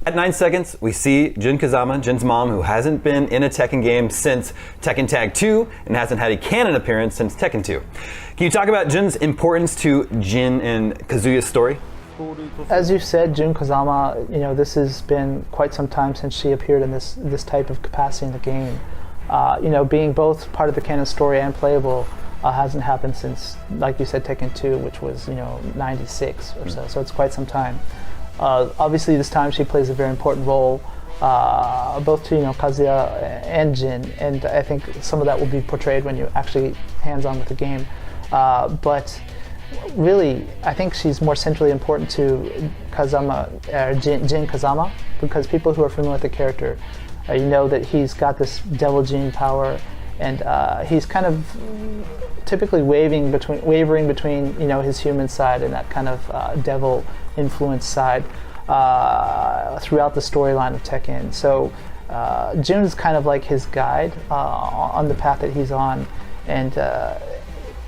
At 9 seconds, we see Jin Kazama, Jin's mom, who hasn't been in a Tekken game since Tekken Tag 2 and hasn't had a canon appearance since Tekken 2. Can you talk about Jin's importance to Jin and Kazuya's story? As you said, Jin Kazama, this has been quite some time since she appeared in this type of capacity in the game. Being both part of the canon story and playable hasn't happened since, like you said, Tekken 2, which was 96 or so. So it's quite some time. Obviously, this time she plays a very important role, both to Kazuya and Jin, and I think some of that will be portrayed when you actually hands-on with the game. But really, I think she's more centrally important to Jin Kazama, because people who are familiar with the character, know that he's got this devil gene power, and he's kind of typically wavering between his human side and that kind of devil influence side throughout the storyline of Tekken. So Jin is kind of like his guide on the path that he's on, and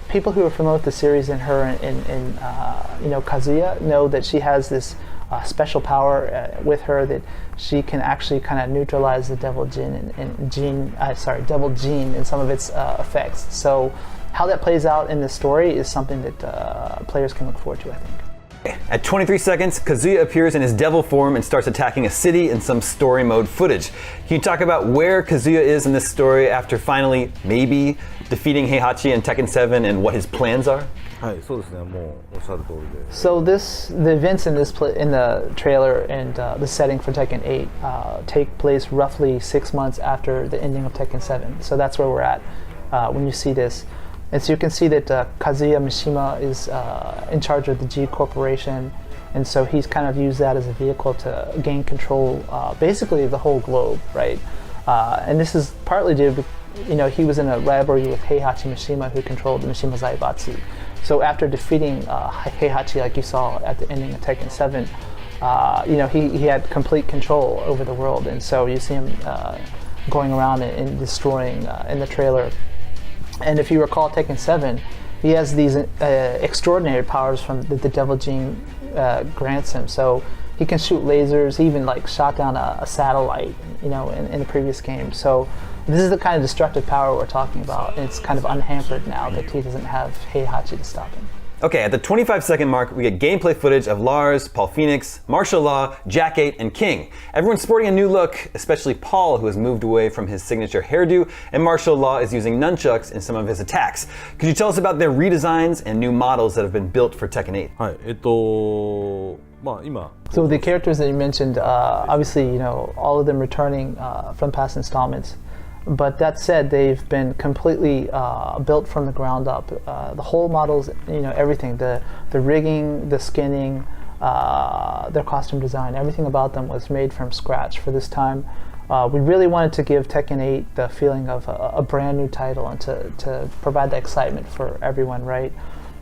people who are familiar with the series and her and Kazuya know that she has this special power with her that she can actually kind of neutralize the devil gene devil gene and some of its effects. So how that plays out in the story is something that players can look forward to, I think. At 23 seconds, Kazuya appears in his devil form and starts attacking a city in some story mode footage. Can you talk about where Kazuya is in this story after finally, maybe, defeating Heihachi in Tekken 7 and what his plans are? So the events in the trailer and the setting for Tekken 8 take place roughly 6 months after the ending of Tekken 7. So that's where we're at when you see this. And so you can see that Kazuya Mishima is in charge of the G Corporation, and so he's kind of used that as a vehicle to gain control, basically of the whole globe, right? And this is partly due to, he was in a rivalry with Heihachi Mishima, who controlled the Mishima Zaibatsu. So after defeating Heihachi, like you saw at the ending of Tekken 7, he had complete control over the world, and so you see him going around and destroying in the trailer. And if you recall Tekken 7, he has these extraordinary powers from the devil gene grants him. So he can shoot lasers, he even shot down a satellite, in the previous game. So this is the kind of destructive power we're talking about, and it's kind of unhampered now that he doesn't have Heihachi to stop him. Okay, at the 25-second mark, we get gameplay footage of Lars, Paul Phoenix, Martial Law, Jack 8, and King. Everyone's sporting a new look, especially Paul, who has moved away from his signature hairdo, and Martial Law is using nunchucks in some of his attacks. Could you tell us about their redesigns and new models that have been built for Tekken 8? So the characters that you mentioned, obviously, all of them returning from past installments. But that said, they've been completely built from the ground up. The whole models, everything, the rigging, the skinning, their costume design, everything about them was made from scratch for this time. We really wanted to give Tekken 8 the feeling of a brand new title and to provide the excitement for everyone, right?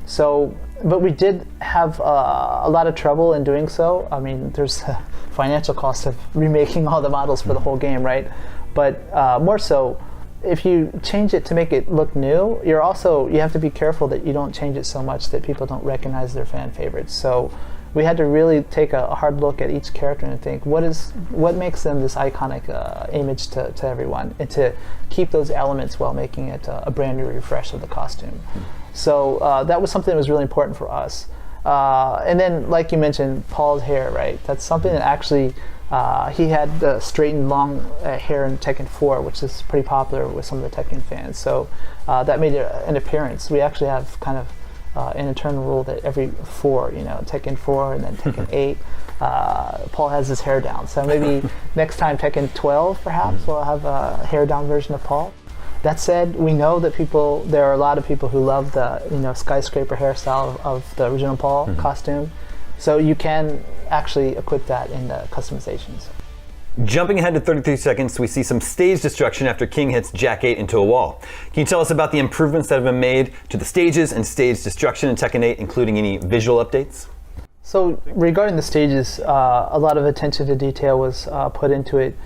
So, but we did have a lot of trouble in doing so. I mean, there's a financial cost of remaking all the models for the whole game, right? But more so, if you change it to make it look new, you have to be careful that you don't change it so much that people don't recognize their fan favorites. So we had to really take a hard look at each character and think, what makes them this iconic image to everyone, and to keep those elements while making it a brand new refresh of the costume. So that was something that was really important for us. And then, like you mentioned, Paul's hair, right? That's something that actually, he had the straightened long hair in Tekken 4, which is pretty popular with some of the Tekken fans. So that made an appearance. We actually have kind of an internal rule that every 4, Tekken 4 and then Tekken 8, Paul has his hair down. So maybe next time Tekken 12, perhaps, we'll have a hair down version of Paul. That said, we know that there are a lot of people who love the skyscraper hairstyle of the original Paul costume. So you can actually equip that in the customizations. Jumping ahead to 33 seconds, we see some stage destruction after King hits Jack 8 into a wall. Can you tell us about the improvements that have been made to the stages and stage destruction in Tekken 8, including any visual updates? So regarding the stages, a lot of attention to detail was put into it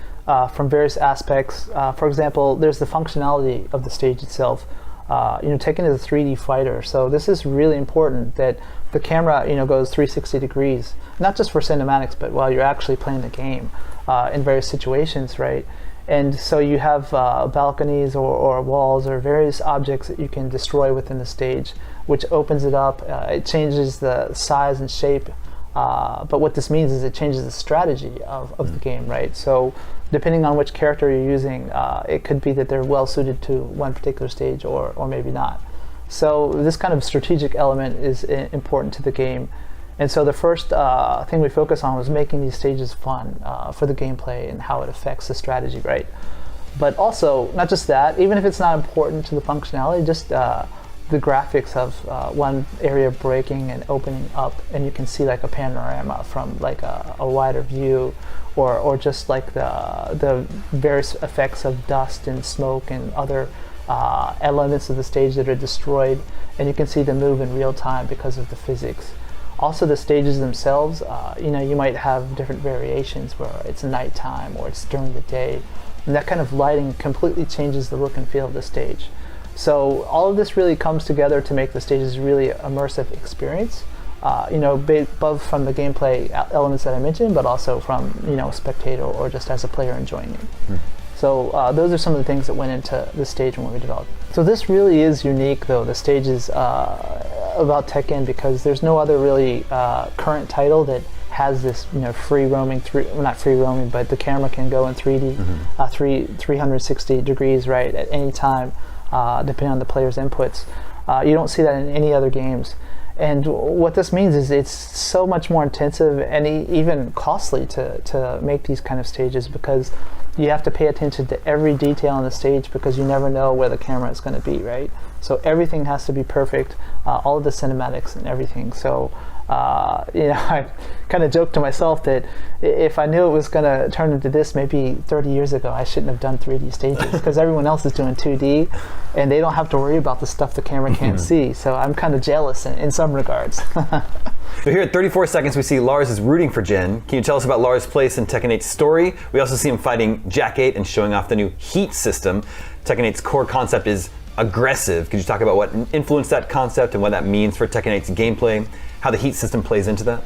from various aspects. For example, there's the functionality of the stage itself. Tekken is a 3D fighter, so this is really important that the camera, goes 360 degrees, not just for cinematics, but while you're actually playing the game in various situations, right? And so you have balconies or walls or various objects that you can destroy within the stage, which opens it up. It changes the size and shape, but what this means is it changes the strategy of the game, right? So depending on which character you're using, it could be that they're well suited to one particular stage or maybe not. So this kind of strategic element is important to the game. And so the first thing we focus on was making these stages fun for the gameplay and how it affects the strategy, right? But also, not just that, even if it's not important to the functionality, just the graphics of one area breaking and opening up, and you can see like a panorama from like a wider view, or just like the various effects of dust and smoke and other elements of the stage that are destroyed, and you can see them move in real time because of the physics. Also, the stages themselves, you might have different variations where it's nighttime or it's during the day, and that kind of lighting completely changes the look and feel of the stage. So all of this really comes together to make the stages really immersive experience, both from the gameplay elements that I mentioned, but also from a spectator or just as a player enjoying it. So those are some of the things that went into the stage when we developed. So this really is unique, though, the stages about Tekken, because there's no other really current title that has this free roaming, not free roaming, but the camera can go in 3D, 360 degrees, right, at any time, depending on the player's inputs. You don't see that in any other games. And what this means is it's so much more intensive and even costly to make these kind of stages, because you have to pay attention to every detail on the stage, because you never know where the camera is going to be, right? So everything has to be perfect, all of the cinematics and everything. So I kind of joked to myself that if I knew it was going to turn into this maybe 30 years ago, I shouldn't have done 3D stages, because everyone else is doing 2D and they don't have to worry about the stuff the camera can't see. So I'm kind of jealous in some regards. So here at 34 seconds, we see Lars is rooting for Jin. Can you tell us about Lars' place in Tekken 8's story? We also see him fighting Jack 8 and showing off the new heat system. Tekken 8's core concept is aggressive. Could you talk about what influenced that concept and what that means for Tekken 8's gameplay, how the heat system plays into that?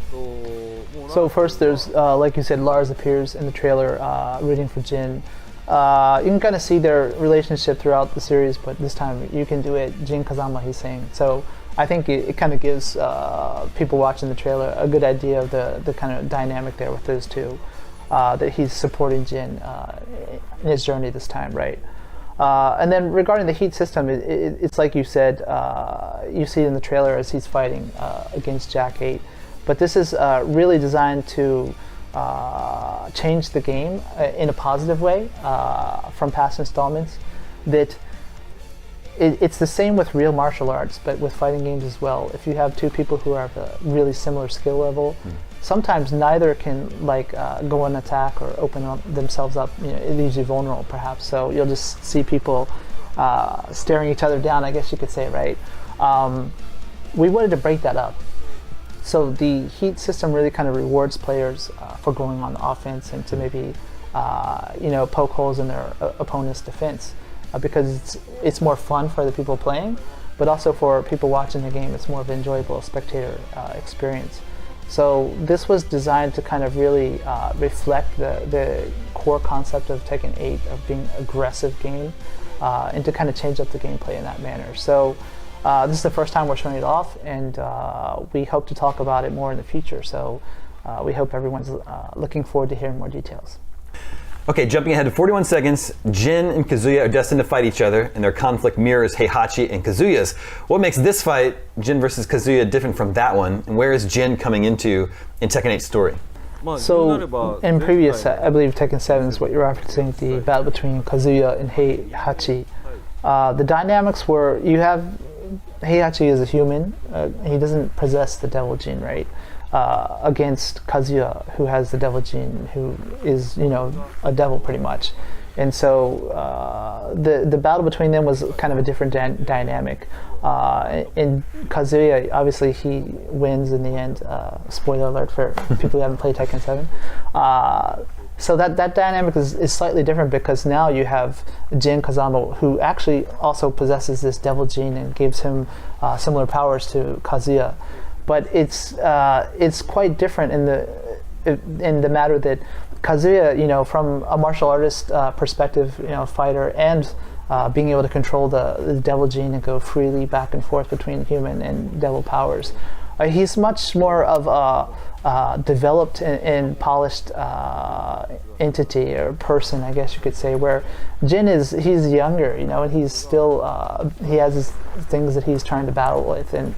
So first there's, like you said, Lars appears in the trailer rooting for Jin. You can kind of see their relationship throughout the series, but this time you can do it Jin Kazama, he's saying. So I think it kind of gives people watching the trailer a good idea of the kind of dynamic there with those two, that he's supporting Jin in his journey this time, right? And then regarding the heat system, it's like you said, you see it in the trailer as he's fighting against Jack 8. But this is really designed to change the game in a positive way from past installments. That it's the same with real martial arts, but with fighting games as well. If you have two people who have a really similar skill level, sometimes neither can go on attack or open up themselves up. It leaves you vulnerable, perhaps. So you'll just see people staring each other down, I guess you could say, right? We wanted to break that up. So the heat system really kind of rewards players for going on the offense and to maybe poke holes in their opponent's defense, because it's more fun for the people playing, but also for people watching the game, it's more of an enjoyable spectator experience. So this was designed to kind of really reflect the core concept of Tekken 8 of being an aggressive game, and to kind of change up the gameplay in that manner. So this is the first time we're showing it off, and we hope to talk about it more in the future. So we hope everyone's looking forward to hearing more details. Okay, jumping ahead to 41 seconds, Jin and Kazuya are destined to fight each other, and their conflict mirrors Heihachi and Kazuya's. What makes this fight, Jin versus Kazuya, different from that one, and where is Jin coming into in Tekken 8's story? So in previous, I believe Tekken 7 is what you're referencing, the battle between Kazuya and Heihachi. The dynamics were, you have Heihachi is a human, he doesn't possess the devil gene, right? Against Kazuya, who has the devil gene, who is, a devil pretty much. And so the battle between them was kind of a different dynamic. In Kazuya, obviously he wins in the end. Spoiler alert for people who haven't played Tekken 7. so that dynamic is slightly different because now you have Jin Kazama, who actually also possesses this devil gene and gives him similar powers to Kazuya, but it's quite different in the matter that Kazuya, from a martial artist perspective, fighter, and being able to control the devil gene and go freely back and forth between human and devil powers. He's much more of a developed and polished entity or person, I guess you could say, where Jin he's younger, and he's still, he has his things that he's trying to battle with and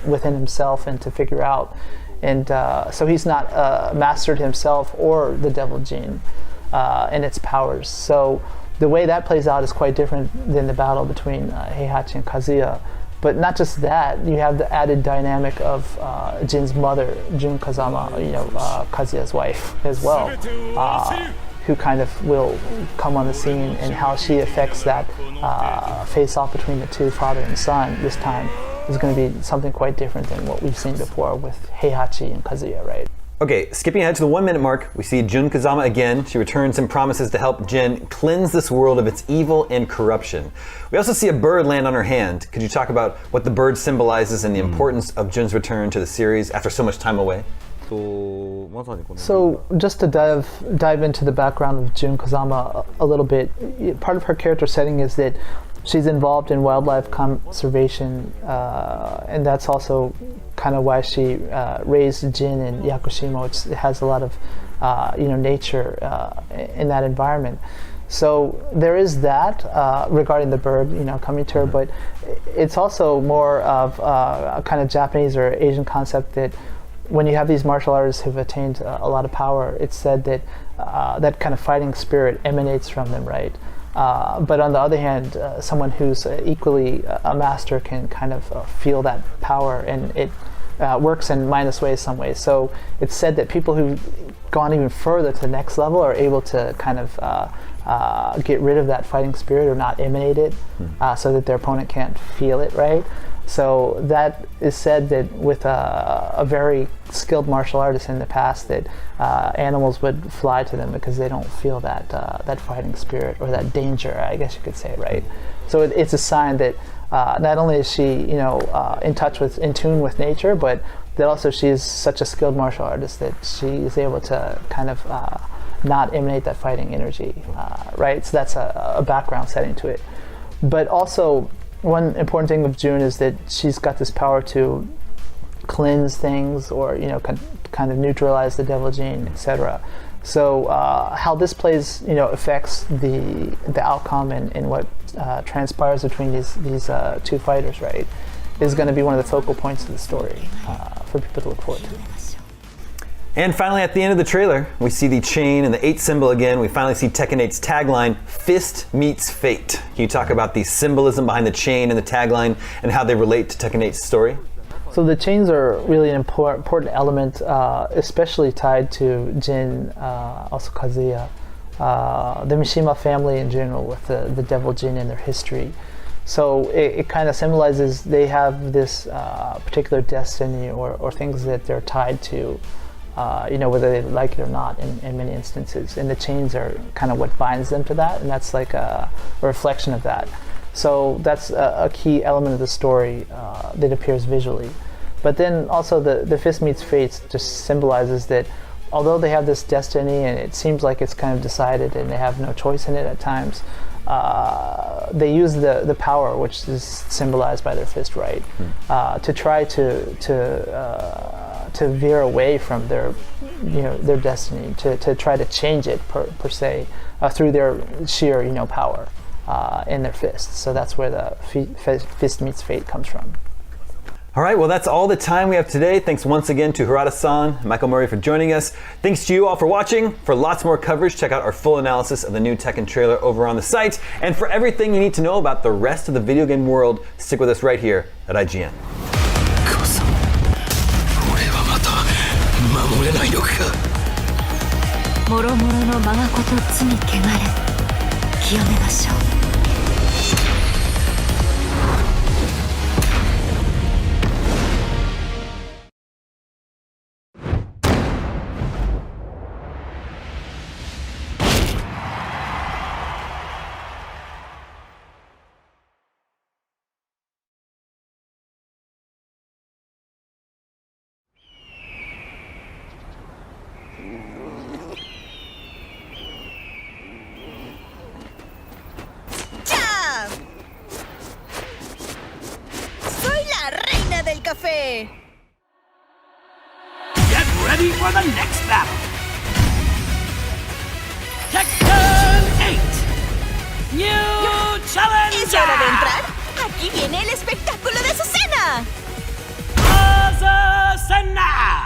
within himself and to figure out. And so he's not mastered himself or the devil gene and its powers. So the way that plays out is quite different than the battle between Heihachi and Kazuya. But not just that, you have the added dynamic of Jin's mother, Jun Kazama, Kazuya's wife as well, who kind of will come on the scene, and how she affects that face-off between the two, father and son, this time is going to be something quite different than what we've seen before with Heihachi and Kazuya, right? Okay, skipping ahead to the 1 minute mark, we see Jun Kazama again. She returns and promises to help Jin cleanse this world of its evil and corruption. We also see a bird land on her hand. Could you talk about what the bird symbolizes and the importance of Jun's return to the series after so much time away? So just to dive into the background of Jun Kazama a little bit, part of her character setting is that she's involved in wildlife conservation, and that's also kind of why she raised Jin in Yakushima, which has a lot of nature in that environment. So there is that regarding the bird, coming to her, but it's also more of a kind of Japanese or Asian concept that when you have these martial artists who've attained a lot of power, it's said that that kind of fighting spirit emanates from them, right? But on the other hand, someone who's equally a master can kind of feel that power, and it works in minus ways some ways. So it's said that people who've gone even further to the next level are able to kind of get rid of that fighting spirit or not emanate it, so that their opponent can't feel it, right? So that is said that with a very skilled martial artist in the past, that animals would fly to them because they don't feel that fighting spirit or that danger, I guess you could say, right? So it's a sign that not only is she, in tune with nature, but that also she is such a skilled martial artist that she is able to kind of not emanate that fighting energy, right? So that's a background setting to it. But also, one important thing of Jun is that she's got this power to cleanse things or kind of neutralize the devil gene, etc. So how this plays affects the outcome and what transpires between these two fighters, right, is going to be one of the focal points of the story for people to look forward to. And finally, at the end of the trailer, we see the chain and the 8 symbol again. We finally see Tekken 8's tagline, Fist Meets Fate. Can you talk about the symbolism behind the chain and the tagline and how they relate to Tekken 8's story? So the chains are really an important element, especially tied to Jin, also Kazuya, the Mishima family in general, with the devil Jin and their history. So it kind of symbolizes they have this particular destiny or things that they're tied to, whether they like it or not in many instances. And the chains are kind of what binds them to that, and that's like a reflection of that. So that's a key element of the story that appears visually. But then also the Fist Meets Fate just symbolizes that although they have this destiny and it seems like it's kind of decided and they have no choice in it at times, they use the power, which is symbolized by their fist, right, to try to veer away from their destiny, to try to change it per se through their sheer power in their fists. So that's where the Fist Meets Fate comes from. All right, well, that's all the time we have today. Thanks once again to Harada-san and Michael Murray for joining us. Thanks to you all for watching. For lots more coverage, check out our full analysis of the new Tekken trailer over on the site. And for everything you need to know about the rest of the video game world, stick with us right here at IGN. もろもろの我がこと罪汚れ清めましょう jefe! Get ready for the next battle! Tekken 8! New Challenger! ¿Es hora de entrar? ¡Aquí viene el espectáculo de Azucena! Azucena!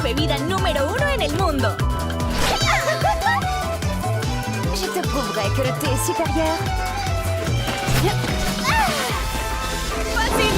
Bebida número 1 en el mundo. Je te prouverai que le thé est supérieur. ¡Fácil!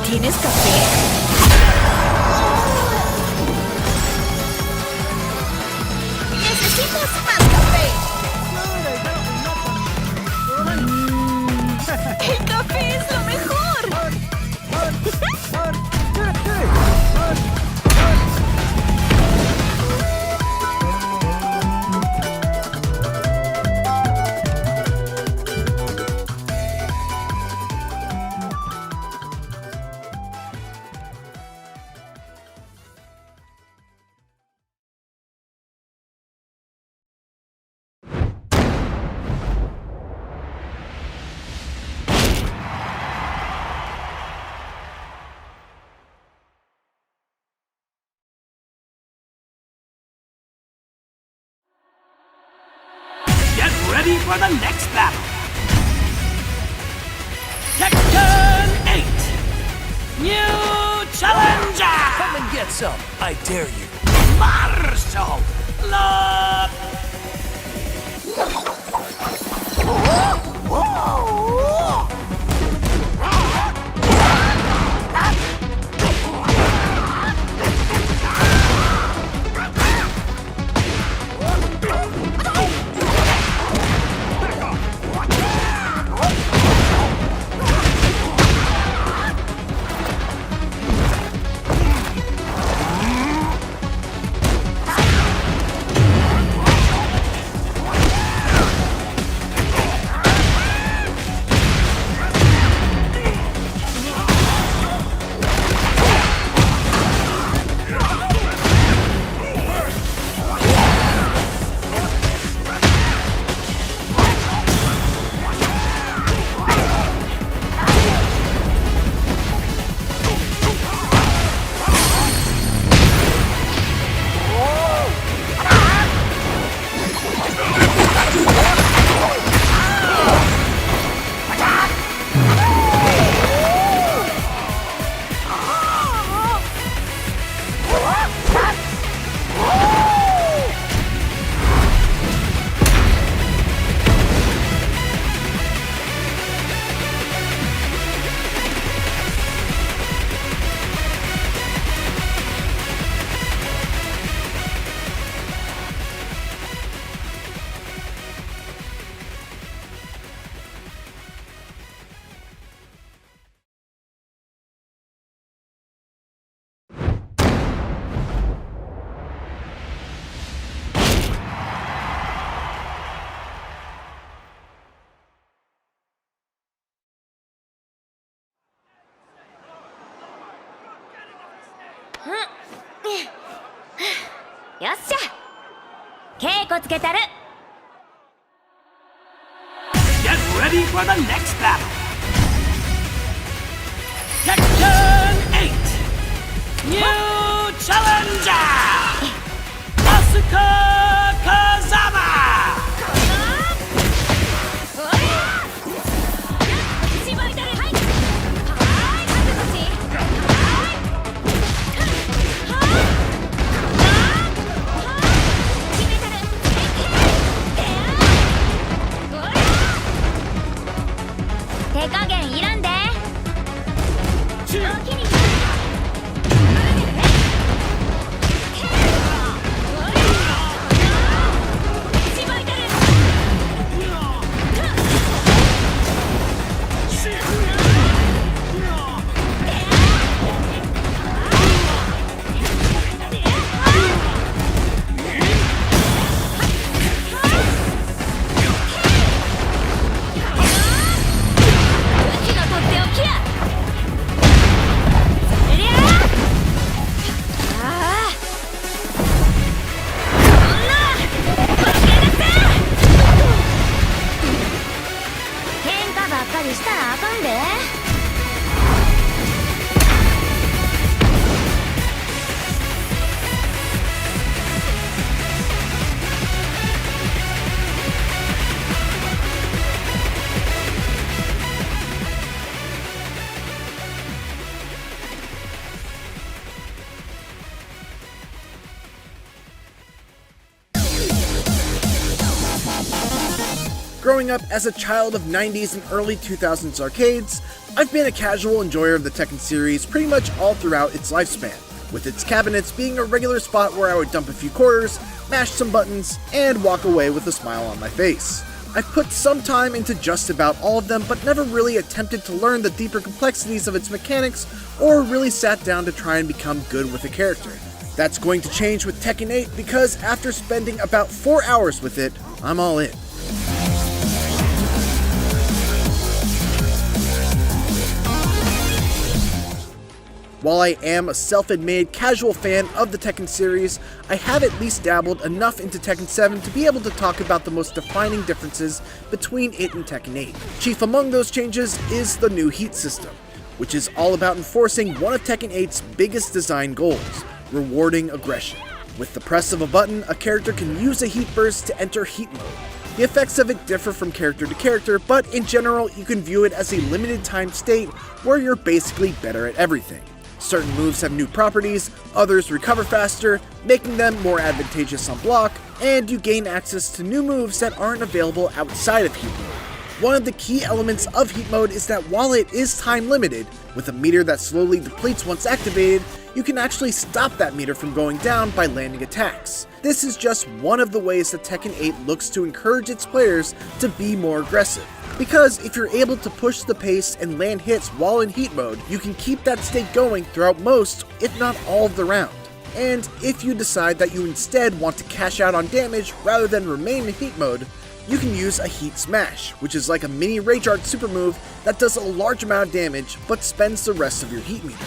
¿Tienes café? ¡Necesitas más café! ¡El café es lo mejor! Get ready for the next battle! Tekken 8! New Challenger! Come and get some, I dare you. Martial Law! for the next battle. Tekken 8. New challenger. Asuka Kazama. 手加減いらんで。Growing up as a child of 90s and early 2000s arcades, I've been a casual enjoyer of the Tekken series pretty much all throughout its lifespan, with its cabinets being a regular spot where I would dump a few quarters, mash some buttons, and walk away with a smile on my face. I've put some time into just about all of them, but never really attempted to learn the deeper complexities of its mechanics, or really sat down to try and become good with a character. That's going to change with Tekken 8 because after spending about 4 hours with it, I'm all in. While I am a self-admitted casual fan of the Tekken series, I have at least dabbled enough into Tekken 7 to be able to talk about the most defining differences between it and Tekken 8. Chief among those changes is the new heat system, which is all about enforcing one of Tekken 8's biggest design goals, rewarding aggression. With the press of a button, a character can use a heat burst to enter heat mode. The effects of it differ from character to character, but in general you can view it as a limited time state where you're basically better at everything. Certain moves have new properties, others recover faster, making them more advantageous on block, and you gain access to new moves that aren't available outside of heat mode. One of the key elements of heat mode is that while it is time limited, with a meter that slowly depletes once activated, you can actually stop that meter from going down by landing attacks. This is just one of the ways that Tekken 8 looks to encourage its players to be more aggressive. Because if you're able to push the pace and land hits while in heat mode, you can keep that state going throughout most, if not all of the round. And if you decide that you instead want to cash out on damage rather than remain in heat mode, you can use a Heat Smash, which is like a mini Rage Art super move that does a large amount of damage but spends the rest of your heat meter.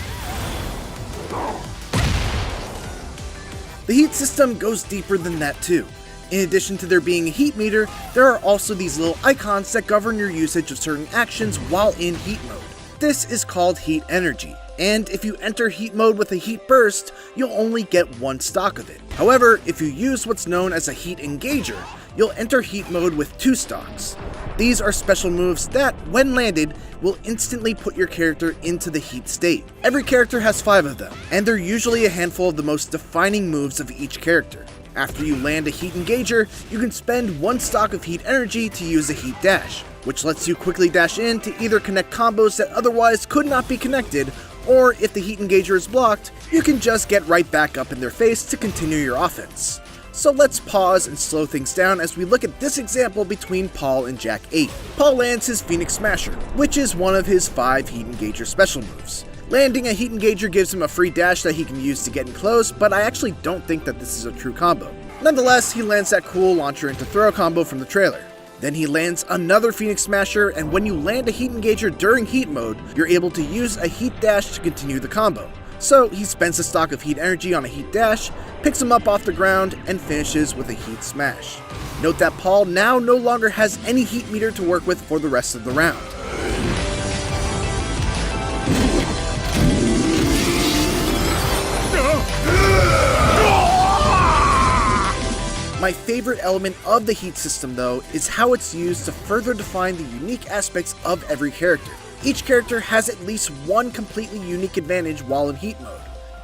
The heat system goes deeper than that too. In addition to there being a heat meter, there are also these little icons that govern your usage of certain actions while in heat mode. This is called heat energy, and if you enter heat mode with a heat burst, you'll only get one stock of it. However, if you use what's known as a heat engager, you'll enter heat mode with 2 stocks. These are special moves that, when landed, will instantly put your character into the heat state. Every character has 5 of them, and they're usually a handful of the most defining moves of each character. After you land a heat engager, you can spend 1 stock of heat energy to use a heat dash, which lets you quickly dash in to either connect combos that otherwise could not be connected, or if the heat engager is blocked, you can just get right back up in their face to continue your offense. So let's pause and slow things down as we look at this example between Paul and Jack 8. Paul lands his Phoenix Smasher, which is one of his 5 heat engager special moves. Landing a heat engager gives him a free dash that he can use to get in close, but I actually don't think that this is a true combo. Nonetheless, he lands that cool launcher into throw combo from the trailer. Then he lands another Phoenix Smasher, and when you land a heat engager during heat mode, you're able to use a heat dash to continue the combo. So he spends the stock of heat energy on a heat dash, picks him up off the ground, and finishes with a heat smash. Note that Paul now no longer has any heat meter to work with for the rest of the round. My favorite element of the heat system, though, is how it's used to further define the unique aspects of every character. Each character has at least one completely unique advantage while in heat mode.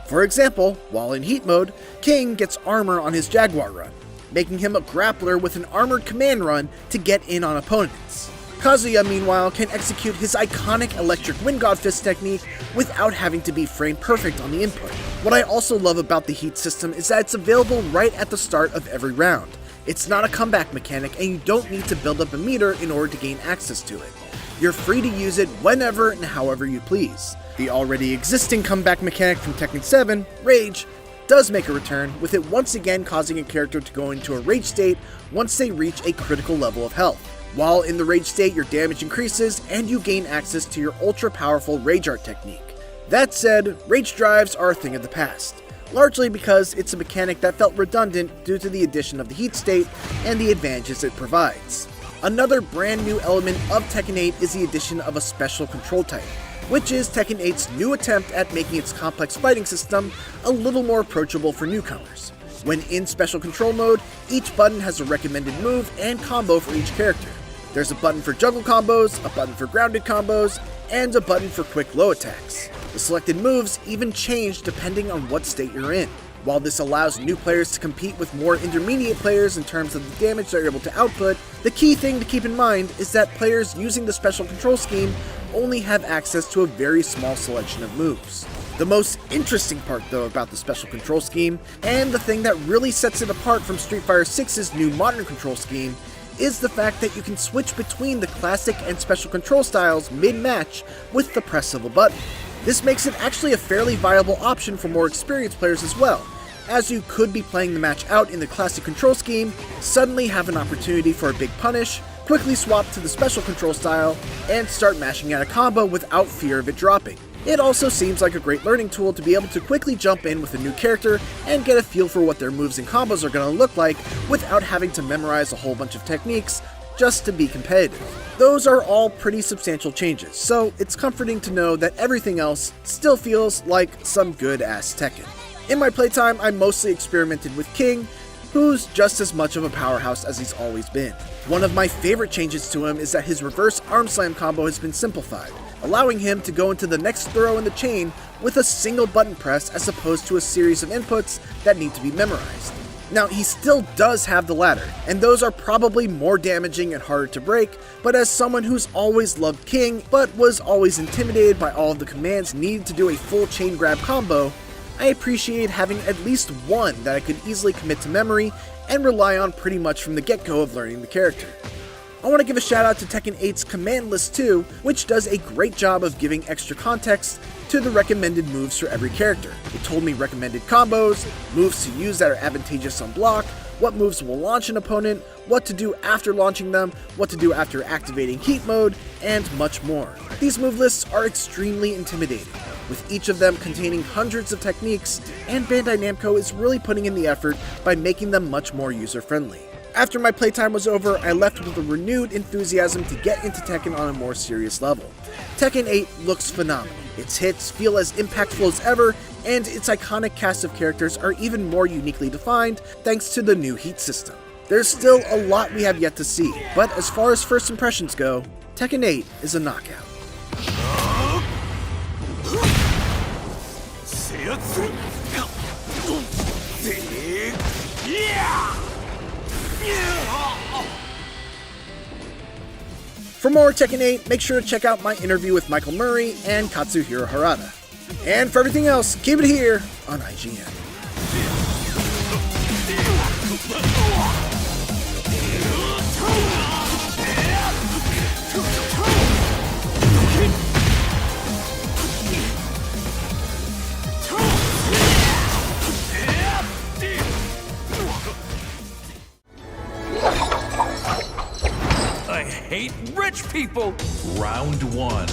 For example, while in heat mode, King gets armor on his Jaguar run, making him a grappler with an armored command run to get in on opponents. Kazuya, meanwhile, can execute his iconic electric Wind God Fist technique without having to be frame perfect on the input. What I also love about the heat system is that it's available right at the start of every round. It's not a comeback mechanic, and you don't need to build up a meter in order to gain access to it. You're free to use it whenever and however you please. The already existing comeback mechanic from Tekken 7, Rage, does make a return, with it once again causing a character to go into a rage state once they reach a critical level of health. While in the rage state, your damage increases and you gain access to your ultra powerful rage art technique. That said, rage drives are a thing of the past, largely because it's a mechanic that felt redundant due to the addition of the heat state and the advantages it provides. Another brand new element of Tekken 8 is the addition of a special control type, which is Tekken 8's new attempt at making its complex fighting system a little more approachable for newcomers. When in special control mode, each button has a recommended move and combo for each character. There's a button for juggle combos, a button for grounded combos, and a button for quick low attacks. The selected moves even change depending on what state you're in. While this allows new players to compete with more intermediate players in terms of the damage they're able to output, the key thing to keep in mind is that players using the special control scheme only have access to a very small selection of moves. The most interesting part, though, about the special control scheme, and the thing that really sets it apart from Street Fighter VI's new modern control scheme, is the fact that you can switch between the classic and special control styles mid-match with the press of a button. This makes it actually a fairly viable option for more experienced players as well, as you could be playing the match out in the classic control scheme, suddenly have an opportunity for a big punish, quickly swap to the special control style, and start mashing out a combo without fear of it dropping. It also seems like a great learning tool to be able to quickly jump in with a new character and get a feel for what their moves and combos are going to look like without having to memorize a whole bunch of techniques just to be competitive. Those are all pretty substantial changes, so it's comforting to know that everything else still feels like some good-ass Tekken. In my playtime, I mostly experimented with King, who's just as much of a powerhouse as he's always been. One of my favorite changes to him is that his reverse arm slam combo has been simplified, allowing him to go into the next throw in the chain with a single button press as opposed to a series of inputs that need to be memorized. Now, he still does have the latter, and those are probably more damaging and harder to break, but as someone who's always loved King, but was always intimidated by all of the commands needed to do a full chain grab combo, I appreciate having at least one that I could easily commit to memory and rely on pretty much from the get-go of learning the character. I want to give a shout out to Tekken 8's command list too, which does a great job of giving extra context to the recommended moves for every character. It told me recommended combos, moves to use that are advantageous on block, what moves will launch an opponent, what to do after launching them, what to do after activating heat mode, and much more. These move lists are extremely intimidating, with each of them containing hundreds of techniques, and Bandai Namco is really putting in the effort by making them much more user-friendly. After my playtime was over, I left with a renewed enthusiasm to get into Tekken on a more serious level. Tekken 8 looks phenomenal. Its hits feel as impactful as ever, and its iconic cast of characters are even more uniquely defined thanks to the new heat system. There's still a lot we have yet to see, but as far as first impressions go, Tekken 8 is a knockout. For more Tekken 8, make sure to check out my interview with Michael Murray and Katsuhiro Harada. And for everything else, keep it here on IGN. I hate rich people! Round one.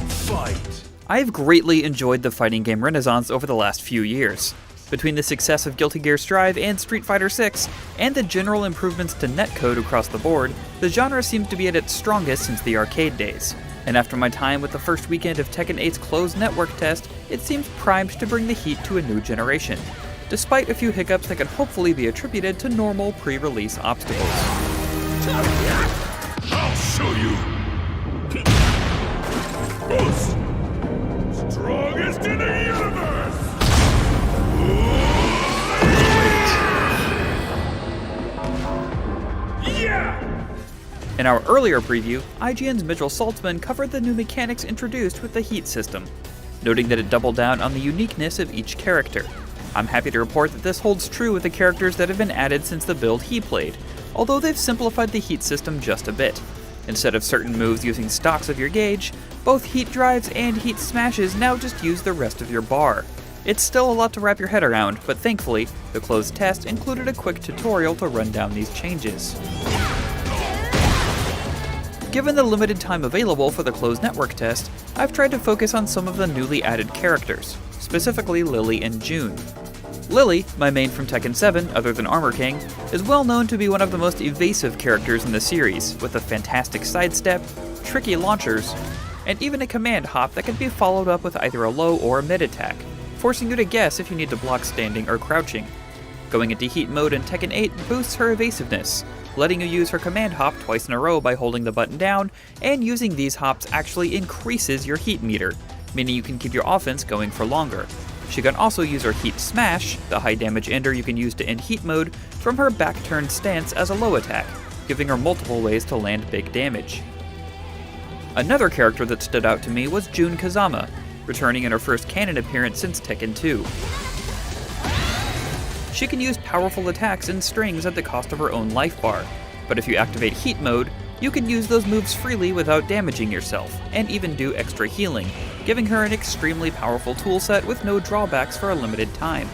Fight. I have greatly enjoyed the fighting game renaissance over the last few years. Between the success of Guilty Gear Strive and Street Fighter VI, and the general improvements to netcode across the board, the genre seems to be at its strongest since the arcade days. And after my time with the first weekend of Tekken 8's closed network test, it seems primed to bring the heat to a new generation, despite a few hiccups that can hopefully be attributed to normal pre-release obstacles. I'll show you! Boost! Strongest in the universe! Yeah! In our earlier preview, IGN's Mitchell Saltzman covered the new mechanics introduced with the Heat system, noting that it doubled down on the uniqueness of each character. I'm happy to report that this holds true with the characters that have been added since the build he played, although they've simplified the Heat system just a bit. Instead of certain moves using stocks of your gauge, both Heat drives and Heat smashes now just use the rest of your bar. It's still a lot to wrap your head around, but thankfully, the closed test included a quick tutorial to run down these changes. Given the limited time available for the closed network test, I've tried to focus on some of the newly added characters, specifically Lily and June. Lily, my main from Tekken 7 other than Armor King, is well known to be one of the most evasive characters in the series, with a fantastic sidestep, tricky launchers, and even a command hop that can be followed up with either a low or a mid attack, forcing you to guess if you need to block standing or crouching. Going into Heat mode in Tekken 8 boosts her evasiveness, letting you use her command hop twice in a row by holding the button down, and using these hops actually increases your heat meter, meaning you can keep your offense going for longer. She can also use her Heat Smash, the high damage ender you can use to end Heat mode, from her back-turned stance as a low attack, giving her multiple ways to land big damage. Another character that stood out to me was Jun Kazama, returning in her first canon appearance since Tekken 2. She can use powerful attacks in strings at the cost of her own life bar, but if you activate Heat mode, you can use those moves freely without damaging yourself, and even do extra healing, giving her an extremely powerful toolset with no drawbacks for a limited time.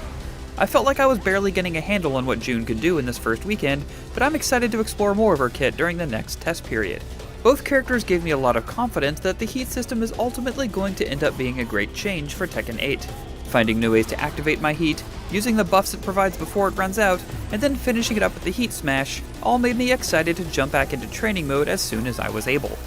I felt like I was barely getting a handle on what June could do in this first weekend, but I'm excited to explore more of her kit during the next test period. Both characters gave me a lot of confidence that the Heat system is ultimately going to end up being a great change for Tekken 8. Finding new ways to activate my Heat, using the buffs it provides before it runs out, and then finishing it up with the Heat Smash, all made me excited to jump back into training mode as soon as I was able.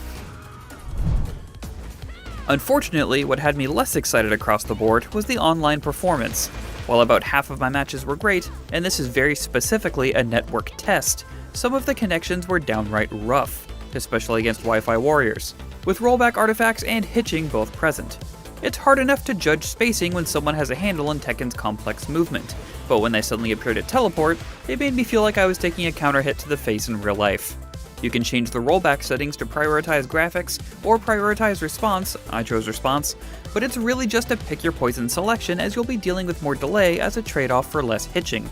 Unfortunately, what had me less excited across the board was the online performance. While about half of my matches were great, and this is very specifically a network test, some of the connections were downright rough, especially against Wi-Fi warriors, with rollback artifacts and hitching both present. It's hard enough to judge spacing when someone has a handle on Tekken's complex movement, but when they suddenly appeared to teleport, it made me feel like I was taking a counter hit to the face in real life. You can change the rollback settings to prioritize graphics or prioritize response. I chose response, but it's really just a pick your poison selection, as you'll be dealing with more delay as a trade-off for less hitching.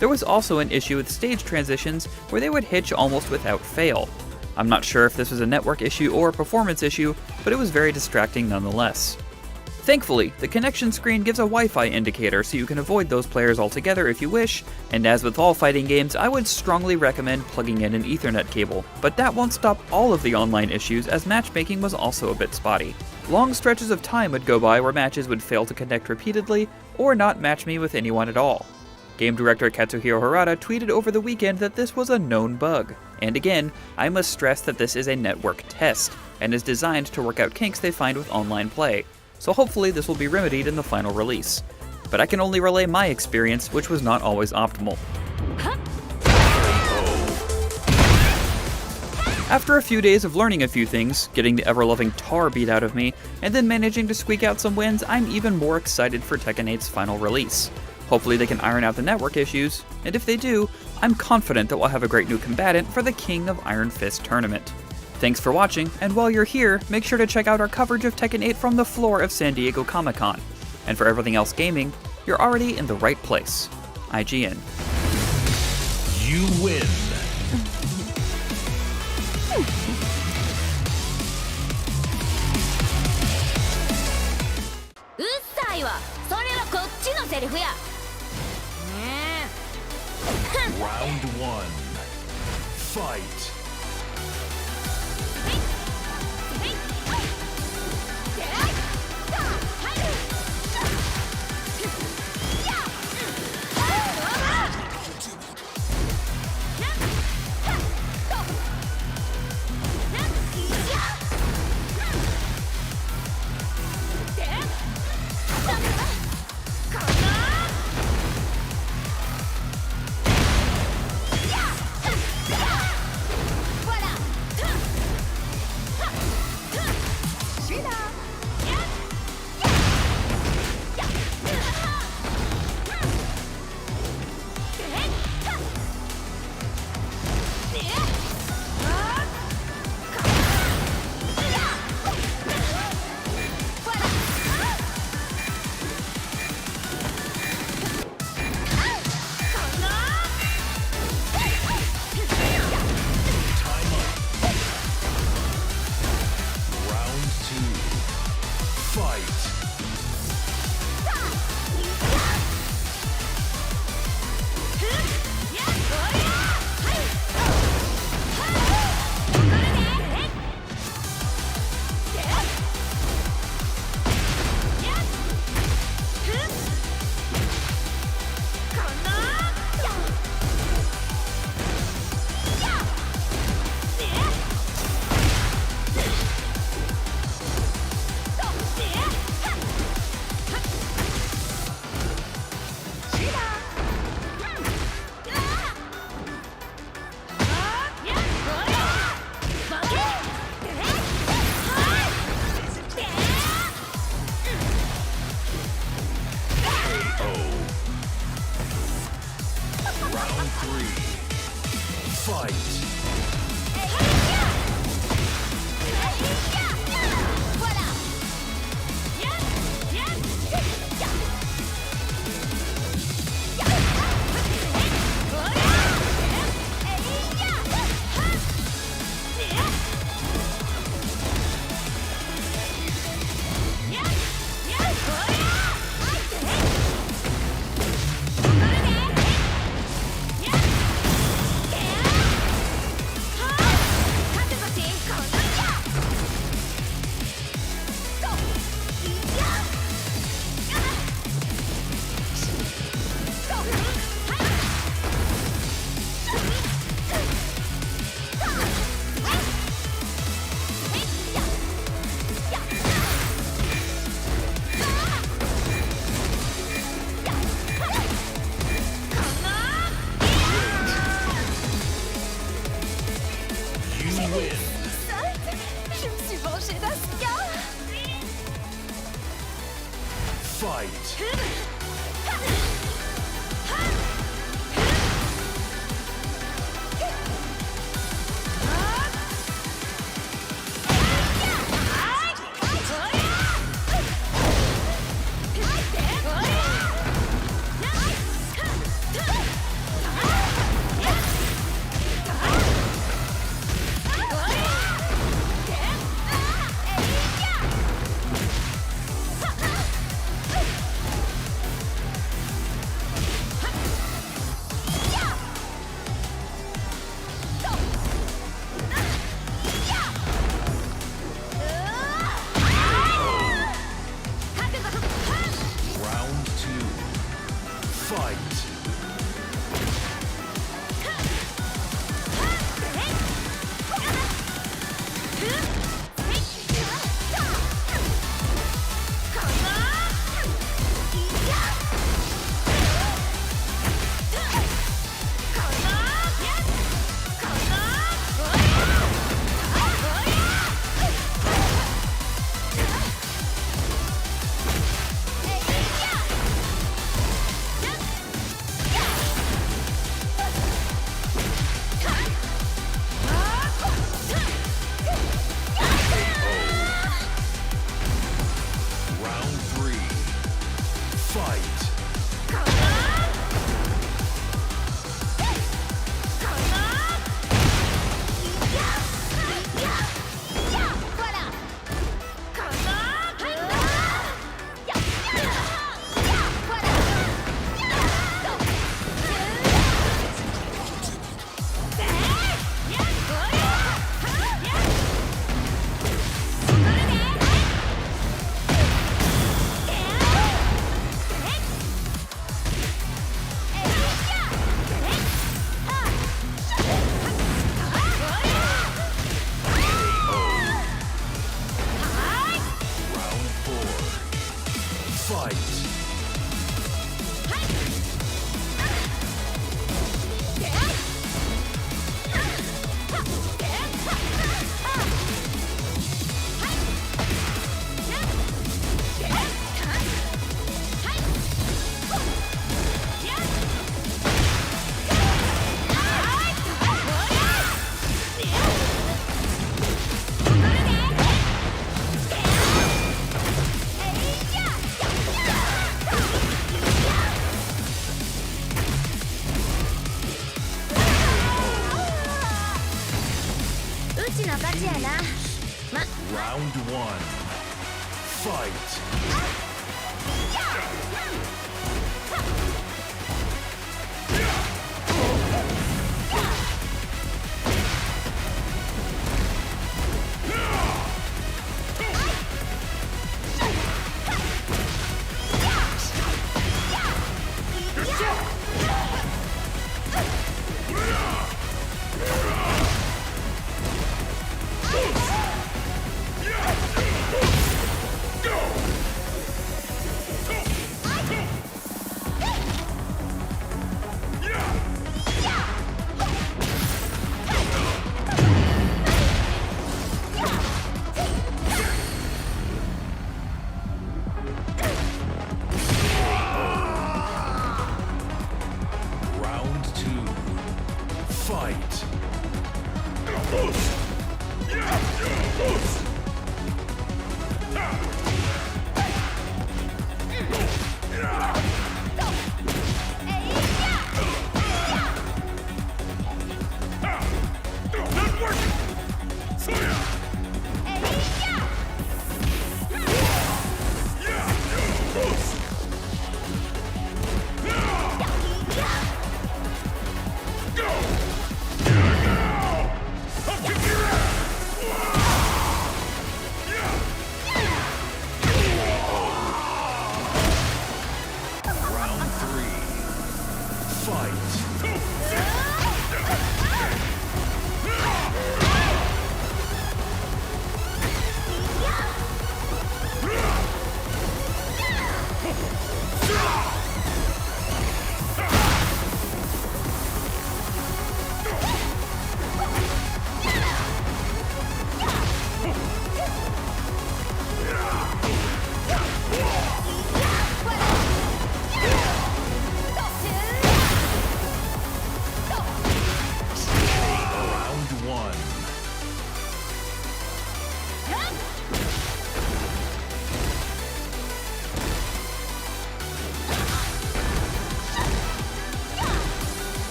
There was also an issue with stage transitions where they would hitch almost without fail. I'm not sure if this was a network issue or a performance issue, but it was very distracting nonetheless. Thankfully, the connection screen gives a Wi-Fi indicator so you can avoid those players altogether if you wish, and as with all fighting games, I would strongly recommend plugging in an Ethernet cable, but that won't stop all of the online issues, as matchmaking was also a bit spotty. Long stretches of time would go by where matches would fail to connect repeatedly, or not match me with anyone at all. Game director Katsuhiro Harada tweeted over the weekend that this was a known bug, and again, I must stress that this is a network test, and is designed to work out kinks they find with online play. So hopefully this will be remedied in the final release. But I can only relay my experience, which was not always optimal. After a few days of learning a few things, getting the ever-loving tar beat out of me, and then managing to squeak out some wins, I'm even more excited for Tekken 8's final release. Hopefully they can iron out the network issues, and if they do, I'm confident that we'll have a great new combatant for the King of Iron Fist tournament. Thanks for watching, and while you're here, make sure to check out our coverage of Tekken 8 from the floor of San Diego Comic-Con. And for everything else gaming, you're already in the right place. IGN. You win. うっさいわ、それはこっちのセリフや。Round 1. Fight. 3. Fight. Je me suis vengée d'Asuka. Fight. Round 2. Fight. Round 3. Fight. Round 4. Fight. Round 1. Fight.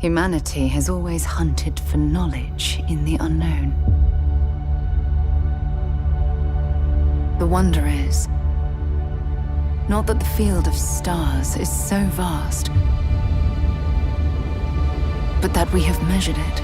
Humanity has always hunted for knowledge in the unknown. The wonder is, not that the field of stars is so vast, but that we have measured it.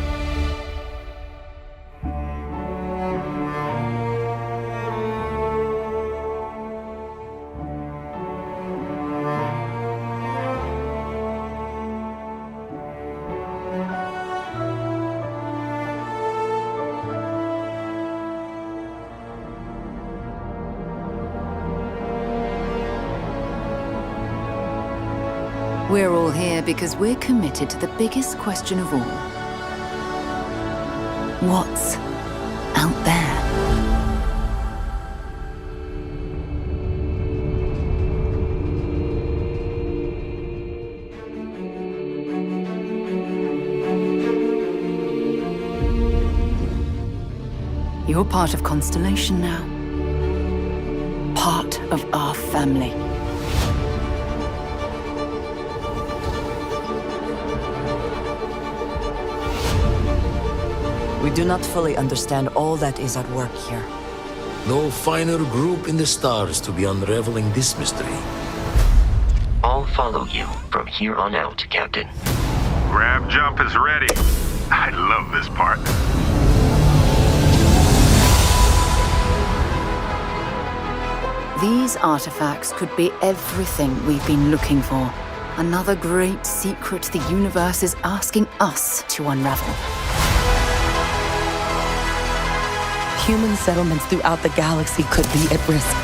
We're all here because we're committed to the biggest question of all. What's out there? You're part of Constellation now. Part of our family. We do not fully understand all that is at work here. No finer group in the stars to be unraveling this mystery. I'll follow you from here on out, Captain. Grab jump is ready. I love this part. These artifacts could be everything we've been looking for. Another great secret the universe is asking us to unravel. Human settlements throughout the galaxy could be at risk.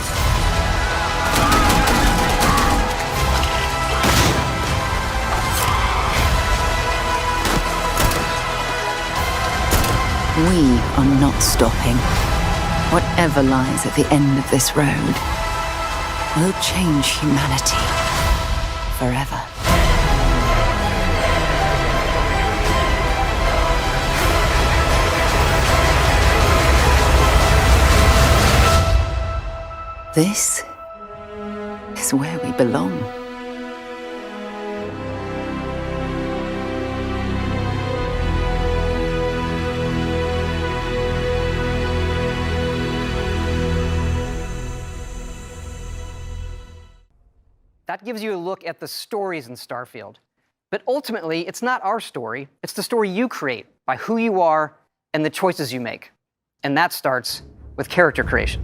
We are not stopping. Whatever lies at the end of this road will change humanity forever. This is where we belong. That gives you a look at the stories in Starfield. But ultimately, it's not our story. It's the story you create by who you are and the choices you make. And that starts with character creation.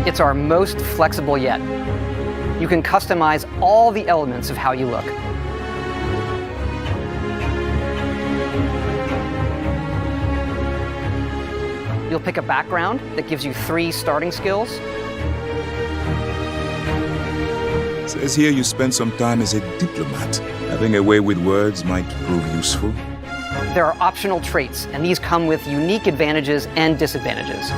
It's our most flexible yet. You can customize all the elements of how you look. You'll pick a background that gives you 3 starting skills. Says here you spent some time as a diplomat. Having a way with words might prove useful. There are optional traits, and these come with unique advantages and disadvantages.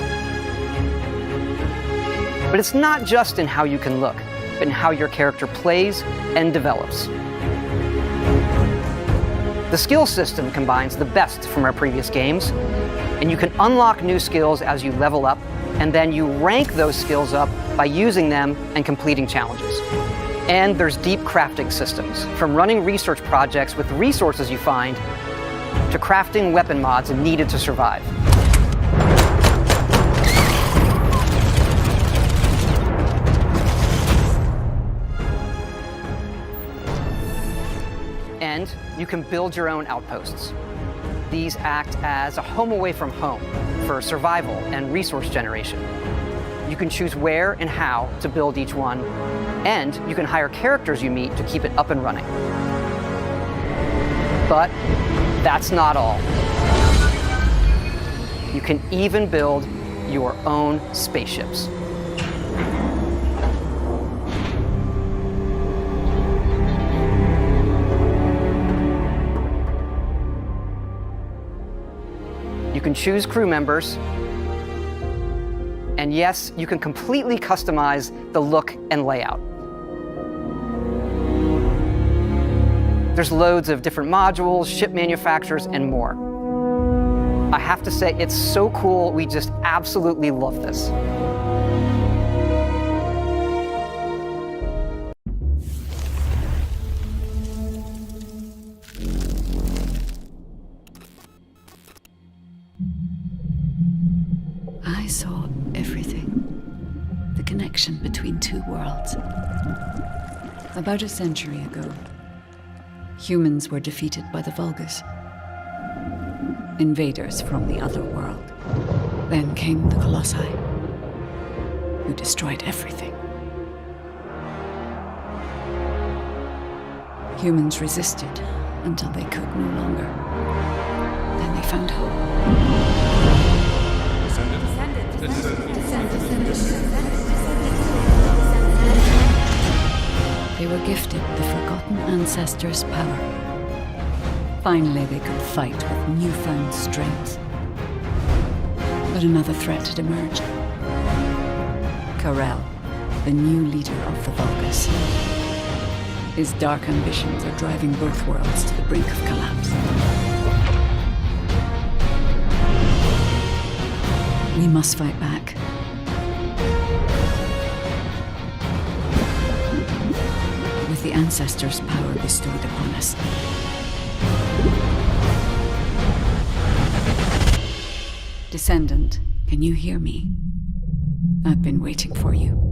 But it's not just in how you can look, but in how your character plays and develops. The skill system combines the best from our previous games, and you can unlock new skills as you level up, and then you rank those skills up by using them and completing challenges. And there's deep crafting systems, from running research projects with resources you find, to crafting weapon mods needed to survive. And you can build your own outposts. These act as a home away from home for survival and resource generation. You can choose where and how to build each one, and you can hire characters you meet to keep it up and running. But that's not all. You can even build your own spaceships. You can choose crew members. And yes, you can completely customize the look and layout. There's loads of different modules, ship manufacturers, and more. I have to say, it's so cool. We just absolutely love this. I saw everything. The connection between 2 worlds. About a century ago, humans were defeated by the Vulgus. Invaders from the other world. Then came the Colossi, who destroyed everything. Humans resisted until they could no longer. Then they found hope. They were gifted the forgotten ancestors' power. Finally, they could fight with newfound strength. But another threat had emerged. Karel, the new leader of the Vulgus. His dark ambitions are driving both worlds to the brink of collapse. We must fight back. With the ancestors' power bestowed upon us. Descendant, can you hear me? I've been waiting for you.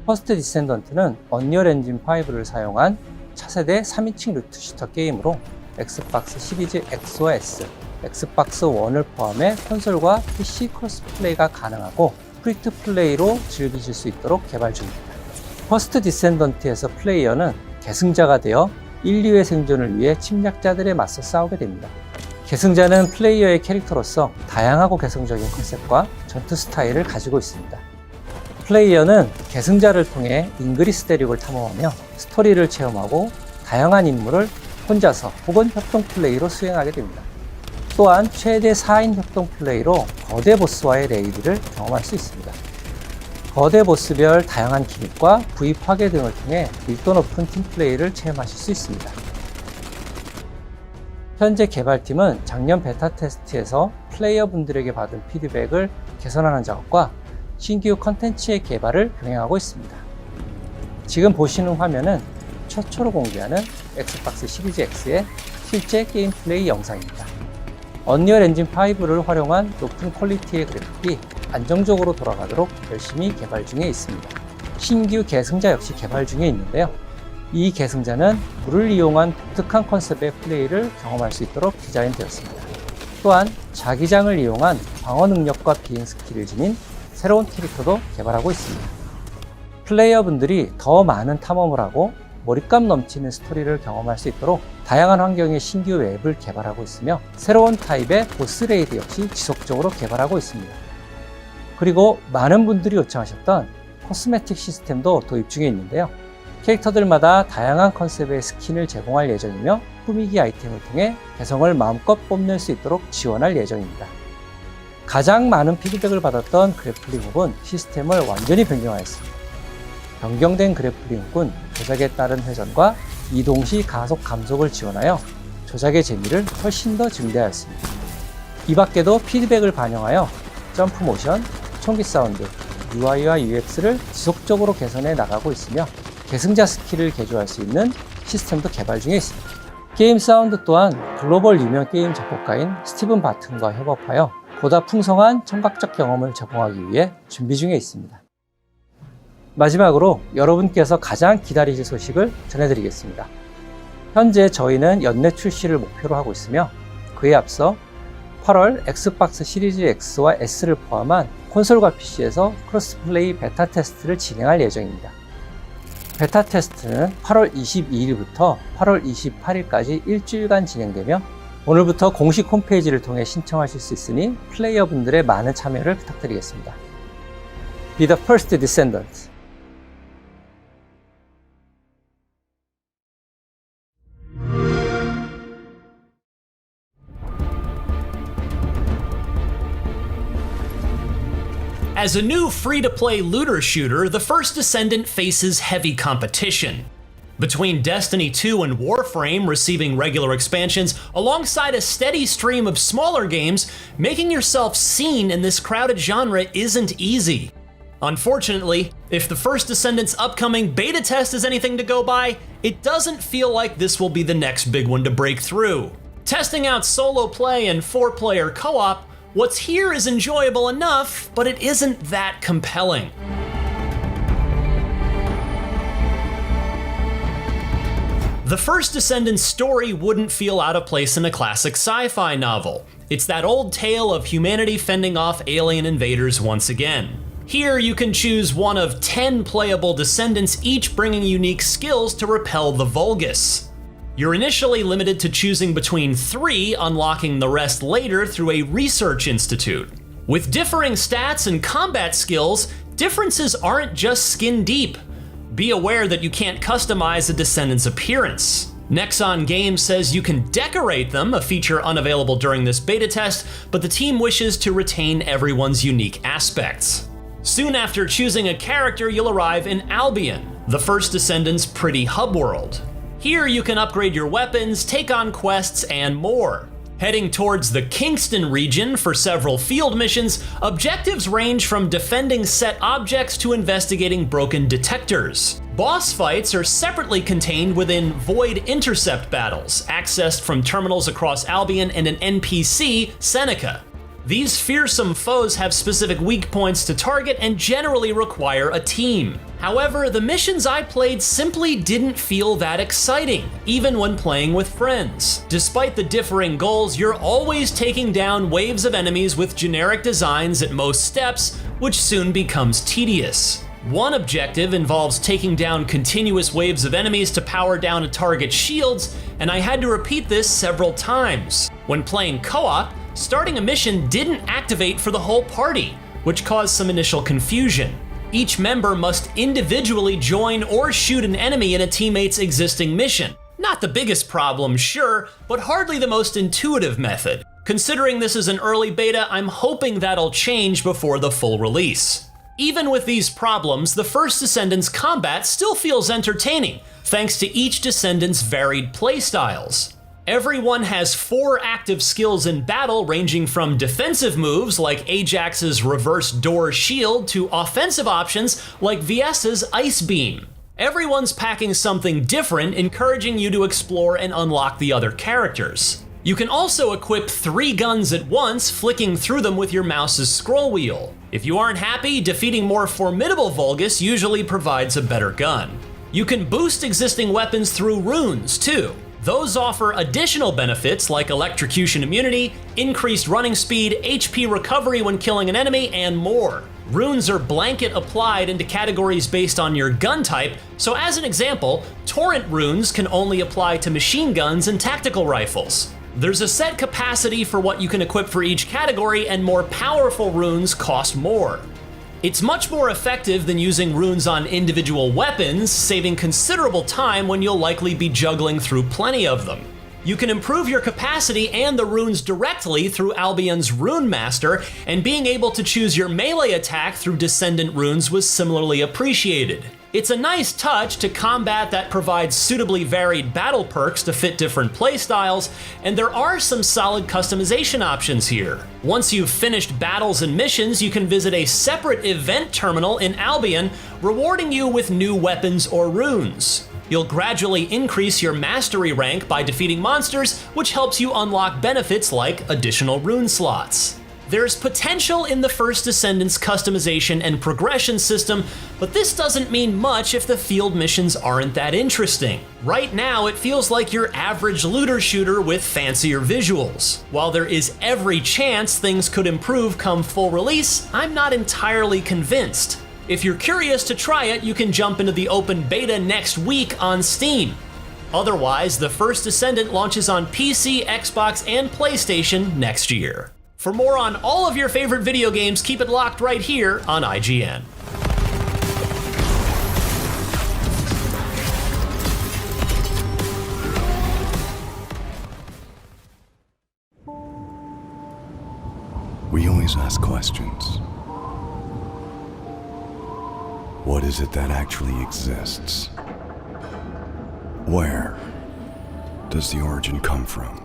퍼스트 디센던트는 언리얼 엔진 5를 사용한 차세대 3인칭 루트 슈터 게임으로 엑스박스 시리즈 X와 S, 엑스박스 1을 포함해 콘솔과 PC 크로스 플레이가 가능하고 프리투 플레이로 즐기실 수 있도록 개발 중입니다. 퍼스트 디센던트에서 플레이어는 계승자가 되어 인류의 생존을 위해 침략자들에 맞서 싸우게 됩니다. 계승자는 플레이어의 캐릭터로서 다양하고 개성적인 컨셉과 전투 스타일을 가지고 있습니다. 플레이어는 계승자를 통해 잉그리스 대륙을 탐험하며 스토리를 체험하고 다양한 임무를 혼자서 혹은 협동 플레이로 수행하게 됩니다. 또한 최대 4인 협동 플레이로 거대 보스와의 레이드를 경험할 수 있습니다. 거대 보스별 다양한 기믹과 부위 파괴 등을 통해 밀도 높은 팀 플레이를 체험하실 수 있습니다. 현재 개발팀은 작년 베타 테스트에서 플레이어분들에게 받은 피드백을 개선하는 작업과 신규 컨텐츠의 개발을 병행하고 있습니다. 지금 보시는 화면은 최초로 공개하는 엑스박스 시리즈 X의 실제 게임 플레이 영상입니다. 언리얼 엔진 5를 활용한 높은 퀄리티의 그래픽이 안정적으로 돌아가도록 열심히 개발 중에 있습니다. 신규 계승자 역시 개발 중에 있는데요. 이 계승자는 물을 이용한 독특한 컨셉의 플레이를 경험할 수 있도록 디자인되었습니다. 또한 자기장을 이용한 방어 능력과 비행 스킬을 지닌 새로운 캐릭터도 개발하고 있습니다. 플레이어분들이 더 많은 탐험을 하고 몰입감 넘치는 스토리를 경험할 수 있도록 다양한 환경의 신규 맵을 개발하고 있으며 새로운 타입의 보스 레이드 역시 지속적으로 개발하고 있습니다. 그리고 많은 분들이 요청하셨던 코스메틱 시스템도 도입 중에 있는데요. 캐릭터들마다 다양한 컨셉의 스킨을 제공할 예정이며 꾸미기 아이템을 통해 개성을 마음껏 뽐낼 수 있도록 지원할 예정입니다. 가장 많은 피드백을 받았던 그래플링 훅은 시스템을 완전히 변경하였습니다. 변경된 그래플링 훅은 조작에 따른 회전과 이동 시 가속 감속을 지원하여 조작의 재미를 훨씬 더 증대하였습니다. 이 밖에도 피드백을 반영하여 점프 모션, 총기 사운드, UI와 UX를 지속적으로 개선해 나가고 있으며 계승자 스킬을 개조할 수 있는 시스템도 개발 중에 있습니다. 게임 사운드 또한 글로벌 유명 게임 작곡가인 스티븐 바튼과 협업하여 보다 풍성한 청각적 경험을 제공하기 위해 준비 중에 있습니다. 마지막으로 여러분께서 가장 기다리실 소식을 전해드리겠습니다. 현재 저희는 연내 출시를 목표로 하고 있으며 그에 앞서 8월 엑스박스 시리즈 X와 S를 포함한 콘솔과 PC에서 크로스플레이 베타 테스트를 진행할 예정입니다. 베타 테스트는 8월 22일부터 8월 28일까지 일주일간 진행되며 오늘부터 공식 홈페이지를 통해 신청하실 수 있으니 플레이어분들의 많은 참여를 부탁드리겠습니다. Be the first descendant. As a new free-to-play looter shooter, the First Descendant faces heavy competition. Between Destiny 2 and Warframe receiving regular expansions, alongside a steady stream of smaller games, making yourself seen in this crowded genre isn't easy. Unfortunately, if the First Descendant's upcoming beta test is anything to go by, it doesn't feel like this will be the next big one to break through. Testing out solo play and 4-player co-op, what's here is enjoyable enough, but it isn't that compelling. The First Descendant's story wouldn't feel out of place in a classic sci-fi novel. It's that old tale of humanity fending off alien invaders once again. Here you can choose one of 10 playable descendants, each bringing unique skills to repel the Vulgus. You're initially limited to choosing between 3, unlocking the rest later through a research institute. With differing stats and combat skills, differences aren't just skin deep. Be aware that you can't customize a Descendant's appearance. Nexon Games says you can decorate them, a feature unavailable during this beta test, but the team wishes to retain everyone's unique aspects. Soon after choosing a character, you'll arrive in Albion, the first Descendant's pretty hub world. Here you can upgrade your weapons, take on quests, and more. Heading towards the Kingston region for several field missions, objectives range from defending set objects to investigating broken detectors. Boss fights are separately contained within Void Intercept battles, accessed from terminals across Albion and an NPC, Seneca. These fearsome foes have specific weak points to target and generally require a team. However, the missions I played simply didn't feel that exciting, even when playing with friends. Despite the differing goals, you're always taking down waves of enemies with generic designs at most steps, which soon becomes tedious. One objective involves taking down continuous waves of enemies to power down a target's shields, and I had to repeat this several times. When playing co-op, starting a mission didn't activate for the whole party, which caused some initial confusion. Each member must individually join or shoot an enemy in a teammate's existing mission. Not the biggest problem, sure, but hardly the most intuitive method. Considering this is an early beta, I'm hoping that'll change before the full release. Even with these problems, the first Descendant's combat still feels entertaining, thanks to each Descendant's varied playstyles. Everyone has 4 active skills in battle, ranging from defensive moves like Ajax's reverse door shield to offensive options like VS's ice beam. Everyone's packing something different, encouraging you to explore and unlock the other characters. You can also equip 3 guns at once, flicking through them with your mouse's scroll wheel. If you aren't happy, defeating more formidable Vulgus usually provides a better gun. You can boost existing weapons through runes too. Those offer additional benefits like electrocution immunity, increased running speed, HP recovery when killing an enemy, and more. Runes are blanket applied into categories based on your gun type, so as an example, torrent runes can only apply to machine guns and tactical rifles. There's a set capacity for what you can equip for each category, and more powerful runes cost more. It's much more effective than using runes on individual weapons, saving considerable time when you'll likely be juggling through plenty of them. You can improve your capacity and the runes directly through Albion's Rune Master, and being able to choose your melee attack through Descendant runes was similarly appreciated. It's a nice touch to combat that provides suitably varied battle perks to fit different playstyles, and there are some solid customization options here. Once you've finished battles and missions, you can visit a separate event terminal in Albion, rewarding you with new weapons or runes. You'll gradually increase your mastery rank by defeating monsters, which helps you unlock benefits like additional rune slots. There's potential in the first Descendant's customization and progression system, but this doesn't mean much if the field missions aren't that interesting. Right now, it feels like your average looter shooter with fancier visuals. While there is every chance things could improve come full release, I'm not entirely convinced. If you're curious to try it, you can jump into the open beta next week on Steam. Otherwise, the first Descendant launches on PC, Xbox, and PlayStation next year. For more on all of your favorite video games, keep it locked right here on IGN. We always ask questions. What is it that actually exists? Where does the origin come from?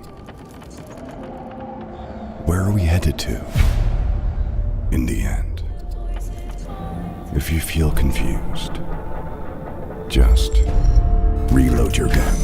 Where are we headed to in the end? If you feel confused, just reload your gun.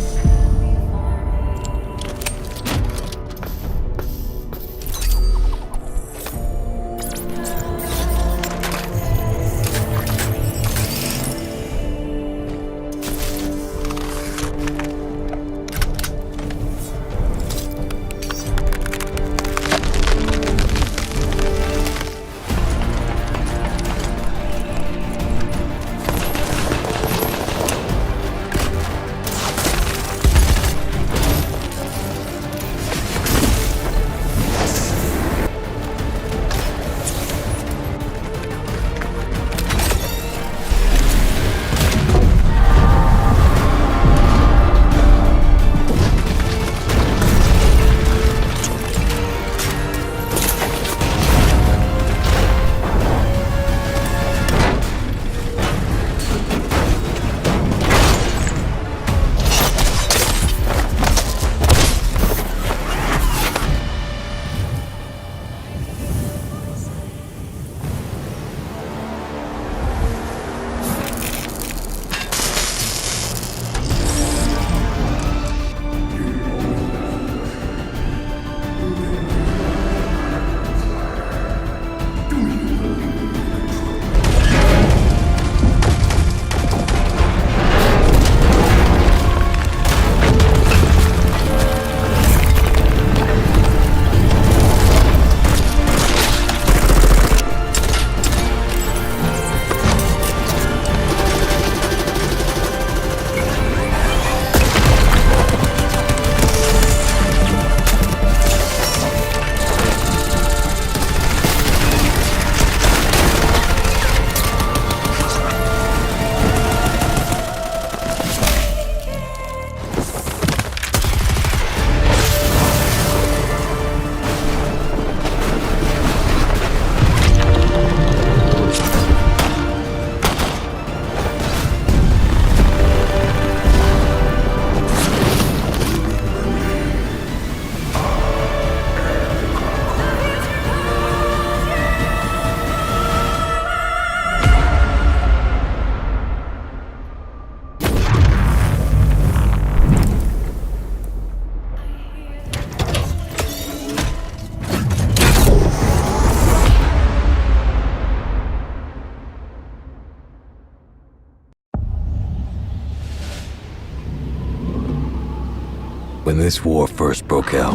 When this war first broke out,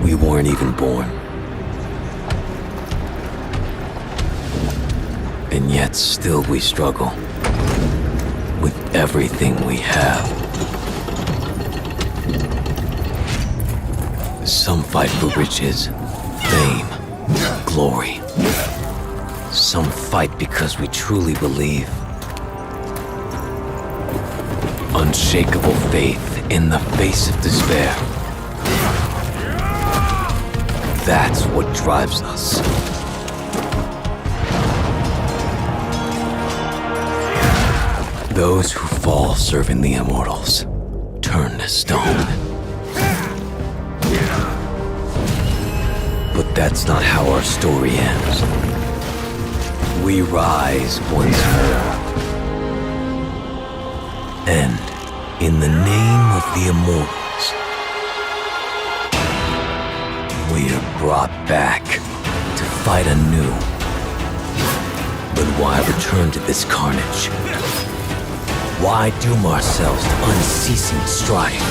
we weren't even born. And yet still we struggle with everything we have. Some fight for riches, fame, glory. Some fight because we truly believe. Unshakable faith in the face of despair. That's what drives us. Those who fall serving the immortals turn to stone. But that's not how our story ends. We rise once more. And in the name of the immortals, we are brought back to fight anew. But why return to this carnage? Why doom ourselves to unceasing strife?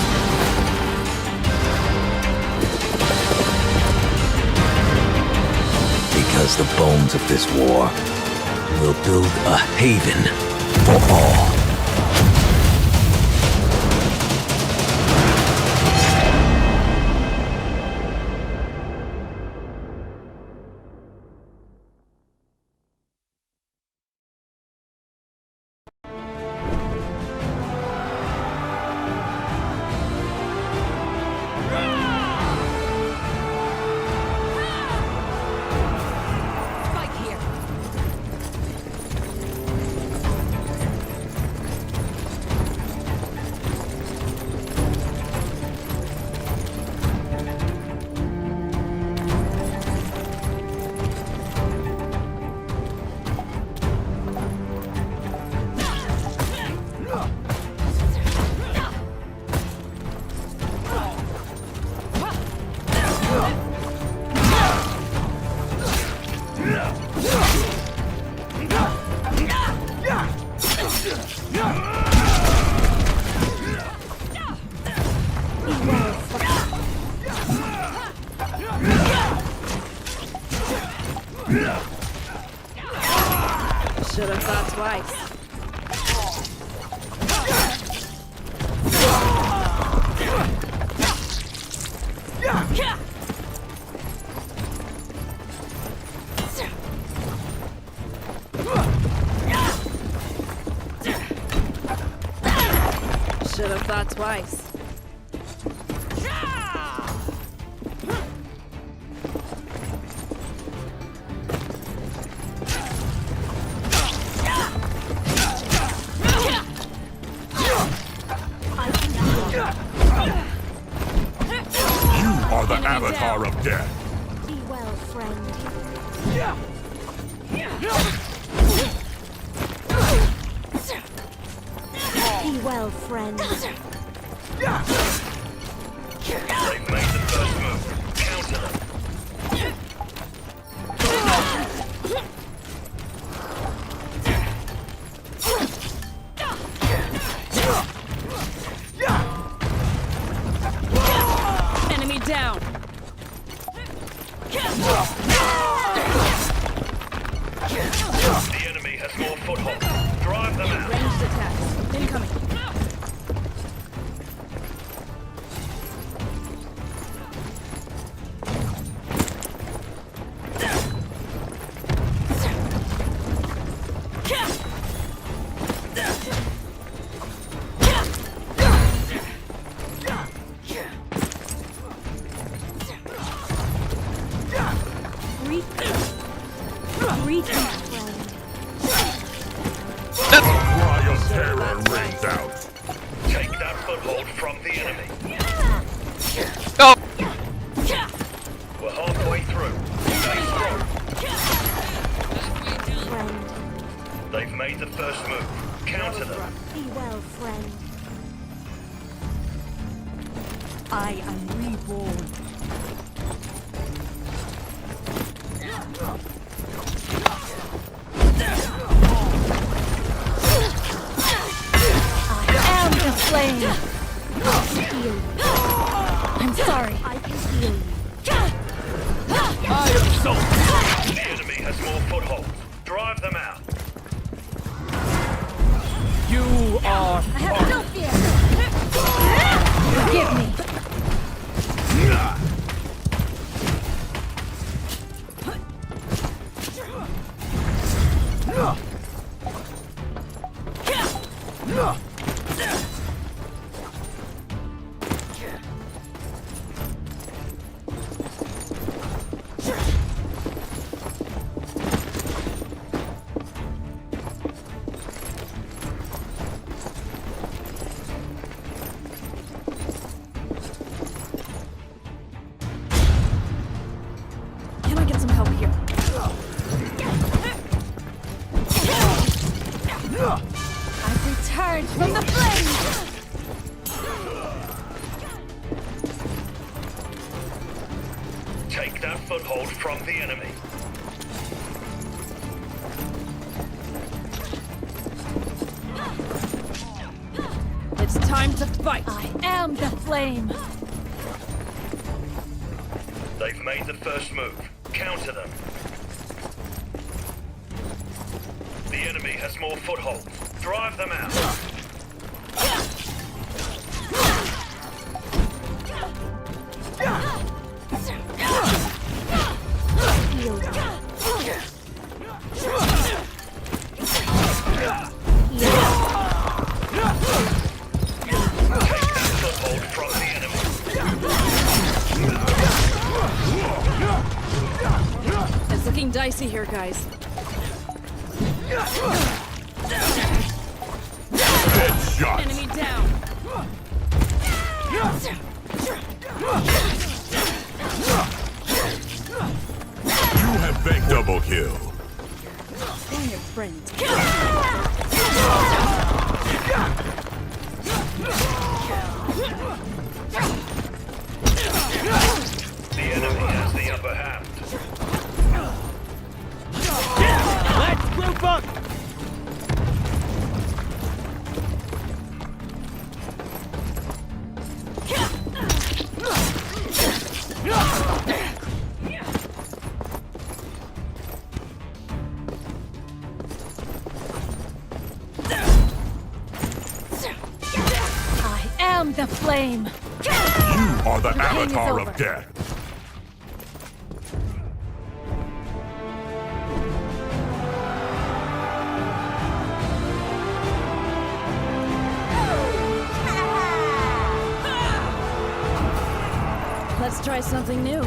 Because the bones of this war will build a haven for all. Should have thought twice. Should have thought twice. Avatar of death. Be well, friend. Be well, friend. They've made the first move. Counter them. Enemy down. The enemy has more foothold. Drive them out. Ranged attacks. Incoming. I'm sorry. I can heal you. The enemy has more footholds. Drive them out. You are. I have no fear. Forgive me. Can I get some help here? I've returned from the flames! Take that foothold from the enemy. It's time to fight! I am the flame! They've made the first move. Counter them. The enemy has more footholds. Drive them out. It's looking dicey here, guys. Headshot. Enemy down. You have been double kill. Bring your friends. The enemy has the upper hand. Let's group up. I am the flame. You are the Campaign is avatar over. of death. Let's try something new.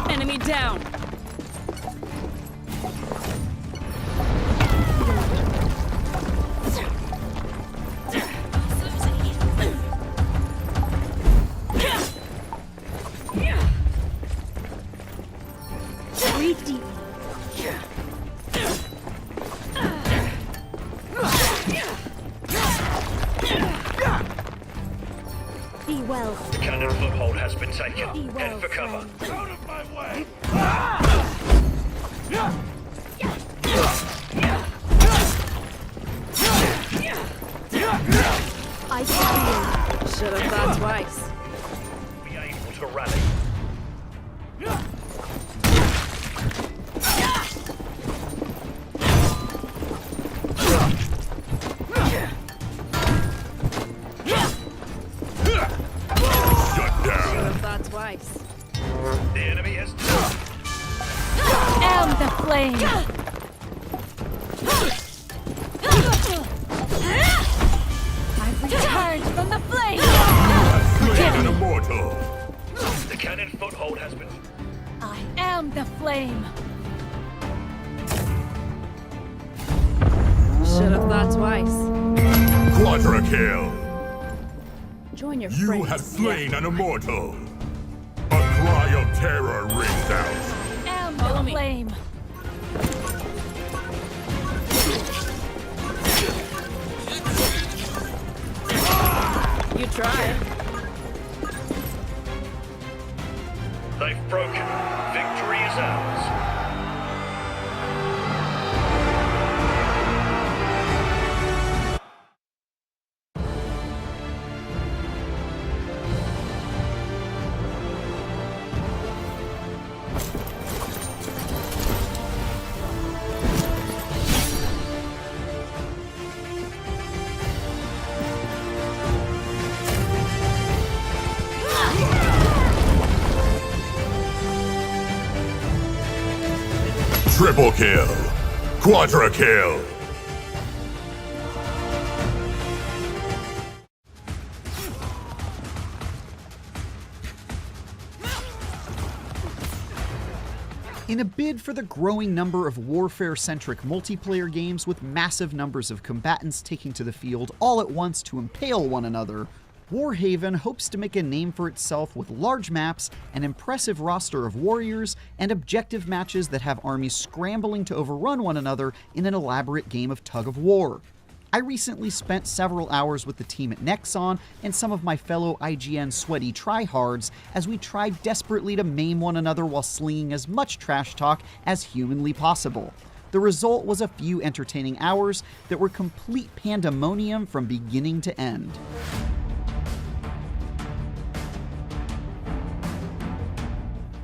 Enemy down. Breathe deep. Be well. The cannon foothold has been taken. Be well, Head for cover. friend. Out of my way! I see you. Should have thought twice. Be able to rally. Shut down. Should have thought twice. The enemy has I am the flame. I've returned from the flame. Slain an immortal. The cannon foothold has been. I am the flame. Should have thought twice. Quadra kill. Join your You friends. have slain an immortal. A cry of terror rings out. I am the flame. You try. They've broken. Victory is ours. Triple kill. Quadra kill. In a bid for the growing number of warfare-centric multiplayer games with massive numbers of combatants taking to the field all at once to impale one another, Warhaven hopes to make a name for itself with large maps, an impressive roster of warriors, and objective matches that have armies scrambling to overrun one another in an elaborate game of tug-of-war. I recently spent several hours with the team at Nexon and some of my fellow IGN sweaty tryhards as we tried desperately to maim one another while slinging as much trash talk as humanly possible. The result was a few entertaining hours that were complete pandemonium from beginning to end.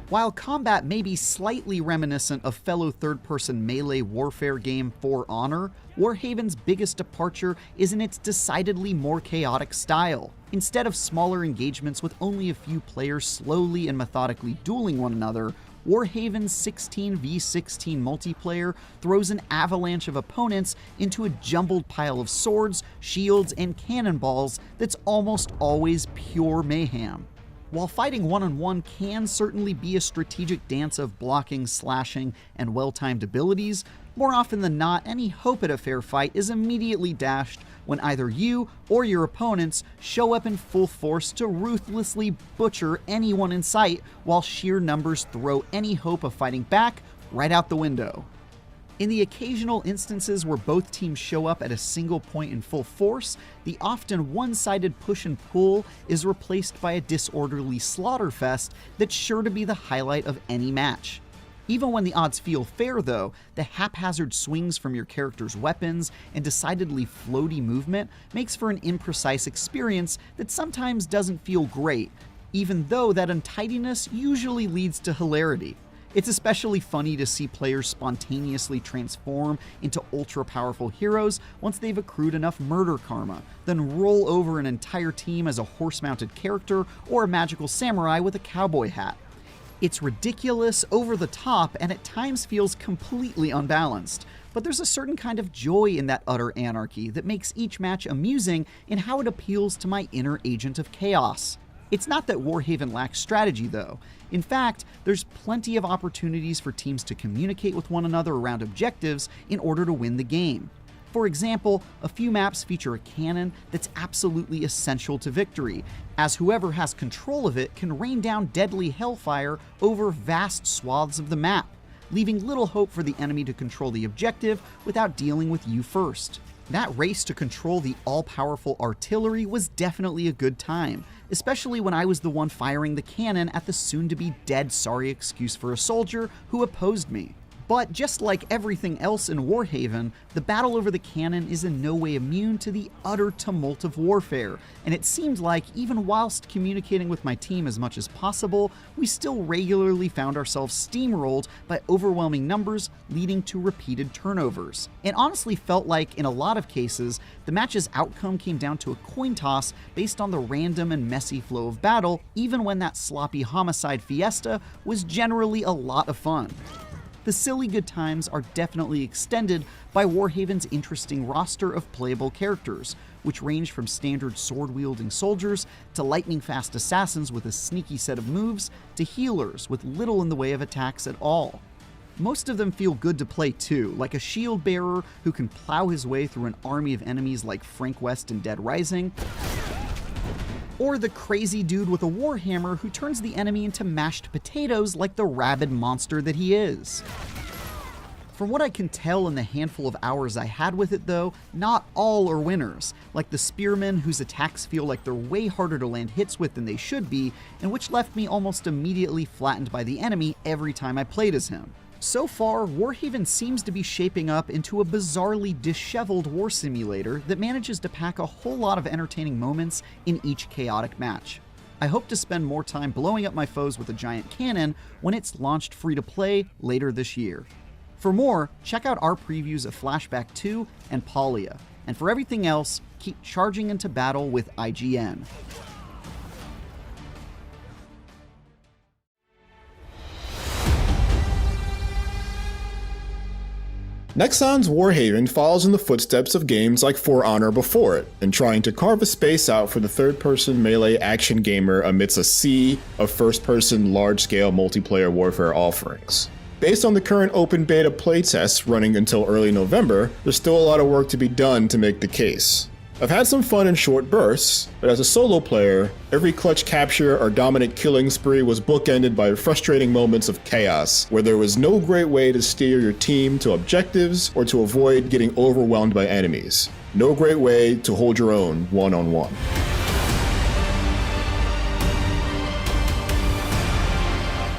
While combat may be slightly reminiscent of fellow third-person melee warfare game For Honor, Warhaven's biggest departure is in its decidedly more chaotic style. Instead of smaller engagements with only a few players slowly and methodically dueling one another, Warhaven's 16v16 multiplayer throws an avalanche of opponents into a jumbled pile of swords, shields, and cannonballs that's almost always pure mayhem. While fighting one-on-one can certainly be a strategic dance of blocking, slashing, and well-timed abilities, more often than not, any hope at a fair fight is immediately dashed when either you or your opponents show up in full force to ruthlessly butcher anyone in sight, while sheer numbers throw any hope of fighting back right out the window. In the occasional instances where both teams show up at a single point in full force, the often one-sided push and pull is replaced by a disorderly slaughterfest that's sure to be the highlight of any match. Even when the odds feel fair though, the haphazard swings from your character's weapons and decidedly floaty movement makes for an imprecise experience that sometimes doesn't feel great, even though that untidiness usually leads to hilarity. It's especially funny to see players spontaneously transform into ultra-powerful heroes once they've accrued enough murder karma, then roll over an entire team as a horse-mounted character or a magical samurai with a cowboy hat. It's ridiculous, over the top, and at times feels completely unbalanced. But there's a certain kind of joy in that utter anarchy that makes each match amusing in how it appeals to my inner agent of chaos. It's not that Warhaven lacks strategy, though. In fact, there's plenty of opportunities for teams to communicate with one another around objectives in order to win the game. For example, a few maps feature a cannon that's absolutely essential to victory, as whoever has control of it can rain down deadly hellfire over vast swaths of the map, leaving little hope for the enemy to control the objective without dealing with you first. That race to control the all-powerful artillery was definitely a good time, especially when I was the one firing the cannon at the soon-to-be dead sorry excuse for a soldier who opposed me. But just like everything else in Warhaven, the battle over the cannon is in no way immune to the utter tumult of warfare, and it seemed like even whilst communicating with my team as much as possible, we still regularly found ourselves steamrolled by overwhelming numbers leading to repeated turnovers. It honestly felt like, in a lot of cases, the match's outcome came down to a coin toss based on the random and messy flow of battle, even when that sloppy homicide fiesta was generally a lot of fun. The silly good times are definitely extended by Warhaven's interesting roster of playable characters, which range from standard sword-wielding soldiers to lightning-fast assassins with a sneaky set of moves to healers with little in the way of attacks at all. Most of them feel good to play too, like a shield bearer who can plow his way through an army of enemies like Frank West in Dead Rising, or the crazy dude with a warhammer who turns the enemy into mashed potatoes like the rabid monster that he is. From what I can tell in the handful of hours I had with it though, not all are winners, like the spearmen whose attacks feel like they're way harder to land hits with than they should be, and which left me almost immediately flattened by the enemy every time I played as him. So far, Warhaven seems to be shaping up into a bizarrely disheveled war simulator that manages to pack a whole lot of entertaining moments in each chaotic match. I hope to spend more time blowing up my foes with a giant cannon when it's launched free-to-play later this year. For more, check out our previews of Flashback 2 and Palia, and for everything else, keep charging into battle with IGN. Nexon's Warhaven follows in the footsteps of games like For Honor before it, in trying to carve a space out for the third-person melee action gamer amidst a sea of first-person large-scale multiplayer warfare offerings. Based on the current open beta playtests running until early November, there's still a lot of work to be done to make the case. I've had some fun in short bursts, but as a solo player, every clutch capture or dominant killing spree was bookended by frustrating moments of chaos, where there was no great way to steer your team to objectives or to avoid getting overwhelmed by enemies. No great way to hold your own one-on-one.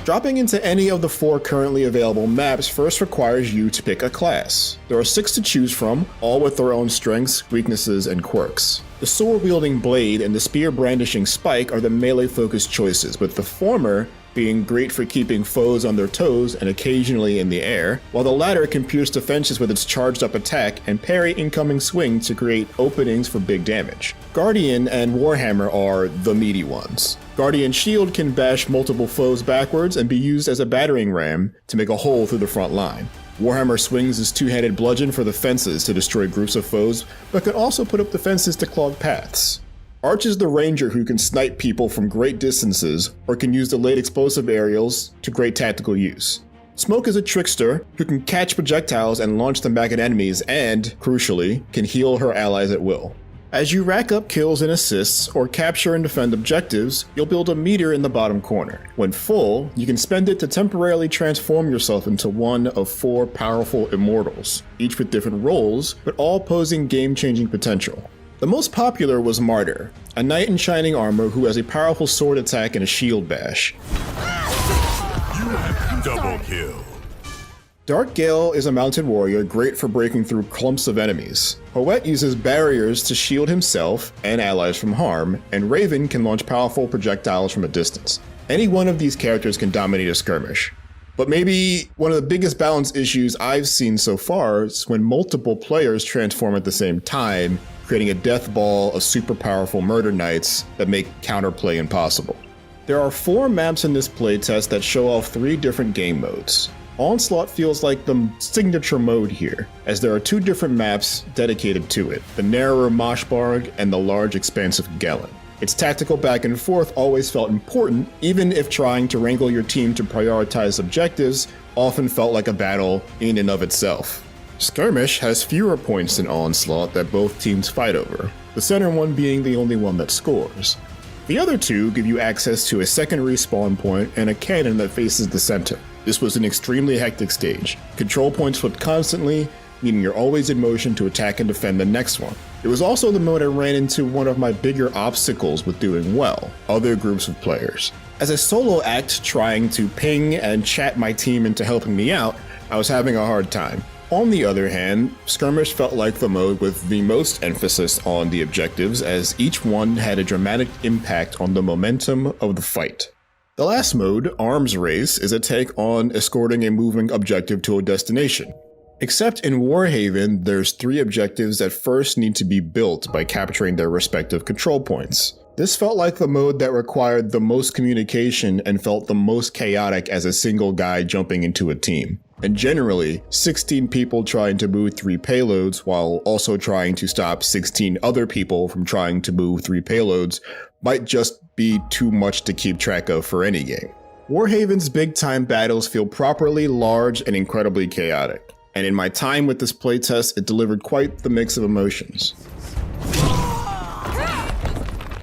Dropping into any of the 4 currently available maps first requires you to pick a class. There are 6 to choose from, all with their own strengths, weaknesses, and quirks. The sword-wielding Blade and the spear-brandishing Spike are the melee-focused choices, with the former being great for keeping foes on their toes and occasionally in the air, while the latter can pierce defenses with its charged-up attack and parry incoming swing to create openings for big damage. Guardian and Warhammer are the meaty ones. Guardian's shield can bash multiple foes backwards and be used as a battering ram to make a hole through the front line. Warhammer swings his two-handed bludgeon for the fences to destroy groups of foes, but can also put up defenses to clog paths. Arch is the ranger who can snipe people from great distances or can use delayed explosive aerials to great tactical use. Smoke is a trickster who can catch projectiles and launch them back at enemies and, crucially, can heal her allies at will. As you rack up kills and assists, or capture and defend objectives, you'll build a meter in the bottom corner. When full, you can spend it to temporarily transform yourself into one of 4 powerful immortals, each with different roles, but all posing game-changing potential. The most popular was Martyr, a knight in shining armor who has a powerful sword attack and a shield bash. Double kill. Dark Gale is a mounted warrior great for breaking through clumps of enemies. Hoet uses barriers to shield himself and allies from harm, and Raven can launch powerful projectiles from a distance. Any one of these characters can dominate a skirmish. But maybe one of the biggest balance issues I've seen so far is when multiple players transform at the same time, creating a death ball of super powerful murder knights that make counterplay impossible. There are 4 maps in this playtest that show off 3 different game modes. Onslaught feels like the signature mode here, as there are 2 different maps dedicated to it, the narrower Moshbarg and the large expansive Gelen. Its tactical back and forth always felt important, even if trying to wrangle your team to prioritize objectives often felt like a battle in and of itself. Skirmish has fewer points than Onslaught that both teams fight over, the center one being the only one that scores. The other 2 give you access to a second respawn point and a cannon that faces the center. This was an extremely hectic stage. Control points flipped constantly, meaning you're always in motion to attack and defend the next one. It was also the mode I ran into one of my bigger obstacles with doing well, other groups of players. As a solo act trying to ping and chat my team into helping me out, I was having a hard time. On the other hand, Skirmish felt like the mode with the most emphasis on the objectives, as each one had a dramatic impact on the momentum of the fight. The last mode, Arms Race, is a take on escorting a moving objective to a destination. Except in Warhaven, there's 3 objectives that first need to be built by capturing their respective control points. This felt like the mode that required the most communication and felt the most chaotic as a single guy jumping into a team. And generally, 16 people trying to move 3 payloads while also trying to stop 16 other people from trying to move 3 payloads might just be too much to keep track of for any game. Warhaven's big-time battles feel properly large and incredibly chaotic, and in my time with this playtest, it delivered quite the mix of emotions.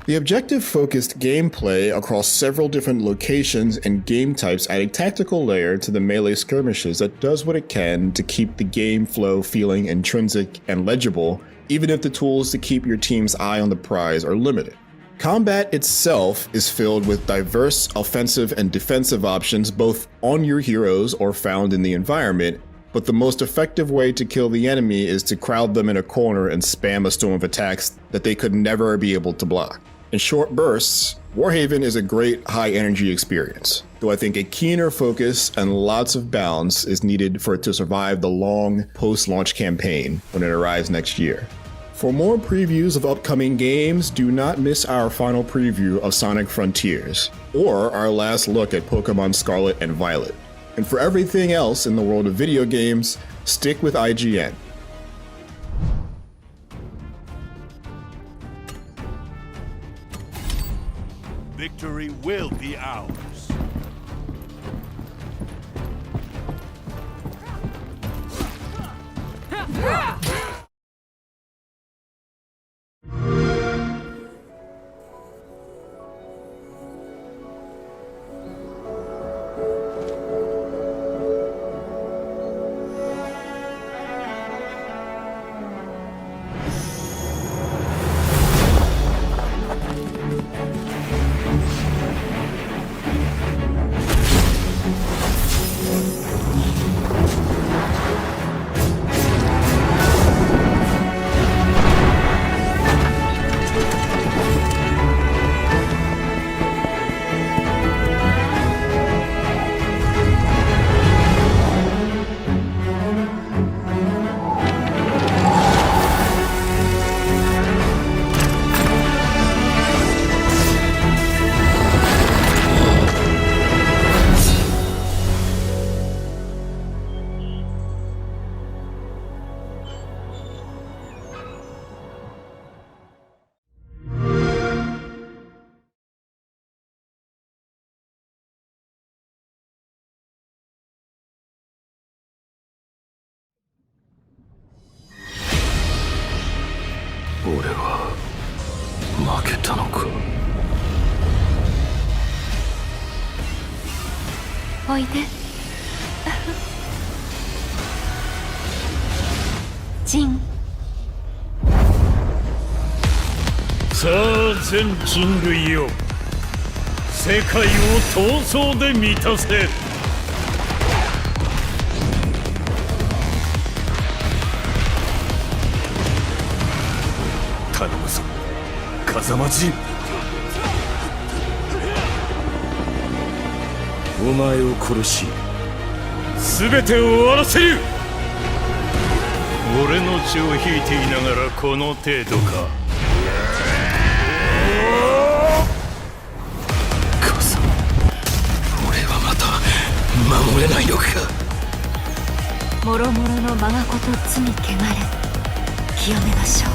The objective-focused gameplay across several different locations and game types add a tactical layer to the melee skirmishes that does what it can to keep the game flow feeling intrinsic and legible, even if the tools to keep your team's eye on the prize are limited. Combat itself is filled with diverse offensive and defensive options both on your heroes or found in the environment, but the most effective way to kill the enemy is to crowd them in a corner and spam a storm of attacks that they could never be able to block. In short bursts, Warhaven is a great high-energy experience, though I think a keener focus and lots of balance is needed for it to survive the long post-launch campaign when it arrives next year. For more previews of upcoming games, do not miss our final preview of Sonic Frontiers, or our last look at Pokemon Scarlet and Violet. And for everything else in the world of video games, stick with IGN. Victory will be ours. Jin. さあ全人類よ、世界を闘争で満たせ。頼むぞ、風間陣。お前を殺し、全てを終わらせる。俺の血を引いていながらこの程度か。風間、俺はまた守れないのか。もろもろの我がこと罪汚れ、清めましょう。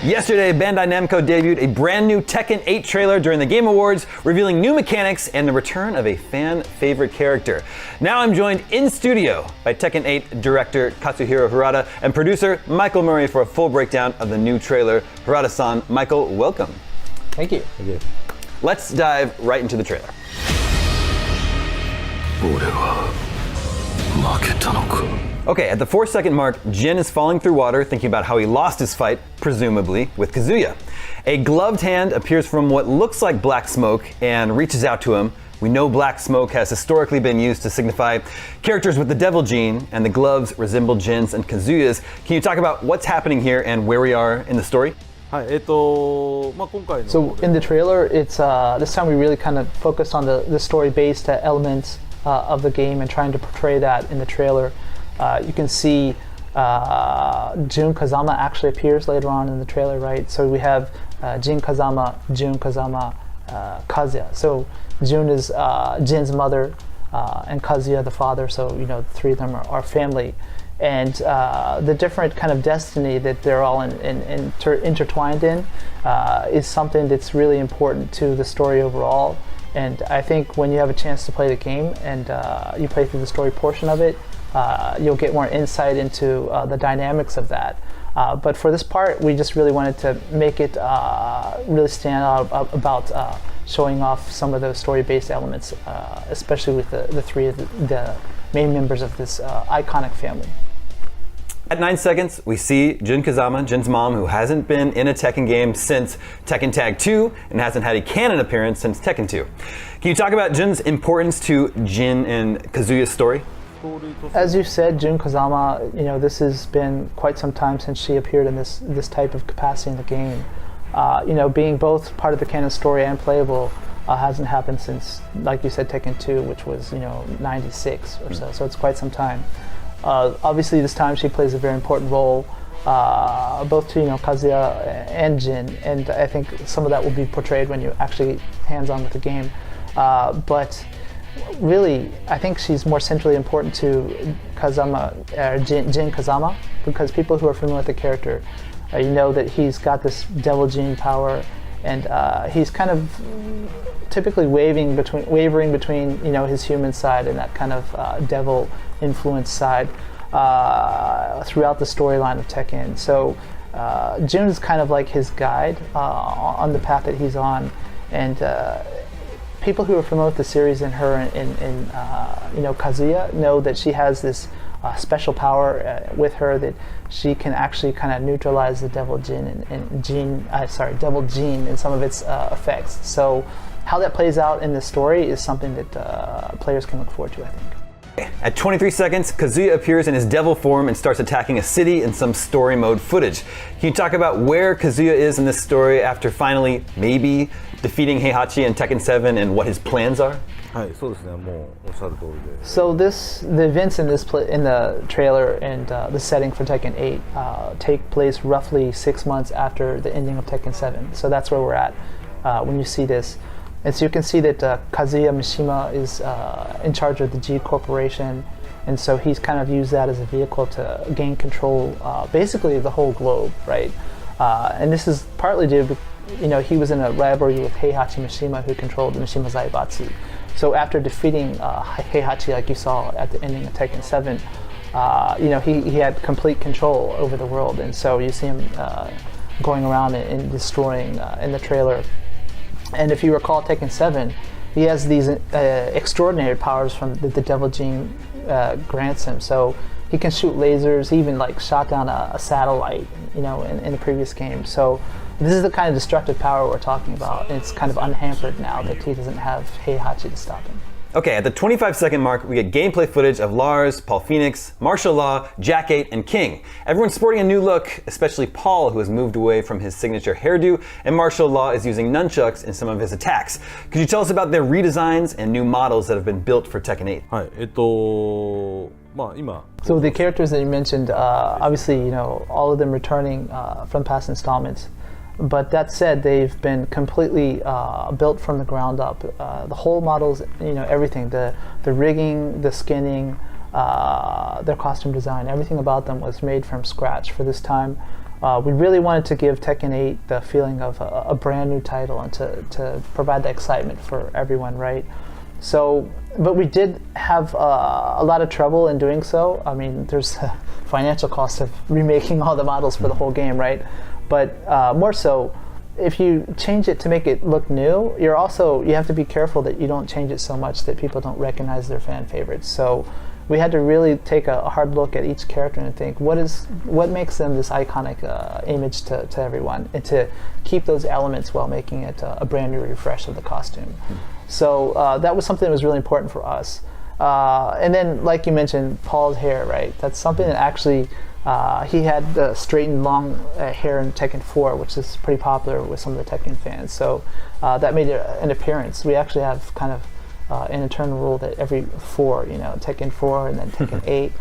Yesterday, Bandai Namco debuted a brand new Tekken 8 trailer during the Game Awards, revealing new mechanics and the return of a fan-favorite character. Now I'm joined in studio by Tekken 8 director Katsuhiro Harada and producer Michael Murray for a full breakdown of the new trailer. Harada-san, Michael, welcome. Thank you. Thank you. Let's dive right into the trailer. Okay, at the 4-second mark, Jin is falling through water, thinking about how he lost his fight, presumably, with Kazuya. A gloved hand appears from what looks like black smoke and reaches out to him. We know black smoke has historically been used to signify characters with the devil gene, and the gloves resemble Jin's and Kazuya's. Can you talk about what's happening here and where we are in the story? So in the trailer, it's this time we really kind of focused on the story-based elements of the game and trying to portray that in the trailer. You can see Jun Kazama actually appears later on in the trailer, right? So we have Jin Kazama, Jun Kazama, Kazuya. So Jun is Jin's mother and Kazuya the father, so you know the three of them are family. and the different kind of destiny that they're all intertwined in is something that's really important to the story overall. And I think when you have a chance to play the game and you play through the story portion of it, you'll get more insight into the dynamics of that. But for this part, we just really wanted to make it really stand out about showing off some of those story-based elements, especially with the three of the main members of this iconic family. At 9 seconds, we see Jun Kazama, Jin's mom, who hasn't been in a Tekken game since Tekken Tag 2 and hasn't had a canon appearance since Tekken 2. Can you talk about Jun's importance to Jin and Kazuya's story? As you said, Jun Kazama, this has been quite some time since she appeared in this type of capacity in the game. Being both part of the canon story and playable hasn't happened since, like you said, Tekken 2, which was 96 or so. So it's quite some time. Obviously, this time she plays a very important role, both to Kazuya and Jin, and I think some of that will be portrayed when you actually hands-on with the game. But really, I think she's more centrally important to Jin Kazama, because people who are familiar with the character, know that he's got this devil gene power, and he's kind of typically wavering between his human side and that kind of devil influence side throughout the storyline of Tekken. So Jun is kind of like his guide on the path that he's on, and people who are familiar with the series and her and Kazuya know that she has this special power with her that she can actually kind of neutralize the devil gene devil gene and some of its effects. So how that plays out in the story is something that players can look forward to, I think. At 23 seconds, Kazuya appears in his devil form and starts attacking a city in some story mode footage. Can you talk about where Kazuya is in this story after finally, maybe, defeating Heihachi in Tekken 7 and what his plans are? So the events in the trailer and the setting for Tekken 8 take place roughly 6 months after the ending of Tekken 7. So that's where we're at when you see this. And so you can see that Kazuya Mishima is in charge of the G Corporation, and so he's kind of used that as a vehicle to gain control, basically the whole globe, right? And this is partly due to, he was in a rivalry with Heihachi Mishima, who controlled Mishima Zaibatsu. So after defeating Heihachi, like you saw at the ending of Tekken 7, he had complete control over the world, and so you see him going around and destroying in the trailer. And if you recall Tekken 7, he has these extraordinary powers from the devil gene grants him. So he can shoot lasers. He even shot down a satellite, in the previous game. So this is the kind of destructive power we're talking about. And it's kind of unhampered now that he doesn't have Heihachi to stop him. Okay, at the 25-second mark, we get gameplay footage of Lars, Paul Phoenix, Martial Law, Jade, and King. Everyone's sporting a new look, especially Paul, who has moved away from his signature hairdo, and Martial Law is using nunchucks in some of his attacks. Could you tell us about their redesigns and new models that have been built for Tekken 8? So the characters that you mentioned, obviously, all of them returning from past installments. But that said, they've been completely built from the ground up. The whole models, everything, the rigging, the skinning, their costume design, everything about them was made from scratch for this time. We really wanted to give Tekken 8 the feeling of a brand new title and to provide the excitement for everyone, right? So, but we did have a lot of trouble in doing so. I mean, there's a financial cost of remaking all the models for the whole game, right? But more so, if you change it to make it look new, you have to be careful that you don't change it so much that people don't recognize their fan favorites. So we had to really take a hard look at each character and think, what makes them this iconic image to everyone, and to keep those elements while making it a brand new refresh of the costume. So that was something that was really important for us. And then, like you mentioned, Paul's hair, right? That's something that actually, he had the straightened long hair in Tekken 4, which is pretty popular with some of the Tekken fans. So that made an appearance. We actually have kind of an internal rule that every 4, Tekken 4 and then Tekken 8,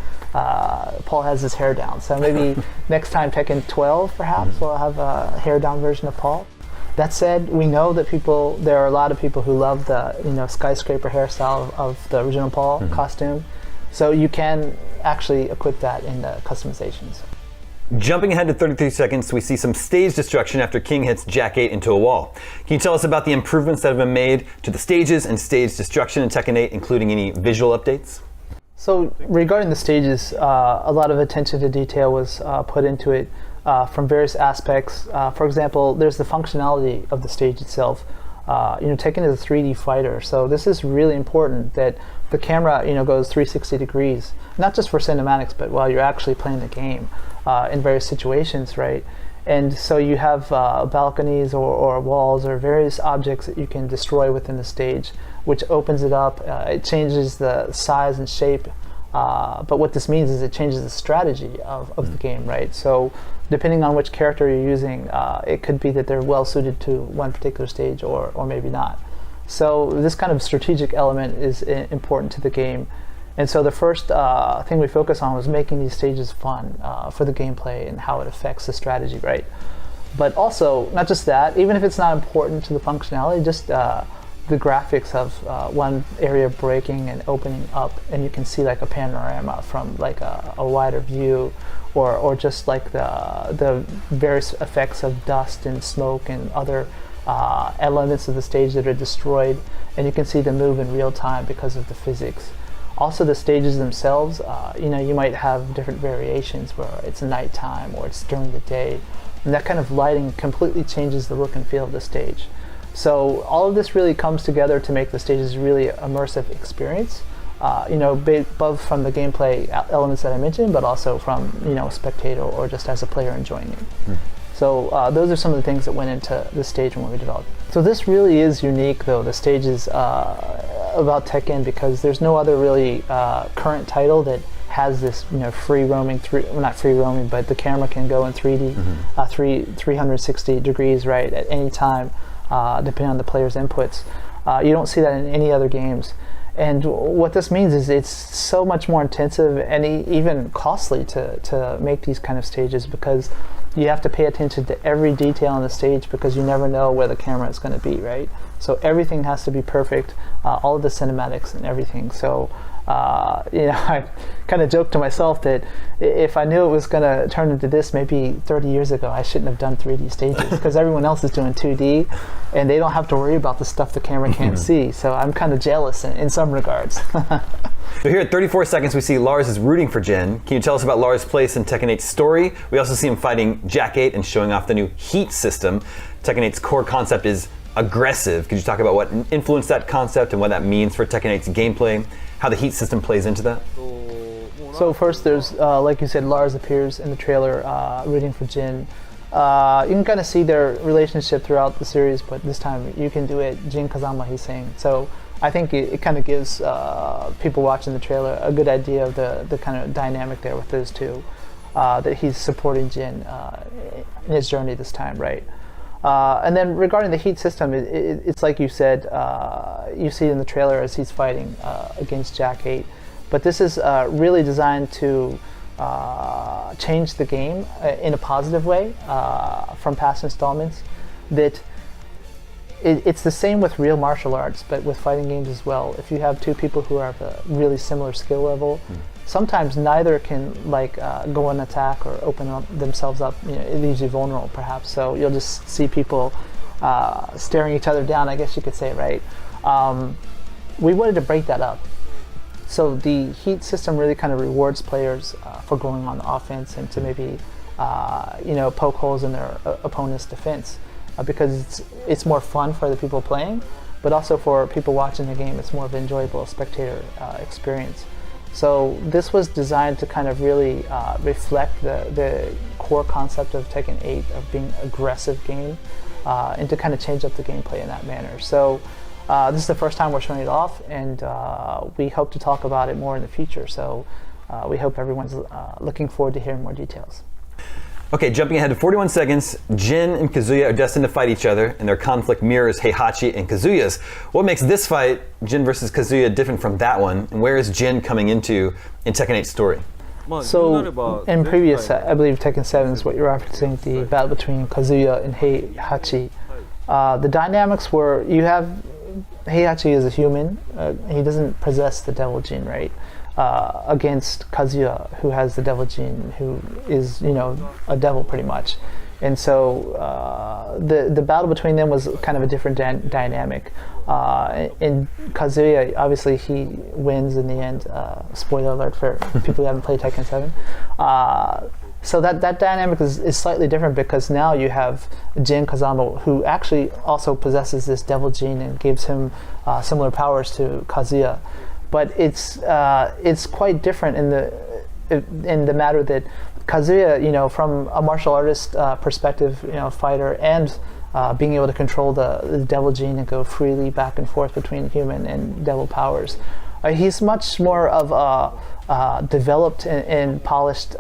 Paul has his hair down. So maybe next time Tekken 12, perhaps, we'll have a hair down version of Paul. That said, we know that there are a lot of people who love the skyscraper hairstyle of the original Paul costume. So you can actually equip that in the customizations. Jumping ahead to 33 seconds, we see some stage destruction after King hits Jack 8 into a wall. Can you tell us about the improvements that have been made to the stages and stage destruction in Tekken 8, including any visual updates? So regarding the stages, a lot of attention to detail was put into it from various aspects. For example, there's the functionality of the stage itself. Tekken is a 3D fighter, so this is really important that the camera, goes 360 degrees, not just for cinematics, but while you're actually playing the game in various situations, right? And so you have balconies or walls or various objects that you can destroy within the stage, which opens it up. It changes the size and shape, but what this means is it changes the strategy of the game, right? So depending on which character you're using, it could be that they're well suited to one particular stage or maybe not. So this kind of strategic element is important to the game. And so the first thing we focus on was making these stages fun for the gameplay and how it affects the strategy, right? But also, not just that, even if it's not important to the functionality, just the graphics of one area breaking and opening up, and you can see like a panorama from like a wider view, or just like the various effects of dust and smoke and other elements of the stage that are destroyed, and you can see them move in real time because of the physics. Also, the stages themselves, you might have different variations where it's nighttime or it's during the day, and that kind of lighting completely changes the look and feel of the stage. So all of this really comes together to make the stages really immersive experience, both from the gameplay elements that I mentioned, but also from a spectator or just as a player enjoying it. So those are some of the things that went into the stage when we developed. So this really is unique, though, the stages about Tekken, because there's no other really current title that has this free roaming, not free roaming, but the camera can go in 3D, 360 degrees, right, at any time, depending on the player's inputs. You don't see that in any other games. And what this means is it's so much more intensive and even costly to make these kind of stages, because you have to pay attention to every detail on the stage, because you never know where the camera is going to be, right? So everything has to be perfect, all of the cinematics and everything. So I kind of joked to myself that if I knew it was going to turn into this maybe 30 years ago, I shouldn't have done 3D stages, because everyone else is doing 2D and they don't have to worry about the stuff the camera can't see. So I'm kind of jealous in some regards. So here at 34 seconds, we see Lars is rooting for Jin. Can you tell us about Lars' place in Tekken 8's story? We also see him fighting Jack 8 and showing off the new heat system. Tekken 8's core concept is aggressive. Could you talk about what influenced that concept and what that means for Tekken 8's gameplay, how the heat system plays into that? So first there's, like you said, Lars appears in the trailer rooting for Jin. You can kind of see their relationship throughout the series, but this time you can do it Jin Kazama, he's saying. So I think it kind of gives people watching the trailer a good idea of the kind of dynamic there with those two, that he's supporting Jin in his journey this time, right? And then regarding the heat system, it's like you said, you see it in the trailer as he's fighting against Jack 8. But this is really designed to change the game in a positive way from past installments. That it's the same with real martial arts, but with fighting games as well. If you have two people who have a really similar skill level, sometimes neither can go on attack or open themselves up. It leaves you vulnerable, perhaps. So you'll just see people staring each other down, I guess you could say, right? We wanted to break that up. So the heat system really kind of rewards players for going on the offense and to maybe poke holes in their opponent's defense, because it's more fun for the people playing, but also for people watching the game, it's more of an enjoyable spectator experience. So this was designed to kind of really reflect the core concept of Tekken 8 of being an aggressive game, and to kind of change up the gameplay in that manner. So this is the first time we're showing it off, and we hope to talk about it more in the future. So we hope everyone's looking forward to hearing more details. Okay, jumping ahead to 41 seconds, Jin and Kazuya are destined to fight each other, and their conflict mirrors Heihachi and Kazuya's. What makes this fight, Jin versus Kazuya, different from that one, and where is Jin coming into in Tekken 8's story? So in previous, I believe Tekken 7 is what you're referencing, the battle between Kazuya and Heihachi. The dynamics were, you have Heihachi is a human. He doesn't possess the devil gene, right? against Kazuya, who has the devil gene, who is, a devil pretty much. And so the battle between them was kind of a different dynamic. In Kazuya, obviously he wins in the end. Spoiler alert for people who haven't played Tekken 7. So that dynamic is slightly different because now you have Jin Kazama, who actually also possesses this devil gene and gives him similar powers to Kazuya. But it's quite different in the matter that Kazuya, from a martial artist perspective, fighter, and being able to control the devil gene and go freely back and forth between human and devil powers, he's much more of a developed and polished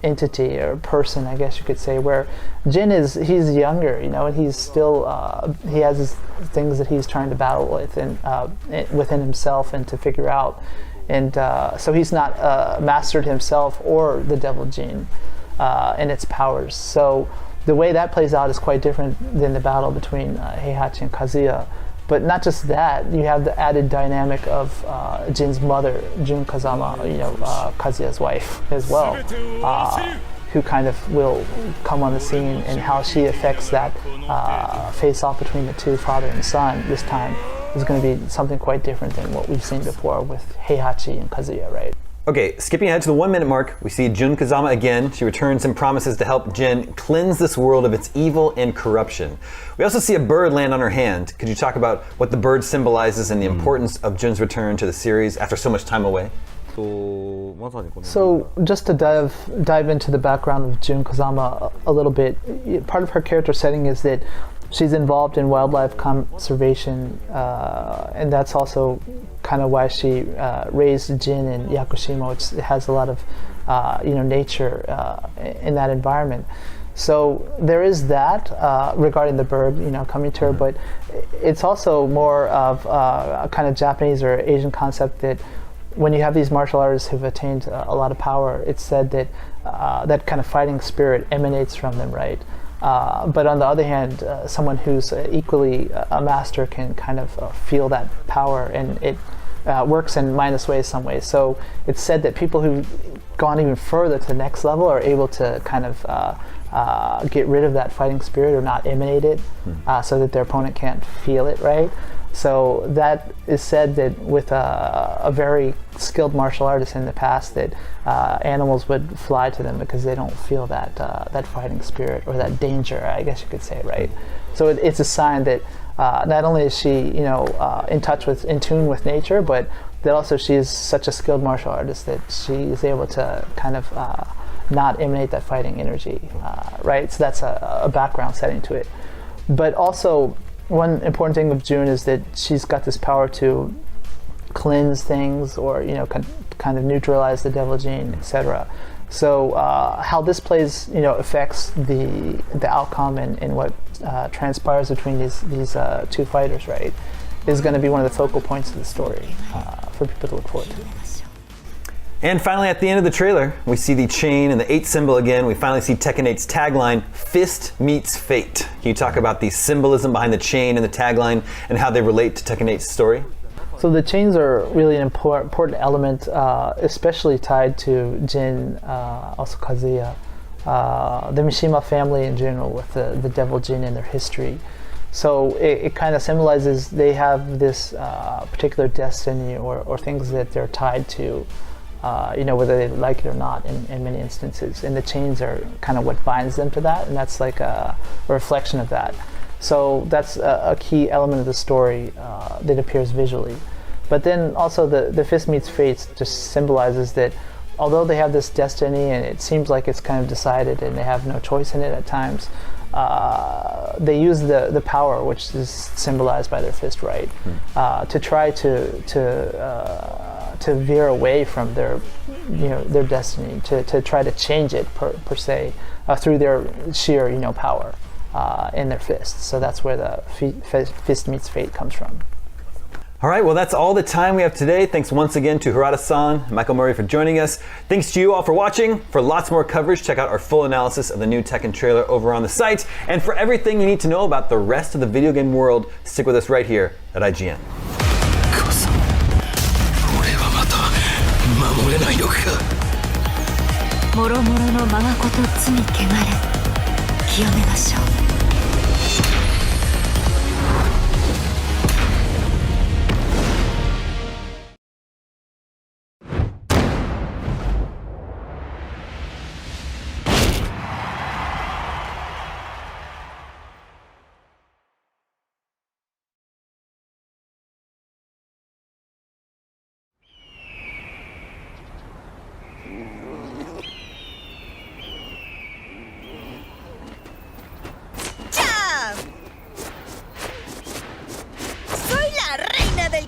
entity or person, I guess you could say, where Jin he's younger, and he's still he has his things that he's trying to battle with and within himself and to figure out. And so he's not mastered himself or the devil gene and its powers. So the way that plays out is quite different than the battle between Heihachi and Kazuya. But not just that, you have the added dynamic of Jin's mother, Jun Kazama, Kazuya's wife as well, who kind of will come on the scene, and how she affects that face-off between the two, father and son, this time is going to be something quite different than what we've seen before with Heihachi and Kazuya, right? Okay, skipping ahead to the 1 minute mark, we see Jun Kazama again. She returns and promises to help Jin cleanse this world of its evil and corruption. We also see a bird land on her hand. Could you talk about what the bird symbolizes and the importance of Jun's return to the series after so much time away? So just to dive into the background of Jun Kazama a little bit, part of her character setting is that she's involved in wildlife conservation, and that's also kind of why she raised Jin in Yakushima, which has a lot of nature in that environment. So there is that regarding the bird, coming to her, but it's also more of a kind of Japanese or Asian concept that when you have these martial artists who've attained a lot of power, it's said that that kind of fighting spirit emanates from them, right? But on the other hand, someone who's equally a master can kind of feel that power, and it works in minus ways some ways. So it's said that people who've gone even further to the next level are able to kind of get rid of that fighting spirit or not emanate it, so that their opponent can't feel it, right? So that is said that with a very skilled martial artist in the past, that animals would fly to them because they don't feel that fighting spirit or that danger, I guess you could say, right? So it's a sign that not only is she, in tune with nature, but that also she is such a skilled martial artist that she is able to kind of not emanate that fighting energy, right? So that's a background setting to it. But also, one important thing of Jun is that she's got this power to cleanse things, or kind of neutralize the devil gene, etc. So how this plays, affects the outcome and what transpires between these two fighters, right, is going to be one of the focal points of the story for people to look forward to. And finally, at the end of the trailer, we see the chain and the 8 symbol again. We finally see Tekken 8's tagline, Fist Meets Fate. Can you talk about the symbolism behind the chain and the tagline and how they relate to Tekken 8's story? So the chains are really an important element, especially tied to Jin, also Kazuya, the Mishima family in general, with the devil Jin and their history. So it kind of symbolizes they have this particular destiny or things that they're tied to, whether they like it or not in many instances. And the chains are kind of what binds them to that, and that's like a reflection of that. So that's a key element of the story that appears visually. But then also the Fist Meets Fate just symbolizes that although they have this destiny and it seems like it's kind of decided and they have no choice in it at times, they use the power, which is symbolized by their fist, right, to try to veer away from their destiny, to try to change it per se through their sheer power in their fists. So that's where the Fist Meets Fate comes from. All right, well, that's all the time we have today. Thanks once again to Harada-san and Michael Murray for joining us. Thanks to you all for watching. For lots more coverage, check out our full analysis of the new Tekken trailer over on the site. And for everything you need to know about the rest of the video game world, stick with us right here at IGN. れないのか。もろもろのままこと罪汚れ清めましょう。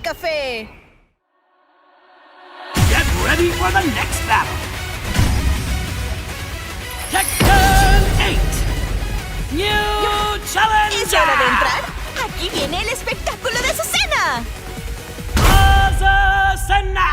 Café. Get ready for the next battle. Tekken 8. New Challenger. ¿Es hora de entrar? Aquí viene el espectáculo de Azucena. Azucena.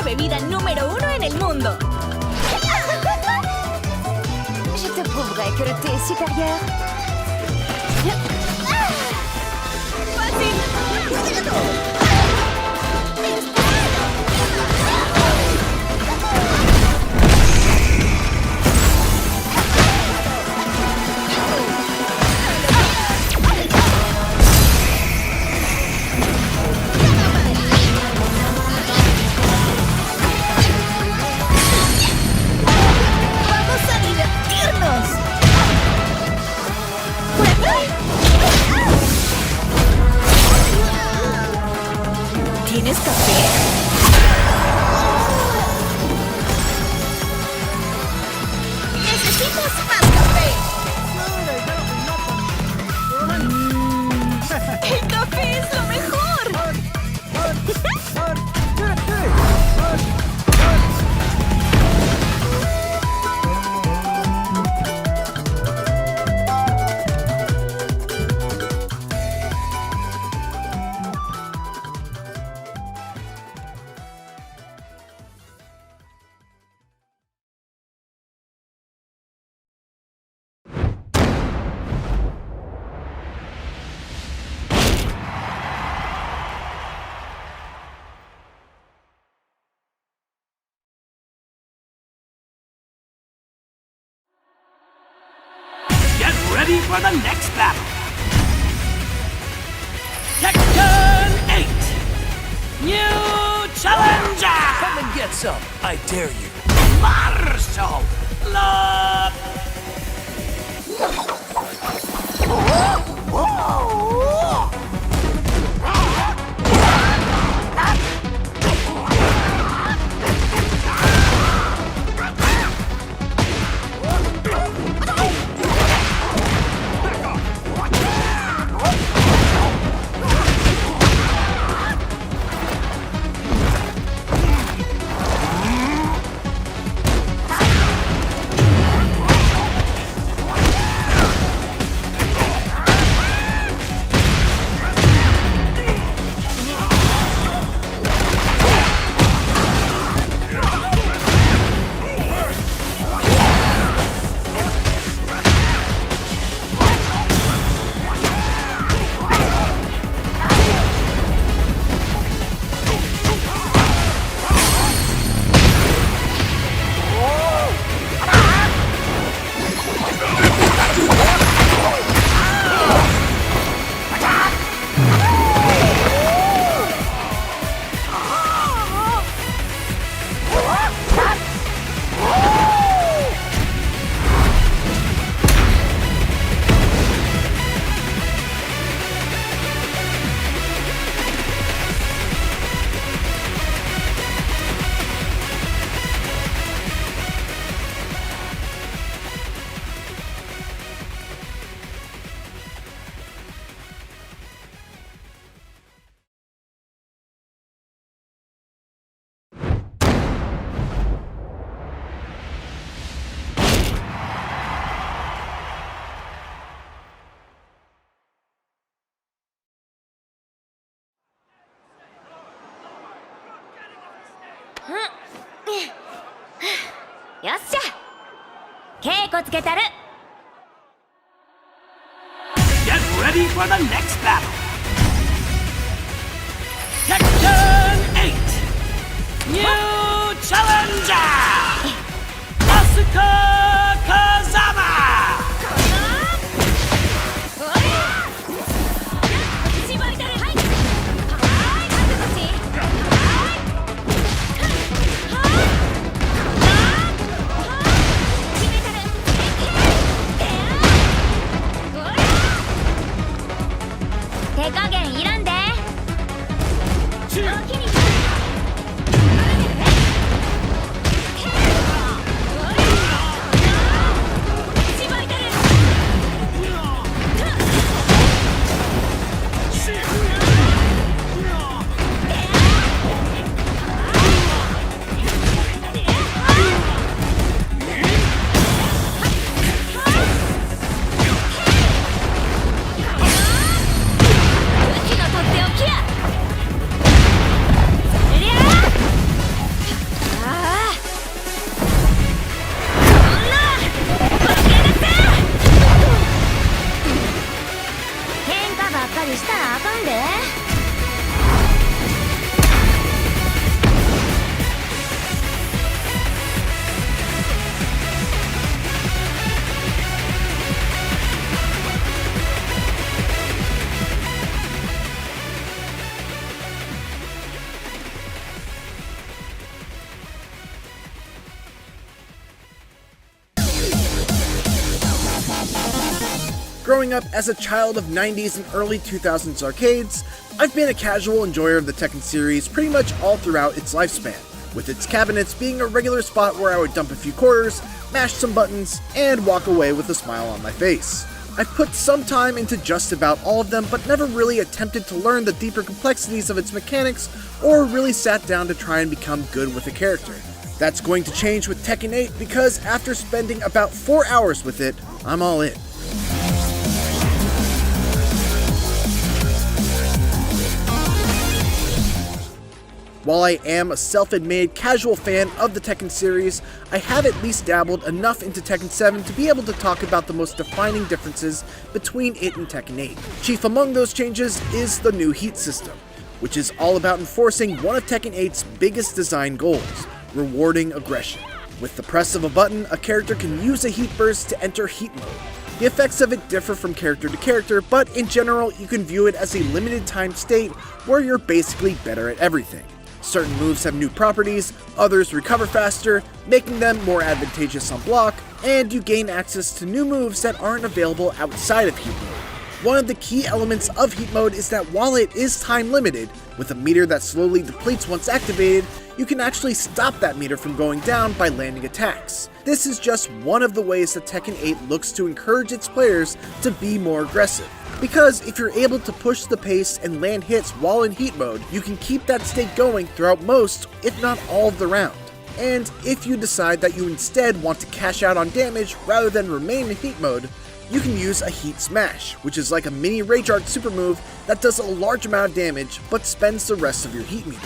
Bebida número 1 en el mundo. Je te prouverai que le thé est supérieur. ¡Fácil! ¿Tienes café? ¡Necesitas más café! ¡El café es lo mejor! Ready for the next battle. Tekken 8. New Challenger. Come and get some. I dare you. Martial Law. よっしゃ稽古つけたる Get ready for the next battle! Tekken 8! New Challenger! Asuka Kazama! 手加減いらんでしたらあかんで。Growing up as a child of 90s and early 2000s arcades, I've been a casual enjoyer of the Tekken series pretty much all throughout its lifespan, with its cabinets being a regular spot where I would dump a few quarters, mash some buttons, and walk away with a smile on my face. I've put some time into just about all of them, but never really attempted to learn the deeper complexities of its mechanics, or really sat down to try and become good with a character. That's going to change with Tekken 8 because after spending about 4 hours with it, I'm all in. While I am a self-admitted casual fan of the Tekken series, I have at least dabbled enough into Tekken 7 to be able to talk about the most defining differences between it and Tekken 8. Chief among those changes is the new heat system, which is all about enforcing one of Tekken 8's biggest design goals, rewarding aggression. With the press of a button, a character can use a heat burst to enter heat mode. The effects of it differ from character to character, but in general you can view it as a limited time state where you're basically better at everything. Certain moves have new properties, others recover faster, making them more advantageous on block, and you gain access to new moves that aren't available outside of heat mode. One of the key elements of heat mode is that while it is time limited, with a meter that slowly depletes once activated, you can actually stop that meter from going down by landing attacks. This is just one of the ways that Tekken 8 looks to encourage its players to be more aggressive. Because if you're able to push the pace and land hits while in heat mode, you can keep that state going throughout most, if not all of the round. And if you decide that you instead want to cash out on damage rather than remain in heat mode, you can use a Heat Smash, which is like a mini Rage Art super move that does a large amount of damage but spends the rest of your heat meter.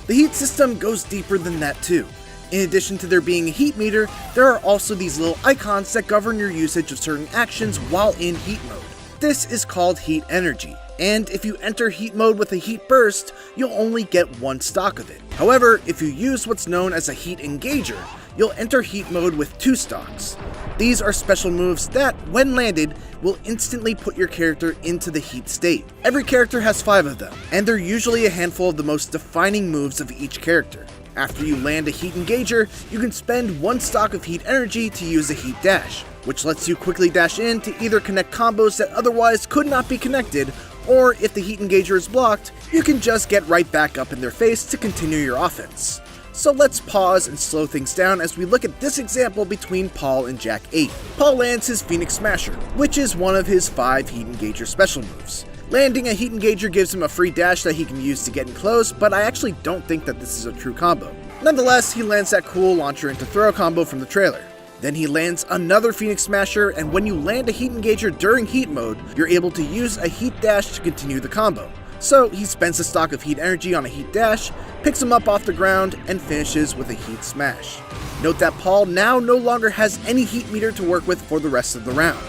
The heat system goes deeper than that too. In addition to there being a heat meter, there are also these little icons that govern your usage of certain actions while in heat mode. This is called heat energy, and if you enter heat mode with a heat burst, you'll only get one stock of it. However, if you use what's known as a heat engager, you'll enter heat mode with 2 stocks. These are special moves that, when landed, will instantly put your character into the heat state. Every character has 5 of them, and they're usually a handful of the most defining moves of each character. After you land a heat engager, you can spend 1 stock of heat energy to use a heat dash, which lets you quickly dash in to either connect combos that otherwise could not be connected, or if the heat engager is blocked, you can just get right back up in their face to continue your offense. So let's pause and slow things down as we look at this example between Paul and Jack 8. Paul lands his Phoenix Smasher, which is one of his 5 heat engager special moves. Landing a heat engager gives him a free dash that he can use to get in close, but I actually don't think that this is a true combo. Nonetheless, he lands that cool launcher into throw combo from the trailer. Then he lands another Phoenix Smasher, and when you land a heat engager during heat mode, you're able to use a heat dash to continue the combo. So he spends the stock of heat energy on a heat dash, picks him up off the ground, and finishes with a heat smash. Note that Paul now no longer has any heat meter to work with for the rest of the round.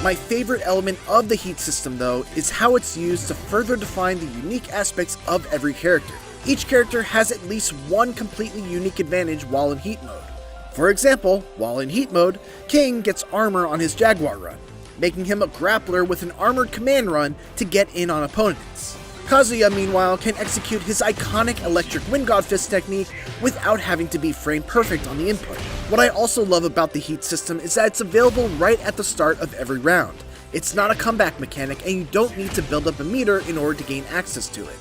My favorite element of the heat system, though, is how it's used to further define the unique aspects of every character. Each character has at least one completely unique advantage while in heat mode. For example, while in heat mode, King gets armor on his Jaguar run, making him a grappler with an armored command run to get in on opponents. Kazuya, meanwhile, can execute his iconic electric Wind God Fist technique without having to be frame perfect on the input. What I also love about the heat system is that it's available right at the start of every round. It's not a comeback mechanic, and you don't need to build up a meter in order to gain access to it.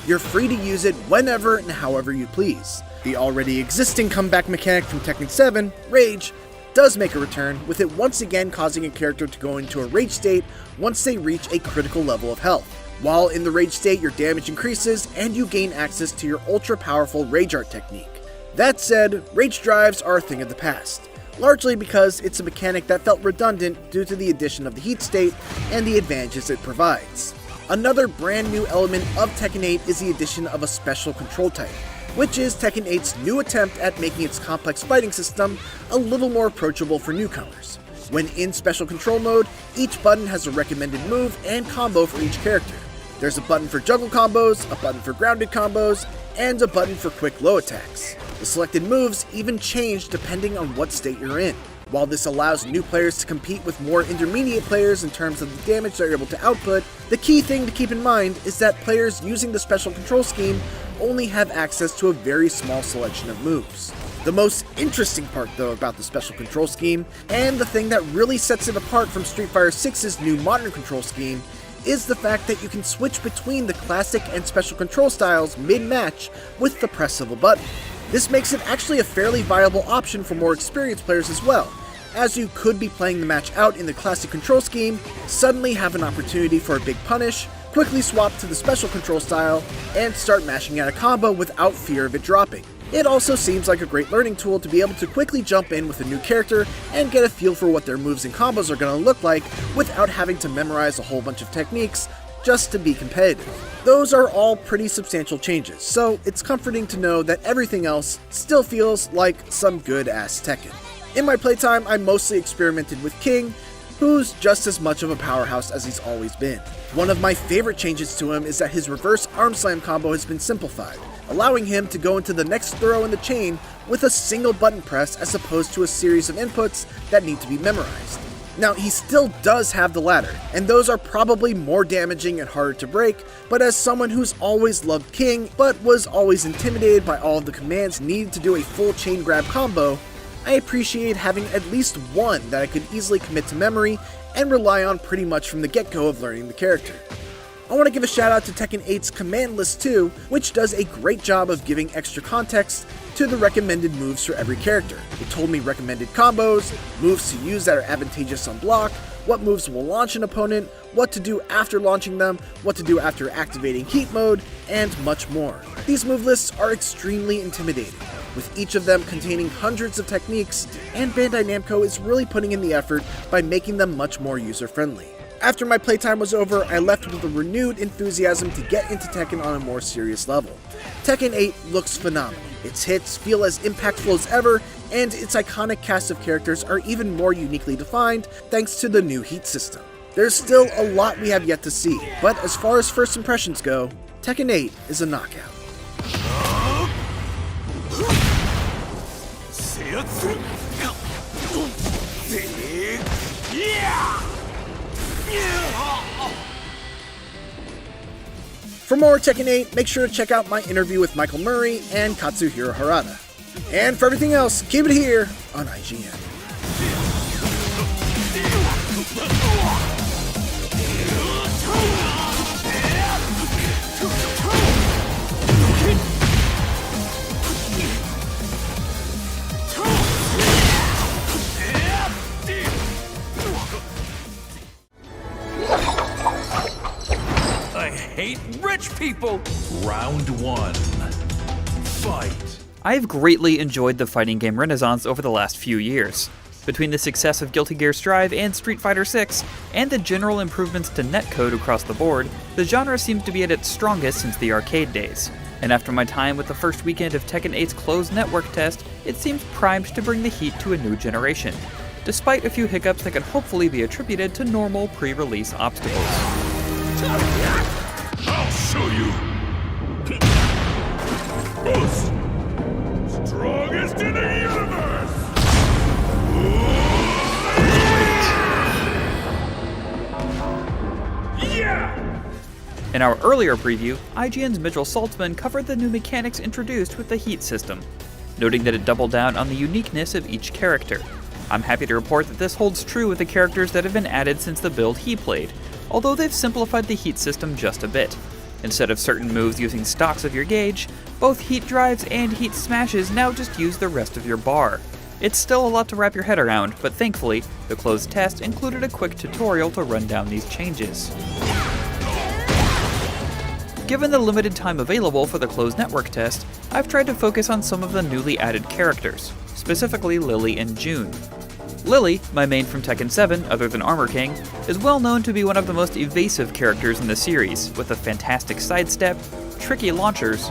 You're free to use it whenever and however you please. The already existing comeback mechanic from Tekken 7, Rage, does make a return, with it once again causing a character to go into a rage state once they reach a critical level of health. While in the rage state, your damage increases and you gain access to your ultra powerful rage art technique. That said, rage drives are a thing of the past, largely because it's a mechanic that felt redundant due to the addition of the heat state and the advantages it provides. Another brand new element of Tekken 8 is the addition of a special control type, which is Tekken 8's new attempt at making its complex fighting system a little more approachable for newcomers. When in special control mode, each button has a recommended move and combo for each character. There's a button for juggle combos, a button for grounded combos, and a button for quick low attacks. The selected moves even change depending on what state you're in. While this allows new players to compete with more intermediate players in terms of the damage they're able to output, the key thing to keep in mind is that players using the special control scheme only have access to a very small selection of moves. The most interesting part, though, about the special control scheme, and the thing that really sets it apart from Street Fighter VI's new modern control scheme, is the fact that you can switch between the classic and special control styles mid-match with the press of a button. This makes it actually a fairly viable option for more experienced players as well, as you could be playing the match out in the classic control scheme, suddenly have an opportunity for a big punish, quickly swap to the special control style, and start mashing out a combo without fear of it dropping. It also seems like a great learning tool to be able to quickly jump in with a new character and get a feel for what their moves and combos are going to look like without having to memorize a whole bunch of techniques just to be competitive. Those are all pretty substantial changes, so it's comforting to know that everything else still feels like some good-ass Tekken. In my playtime, I mostly experimented with King, who's just as much of a powerhouse as he's always been. One of my favorite changes to him is that his reverse arm slam combo has been simplified, allowing him to go into the next throw in the chain with a single button press as opposed to a series of inputs that need to be memorized. Now, he still does have the ladder, and those are probably more damaging and harder to break, but as someone who's always loved King, but was always intimidated by all of the commands needed to do a full chain grab combo, I appreciate having at least one that I could easily commit to memory and rely on pretty much from the get-go of learning the character. I want to give a shout out to Tekken 8's command list too, which does a great job of giving extra context to the recommended moves for every character. It told me recommended combos, moves to use that are advantageous on block, what moves will launch an opponent, what to do after launching them, what to do after activating heat mode, and much more. These move lists are extremely intimidating, with each of them containing hundreds of techniques, and Bandai Namco is really putting in the effort by making them much more user-friendly. After my playtime was over, I left with a renewed enthusiasm to get into Tekken on a more serious level. Tekken 8 looks phenomenal. Its hits feel as impactful as ever, and its iconic cast of characters are even more uniquely defined thanks to the new heat system. There's still a lot we have yet to see, but as far as first impressions go, Tekken 8 is a knockout. For more Tekken 8, make sure to check out my interview with Michael Murray and Katsuhiro Harada. And for everything else, keep it here on IGN. I hate rich people! Round one. Fight. I have greatly enjoyed the fighting game renaissance over the last few years. Between the success of Guilty Gear Strive and Street Fighter VI, and the general improvements to netcode across the board, the genre seems to be at its strongest since the arcade days. And after my time with the first weekend of Tekken 8's closed network test, it seems primed to bring the heat to a new generation, despite a few hiccups that can hopefully be attributed to normal pre-release obstacles. I'll show you! Boost! Strongest in the universe! Yeah! In our earlier preview, IGN's Mitchell Saltzman covered the new mechanics introduced with the Heat system, noting that it doubled down on the uniqueness of each character. I'm happy to report that this holds true with the characters that have been added since the build he played, although they've simplified the Heat system just a bit. Instead of certain moves using stocks of your gauge, both Heat drives and Heat smashes now just use the rest of your bar. It's still a lot to wrap your head around, but thankfully, the closed test included a quick tutorial to run down these changes. Given the limited time available for the closed network test, I've tried to focus on some of the newly added characters, specifically Lily and June. Lily, my main from Tekken 7 other than Armor King, is well known to be one of the most evasive characters in the series, with a fantastic sidestep, tricky launchers,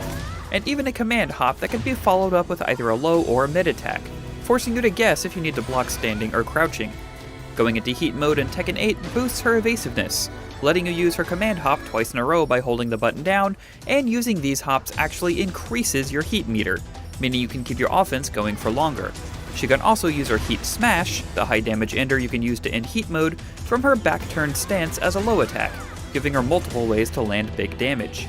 and even a command hop that can be followed up with either a low or a mid attack, forcing you to guess if you need to block standing or crouching. Going into Heat mode in Tekken 8 boosts her evasiveness, letting you use her command hop twice in a row by holding the button down, and using these hops actually increases your heat meter, meaning you can keep your offense going for longer. She can also use her Heat Smash, the high damage ender you can use to end Heat mode, from her back-turned stance as a low attack, giving her multiple ways to land big damage.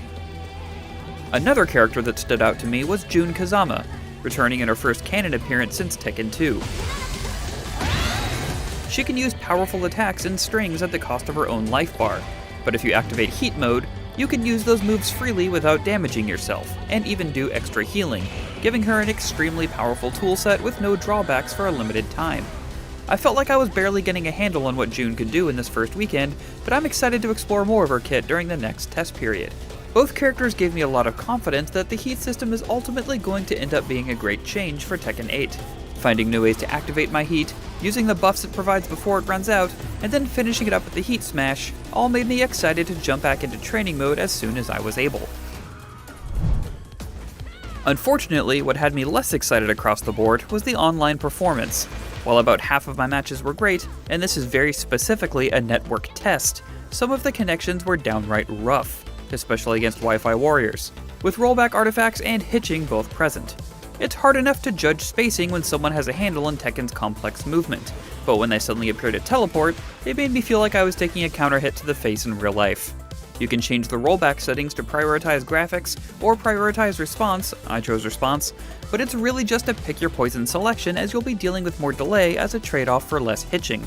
Another character that stood out to me was Jun Kazama, returning in her first canon appearance since Tekken 2. She can use powerful attacks in strings at the cost of her own life bar, but if you activate Heat mode, you can use those moves freely without damaging yourself, and even do extra healing, giving her an extremely powerful toolset with no drawbacks for a limited time. I felt like I was barely getting a handle on what June could do in this first weekend, but I'm excited to explore more of her kit during the next test period. Both characters gave me a lot of confidence that the Heat system is ultimately going to end up being a great change for Tekken 8. Finding new ways to activate my Heat, using the buffs it provides before it runs out, and then finishing it up with the Heat Smash, all made me excited to jump back into training mode as soon as I was able. Unfortunately, what had me less excited across the board was the online performance. While about half of my matches were great, and this is very specifically a network test, some of the connections were downright rough, especially against Wi-Fi warriors, with rollback artifacts and hitching both present. It's hard enough to judge spacing when someone has a handle on Tekken's complex movement, but when they suddenly appeared to teleport, it made me feel like I was taking a counter hit to the face in real life. You can change the rollback settings to prioritize graphics or prioritize response. I chose response, but it's really just a pick your poison selection, as you'll be dealing with more delay as a trade-off for less hitching.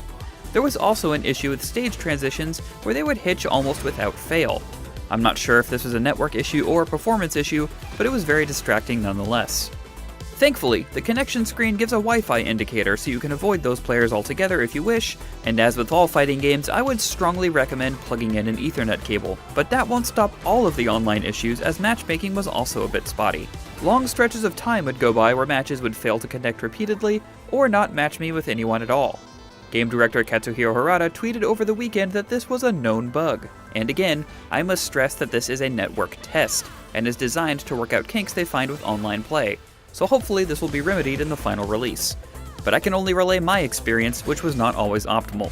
There was also an issue with stage transitions where they would hitch almost without fail. I'm not sure if this was a network issue or a performance issue, but it was very distracting nonetheless. Thankfully, the connection screen gives a Wi-Fi indicator so you can avoid those players altogether if you wish, and as with all fighting games, I would strongly recommend plugging in an Ethernet cable, but that won't stop all of the online issues, as matchmaking was also a bit spotty. Long stretches of time would go by where matches would fail to connect repeatedly, or not match me with anyone at all. Game director Katsuhiro Harada tweeted over the weekend that this was a known bug, and again, I must stress that this is a network test, and is designed to work out kinks they find with online play. So hopefully this will be remedied in the final release. But I can only relay my experience, which was not always optimal.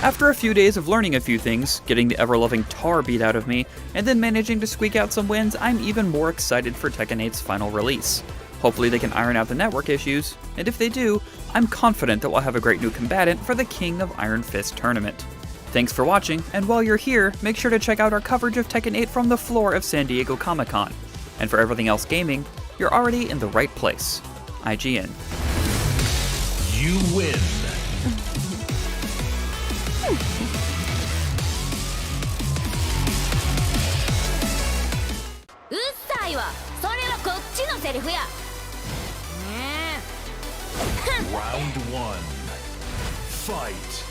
After a few days of learning a few things, getting the ever-loving tar beat out of me, and then managing to squeak out some wins, I'm even more excited for Tekken 8's final release. Hopefully they can iron out the network issues, and if they do, I'm confident that we'll have a great new combatant for the King of Iron Fist tournament. Thanks for watching, and while you're here, make sure to check out our coverage of Tekken 8 from the floor of San Diego Comic-Con. And for everything else gaming, you're already in the right place. IGN. You win. うっさいわ。それはこっちのセリフや。ねえ。Round 1. Fight.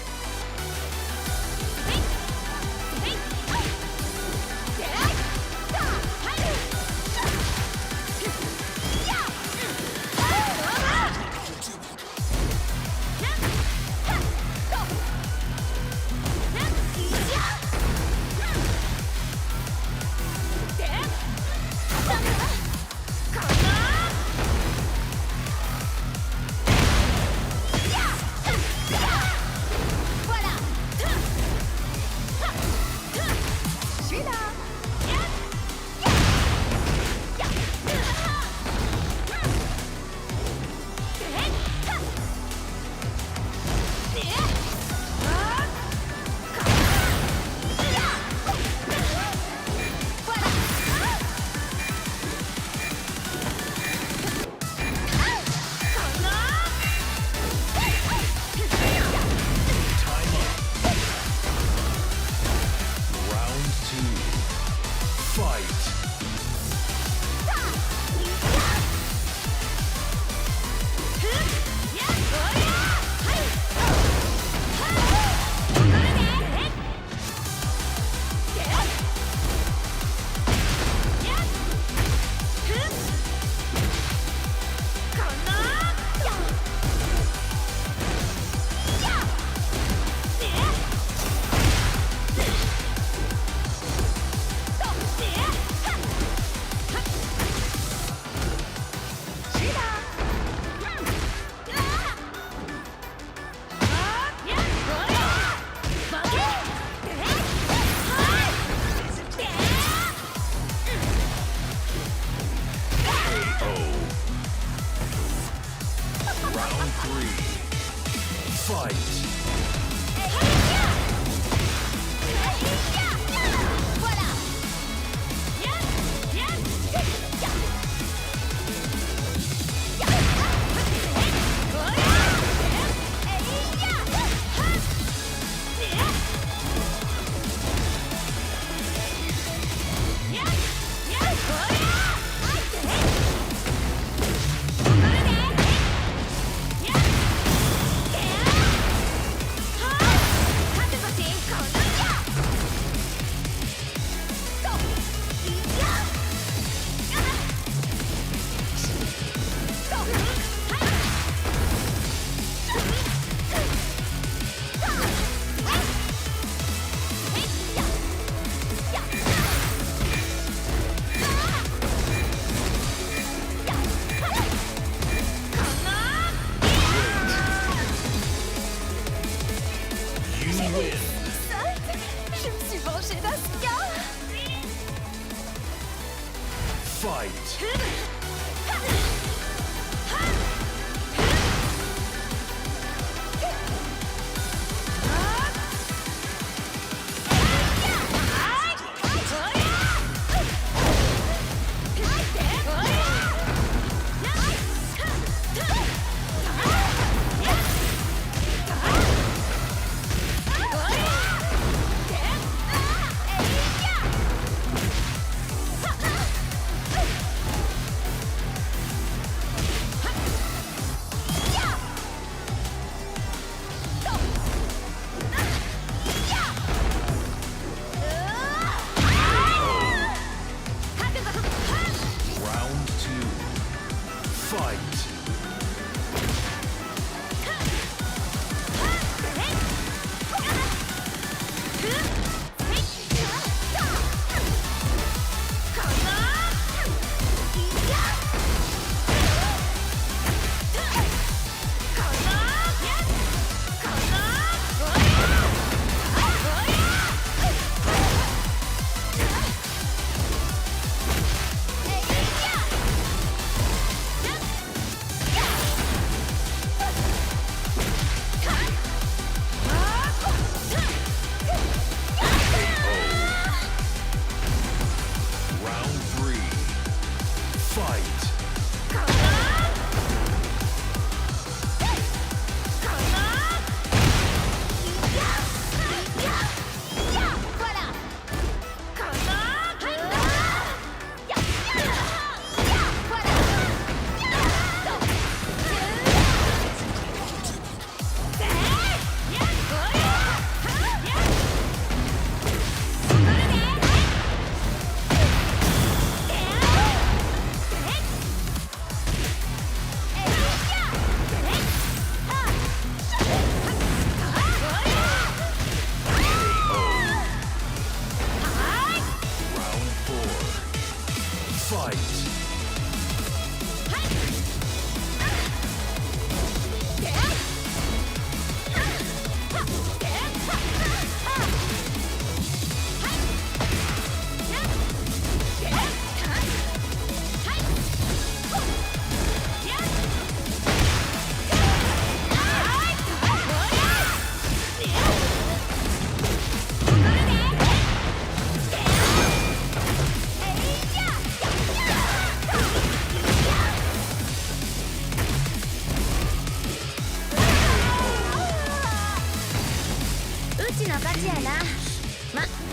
Round 3. Fight. Je me suis vengée d'Asuka. Fight.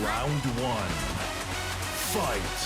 Round 1. Fight.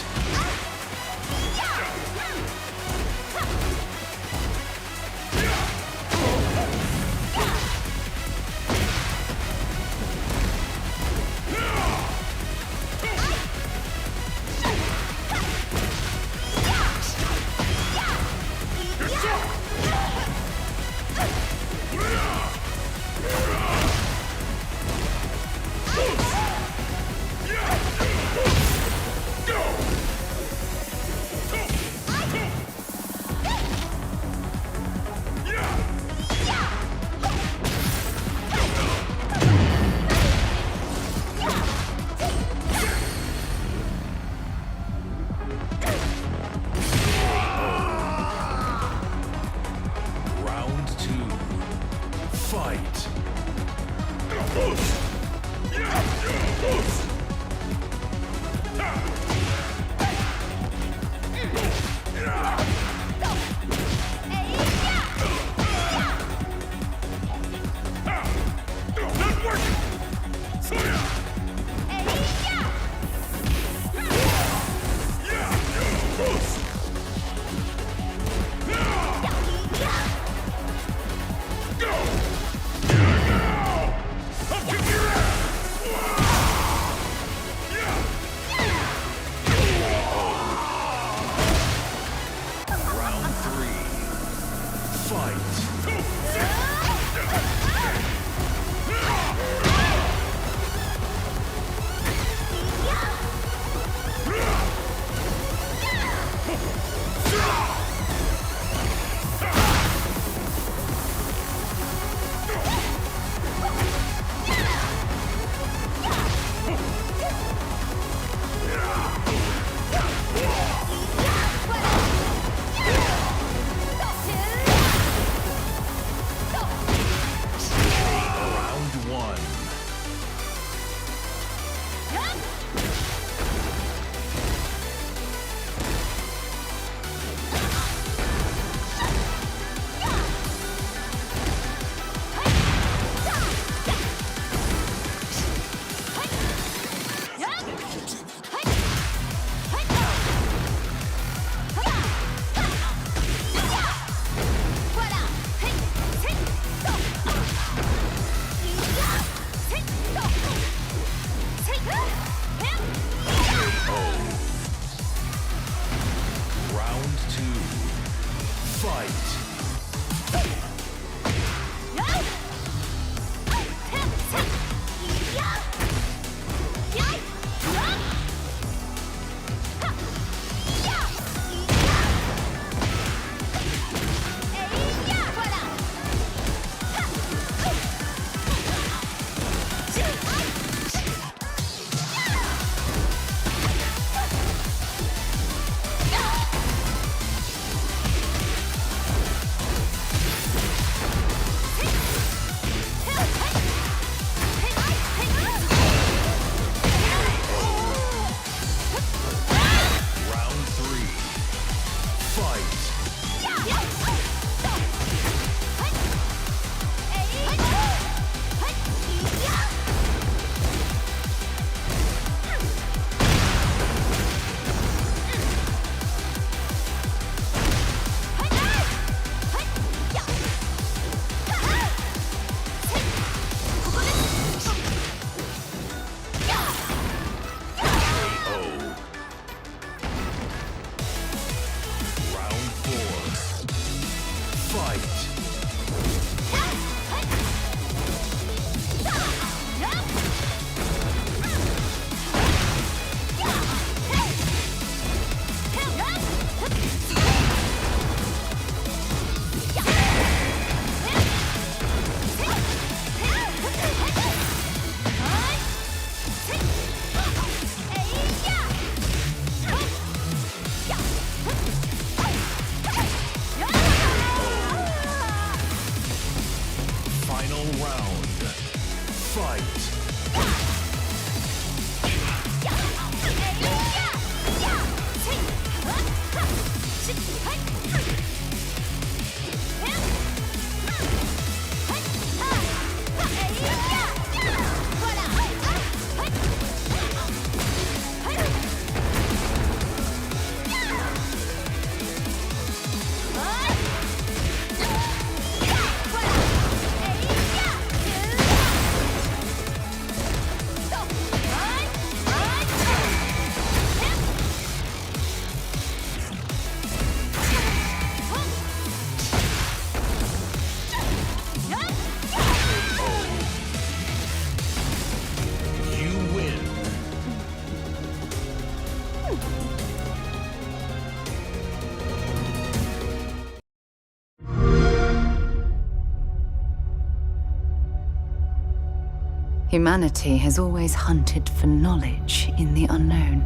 Humanity has always hunted for knowledge in the unknown.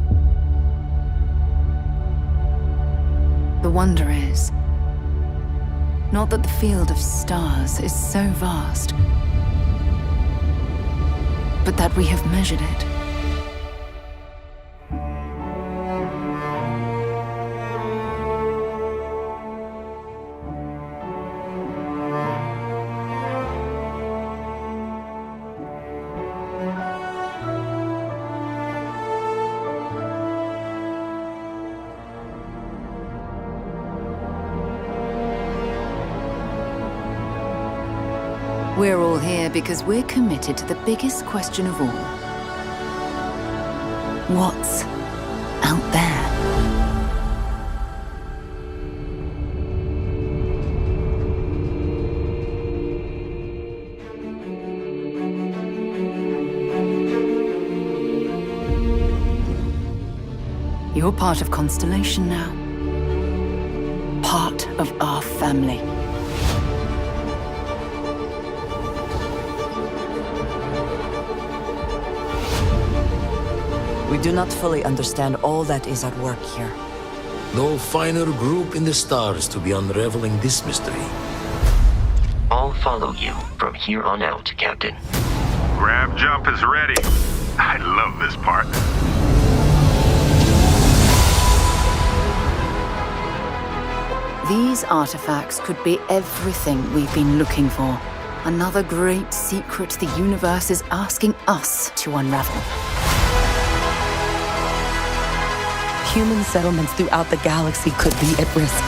The wonder is, not that the field of stars is so vast, but that we have measured it. We're all here because we're committed to the biggest question of all. What's out there? You're part of Constellation now. Part of our family. We do not fully understand all that is at work here. No finer group in the stars to be unraveling this mystery. I'll follow you from here on out, Captain. Grab jump is ready. I love this part. These artifacts could be everything we've been looking for. Another great secret the universe is asking us to unravel. Human settlements throughout the galaxy could be at risk.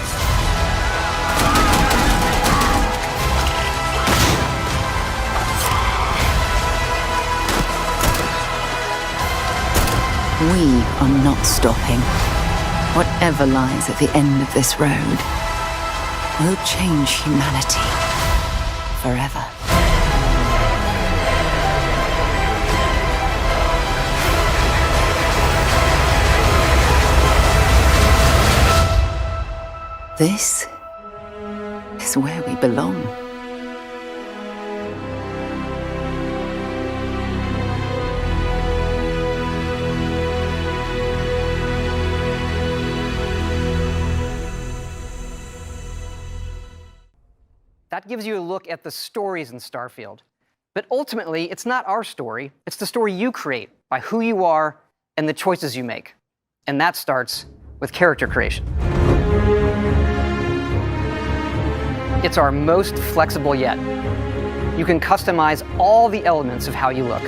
We are not stopping. Whatever lies at the end of this road will change humanity forever. This is where we belong. That gives you a look at the stories in Starfield. But ultimately, it's not our story. It's the story you create by who you are and the choices you make. And that starts with character creation. It's our most flexible yet. You can customize all the elements of how you look.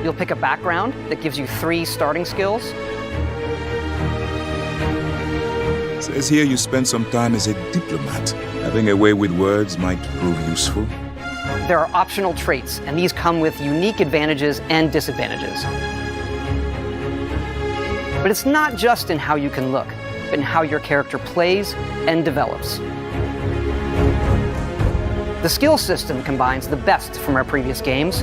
You'll pick a background that gives you 3 starting skills. It says here you spent some time as a diplomat. Having a way with words might prove useful. There are optional traits, and these come with unique advantages and disadvantages. But it's not just in how you can look, but in how your character plays and develops. The skill system combines the best from our previous games,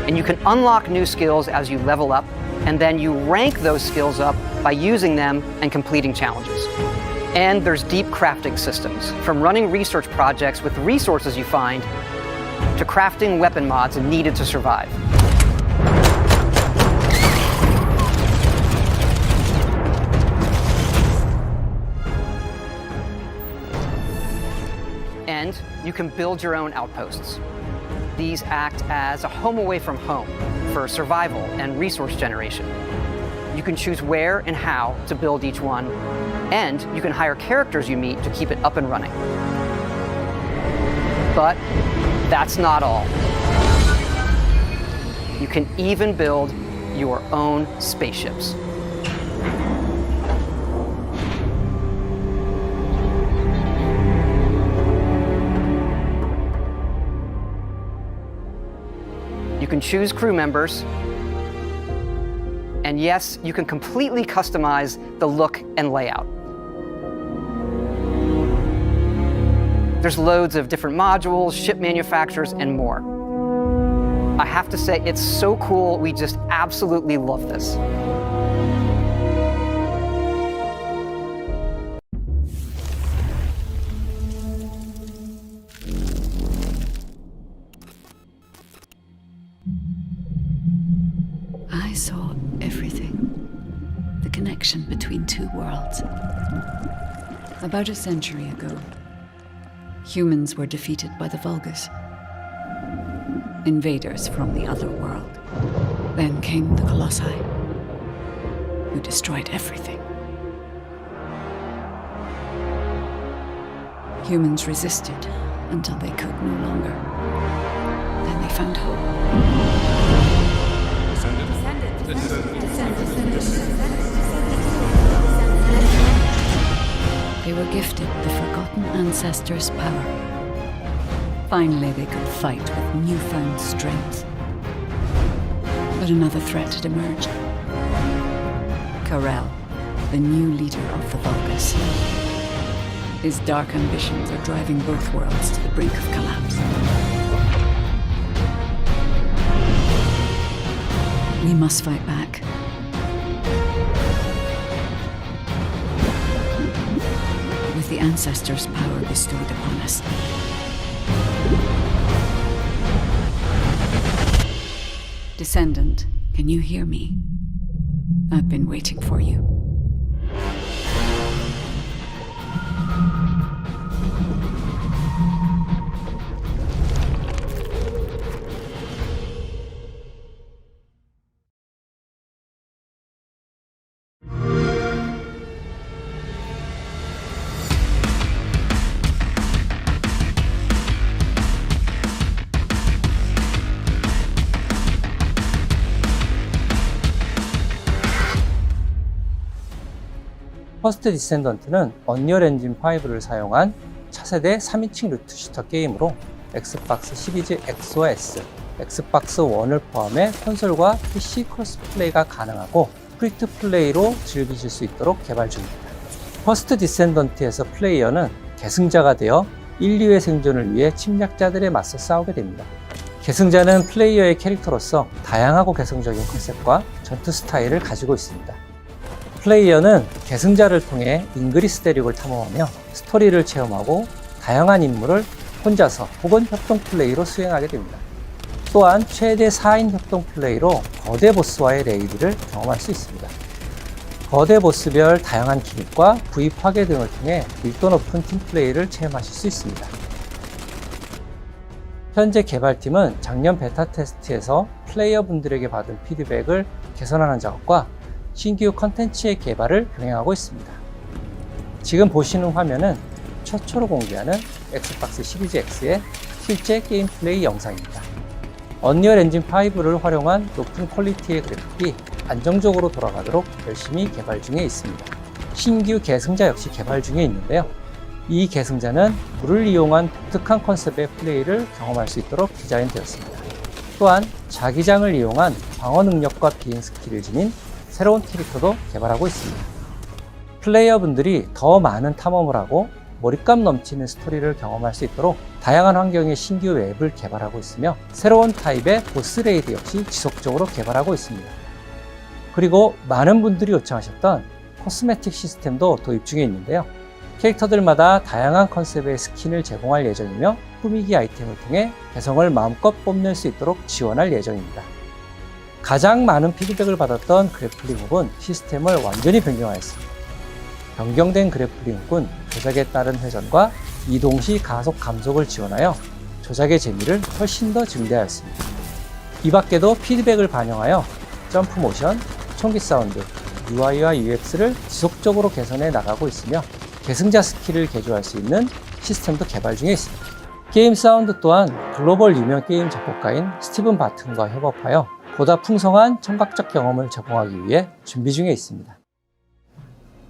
and you can unlock new skills as you level up, and then you rank those skills up by using them and completing challenges. And there's deep crafting systems, from running research projects with resources you find, to crafting weapon mods needed to survive. And you can build your own outposts. These act as a home away from home for survival and resource generation. You can choose where and how to build each one, and you can hire characters you meet to keep it up and running. But that's not all. You can even build your own spaceships. You can choose crew members, and yes, you can completely customize the look and layout. There's loads of different modules, ship manufacturers, and more. I have to say, it's so cool. We just absolutely love this. I saw everything. The connection between 2 worlds. About a century ago, humans were defeated by the Vulgus. Invaders from the other world. Then came the Colossi, who destroyed everything. Humans resisted until they could no longer. Then they found hope. They were gifted the forgotten ancestors' power. Finally, they could fight with newfound strength. But another threat had emerged. Karel, the new leader of the Vulgus. His dark ambitions are driving both worlds to the brink of collapse. We must fight back. With the ancestors' power bestowed upon us. Descendant, can you hear me? I've been waiting for you. 퍼스트 디센던트는 언리얼 엔진 5를 사용한 차세대 3인칭 루트 슈터 게임으로 엑스박스 시리즈 X와 S, 엑스박스 1을 포함해 콘솔과 PC 크로스 플레이가 가능하고 프리트 플레이로 즐기실 수 있도록 개발 중입니다. 퍼스트 디센던트에서 플레이어는 계승자가 되어 1, 2회 생존을 위해 침략자들에 맞서 싸우게 됩니다. 계승자는 플레이어의 캐릭터로서 다양하고 개성적인 컨셉과 전투 스타일을 가지고 있습니다. 플레이어는 계승자를 통해 잉그리스 대륙을 탐험하며 스토리를 체험하고 다양한 임무를 혼자서 혹은 협동 플레이로 수행하게 됩니다. 또한 최대 4인 협동 플레이로 거대 보스와의 레이드를 경험할 수 있습니다. 거대 보스별 다양한 기믹과 부위 파괴 등을 통해 밀도 높은 팀 플레이를 체험하실 수 있습니다. 현재 개발팀은 작년 베타 테스트에서 플레이어분들에게 받은 피드백을 개선하는 작업과 신규 컨텐츠의 개발을 병행하고 있습니다. 지금 보시는 화면은 최초로 공개하는 엑스박스 시리즈 X의 실제 게임 플레이 영상입니다. 언리얼 엔진 5를 활용한 높은 퀄리티의 그래픽이 안정적으로 돌아가도록 열심히 개발 중에 있습니다. 신규 계승자 역시 개발 중에 있는데요. 이 계승자는 물을 이용한 독특한 컨셉의 플레이를 경험할 수 있도록 디자인되었습니다. 또한 자기장을 이용한 방어 능력과 비행 스킬을 지닌 새로운 캐릭터도 개발하고 있습니다. 플레이어분들이 더 많은 탐험을 하고 몰입감 넘치는 스토리를 경험할 수 있도록 다양한 환경의 신규 맵을 개발하고 있으며 새로운 타입의 보스 레이드 역시 지속적으로 개발하고 있습니다. 그리고 많은 분들이 요청하셨던 코스메틱 시스템도 도입 중에 있는데요. 캐릭터들마다 다양한 컨셉의 스킨을 제공할 예정이며 꾸미기 아이템을 통해 개성을 마음껏 뽐낼 수 있도록 지원할 예정입니다. 가장 많은 피드백을 받았던 그래플링 훅은 시스템을 완전히 변경하였습니다. 변경된 그래플링 훅은 조작에 따른 회전과 이동 시 가속 감속을 지원하여 조작의 재미를 훨씬 더 증대하였습니다. 이 밖에도 피드백을 반영하여 점프 모션, 총기 사운드, UI와 UX를 지속적으로 개선해 나가고 있으며 계승자 스킬을 개조할 수 있는 시스템도 개발 중에 있습니다. 게임 사운드 또한 글로벌 유명 게임 작곡가인 스티븐 바튼과 협업하여 보다 풍성한 청각적 경험을 제공하기 위해 준비 중에 있습니다.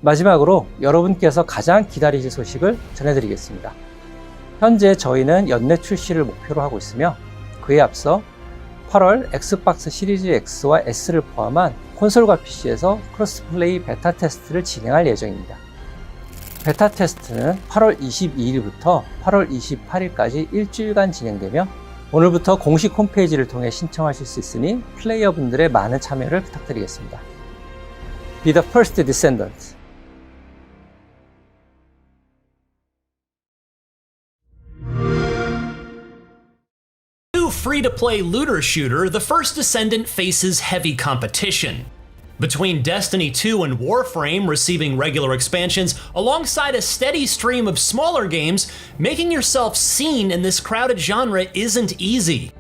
마지막으로 여러분께서 가장 기다리실 소식을 전해드리겠습니다. 현재 저희는 연내 출시를 목표로 하고 있으며 그에 앞서 8월 엑스박스 시리즈 X와 S를 포함한 콘솔과 PC에서 크로스플레이 베타 테스트를 진행할 예정입니다. 베타 테스트는 8월 22일부터 8월 28일까지 일주일간 진행되며 오늘부터 공식 홈페이지를 통해 신청하실 수 있으니 플레이어분들의 많은 참여를 부탁드리겠습니다. Be the first descendant. New free-to-play looter shooter, The First Descendant faces heavy competition. Between Destiny 2 and Warframe receiving regular expansions, alongside a steady stream of smaller games, making yourself seen in this crowded genre isn't easy.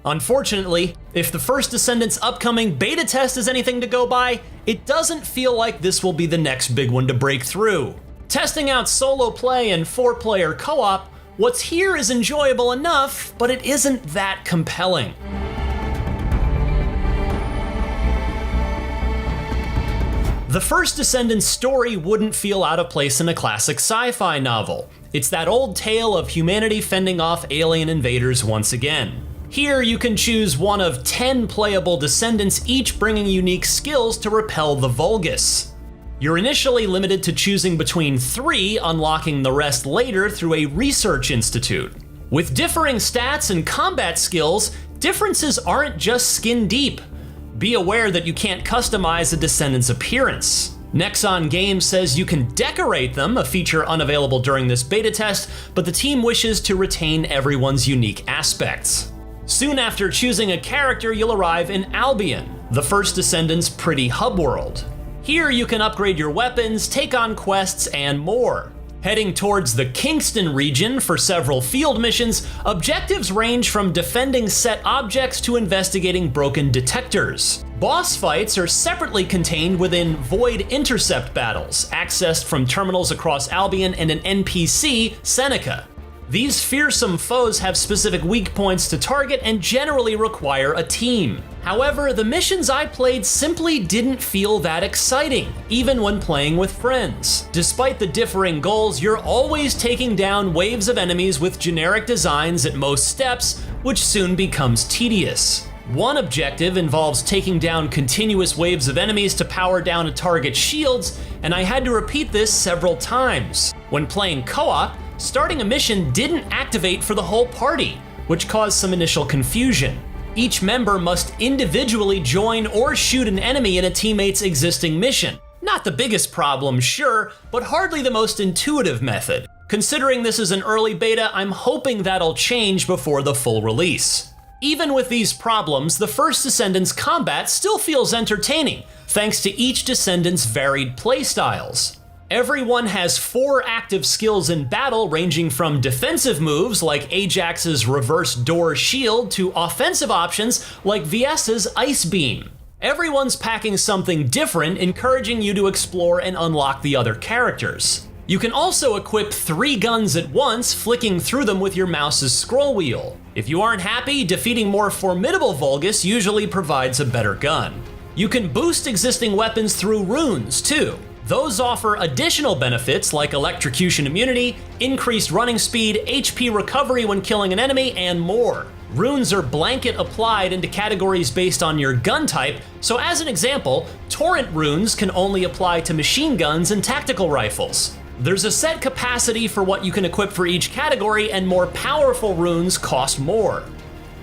Unfortunately, if The First Descendant's upcoming beta test is anything to go by, it doesn't feel like this will be the next big one to break through. Testing out solo play and 4-player co-op, what's here is enjoyable enough, but it isn't that compelling. The First Descendant's story wouldn't feel out of place in a classic sci-fi novel. It's that old tale of humanity fending off alien invaders once again. Here you can choose one of 10 playable descendants, each bringing unique skills to repel the Vulgus. You're initially limited to choosing between 3, unlocking the rest later through a research institute. With differing stats and combat skills, differences aren't just skin deep. Be aware that you can't customize a Descendant's appearance. Nexon Games says you can decorate them, a feature unavailable during this beta test, but the team wishes to retain everyone's unique aspects. Soon after choosing a character, you'll arrive in Albion, the first Descendant's pretty hub world. Here you can upgrade your weapons, take on quests, and more. Heading towards the Kingston region for several field missions, objectives range from defending set objects to investigating broken detectors. Boss fights are separately contained within void intercept battles, accessed from terminals across Albion and an NPC, Seneca. These fearsome foes have specific weak points to target and generally require a team. However, the missions I played simply didn't feel that exciting, even when playing with friends. Despite the differing goals, you're always taking down waves of enemies with generic designs at most steps, which soon becomes tedious. One objective involves taking down continuous waves of enemies to power down a target's shields, and I had to repeat this several times. When playing co-op, starting a mission didn't activate for the whole party, which caused some initial confusion. Each member must individually join or shoot an enemy in a teammate's existing mission. Not the biggest problem, sure, but hardly the most intuitive method. Considering this is an early beta, I'm hoping that'll change before the full release. Even with these problems, the first Descendant's combat still feels entertaining, thanks to each Descendant's varied playstyles. Everyone has 4 active skills in battle, ranging from defensive moves like Ajax's reverse door shield to offensive options like VS's ice beam. Everyone's packing something different, encouraging you to explore and unlock the other characters. You can also equip 3 guns at once, flicking through them with your mouse's scroll wheel. If you aren't happy, defeating more formidable Vulgus usually provides a better gun. You can boost existing weapons through runes, too. Those offer additional benefits like electrocution immunity, increased running speed, HP recovery when killing an enemy, and more. Runes are blanket applied into categories based on your gun type, so as an example, torrent runes can only apply to machine guns and tactical rifles. There's a set capacity for what you can equip for each category, and more powerful runes cost more.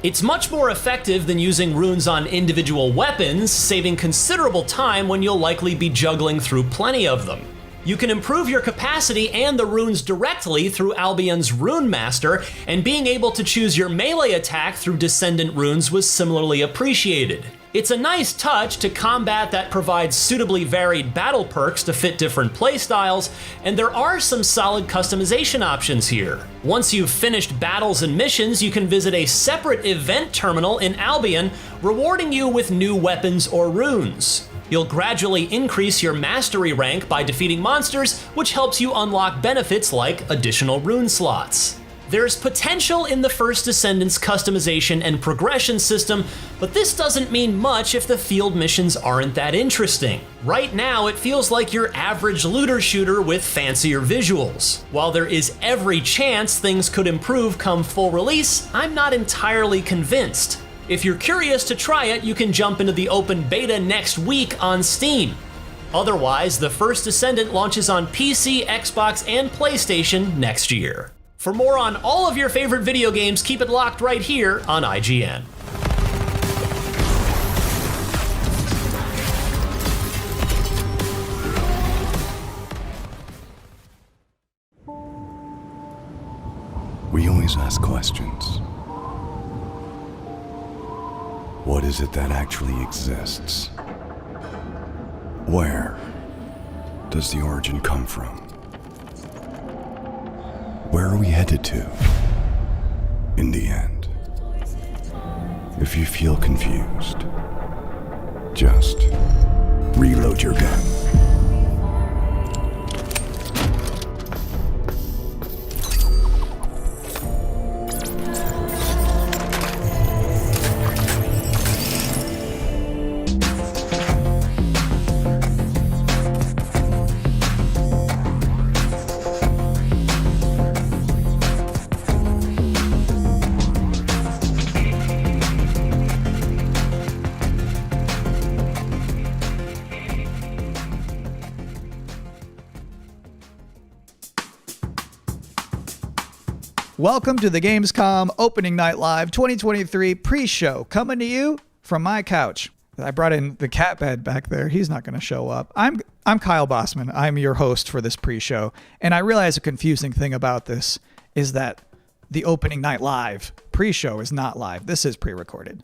It's much more effective than using runes on individual weapons, saving considerable time when you'll likely be juggling through plenty of them. You can improve your capacity and the runes directly through Albion's Rune Master, and being able to choose your melee attack through Descendant runes was similarly appreciated. It's a nice touch to combat that provides suitably varied battle perks to fit different playstyles, and there are some solid customization options here. Once you've finished battles and missions, you can visit a separate event terminal in Albion, rewarding you with new weapons or runes. You'll gradually increase your mastery rank by defeating monsters, which helps you unlock benefits like additional rune slots. There's potential in the first Descendant's customization and progression system, but this doesn't mean much if the field missions aren't that interesting. Right now, it feels like your average looter shooter with fancier visuals. While there is every chance things could improve come full release, I'm not entirely convinced. If you're curious to try it, you can jump into the open beta next week on Steam. Otherwise, the first Descendant launches on PC, Xbox, and PlayStation next year. For more on all of your favorite video games, keep it locked right here on IGN. We always ask questions. What is it that actually exists? Where does the origin come from? Where are we headed to in the end? If you feel confused, just reload your gun. Welcome to the Gamescom Opening Night Live 2023 pre-show, coming to you from my couch. I brought in the cat bed back there. He's not going to show up. I'm Kyle Bossman. I'm your host for this pre-show. And I realize a confusing thing about this is that the opening night live pre-show is not live. This is pre-recorded.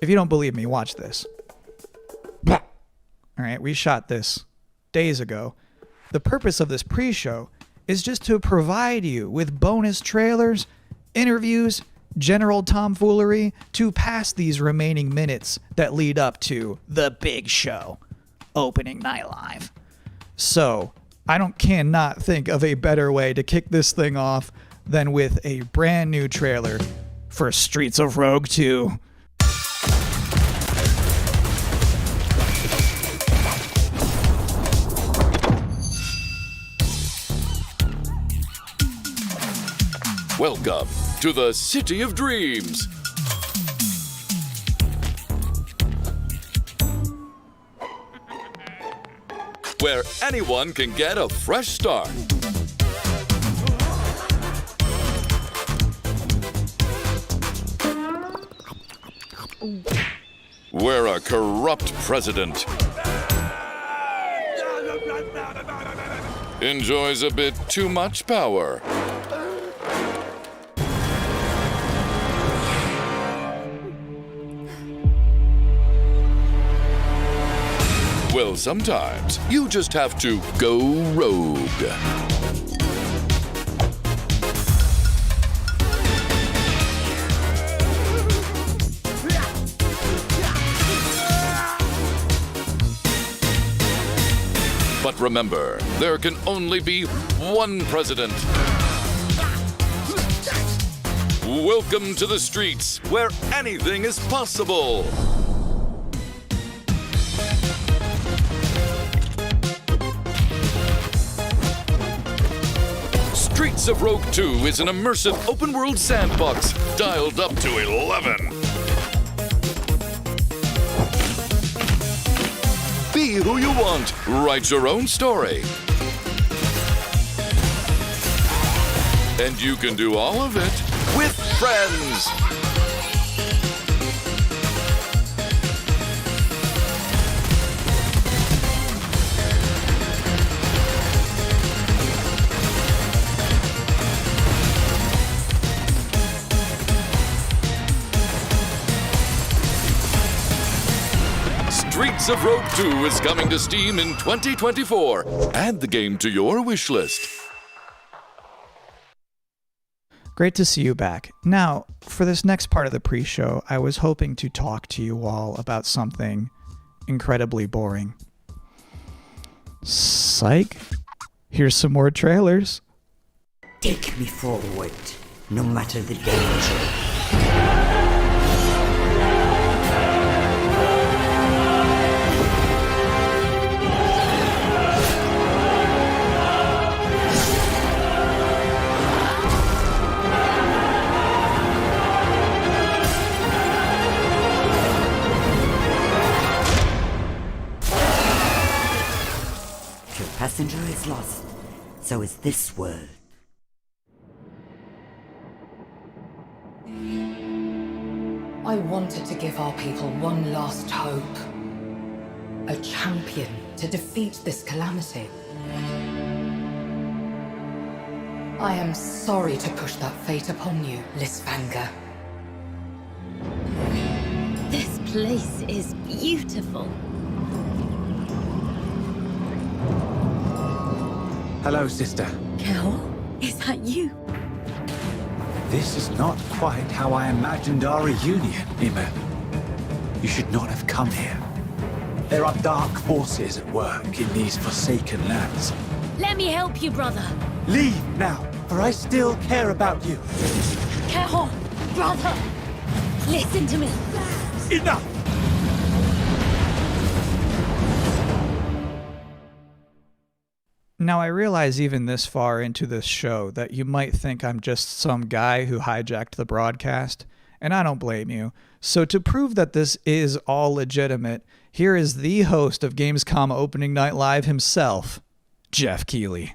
If you don't believe me, watch this. All right, we shot this days ago. The purpose of this pre-show is just to provide you with bonus trailers, interviews, general tomfoolery to pass these remaining minutes that lead up to the big show, opening night live. So I cannot think of a better way to kick this thing off than with a brand new trailer for Streets of Rogue 2. Welcome to the City of Dreams. Where anyone can get a fresh start. Where a corrupt president enjoys a bit too much power. Well, sometimes you just have to go rogue. But remember, there can only be one president. Welcome to the streets, where anything is possible. Streets of Rogue 2 is an immersive open-world sandbox dialed up to 11. Be who you want. Write your own story. And you can do all of it with friends. Streets of Rogue 2 is coming to Steam in 2024. Add the game to your wish list. Great to see you back. Now, for this next part of the pre-show, I was hoping to talk to you all about something incredibly boring. Psych. Here's some more trailers. Take me forward, no matter the danger. Passenger is lost, so is this world. I wanted to give our people one last hope. A champion to defeat this calamity. I am sorry to push that fate upon you, Lisvanger. This place is beautiful. Hello, sister. Kel, is that you? This is not quite how I imagined our reunion, Nima. You should not have come here. There are dark forces at work in these forsaken lands. Let me help you, brother. Leave now, for I still care about you. Kel, brother, listen to me. Enough! Now, I realize even this far into this show that you might think I'm just some guy who hijacked the broadcast, and I don't blame you. So to prove that this is all legitimate, here is the host of Gamescom Opening Night Live himself, Geoff Keighley.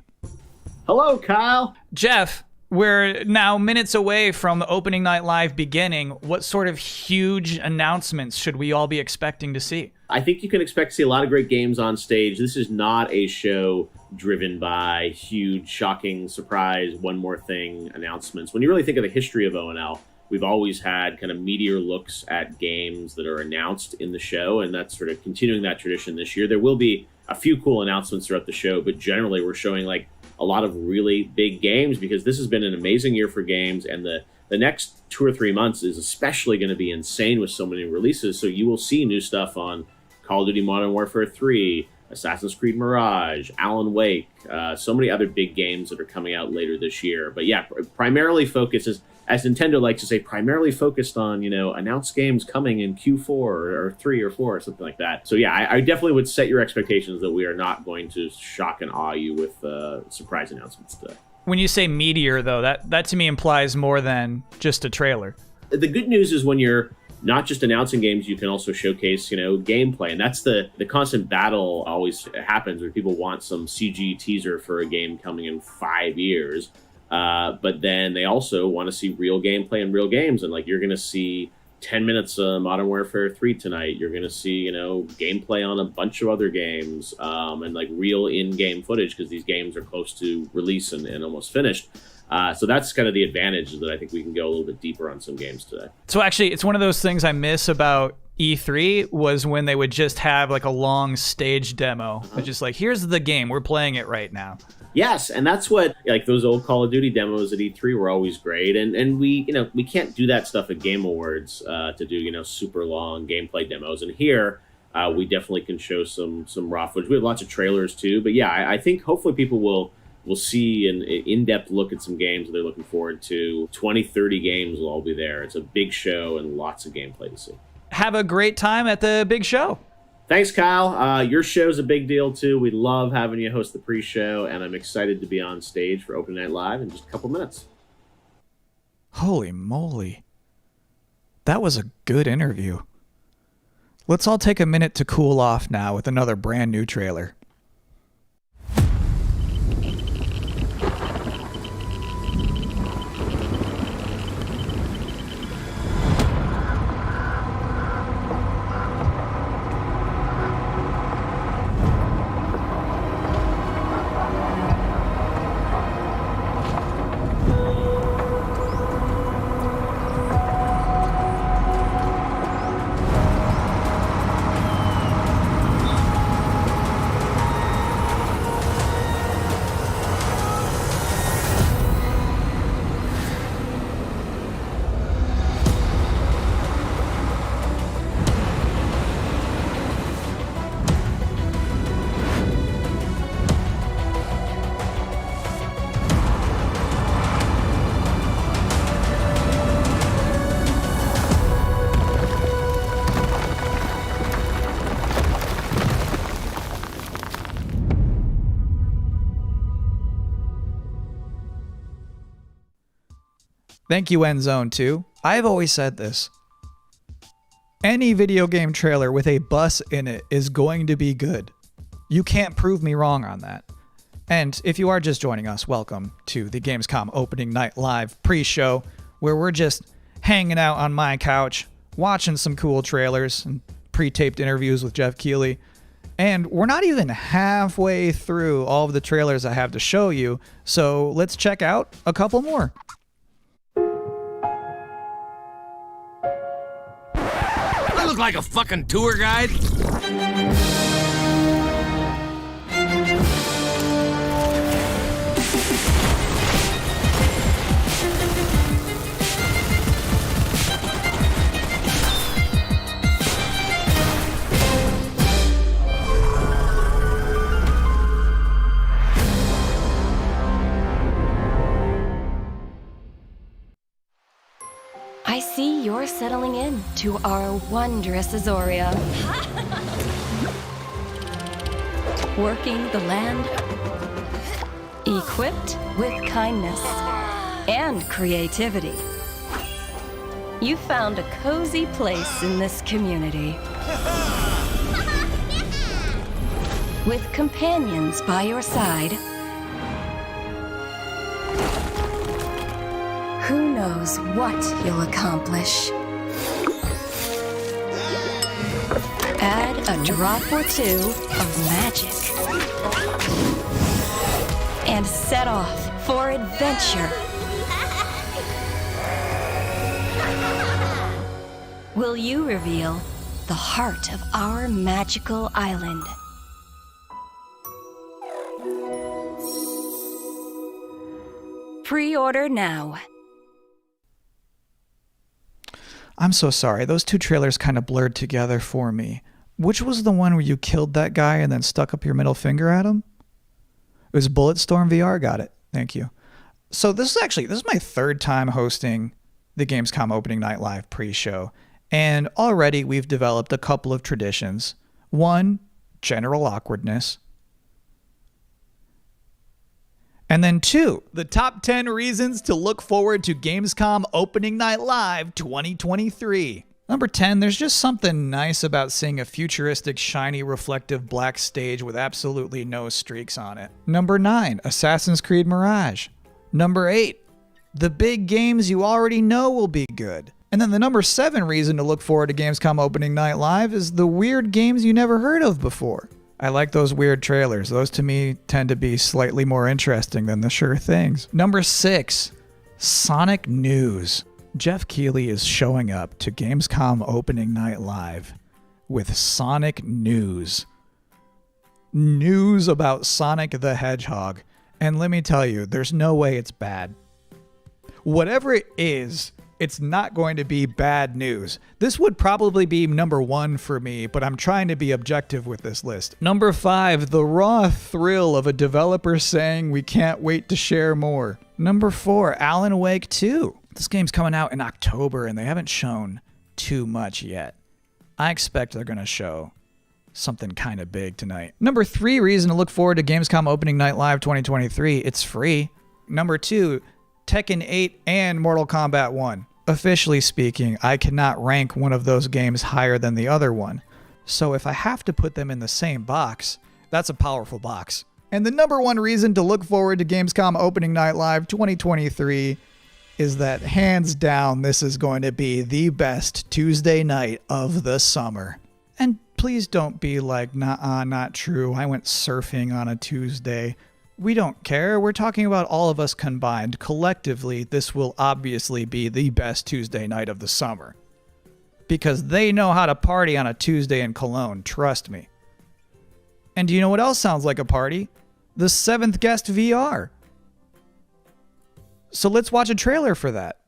Hello, Kyle. Jeff, We're now minutes away from the opening night live beginning. What sort of huge announcements should we all be expecting to see? I think you can expect to see a lot of great games on stage. This is not a show driven by huge, shocking, surprise, one more thing announcements. When you really think of the history of ONL, we've always had kind of meteor looks at games that are announced in the show, and that's sort of continuing that tradition this year. There will be a few cool announcements throughout the show, but generally we're showing like a lot of really big games because this has been an amazing year for games, and the next 2 or 3 months is especially going to be insane with so many releases. So you will see new stuff on Call of Duty Modern Warfare 3, Assassin's Creed Mirage, Alan Wake, so many other big games that are coming out later this year. But yeah, primarily focuses, as Nintendo likes to say, primarily focused on, announced games coming in Q4 or 3 or 4 or something like that. So yeah, I definitely would set your expectations that we are not going to shock and awe you with surprise announcements today. When you say meteor, though, that to me implies more than just a trailer. The good news is when you're not just announcing games, you can also showcase, gameplay. And that's the constant battle always happens where people want some CG teaser for a game coming in 5 years. But then they also want to see real gameplay and real games. And like, you're going to see 10 minutes of Modern Warfare 3 tonight. You're going to see, gameplay on a bunch of other games, and like real in-game footage because these games are close to release and almost finished. So that's kind of the advantage that I think we can go a little bit deeper on some games today. So actually, it's one of those things I miss about E3 was when they would just have like a long stage demo. It's just like, here's the game. We're playing it right now. Yes, and that's what, like, those old Call of Duty demos at E3 were always great. And we, we can't do that stuff at Game Awards to do, super long gameplay demos. And here, we definitely can show some raw footage. We have lots of trailers too. But yeah, I think hopefully people will see an in-depth look at some games that they're looking forward to. 20, 30 games will all be there. It's a big show and lots of gameplay to see. Have a great time at the big show. Thanks, Kyle. Your show's a big deal, too. We love having you host the pre-show, and I'm excited to be on stage for Open Night Live in just a couple minutes. Holy moly. That was a good interview. Let's all take a minute to cool off now with another brand new trailer. Thank you, Endzone 2. I've always said this. Any video game trailer with a bus in it is going to be good. You can't prove me wrong on that. And if you are just joining us, welcome to the Gamescom Opening Night Live pre-show, where we're just hanging out on my couch, watching some cool trailers and pre-taped interviews with Geoff Keighley. And we're not even halfway through all of the trailers I have to show you, so let's check out a couple more. I look like a fucking tour guide. I see you're settling in to our wondrous Azoria. Working the land, equipped with kindness and creativity. You found a cozy place in this community. With companions by your side, Who knows what you'll accomplish? Add a drop or two of magic. And set off for adventure. Will you reveal the heart of our magical island? Pre-order now. I'm so sorry. Those two trailers kind of blurred together for me. Which was the one where you killed that guy and then stuck up your middle finger at him? It was Bulletstorm VR. Got it. Thank you. So this is my third time hosting the Gamescom opening night live pre-show. And already we've developed a couple of traditions. One, general awkwardness. And then two, the top 10 reasons to look forward to Gamescom Opening Night Live 2023. Number 10, there's just something nice about seeing a futuristic, shiny, reflective black stage with absolutely no streaks on it. Number 9, Assassin's Creed Mirage. Number 8, the big games you already know will be good. And then the number 7 reason to look forward to Gamescom Opening Night Live is the weird games you never heard of before. I like those weird trailers. Those to me tend to be slightly more interesting than the sure things. Number 6, Sonic news. Geoff Keighley is showing up to Gamescom Opening Night Live with Sonic news. News about Sonic the Hedgehog. And let me tell you, there's no way it's bad. Whatever it is, it's not going to be bad news. This would probably be number 1 for me, but I'm trying to be objective with this list. Number 5, the raw thrill of a developer saying we can't wait to share more. Number 4, Alan Wake 2. This game's coming out in October and they haven't shown too much yet. I expect they're going to show something kind of big tonight. Number 3 reason to look forward to Gamescom Opening Night Live 2023. It's free. Number 2, Tekken 8 and Mortal Kombat 1. Officially speaking, I cannot rank one of those games higher than the other one. So if I have to put them in the same box, that's a powerful box. And the number 1 reason to look forward to Gamescom Opening Night Live 2023 is that hands down, this is going to be the best Tuesday night of the summer. And please don't be like, nah, not true. I went surfing on a Tuesday. We don't care. We're talking about all of us combined. Collectively, this will obviously be the best Tuesday night of the summer. Because they know how to party on a Tuesday in Cologne, trust me. And do you know what else sounds like a party? The 7th Guest VR. So let's watch a trailer for that.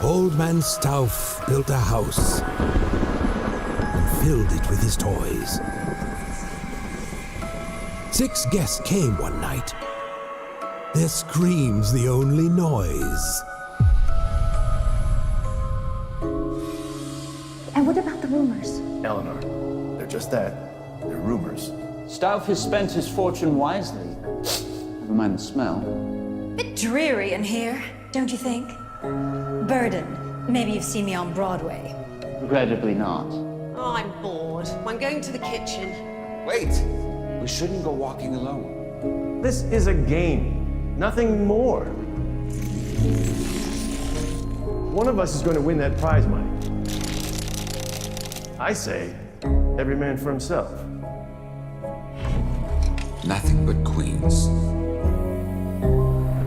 Old Man Stauff built a house and filled it with his toys. 6 guests came one night. Their screams the only noise. And what about the rumors? Eleanor, they're just that. They're rumors. Stauff has spent his fortune wisely. Never mind the smell. Bit dreary in here, don't you think? Burden. Maybe you've seen me on Broadway. Regrettably not. Oh, I'm bored. I'm going to the kitchen. Wait! We shouldn't go walking alone. This is a game, nothing more. One of us is going to win that prize money. I say, every man for himself. Nothing but queens.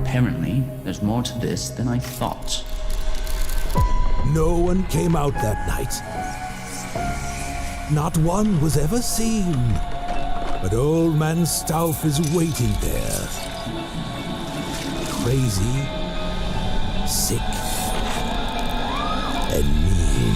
Apparently, there's more to this than I thought. No one came out that night. Not one was ever seen. But Old Man Stauff is waiting there. Crazy, sick, and mean.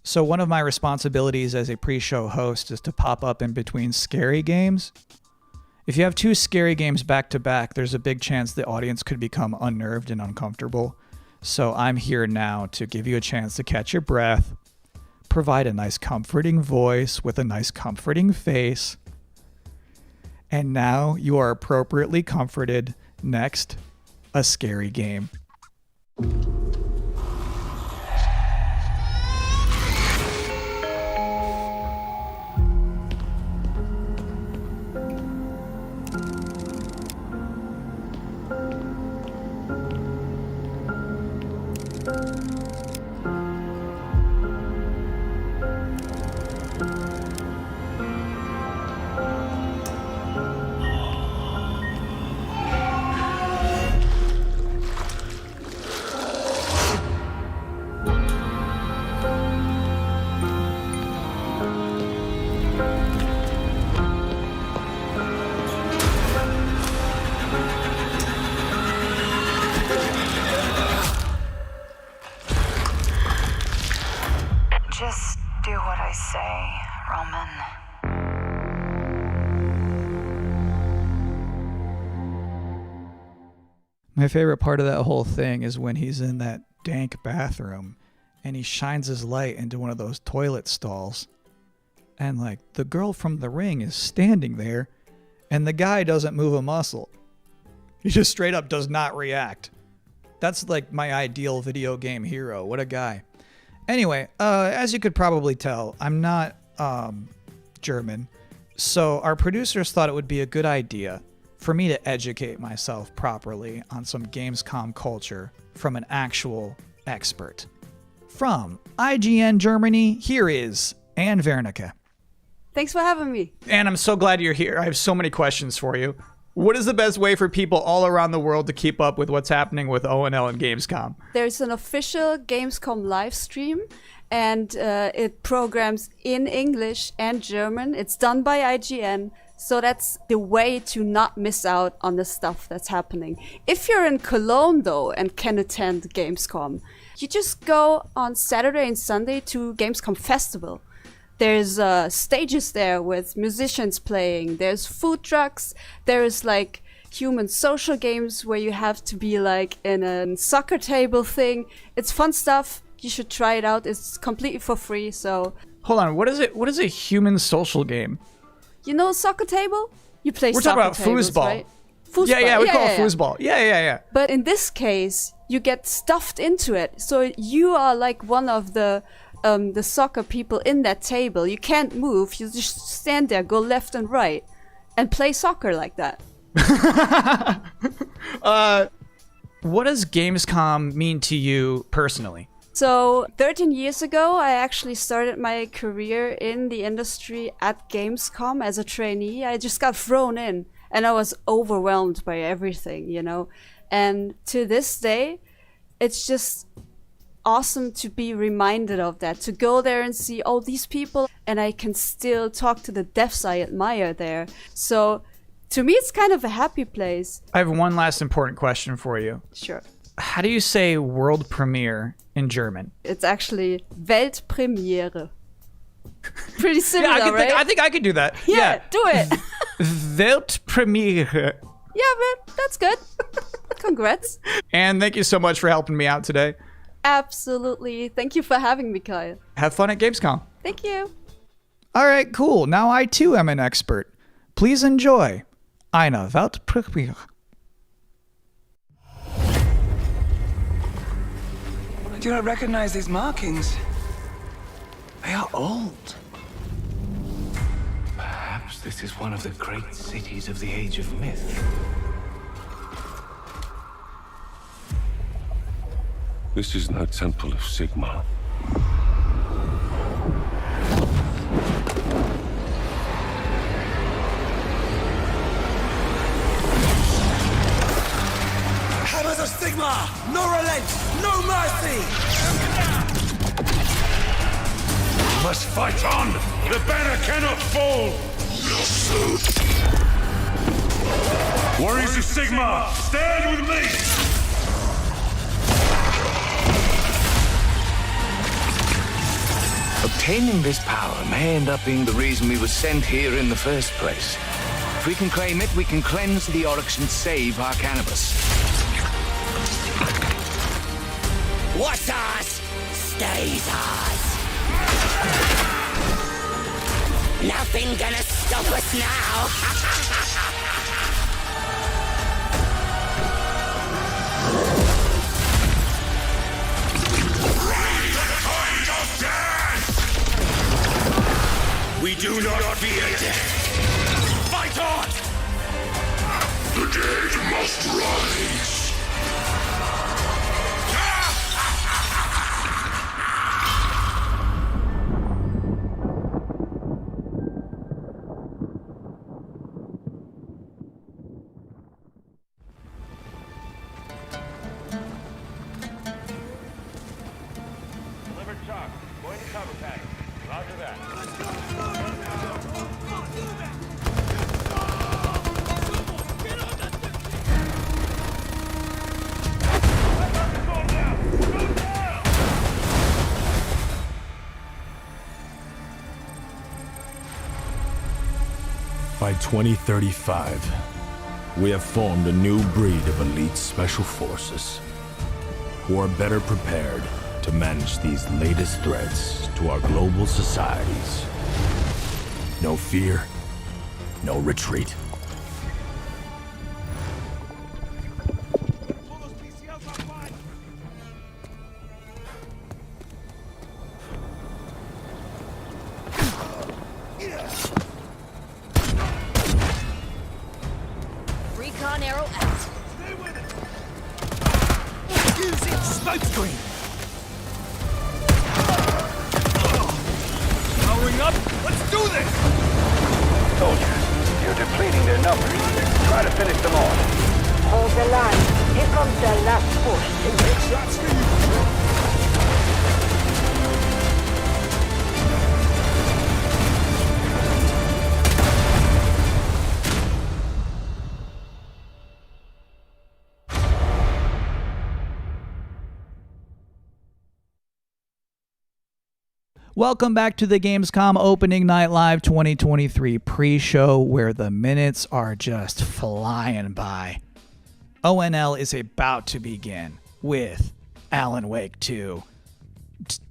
So one of my responsibilities as a pre-show host is to pop up in between scary games. If you have 2 scary games back to back, there's a big chance the audience could become unnerved and uncomfortable. So I'm here now to give you a chance to catch your breath, provide a nice comforting voice with a nice comforting face. And now you are appropriately comforted. Next, a scary game. My favorite part of that whole thing is when he's in that dank bathroom and he shines his light into one of those toilet stalls. And like the girl from The Ring is standing there and the guy doesn't move a muscle. He just straight up does not react. That's like my ideal video game hero. What a guy. Anyway, as you could probably tell, I'm not German. So our producers thought it would be a good idea for me to educate myself properly on some Gamescom culture from an actual expert. From IGN Germany, here is Anne Wernicke. Thanks for having me. Anne, I'm so glad you're here. I have so many questions for you. What is the best way for people all around the world to keep up with what's happening with ONL and Gamescom? There's an official Gamescom live stream, and it programs in English and German. It's done by IGN, so that's the way to not miss out on the stuff that's happening. If you're in Cologne, though, and can attend Gamescom, you just go on Saturday and Sunday to Gamescom Festival. There's stages there with musicians playing. There's food trucks. There's like human social games where you have to be like in a soccer table thing. It's fun stuff. You should try it out. It's completely for free. So hold on, what is it? What is a human social game? You know soccer table? You play We're soccer talking about tables, foosball. right? Foosball. Yeah, we call it foosball. Yeah. But in this case, you get stuffed into it. So you are like one of the soccer people in that table. You can't move. You just stand there, go left and right, and play soccer like that. What does Gamescom mean to you personally? So 13 years ago, I actually started my career in the industry at Gamescom as a trainee. I just got thrown in and I was overwhelmed by everything, you know. And to this day, it's just awesome to be reminded of that, to go there and see all these people, and I can still talk to the devs I admire there. So to me, it's kind of a happy place. I have one last important question for you. Sure. How do you say world premiere in German? It's actually Weltpremiere. Pretty similar, right? I think I could do that. Yeah, do it. Weltpremiere. Yeah, man, that's good. Congrats. And thank you so much for helping me out today. Absolutely. Thank you for having me, Kyle. Have fun at Gamescom. Thank you. All right, cool. Now I too am an expert. Please enjoy eine Weltpremiere. I do not recognize these markings. They are old. Perhaps this is one of the great cities of the Age of Myth. This is no temple of Sigmar. Hammers of Sigmar! No relent! No mercy! You must fight on! The banner cannot fall! Warriors of Sigmar, stand with me! Obtaining this power may end up being the reason we were sent here in the first place. If we can claim it, we can cleanse the Oryx and save our cannabis. What's ours stays ours. Nothing gonna stop us now. We do not fear death. Fight on! The dead must rise. Delivered talk. Going to cover pack. Roger that. By 2035, we have formed a new breed of elite special forces who are better prepared to manage these latest threats to our global societies. No fear, no retreat. Recon arrow out. Stay with it. Using smoke screen. Powering up. Let's do this. Soldiers, you're depleting their numbers. Try to finish them off. Hold the line. Here comes the last push. Take shots for you. Welcome back to the Gamescom Opening Night Live 2023 pre-show, where the minutes are just flying by. ONL is about to begin with Alan Wake 2,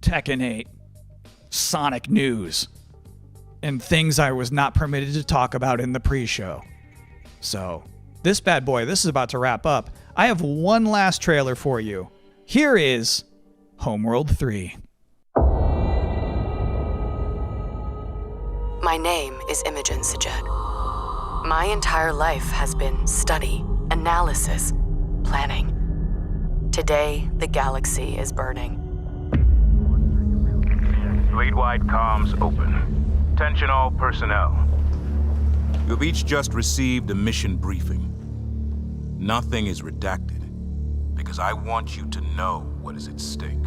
Tekken 8, Sonic news, and things I was not permitted to talk about in the pre-show. So, this bad boy, this is about to wrap up. I have one last trailer for you. Here is Homeworld 3. My name is Imogen Sajet. My entire life has been study, analysis, planning. Today, the galaxy is burning. Fleet-wide comms open. Attention all personnel. You've each just received a mission briefing. Nothing is redacted, because I want you to know what is at stake.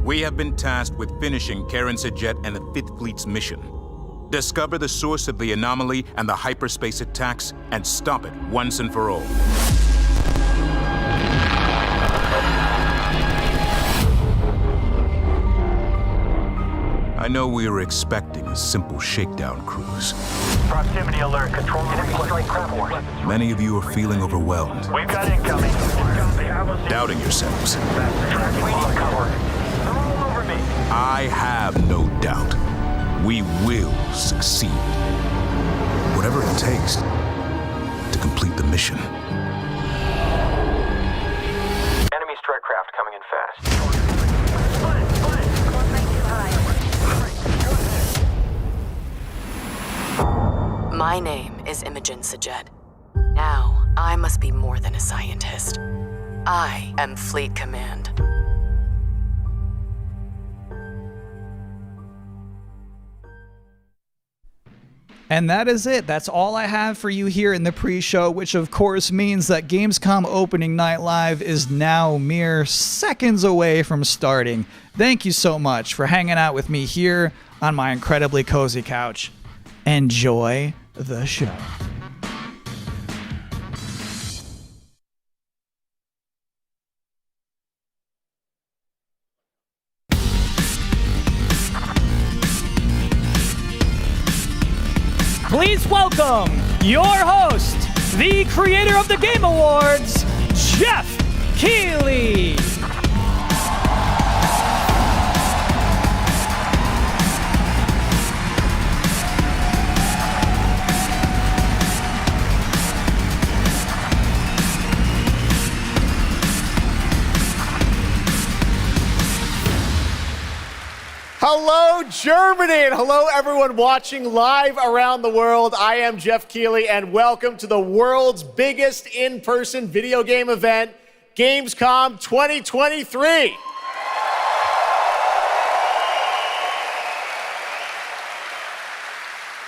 We have been tasked with finishing Karen Sajet and the 5th Fleet's mission. Discover the source of the anomaly and the hyperspace attacks, and stop it once and for all. I know we were expecting a simple shakedown cruise. Proximity alert. Control enemy strike craft force. Many of you are feeling overwhelmed, We've got incoming. doubting yourselves. We need cover. They're all over me. I have no doubt. We will succeed. Whatever it takes to complete the mission. Enemy strike craft coming in fast. My name is Imogen Sajet. Now, I must be more than a scientist. I am Fleet Command. And that is it. That's all I have for you here in the pre-show, which of course means that Gamescom Opening Night Live is now mere seconds away from starting. Thank you so much for hanging out with me here on my incredibly cozy couch. Enjoy the show. Please welcome your host, the creator of the Game Awards, Geoff Keighley. Hello, Germany, and hello, everyone watching live around the world. I am Geoff Keighley, and welcome to the world's biggest in-person video game event, Gamescom 2023.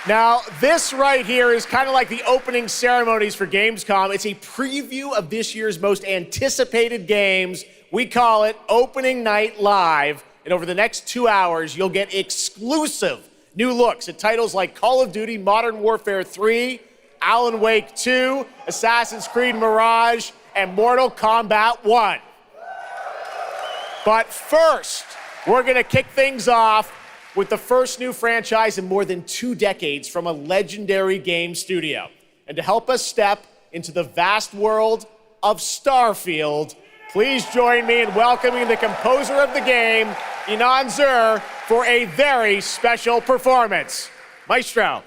Now, this right here is kind of like the opening ceremonies for Gamescom. It's a preview of this year's most anticipated games. We call it Opening Night Live. And over the next 2 hours, you'll get exclusive new looks at titles like Call of Duty Modern Warfare 3, Alan Wake 2, Assassin's Creed Mirage, and Mortal Kombat 1. But first, we're going to kick things off with the first new franchise in more than 2 decades from a legendary game studio. And to help us step into the vast world of Starfield, please join me in welcoming the composer of the game, Inan Zur, for a very special performance. Maestro.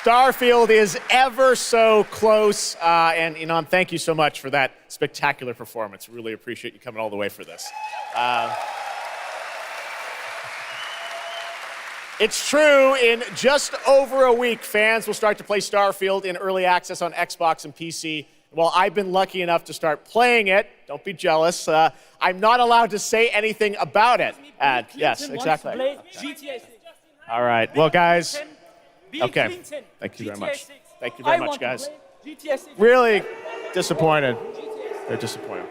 Starfield is ever so close. And Inan, thank you so much for that spectacular performance. Really appreciate you coming all the way for this. It's true, in just over a week, fans will start to play Starfield in early access on Xbox and PC. Well, I've been lucky enough to start playing it. Don't be jealous. I'm not allowed to say anything about it. Yes, exactly. All right. Well, guys. Okay. Thank you very much. Thank you very much, guys. Really disappointed. They're disappointed.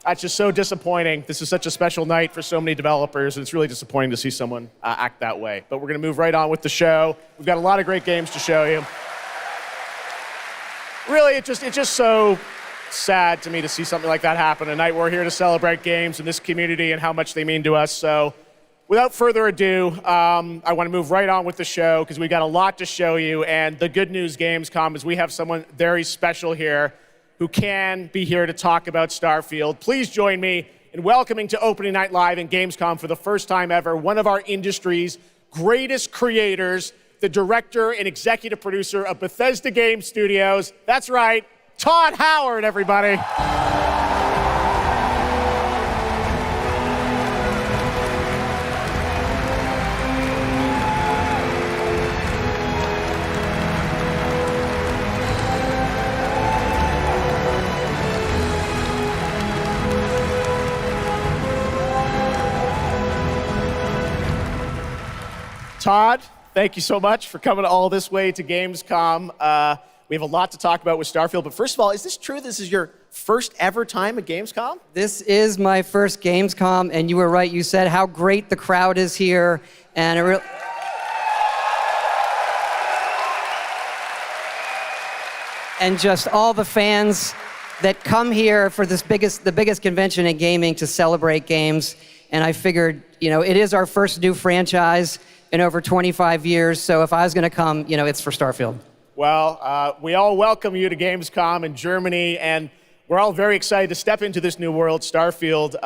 That's just so disappointing. This is such a special night for so many developers, and it's really disappointing to see someone act that way. But we're going to move right on with the show. We've got a lot of great games to show you. Really, it's just so sad to me to see something like that happen. A night we're here to celebrate games in this community and how much they mean to us. So without further ado, I want to move right on with the show because we got a lot to show you. And the good news, Gamescom, is we have someone very special here who can be here to talk about Starfield. Please join me in welcoming to Opening Night Live in Gamescom for the first time ever, one of our industry's greatest creators, the director and executive producer of Bethesda Game Studios. That's right, Todd Howard, everybody. Todd, thank you so much for coming all this way to Gamescom. We have a lot to talk about with Starfield, but first of all, is this true? This is your first ever time at Gamescom? This is my first Gamescom, and you were right. You said how great the crowd is here, and and just all the fans that come here for the biggest convention in gaming to celebrate games. And I figured, it is our first new franchise in over 25 years, so if I was going to come, it's for Starfield. Well, we all welcome you to Gamescom in Germany, and we're all very excited to step into this new world, Starfield,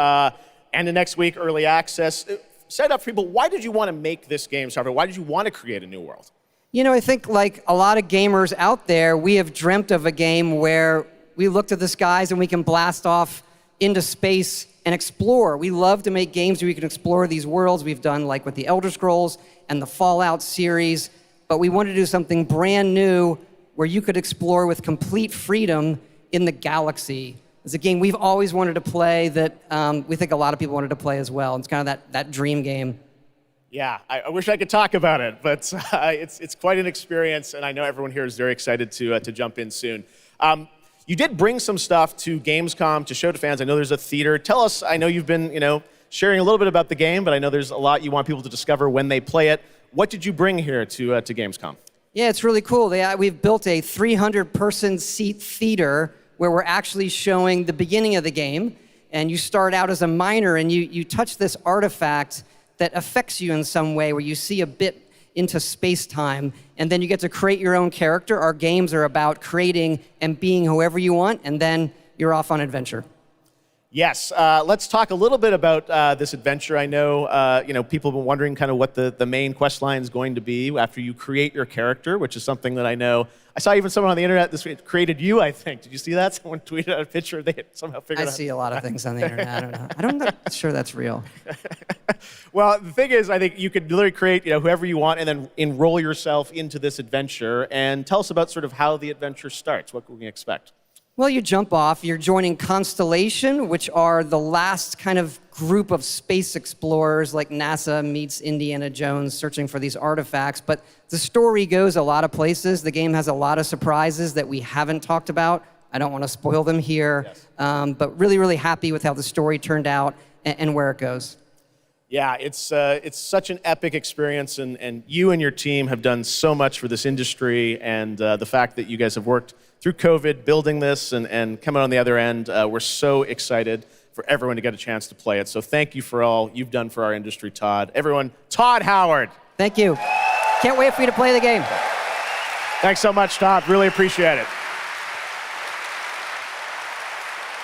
and the next week, early access. Set up for people, why did you want to make this game, Starfield? Why did you want to create a new world? I think like a lot of gamers out there, we have dreamt of a game where we look to the skies and we can blast off into space and explore. We love to make games where we can explore these worlds. We've done like with the Elder Scrolls and the Fallout series, but we wanted to do something brand new where you could explore with complete freedom in the galaxy. It's a game we've always wanted to play that we think a lot of people wanted to play as well. It's kind of that dream game. Yeah, I wish I could talk about it, but it's quite an experience, and I know everyone here is very excited to jump in soon. You did bring some stuff to Gamescom to show to fans. I know there's a theater. Tell us, I know you've been, sharing a little bit about the game, but I know there's a lot you want people to discover when they play it. What did you bring here to Gamescom? Yeah, it's really cool. We've built a 300-person seat theater where we're actually showing the beginning of the game, and you start out as a miner, and you touch this artifact that affects you in some way, where you see a bit into space-time, and then you get to create your own character. Our games are about creating and being whoever you want, and then you're off on adventure. Yes, let's talk a little bit about this adventure. I know, people have been wondering kind of what the main quest line is going to be after you create your character, which is something that I know. I saw even someone on the internet this week created you, I think. Did you see that? Someone tweeted out a picture. They had somehow figured out. I see a lot of things on the internet. I don't know. I'm not sure that's real. Well, the thing is, I think you could literally create, whoever you want and then enroll yourself into this adventure. And tell us about sort of how the adventure starts. What can we expect? Well, you jump off. You're joining Constellation, which are the last kind of group of space explorers, like NASA meets Indiana Jones searching for these artifacts. But the story goes a lot of places. The game has a lot of surprises that we haven't talked about. I don't want to spoil them here, yes. But really, really happy with how the story turned out and where it goes. Yeah, it's such an epic experience, and you and your team have done so much for this industry, and the fact that you guys have worked through COVID, building this and coming on the other end, we're so excited for everyone to get a chance to play it. So thank you for all you've done for our industry, Todd. Everyone, Todd Howard. Thank you. Can't wait for you to play the game. Thanks so much, Todd. Really appreciate it.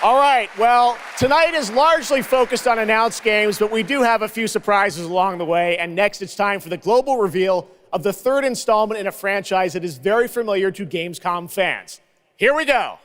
All right, well, tonight is largely focused on announced games, but we do have a few surprises along the way. And next, it's time for the global reveal of the third installment in a franchise that is very familiar to Gamescom fans. Here we go.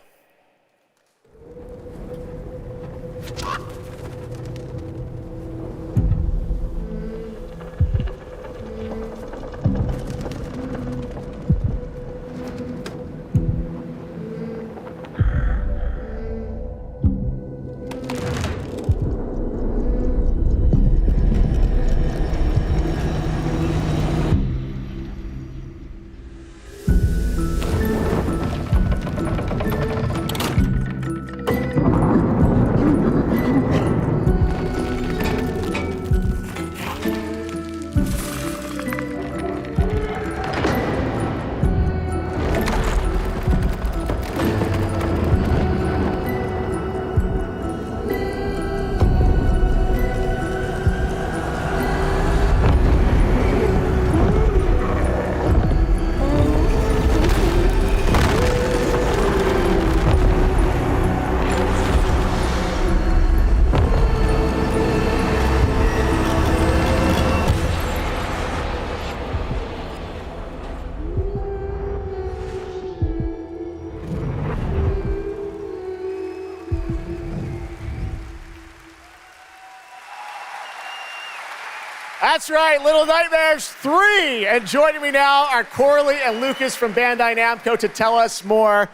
That's right, Little Nightmares 3. And joining me now are Corley and Lucas from Bandai Namco to tell us more.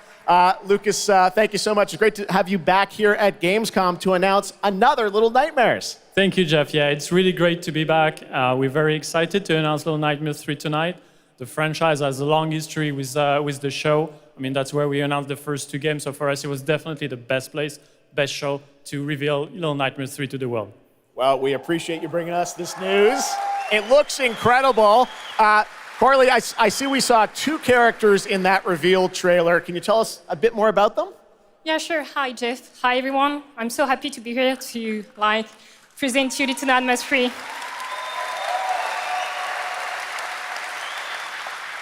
Lucas, thank you so much. It's great to have you back here at Gamescom to announce another Little Nightmares. Thank you, Jeff. Yeah, it's really great to be back. We're very excited to announce Little Nightmares 3 tonight. The franchise has a long history with the show. I mean, that's where we announced the first 2 games. So for us, it was definitely the best place, best show to reveal Little Nightmares 3 to the world. Well, we appreciate you bringing us this news. It looks incredible. Corley, I see we saw 2 characters in that reveal trailer. Can you tell us a bit more about them? Yeah, sure. Hi, Jeff. Hi, everyone. I'm so happy to be here to present you Little Nightmares 3.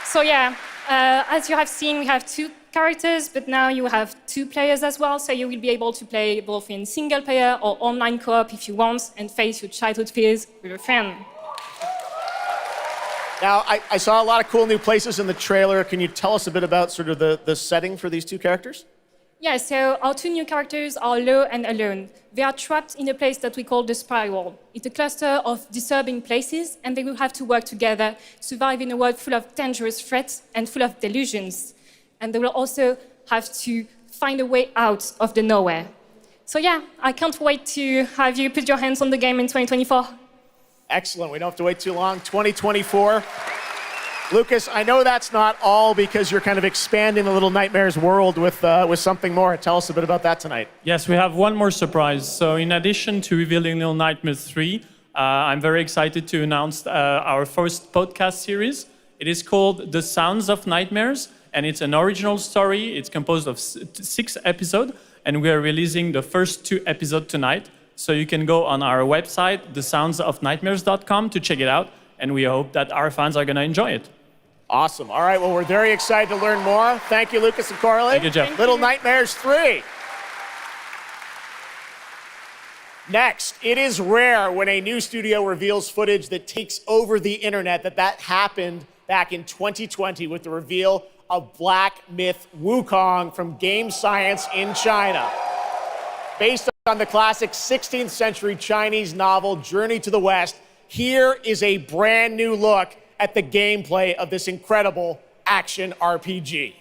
So yeah, as you have seen, we have 2 characters, but now you have 2 players as well, so you will be able to play both in single player or online co-op if you want, and face your childhood fears with a friend. Now, I saw a lot of cool new places in the trailer. Can you tell us a bit about sort of the setting for these 2 characters? Yeah, so our 2 new characters are Lo and Alone. They are trapped in a place that we call the Spiral. It's a cluster of disturbing places, and they will have to work together, survive in a world full of dangerous threats and full of delusions. And they will also have to find a way out of the nowhere. So yeah, I can't wait to have you put your hands on the game in 2024. Excellent. We don't have to wait too long. 2024. Lucas, I know that's not all because you're kind of expanding the Little Nightmares world with something more. Tell us a bit about that tonight. Yes, we have one more surprise. So in addition to revealing Little Nightmares 3, I'm very excited to announce our first podcast series. It is called The Sounds of Nightmares, and it's an original story. It's composed of 6 episodes, and we are releasing the first 2 episodes tonight. So you can go on our website, thesoundsofnightmares.com, to check it out, and we hope that our fans are going to enjoy it. Awesome. All right, well, we're very excited to learn more. Thank you, Lucas and Corley. Thank you, Jeff. Little Nightmares 3. Next, it is rare when a new studio reveals footage that takes over the internet. That happened back in 2020 with the reveal of Black Myth Wukong from Game Science in China. Based on the classic 16th century Chinese novel Journey to the West, here is a brand new look at the gameplay of this incredible action RPG.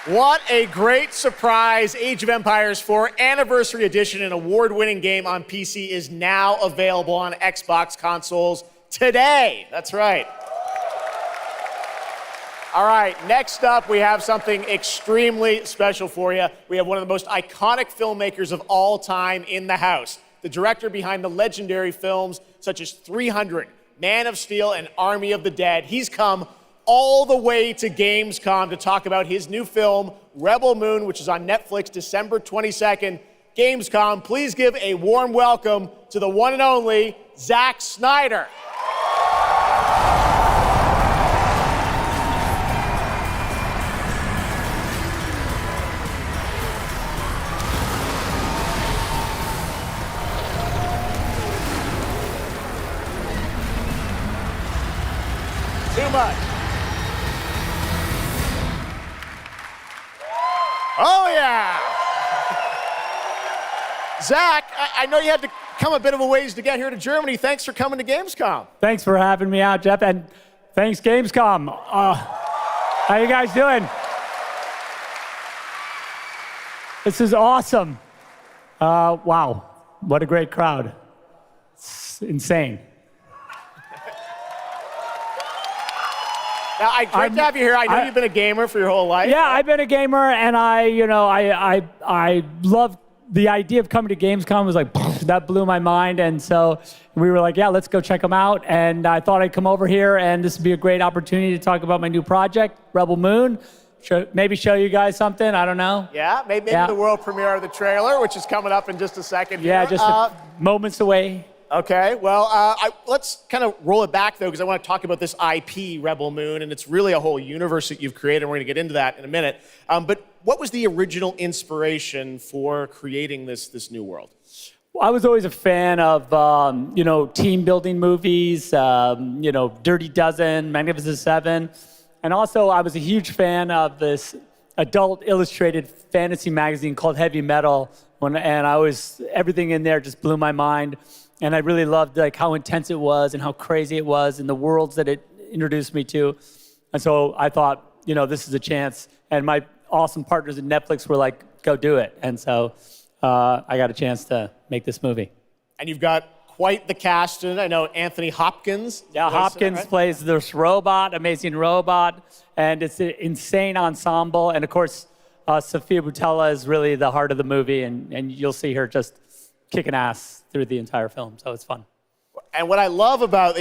What a great surprise. Age of Empires 4 Anniversary Edition, an award-winning game on PC, is now available on Xbox consoles today. That's right. All right, next up, we have something extremely special for you. We have one of the most iconic filmmakers of all time in the house. The director behind the legendary films such as 300, Man of Steel, and Army of the Dead. He's come all the way to Gamescom to talk about his new film, Rebel Moon, which is on Netflix December 22nd. Gamescom, please give a warm welcome to the one and only Zack Snyder. Too much. Oh, yeah. Zack, I know you had to come a bit of a ways to get here to Germany. Thanks for coming to Gamescom. Thanks for having me out, Jeff, and thanks, Gamescom. How you guys doing? This is awesome. Wow, what a great crowd. It's insane. Now, great to have you here. I know you've been a gamer for your whole life. Yeah, I've been a gamer, and I love the idea of coming to Gamescom. It was like, that blew my mind, and so we were like, yeah, let's go check them out, and I thought I'd come over here, and this would be a great opportunity to talk about my new project, Rebel Moon. Maybe show you guys something, I don't know. Yeah, maybe the world premiere of the trailer, which is coming up in just a second. Yeah, just moments away. Okay, well, let's kind of roll it back, though, because I want to talk about this IP, Rebel Moon, and it's really a whole universe that you've created, and we're going to get into that in a minute. But what was the original inspiration for creating this new world? Well, I was always a fan of, team-building movies, Dirty Dozen, Magnificent Seven, and also I was a huge fan of this adult illustrated fantasy magazine called Heavy Metal, and everything in there just blew my mind. And I really loved how intense it was and how crazy it was and the worlds that it introduced me to. And so I thought, this is a chance. And my awesome partners at Netflix were like, go do it. And so I got a chance to make this movie. And you've got quite the cast in it. I know Anthony Hopkins. Yeah, Hopkins plays this robot, amazing robot. And it's an insane ensemble. And of course, Sofia Boutella is really the heart of the movie. And you'll see her just kicking ass through the entire film, so it's fun. And what I love about,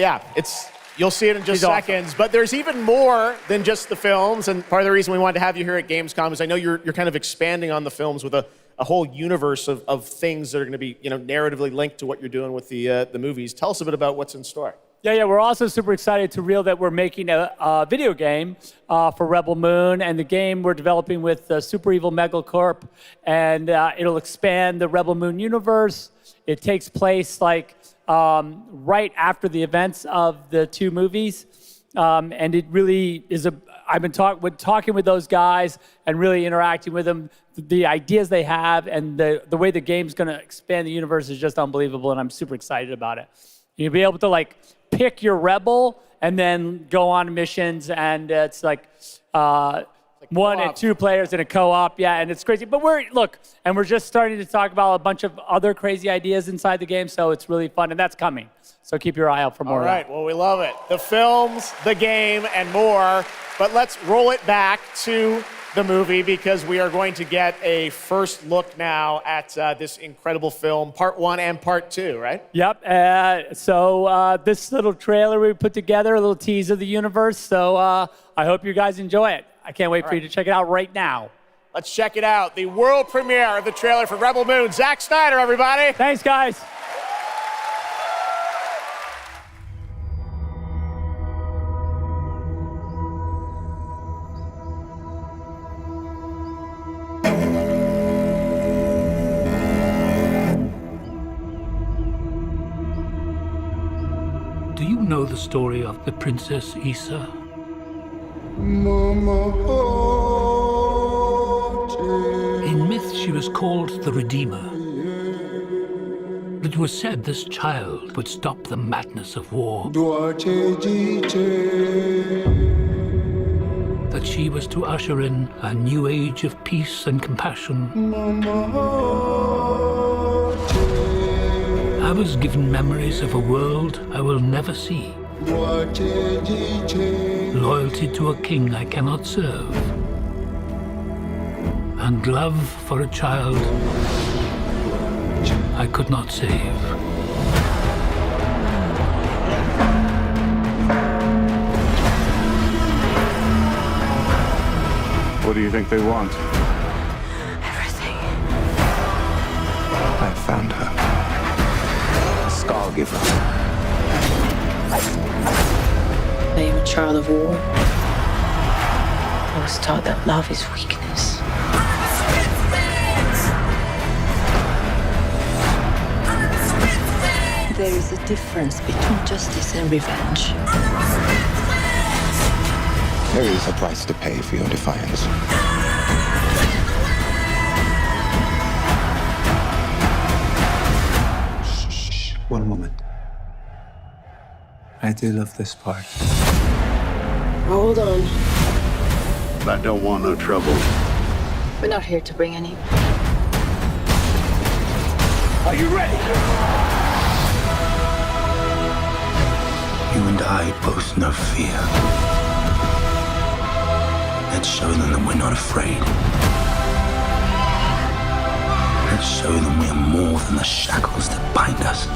you'll see it in just seconds, awesome. But there's even more than just the films, and part of the reason we wanted to have you here at Gamescom is I know you're kind of expanding on the films with a whole universe of things that are going to be narratively linked to what you're doing with the movies. Tell us a bit about what's in store. Yeah, we're also super excited to reveal that we're making a video game for Rebel Moon, and the game we're developing with Super Evil Megacorp, and it'll expand the Rebel Moon universe. It takes place right after the events of the two movies, and it really is I've been talking with those guys and really interacting with them. The ideas they have and the way the game's going to expand the universe is just unbelievable, and I'm super excited about it. You'll be able to pick your rebel and then go on missions, and it's one and two players in a co-op, and it's crazy. But we're just starting to talk about a bunch of other crazy ideas inside the game, so it's really fun, and that's coming. So keep your eye out for more. All right, well, we love it. The films, the game, and more. But let's roll it back to the movie, because we are going to get a first look now at this incredible film, part 1 and part 2, right? Yep. So this little trailer we put together, a little tease of the universe. So I hope you guys enjoy it. I can't wait for you to check it out right now. Let's check it out. The world premiere of the trailer for Rebel Moon. Zack Snyder, everybody. Thanks, guys. Do you know the story of the Princess Issa? In myth, she was called the Redeemer. It was said this child would stop the madness of war. That that she was to usher in a new age of peace and compassion. I was given memories of a world I will never see. Loyalty to a king I cannot serve. And love for a child I could not save. What do you think they want? Everything. I found her. Scargiver. I am a child of war. I was taught that love is weakness. There is a difference between justice and revenge. There is a price to pay for your defiance. Shh. One moment. I do love this part. Hold on. I don't want no trouble. We're not here to bring any. Are you ready? You and I both know fear. Let's show them that we're not afraid. Let's show them we are more than the shackles that bind us.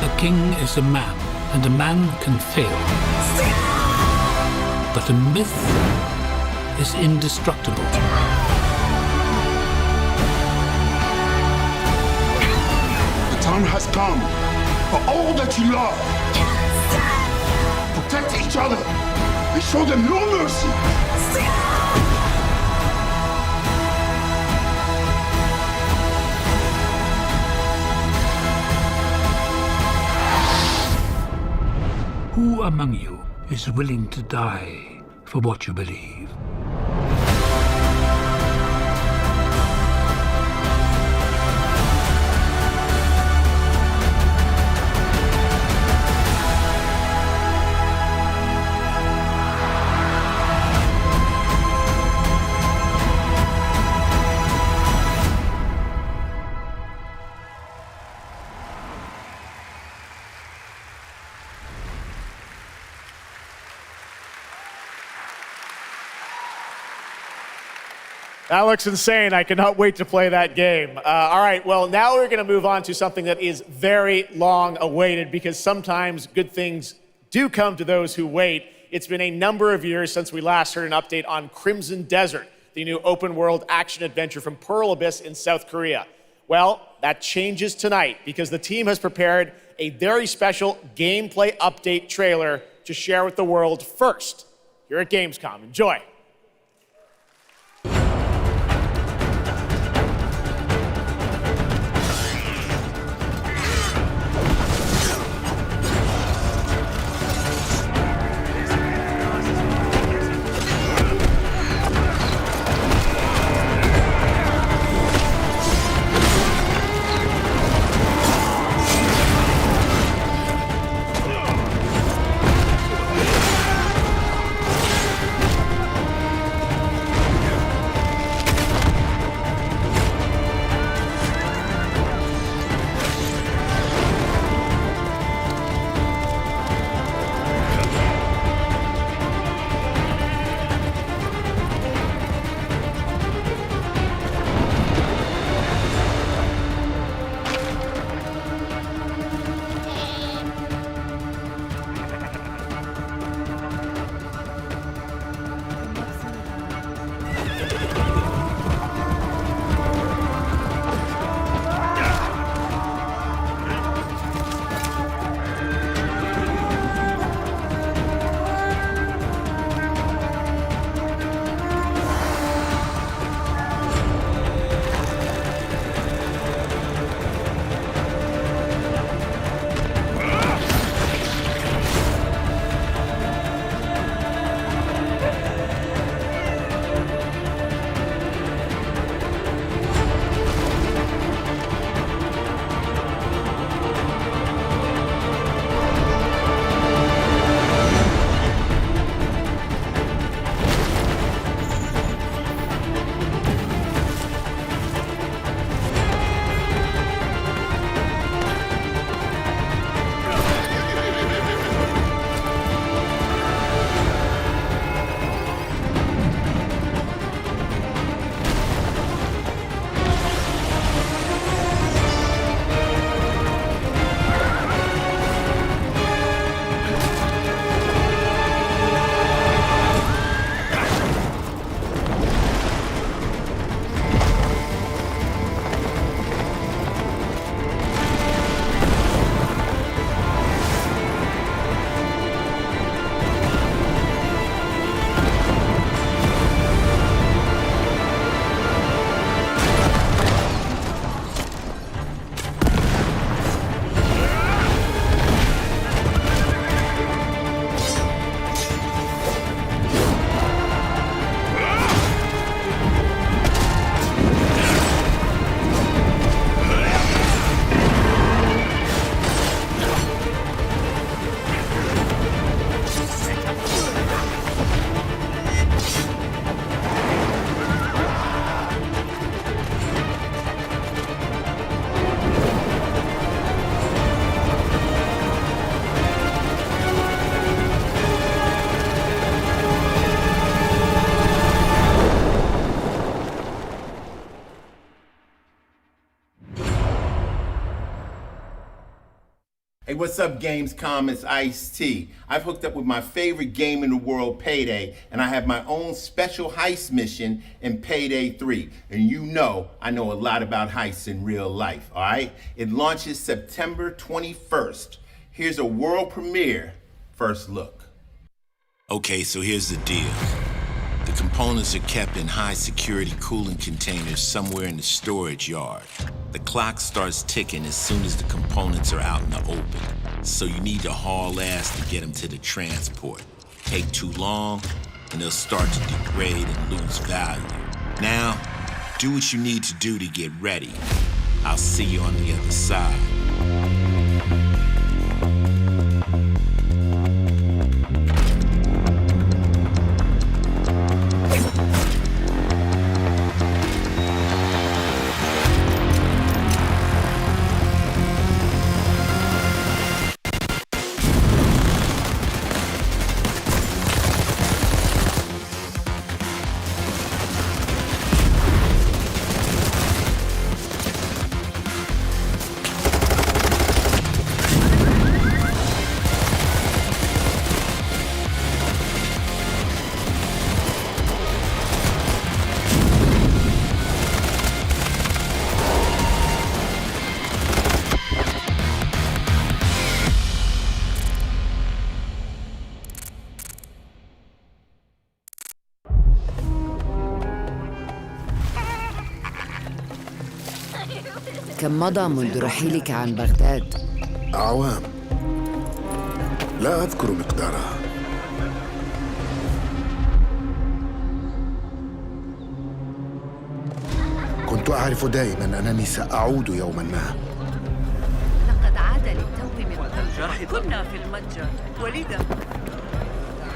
A king is a man, and a man can fail. But a myth is indestructible. The time has come for all that you love. Protect each other and show them no mercy. Who among you is willing to die for what you believe? That looks insane. I cannot wait to play that game. All right, well, now we're going to move on to something that is very long awaited because sometimes good things do come to those who wait. It's been a number of years since we last heard an update on Crimson Desert, the new open world action adventure from Pearl Abyss in South Korea. Well, that changes tonight because the team has prepared a very special gameplay update trailer to share with the world first here at Gamescom. Enjoy. Hey, what's up, Gamescom? It's Ice-T. I've hooked up with my favorite game in the world, Payday, and I have my own special heist mission in Payday 3. And you know I know a lot about heists in real life, all right? It launches September 21st. Here's a world premiere first look. Okay, so here's the deal. The components are kept in high-security cooling containers somewhere in the storage yard. The clock starts ticking as soon as the components are out in the open, so you need to haul ass to get them to the transport. Take too long, and they'll start to degrade and lose value. Now, do what you need to do to get ready. I'll see you on the other side. كم مضى منذ رحيلك عن بغداد؟ أعوام لا أذكر مقدارها. كنت أعرف دائما أنني سأعود يوما ما. لقد عاد للتو من الجرح. كنا في المتجر ولذا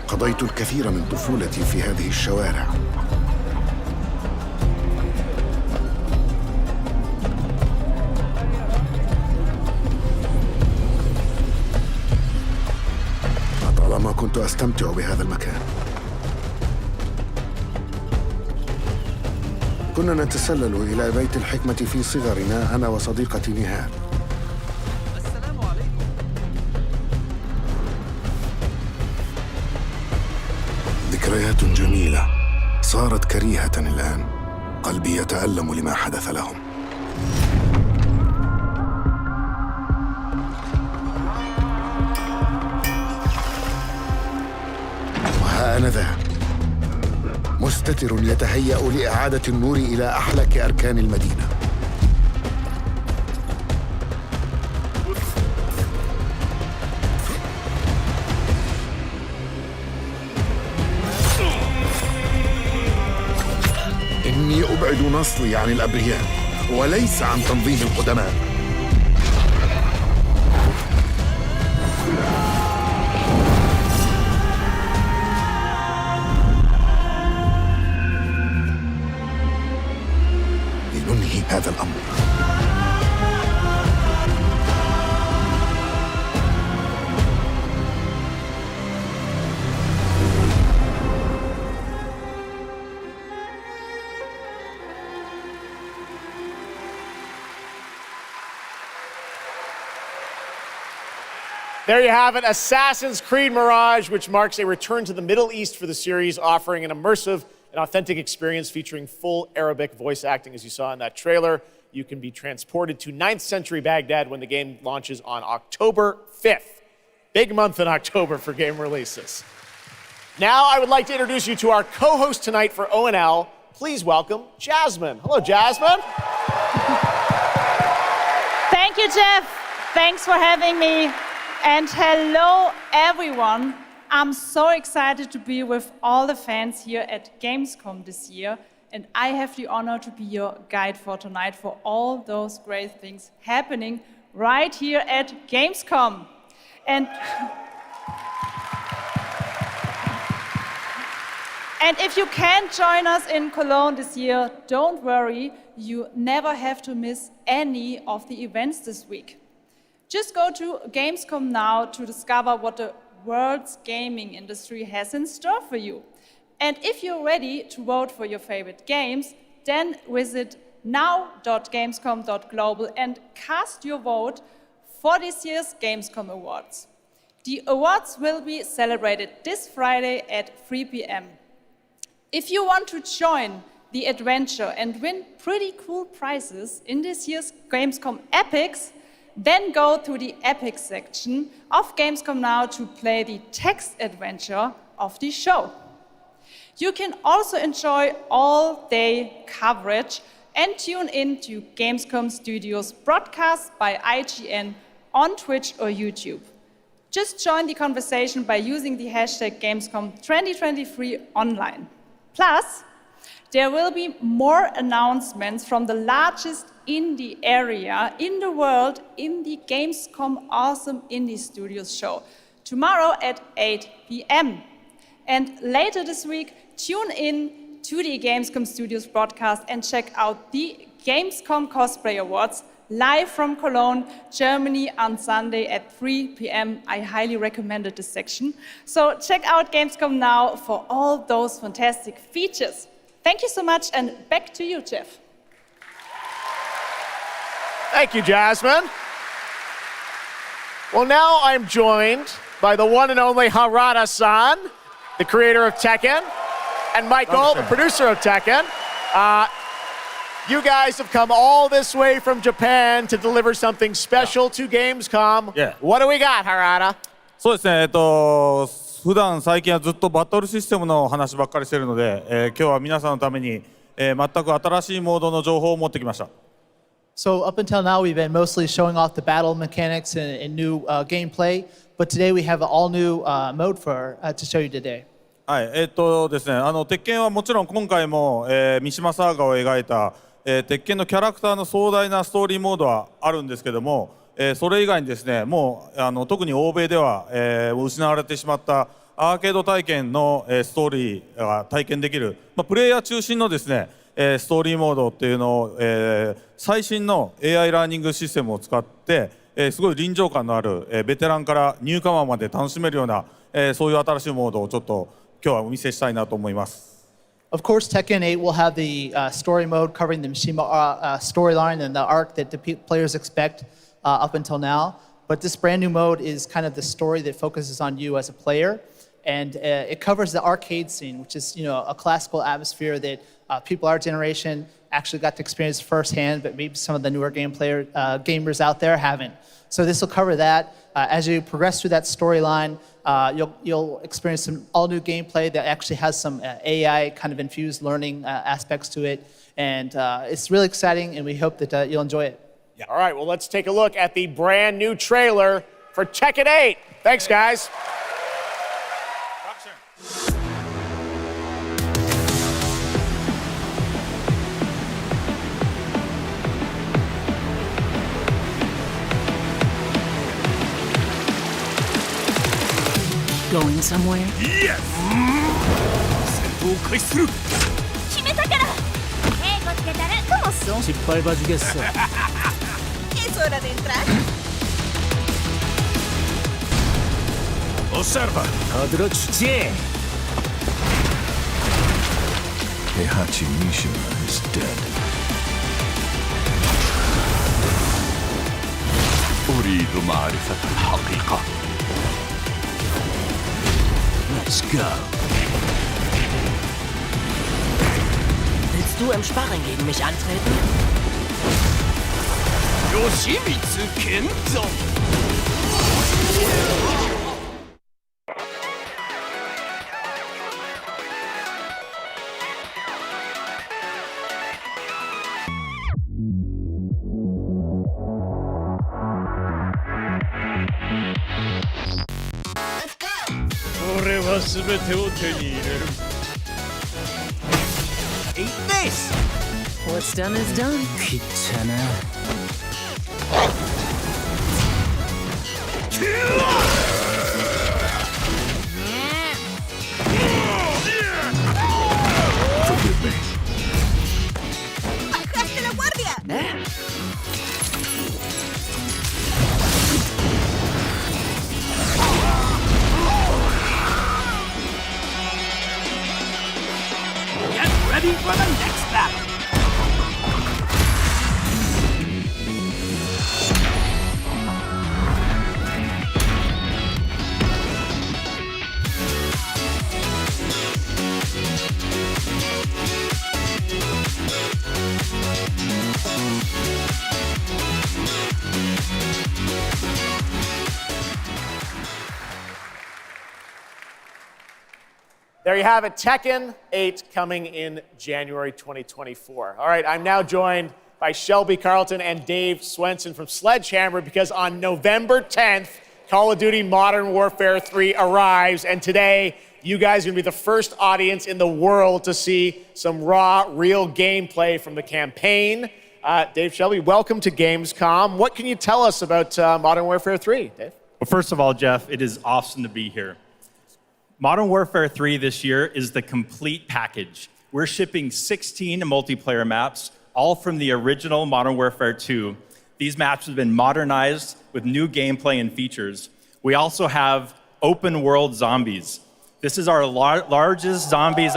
قضيت الكثير من طفولتي في هذه الشوارع. طالما كنت أستمتع بهذا المكان. كنا نتسلل إلى بيت الحكمة في صغرنا أنا وصديقتي نهال. السلام عليكم. ذكريات جميلة صارت كريهة الآن. قلبي يتألم لما حدث لهم. أنا ذا مستتر يتهيأ لإعادة النور إلى أحلك أركان المدينة. إني أبعد نصلي عن الأبرياء وليس عن تنظيم القدماء. هذا الأمر. There you have it, Assassin's Creed Mirage, which marks a return to the Middle East for the series, offering an immersive an authentic experience featuring full Arabic voice acting, as you saw in that trailer. You can be transported to 9th century Baghdad when the game launches on October 5th. Big month in October for game releases. Now I would like to introduce you to our co-host tonight for ONL. Please welcome Jasmine. Hello, Jasmine. Thank you, Geoff. Thanks for having me. And hello, everyone. I'm so excited to be with all the fans here at Gamescom this year, and I have the honor to be your guide for tonight for all those great things happening right here at Gamescom. And if you can't join us in Cologne this year, don't worry, you never have to miss any of the events this week. Just go to Gamescom now to discover what the world's gaming industry has in store for you. And if you're ready to vote for your favorite games, then visit now.gamescom.global and cast your vote for this year's Gamescom Awards. The awards will be celebrated this Friday at 3 p.m. If you want to join the adventure and win pretty cool prizes in this year's Gamescom Epics, then go to the Epics section of Gamescom Now to play the text adventure of the show. You can also enjoy all-day coverage and tune in to Gamescom Studios broadcasts by IGN on Twitch or YouTube. Just join the conversation by using the hashtag Gamescom 2023 online. Plus, there will be more announcements from the largest indie area in the world in the Gamescom Awesome Indie Studios show tomorrow at 8 p.m. And later this week, tune in to the Gamescom Studios broadcast and check out the Gamescom Cosplay Awards live from Cologne, Germany on Sunday at 3 p.m. I highly recommended this section. So check out Gamescom Now for all those fantastic features. Thank you so much, and back to you, Geoff. Thank you, Jasmine. Well, now I'm joined by the one and only Harada-san, the creator of Tekken, and Michael, the producer of Tekken. You guys have come all this way from Japan to deliver something special to Gamescom. Yeah. What do we got, Harada? そうですね、普段最近はずっとバトルシステムの話ばっかりしてるので、今日は皆さんのために、全く新しいモードの情報を持ってきました。So up until now, we've been mostly showing off the battle mechanics and new gameplay, but today we have an all-new mode to show you today. はい、ですね、鉄拳はもちろん今回も、三島サーガを描いた、鉄拳のキャラクターの壮大なストーリーモードはあるんですけども、それ以外にですね、もう特に欧米では、失われてしまったアーケード体験の、ストーリーが体験できる、プレイヤー中心のですね、ストーリーモードっていうのを、最新の AI ラーニングシステムを使って、すごい臨場感のある、ベテランからニューカマーまで楽しめるような、そういう新しいモードをちょっと今日はお見せしたいなと思います。Of course, Tekken 8 will have the story mode covering the Mishima storyline and the arc that the players expect up until now. But this brand new mode is kind of the story that focuses on you as a player. And it covers the arcade scene, which is a classical atmosphere that people our generation actually got to experience firsthand, but maybe some of the newer gamers out there haven't. So this will cover that. As you progress through that storyline, you'll experience some all-new gameplay that actually has some AI kind of infused learning aspects to it. And it's really exciting, and we hope that you'll enjoy it. Yeah. All right, well, let's take a look at the brand new trailer for Tekken 8. Thanks, guys. Going somewhere? Yes! 戦闘を開始する決めたから稽古つけたらcomo son? 失敗バジゲッソ Es hora de entrar. Observa! Kadra Chuche! Heihachi Mishima is dead. أريد معرفة الحقيقة. Let's go. Willst du im Sparring gegen mich antreten? Yoshimitsu Kendo! Eat this! What's done is done. Kitana. Forgive me. ¡Bajaste la guardia! Get ready for the next battle! There you have it, Tekken 8 coming in January 2024. All right, I'm now joined by Shelby Carlton and Dave Swenson from Sledgehammer because on November 10th, Call of Duty Modern Warfare 3 arrives, and today you guys are going to be the first audience in the world to see some raw, real gameplay from the campaign. Dave, Shelby, welcome to Gamescom. What can you tell us about Modern Warfare 3, Dave? Well, first of all, Geoff, it is awesome to be here. Modern Warfare 3 this year is the complete package. We're shipping 16 multiplayer maps, all from the original Modern Warfare 2. These maps have been modernized with new gameplay and features. We also have open world zombies. This is our largest zombies,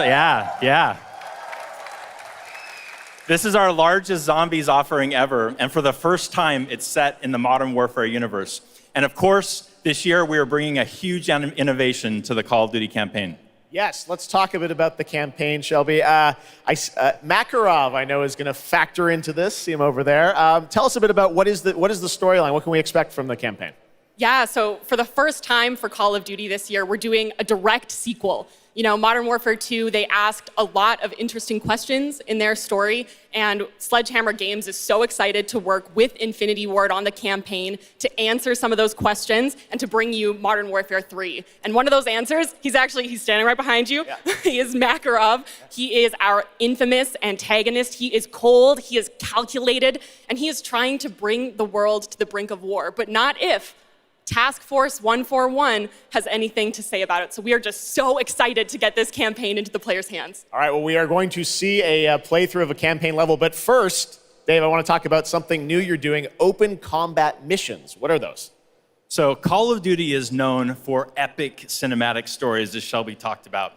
This is our largest zombies offering ever, and for the first time, it's set in the Modern Warfare universe. And of course, this year, we are bringing a huge innovation to the Call of Duty campaign. Yes, let's talk a bit about the campaign, Shelby. Makarov, I know, is going to factor into this. See him over there. Tell us a bit about what is the storyline? What can we expect from the campaign? Yeah, so for the first time for Call of Duty this year, we're doing a direct sequel. You know, Modern Warfare 2, they asked a lot of interesting questions in their story, and Sledgehammer Games is so excited to work with Infinity Ward on the campaign to answer some of those questions and to bring you Modern Warfare 3. And one of those answers, he's standing right behind you. Yeah. He is Makarov. He is our infamous antagonist. He is cold, he is calculated, and he is trying to bring the world to the brink of war, but not if Task Force 141 has anything to say about it. So we are just so excited to get this campaign into the players' hands. All right, well, we are going to see a playthrough of a campaign level. But first, Dave, I want to talk about something new you're doing, open combat missions. What are those? So Call of Duty is known for epic cinematic stories, as Shelby talked about.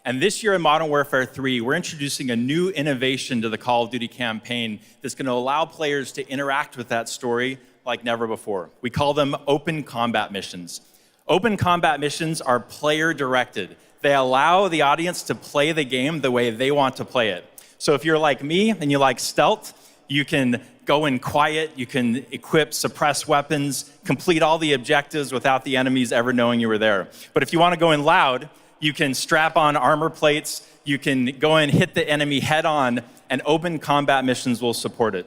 And this year in Modern Warfare 3, we're introducing a new innovation to the Call of Duty campaign that's going to allow players to interact with that story like never before. We call them open combat missions. Open combat missions are player-directed. They allow the audience to play the game the way they want to play it. So if you're like me and you like stealth, you can go in quiet, you can equip suppress weapons, complete all the objectives without the enemies ever knowing you were there. But if you want to go in loud, you can strap on armor plates, you can go in, hit the enemy head on, and open combat missions will support it.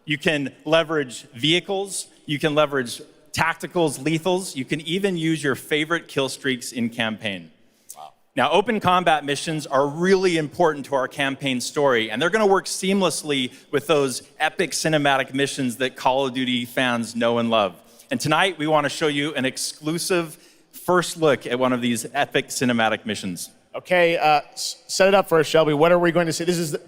You can leverage vehicles, you can leverage tacticals, lethals, you can even use your favorite kill streaks in campaign. Wow. Now, open combat missions are really important to our campaign story, and they're gonna work seamlessly with those epic cinematic missions that Call of Duty fans know and love. And tonight, we wanna show you an exclusive first look at one of these epic cinematic missions. Okay, set it up for us, Shelby. What are we going to see? This is the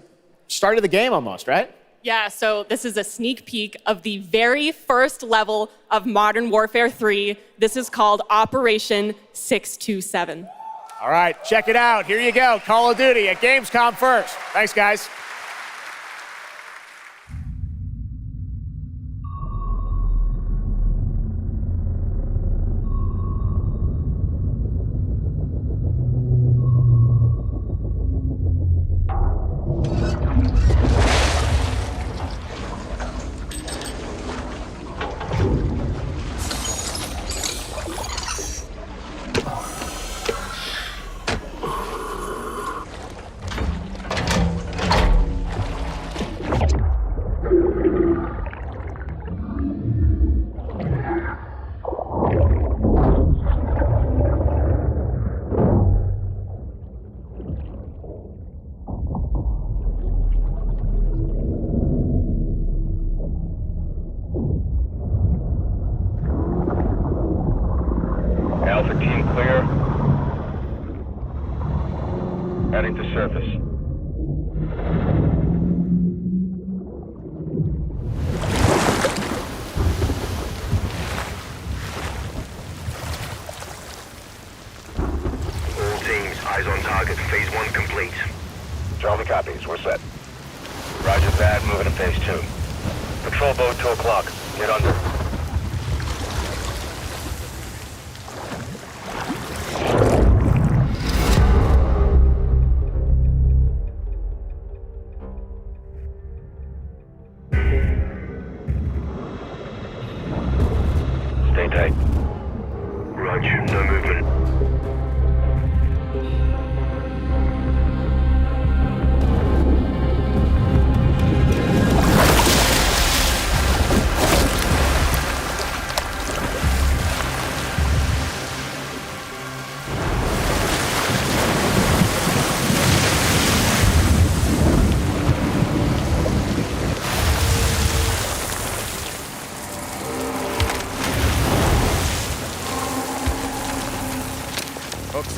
start of the game almost, right? Yeah, so this is a sneak peek of the very first level of Modern Warfare 3. This is called Operation 627. All right, check it out. Here you go, Call of Duty at Gamescom first. Thanks, guys. Alpha team clear. Heading to surface. All teams, eyes on target. Phase 1 complete. Charlie copies. We're set. Roger that. Moving to phase 2. Patrol boat 2 o'clock. Get under. Stay tight. Roger. No movement.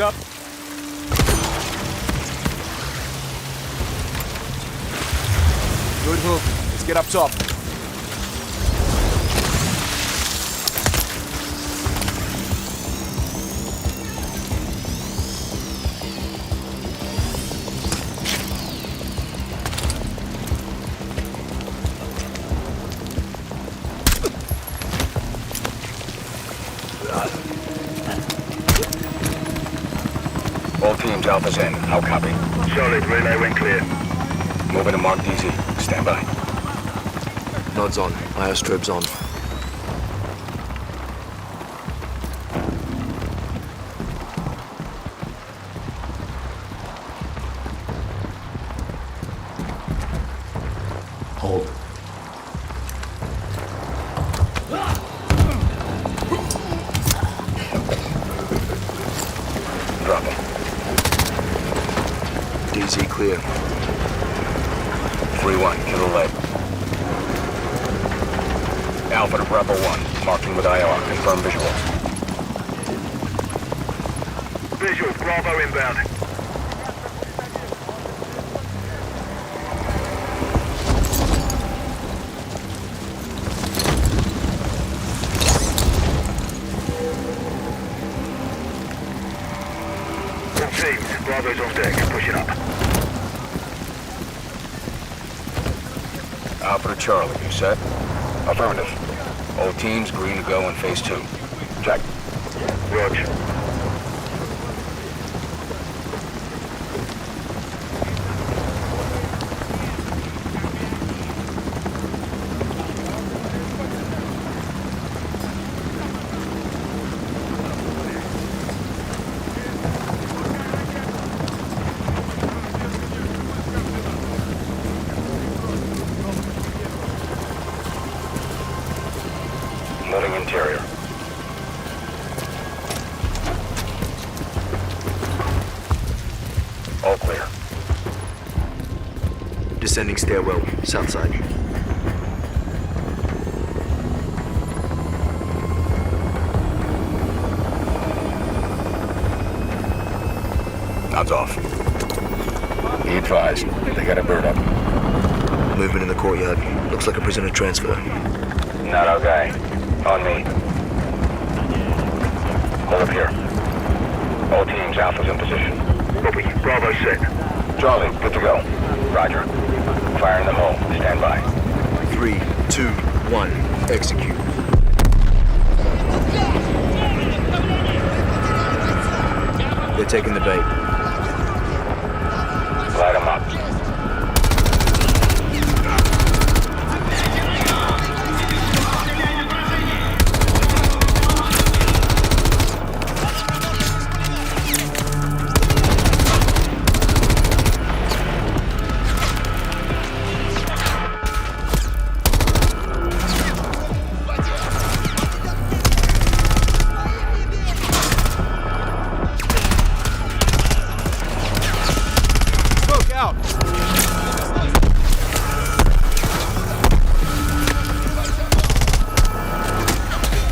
up. Good hook. Let's get up top. All teams, Alpha's in. How copy? Solid, relay went clear. Moving to Mark DZ. Stand by. Nods on. IO strobes on. Hold. Drop him. DZ clear. 3-1, kill the lead. Alpha to Bravo 1, marking with IR, confirm visuals. Visual, Bravo inbound. All teams, Bravo's on deck, pushing up. Alpha to Charlie, you set? Affirmative. All teams green to go in phase 2. Check. Roger. Moving interior. All clear. Descending stairwell, south side. Nods off. Be advised, they got a bird up. Movement in the courtyard. Looks like a prisoner transfer. Not our guy. On me. Hold up here. All teams, Alpha's in position. Copy. Bravo set. Charlie, good to go. Roger. Fire in the hole. Stand by. 3, 2, 1. Execute. They're taking the bait. Light them up.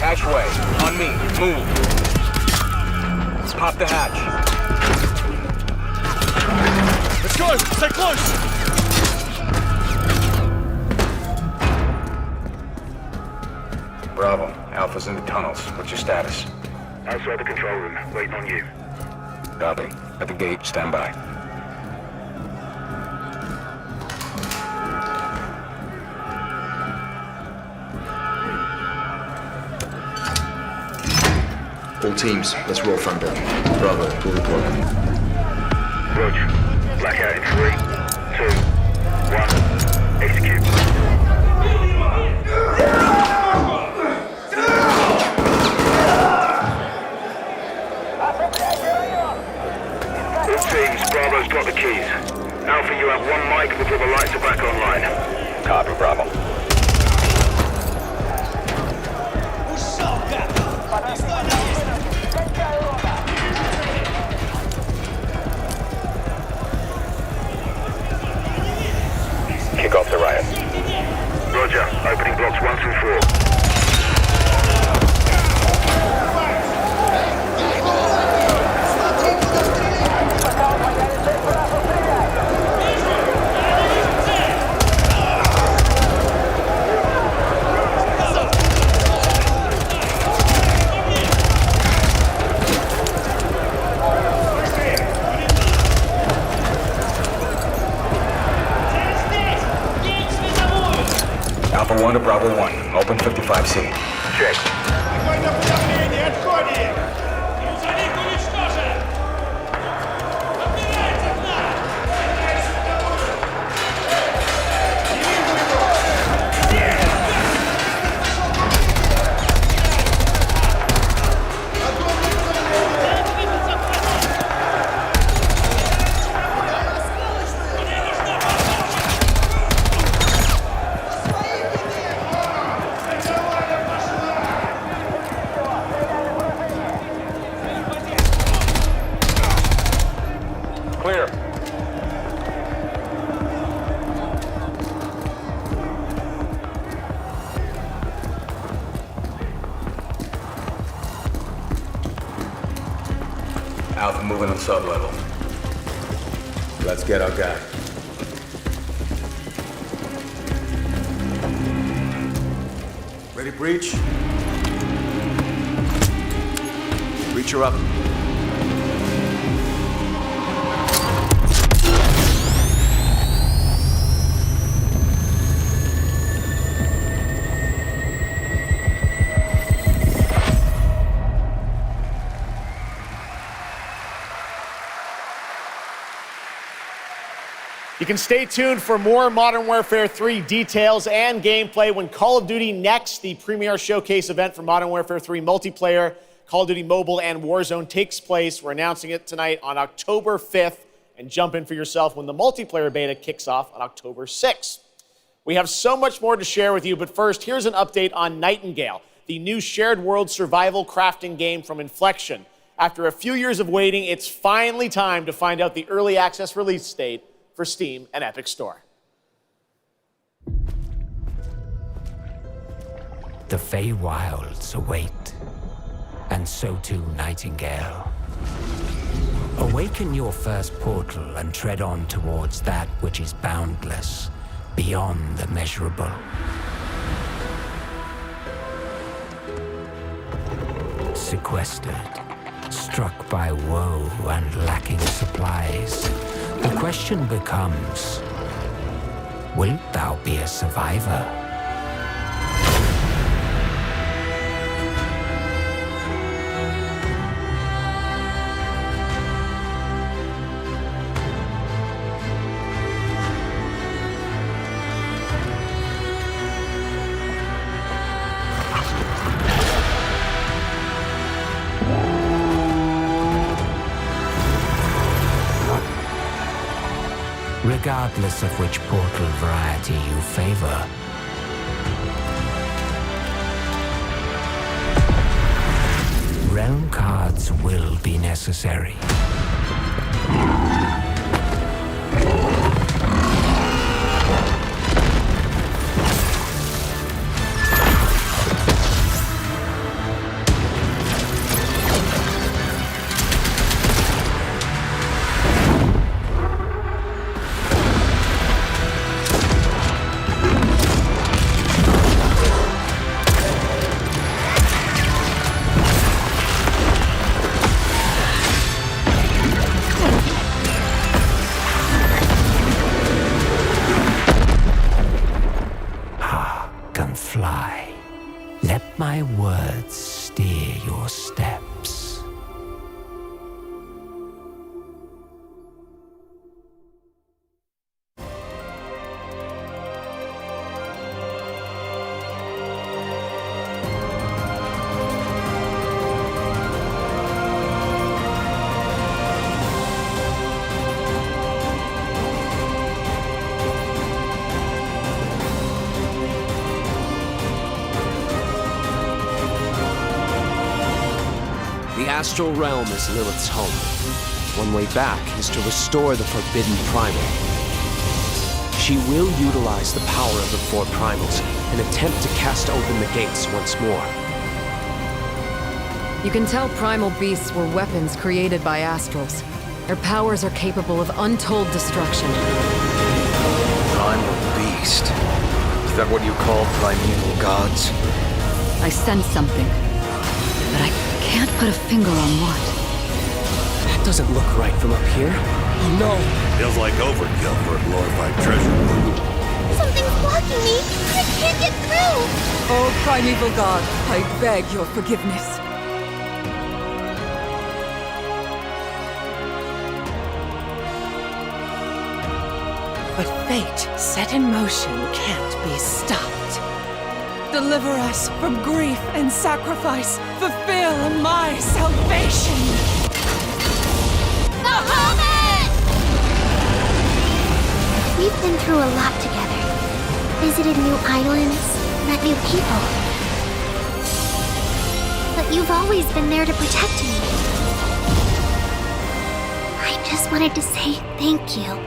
Hatchway, on me, move. Pop the hatch. Let's go! Stay close! Bravo, Alpha's in the tunnels. What's your status? Outside the control room, waiting on you. Copy. At the gate, stand by. All teams, let's roll thunder. Bravo, pull the plug. Roger. Blackout in 3, 2, 1. Execute. All teams, Bravo's got the keys. Alpha, you have 1 mic before the lights are back online. Copy, Bravo. Kick off the riot. Roger. Opening blocks 1 through 4. Alpha 1 to Bravo 1. Open 55C. Check. Clear. Alpha moving on sub-level. Let's get our guy. Ready, breach? Breacher up. You can stay tuned for more Modern Warfare 3 details and gameplay when Call of Duty Next, the premier showcase event for Modern Warfare 3 multiplayer, Call of Duty Mobile, and Warzone takes place. We're announcing it tonight on October 5th, and jump in for yourself when the multiplayer beta kicks off on October 6th. We have so much more to share with you, but first, here's an update on Nightingale, the new shared world survival crafting game from Inflection. After a few years of waiting, it's finally time to find out the early access release date for Steam and Epic Store. The Feywilds await, and so too Nightingale. Awaken your first portal and tread on towards that which is boundless, beyond the measurable. Sequestered, struck by woe and lacking supplies, the question becomes, wilt thou be a survivor? Regardless of which portal variety you favor, realm cards will be necessary. My words steer your steps. The astral realm is Lilith's home. One way back is to restore the forbidden primal. She will utilize the power of the four primals and attempt to cast open the gates once more. You can tell primal beasts were weapons created by astrals. Their powers are capable of untold destruction. Primal beast. Is that what you call primeval gods? I sense something, but I can't put a finger on what. That doesn't look right from up here. Oh no! Feels like overkill for a glorified treasure. Something's blocking me! can't get through! Oh, primeval god, I beg your forgiveness. But fate set in motion can't be stopped. Deliver us from grief and sacrifice. Fulfill my salvation. The Hobbit! We've been through a lot together. Visited new islands, met new people. But you've always been there to protect me. I just wanted to say thank you.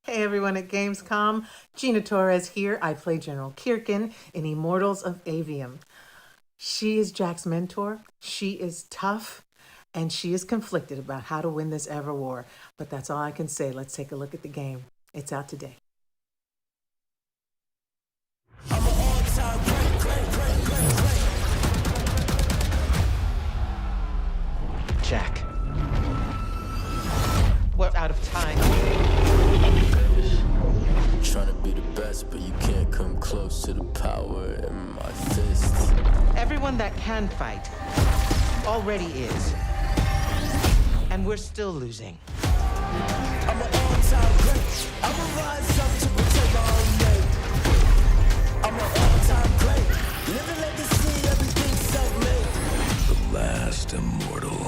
Hey everyone at Gamescom, Gina Torres here. I play General Kirkin in Immortals of Avium. She is Jack's mentor, she is tough, and she is conflicted about how to win this ever war. But that's all I can say. Let's take a look at the game. It's out today. Jack. We're out of time. Trying to be the best, but you can't come close to the power in my fists. Everyone that can fight already is. And we're still losing. I'm an all-time great. I'ma rise up to protect my own name. I'm an all-time great. Living legacy, everything self-made. The last immortal.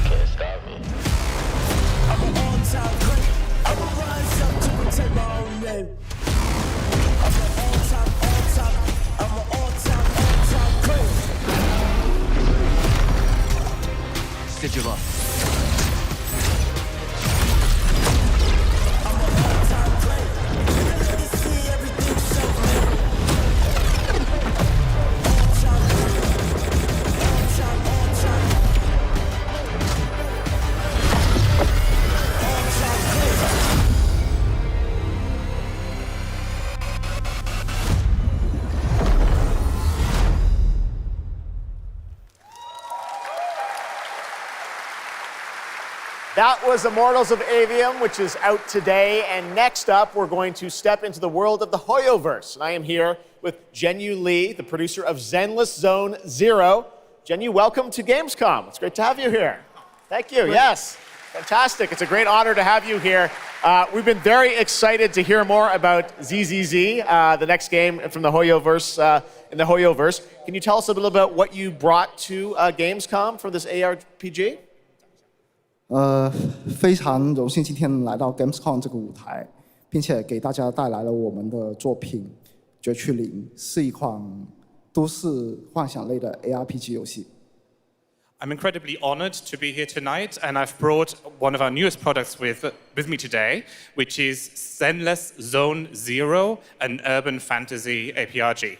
Can't stop me. I'm an all-time great. I'ma rise up to protect my own name. I'm an all-time great. Stitch him up. I'm an all-time great. Living legacy, everything self-made. All-time That was Immortals of Avium, which is out today. And next up, we're going to step into the world of the Hoyoverse. And I am here with Zhenyu Li, the producer of Zenless Zone Zero. Zhenyu, welcome to Gamescom. It's great to have you here. Thank you. Yes, fantastic. It's a great honor to have you here. We've been very excited to hear more about ZZZ, the next game from the Hoyoverse, in the Hoyoverse. Can you tell us a little about what you brought to Gamescom for this ARPG? 非常荣幸今天来到 Gamescom 这个舞台，并且给大家带来了我们的作品《绝区0》，是一款都市幻想类的 ARPG 游戏。I'm incredibly honored to be here tonight, and I've brought one of our newest products with me today, which is Zenless Zone Zero, an urban fantasy ARPG.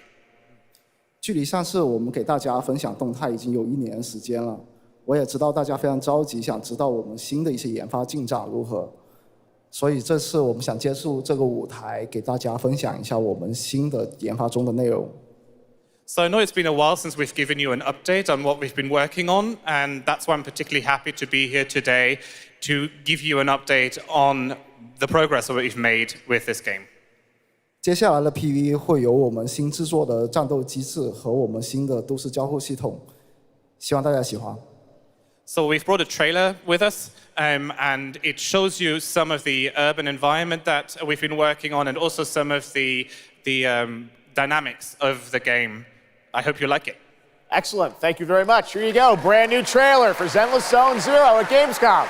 距离上次我们给大家分享动态已经有1年时间了。 我也知道大家非常着急，想知道我们新的一些研发进展如何，所以这次我们想借助这个舞台，给大家分享一下我们新的研发中的内容。So I know it's been a while since we've given you an update on what we've been working on, and that's why I'm particularly happy to be here today to give you an update on the progress that we've made with this game. 接下来的 PV 会有我们新制作的战斗机制和我们新的都市交互系统，希望大家喜欢。 So we've brought a trailer with us, and it shows you some of the urban environment that we've been working on, and also some of the dynamics of the game. I hope you like it. Excellent. Thank you very much. Here you go. Brand new trailer for Zenless Zone Zero at Gamescom.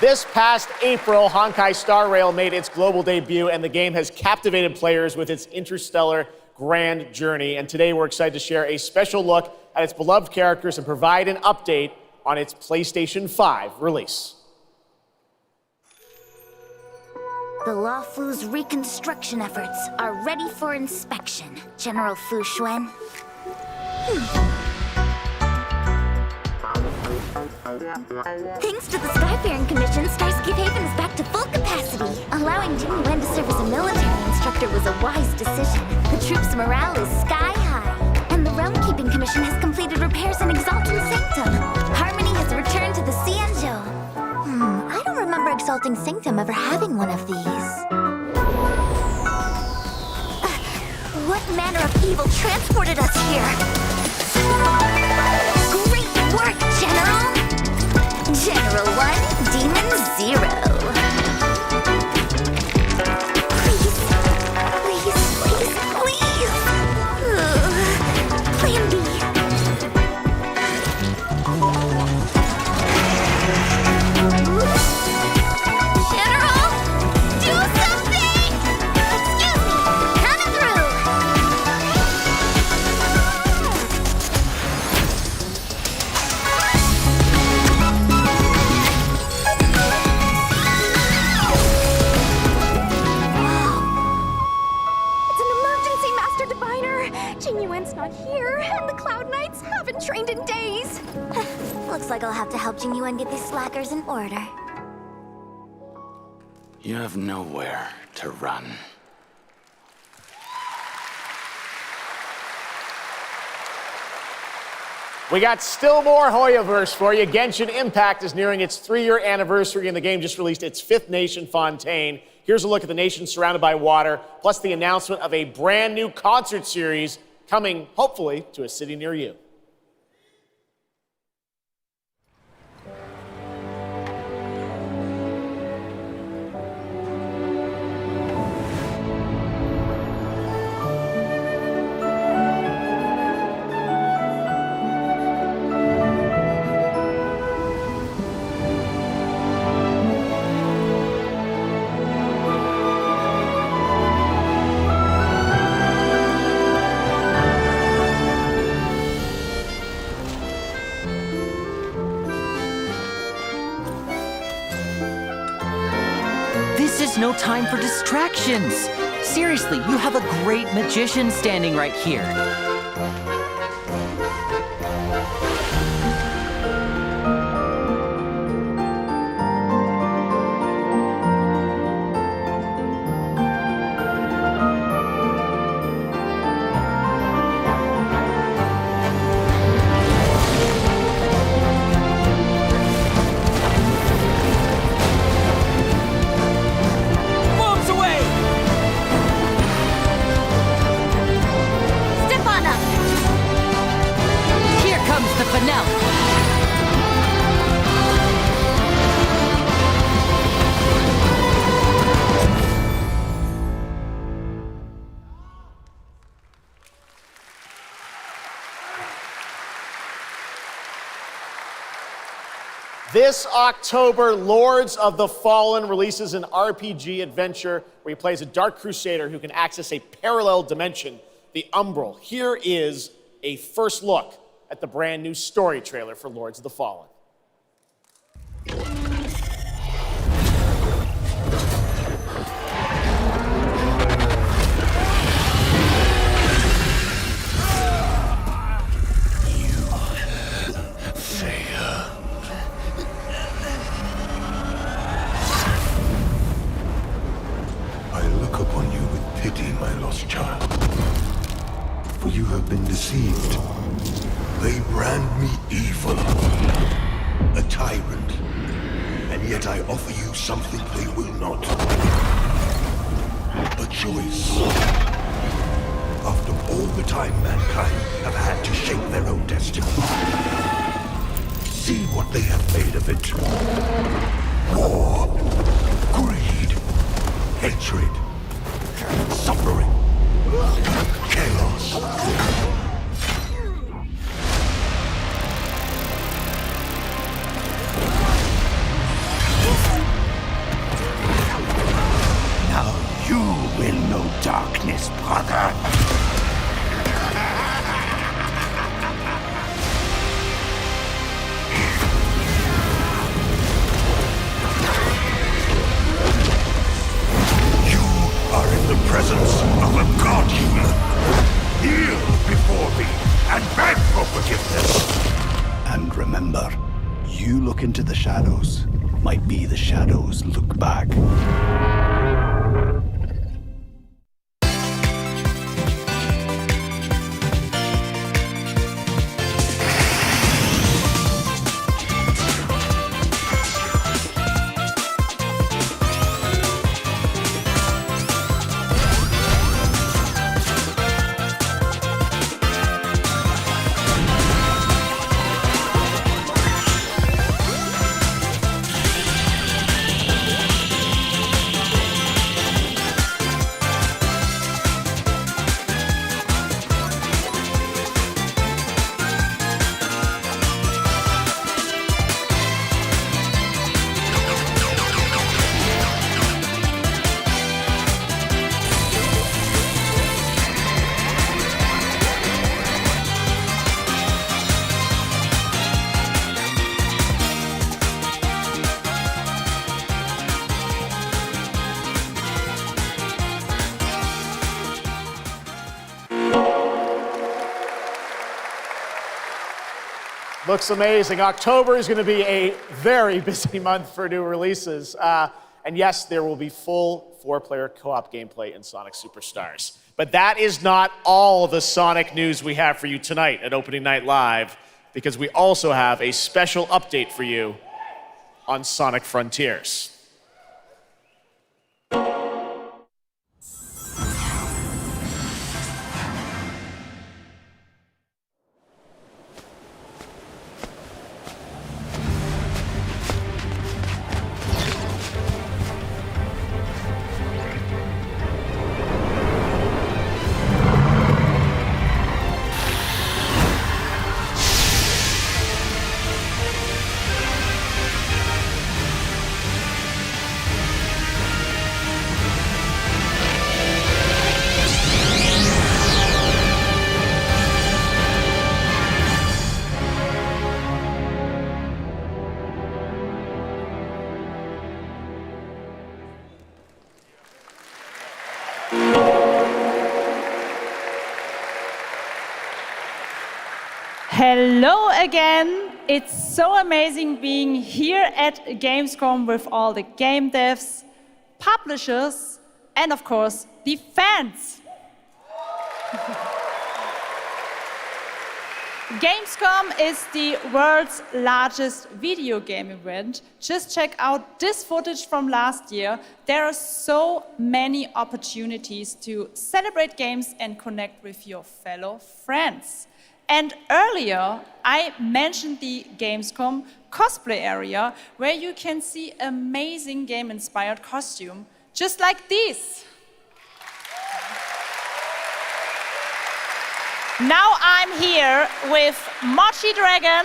This past April, Honkai Star Rail made its global debut, and the game has captivated players with its interstellar grand journey. And today we're excited to share a special look at its beloved characters and provide an update on its PlayStation 5 release. The Law Fu's reconstruction efforts are ready for inspection, General Fu Xuan. Thanks to the Skyfaring Commission, Starscape Haven is back to full capacity. Allowing Jimmy Wen to serve as a military instructor was a wise decision. The troops' morale is sky high, and the Realm Keeping Commission has completed repairs in Exalting Sanctum. Harmony has returned to the Cianzhou. I don't remember Exalting Sanctum ever having one of these. What manner of evil transported us here? Great work, General! General 1, Demon 0. Please, please, please, please! Plan B. General, do something! Excuse me, coming through! It's an emergency, Master Diviner! Jing Yuan's not here, and the Cloud Knights haven't trained in days. Looks like I'll have to help Jing Yuan get these slackers in order. You have nowhere to run. We got still more Hoyoverse for you. Genshin Impact is nearing its 3-year anniversary, and the game just released its 5th nation, Fontaine. Here's a look at the nation surrounded by water, plus the announcement of a brand new concert series coming, hopefully, to a city near you. This is no time for distractions. Seriously, you have a great magician standing right here. Moves away! Step on up! Here comes the finale. This October, Lords of the Fallen releases an RPG adventure where he plays a Dark Crusader who can access a parallel dimension, the Umbral. Here is a first look at the brand new story trailer for Lords of the Fallen. I look upon you with pity, my lost child. For you have been deceived. They brand me evil, a tyrant, and yet I offer you something they will not. A choice. After all the time mankind have had to shape their own destiny. See what they have made of it. War, greed, hatred, suffering, chaos. You will know darkness, brother. Are in the presence of a god human. Kneel before me and beg for forgiveness. And remember, you look into the shadows, might be the shadows look back. Looks amazing. October is going to be a very busy month for new releases. And yes, there will be full 4-player co-op gameplay in Sonic Superstars. But that is not all the Sonic news we have for you tonight at Opening Night Live, because we also have a special update for you on Sonic Frontiers. Hello again. It's so amazing being here at Gamescom with all the game devs, publishers, and of course, the fans. Gamescom is the world's largest video game event. Just check out this footage from last year. There are so many opportunities to celebrate games and connect with your fellow friends. And earlier, I mentioned the Gamescom cosplay area, where you can see amazing game-inspired costume, just like these. Now I'm here with Mochi Dragon,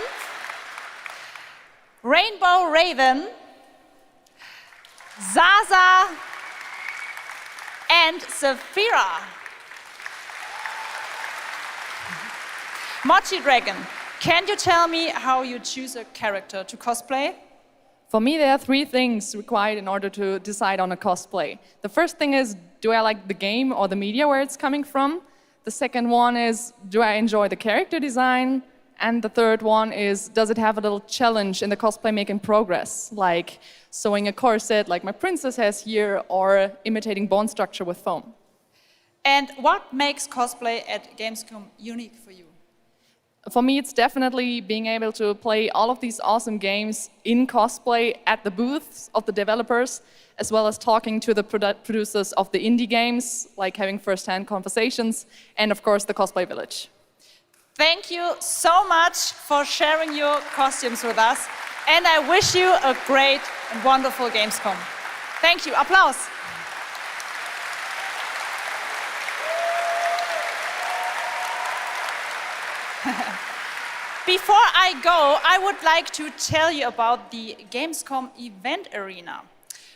Rainbow Raven, Zaza, and Saphira. Mochi Dragon, can you tell me how you choose a character to cosplay? For me, there are 3 things required in order to decide on a cosplay. The first thing is, do I like the game or the media where it's coming from? The second one is, do I enjoy the character design? And the third one is, does it have a little challenge in the cosplay making progress, like sewing a corset like my princess has here, or imitating bone structure with foam? And what makes cosplay at Gamescom unique for you? For me, it's definitely being able to play all of these awesome games in cosplay at the booths of the developers, as well as talking to the producers of the indie games, like having first-hand conversations, and of course, the Cosplay Village. Thank you so much for sharing your costumes with us, and I wish you a great and wonderful Gamescom. Thank you. Applause. Before I go, I would like to tell you about the Gamescom event arena.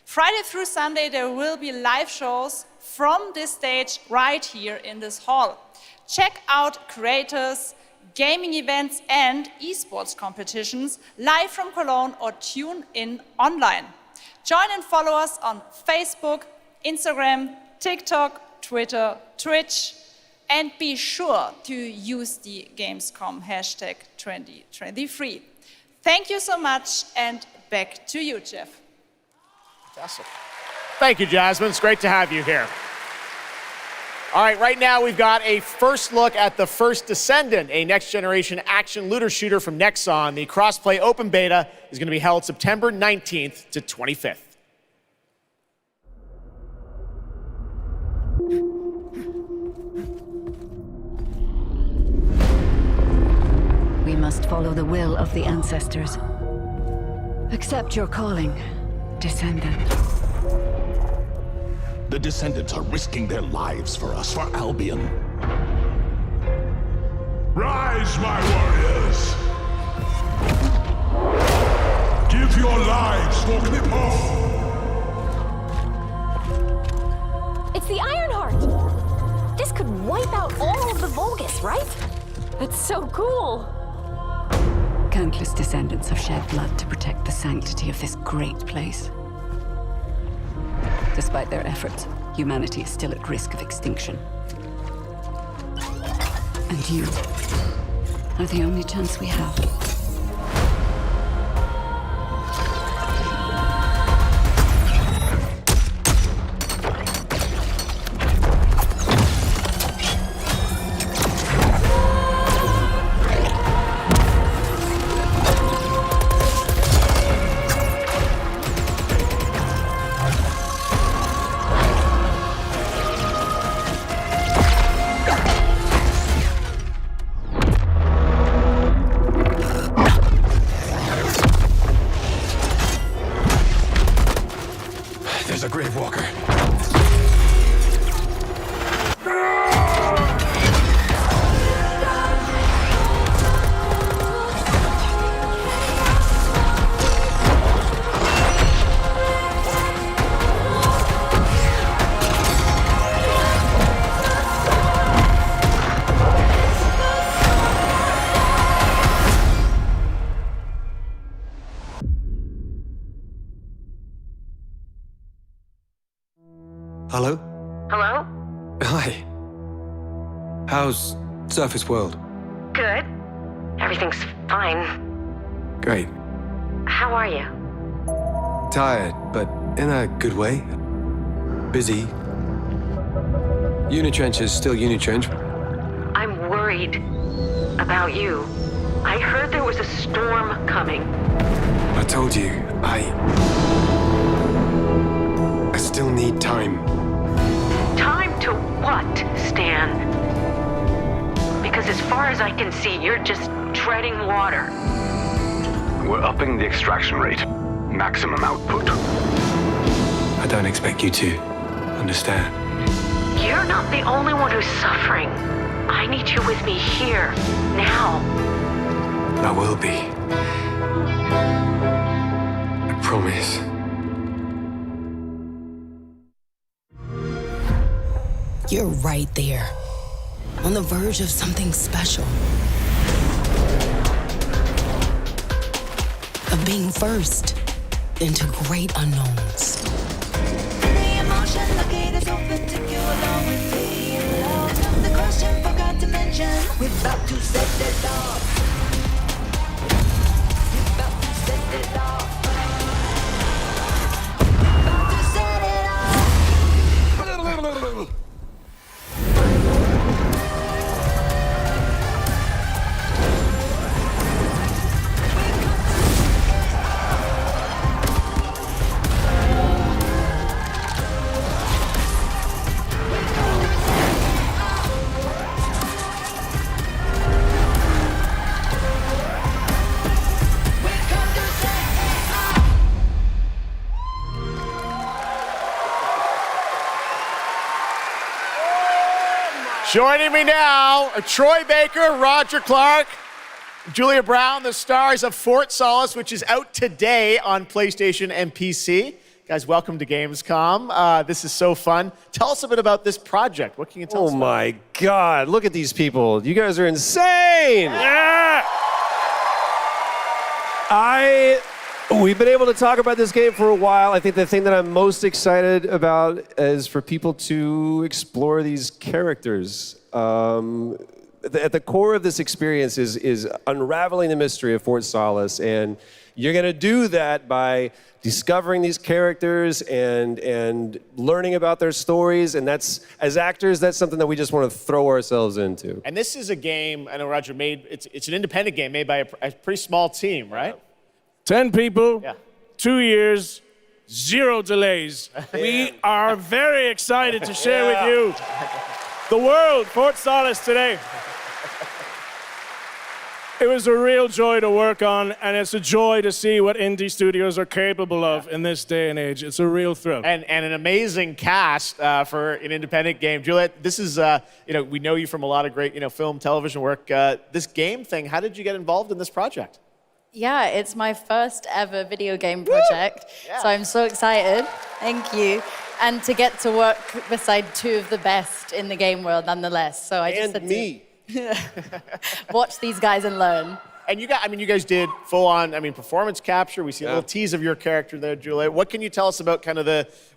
Friday through Sunday, there will be live shows from this stage right here in this hall. Check out creators, gaming events, and esports competitions live from Cologne or tune in online. Join and follow us on Facebook, Instagram, TikTok, Twitter, Twitch, and be sure to use the Gamescom hashtag 2023. Thank you so much, and back to you, Geoff. Fantastic. Thank you, Jasmine. It's great to have you here. All right, right now we've got a first look at The First Descendant, a next-generation action looter shooter from Nexon. The cross-play open beta is going to be held September 19th to 25th. We must follow the will of the ancestors. Accept your calling, Descendant. The Descendants are risking their lives for us, for Albion. Rise, my warriors! Give your lives for Kliphoff! It's the Ironheart! This could wipe out all of the Vulgus, right? That's so cool! Countless Descendants have shed blood to protect the sanctity of this great place. Despite their efforts, humanity is still at risk of extinction. And you are the only chance we have. Hello? Hello? Hi. How's Surface World? Good. Everything's fine. Great. How are you? Tired, but in a good way. Busy. Unitrench is still Unitrench. I'm worried about you. I heard there was a storm coming. I told you, I still need time. Time to what, Stan? Because as far as I can see, you're just treading water. We're upping the extraction rate. Maximum output. I don't expect you to understand. You're not the only one who's suffering. I need you with me here, now. I will be. I promise. You're right there, on the verge of something special. Of being first into great unknowns. The emotion located so particular with me. Love, the question forgot to mention. We're about to set it off. We're about to set it off. About to set it off. Joining me now are Troy Baker, Roger Clark, Julia Brown, the stars of Fort Solace, which is out today on PlayStation and PC. Guys, welcome to Gamescom. This is so fun. Tell us a bit about this project. What can you tell us Oh about? my God, look at these people. You guys are insane. Yeah! We've been able to talk about this game for a while. I think the thing that I'm most excited about is for people to explore these characters. At the core of this experience is unraveling the mystery of Fort Solace, and you're going to do that by discovering these characters and learning about their stories. And that's, as actors, that's something that we just want to throw ourselves into. And this is a game, I know Roger, it's an independent game made by a pretty small team, right? 10 people, 2 years, 0 delays. We are very excited to share with you the world, Fort Solace today. It was a real joy to work on, and it's a joy to see what indie studios are capable of in this day and age. It's a real thrill. And an amazing cast for an independent game. Juliet, this is, we know you from a lot of great, film, television work. This game thing, how did you get involved in this project? Yeah, it's my first ever video game project, so I'm so excited. Thank you. And to get to work beside 2 of the best in the game world nonetheless. So I just said to watch these guys and learn. And you guys did full-on, performance capture. We see a little tease of your character there, Juliet. What can you tell us about kind of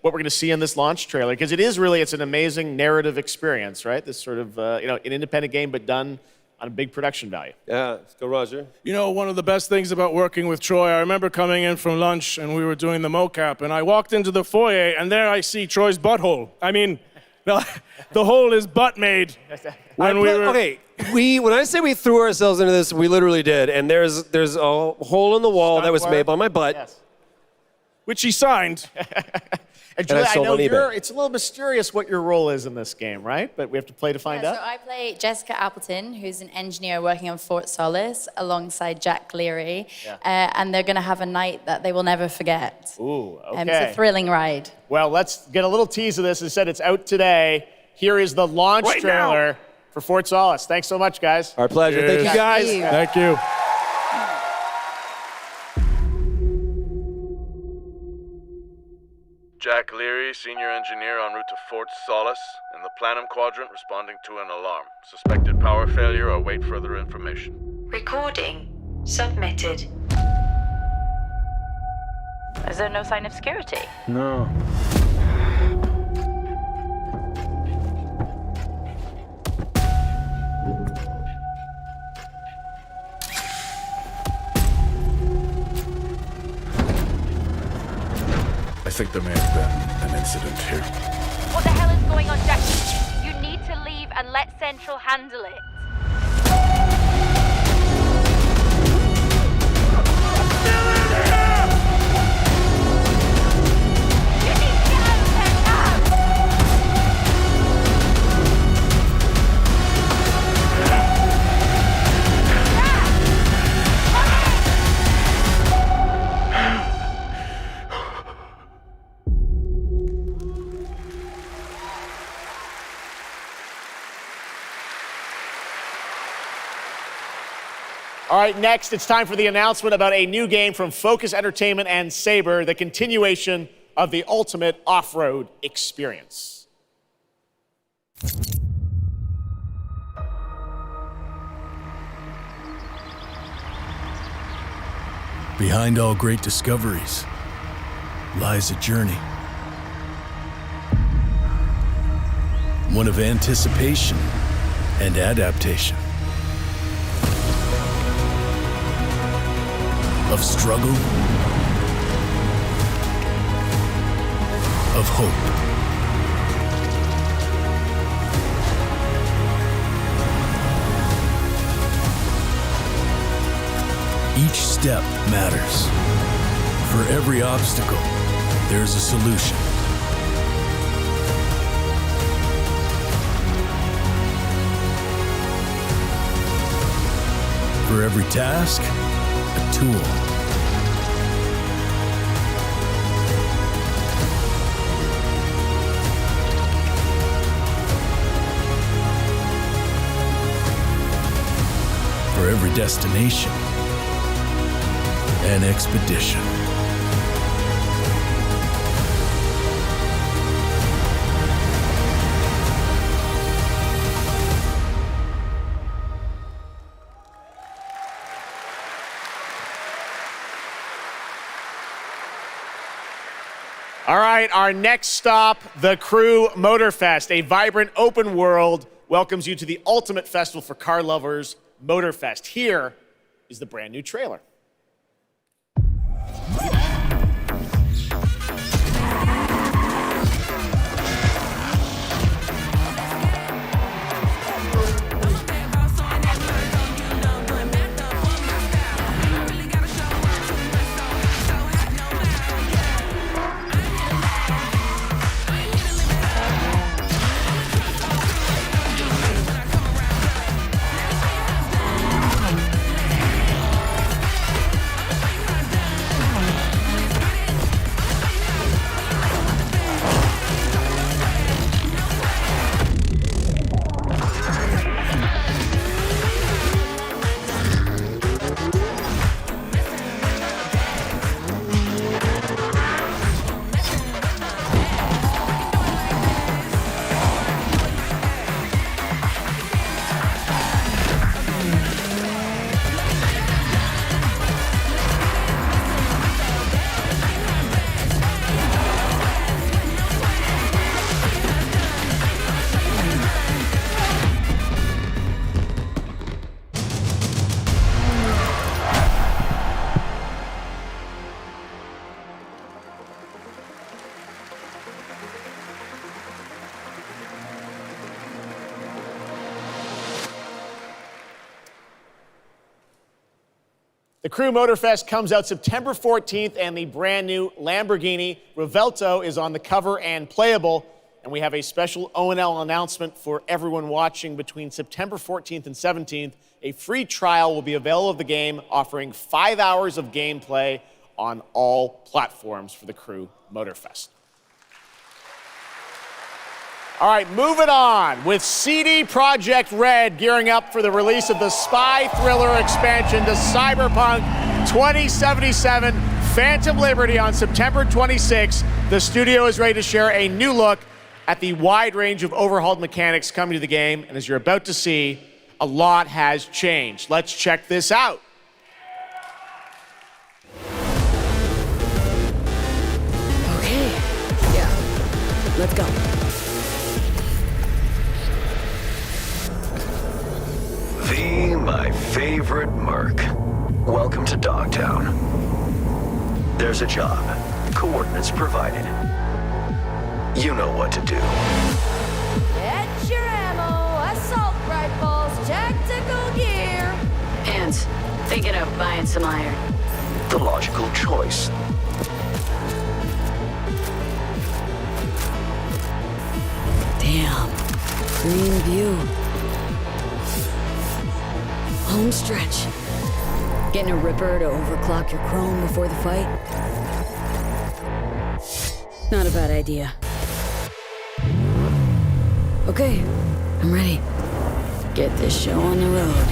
what we're going to see in this launch trailer? Because it's an amazing narrative experience, right? This sort of, an independent game, but done on a big production value. Yeah, let's go, Roger. You know, one of the best things about working with Troy, I remember coming in from lunch and we were doing the mocap, and I walked into the foyer and there I see Troy's butthole. The hole is butt made. When I say we threw ourselves into this, we literally did. And there's a hole in the wall that was made by my butt. Yes. Which he signed. And Juliet, I know it's a little mysterious what your role is in this game, right? But we have to play to find out. So I play Jessica Appleton, who's an engineer working on Fort Solace alongside Jack Keighley. And they're going to have a night that they will never forget. Ooh, okay. It's a thrilling ride. Well, let's get a little tease of this. As I said, it's out today. Here is the launch trailer for Fort Solace. Thanks so much, guys. Our pleasure. Thank you, guys. Thank you. Jack Leary, senior engineer en route to Fort Solace, in the Planum Quadrant, responding to an alarm. Suspected power failure, await further information. Recording submitted. Is there no sign of security? No. I think there may have been an incident here. What the hell is going on, Jack? You need to leave and let Central handle it. All right, next, it's time for the announcement about a new game from Focus Entertainment and Saber, the continuation of the ultimate off-road experience. Behind all great discoveries lies a journey. One of anticipation and adaptation. Of struggle, of hope. Each step matters. For every obstacle, there's a solution. For every task, a tool. For every destination, an expedition. All right, our next stop, the Crew Motorfest, a vibrant open world, welcomes you to the ultimate festival for car lovers, Motorfest. Here is the brand new trailer. The Crew Motorfest comes out September 14th, and the brand new Lamborghini Revuelto is on the cover and playable. And we have a special O&L announcement for everyone watching between September 14th and 17th. A free trial will be available of the game, offering 5 hours of gameplay on all platforms for the Crew Motorfest. All right, moving on with CD Projekt Red gearing up for the release of the spy thriller expansion to Cyberpunk 2077 Phantom Liberty on September 26. The studio is ready to share a new look at the wide range of overhauled mechanics coming to the game. And as you're about to see, a lot has changed. Let's check this out. Okay, yeah, let's go. My favorite merc. Welcome to Dogtown. There's a job. Coordinates provided. You know what to do. Get your ammo, assault rifles, tactical gear. Hands, thinking of buying some iron. The logical choice. Damn, green view. Home stretch. Getting a ripper to overclock your chrome before the fight? Not a bad idea. Okay, I'm ready. Get this show on the road.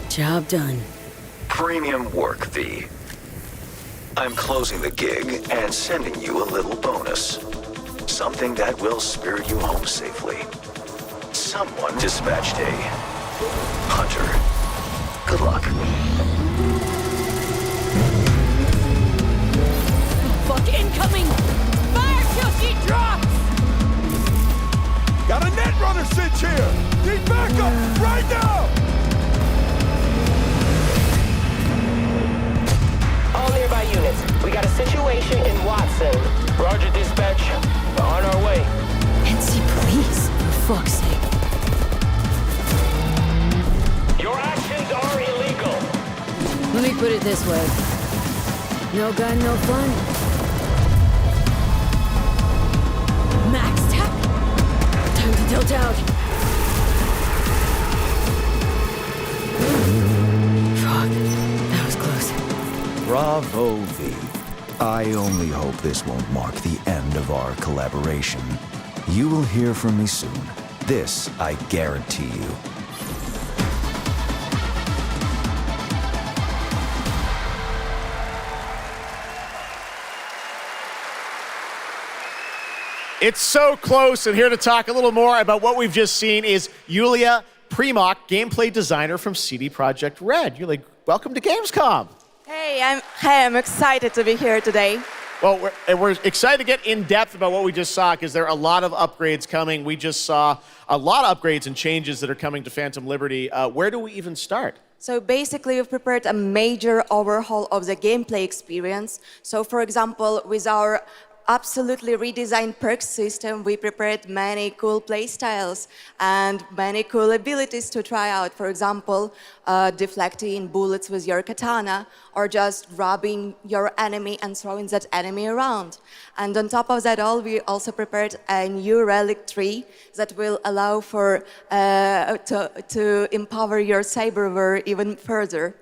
Job done. Premium work, V. I'm closing the gig and sending you a little bonus. Something that will spirit you home safely. Someone dispatched a hunter. Good luck. Fuck incoming! Fire till she drops! Got a netrunner cinch here! Need backup right now! All nearby units, we got a situation in Watson. Roger, dispatch. We're on our way. NC police, for fuck's sake. Your actions are illegal. Let me put it this way. No gun, no fun. Max Tilt out. Fuck, that was close. Bravo, V. I only hope this won't mark the end of our collaboration. You will hear from me soon. This I guarantee you. It's so close, and here to talk a little more about what we've just seen is Yulia Primok, gameplay designer from CD Projekt Red. Yulia, welcome to Gamescom. Hey, I'm excited to be here today. Well, we're excited to get in depth about what we just saw because there are a lot of upgrades coming. We just saw a lot of upgrades and changes that are coming to Phantom Liberty. Where do we even start? So basically, we've prepared a major overhaul of the gameplay experience. So for example, with our absolutely redesigned perks system, we prepared many cool play styles and many cool abilities to try out. For example, deflecting bullets with your katana, or just grabbing your enemy and throwing that enemy around. And on top of that all, we also prepared a new relic tree that will allow for to empower your cyberware even further.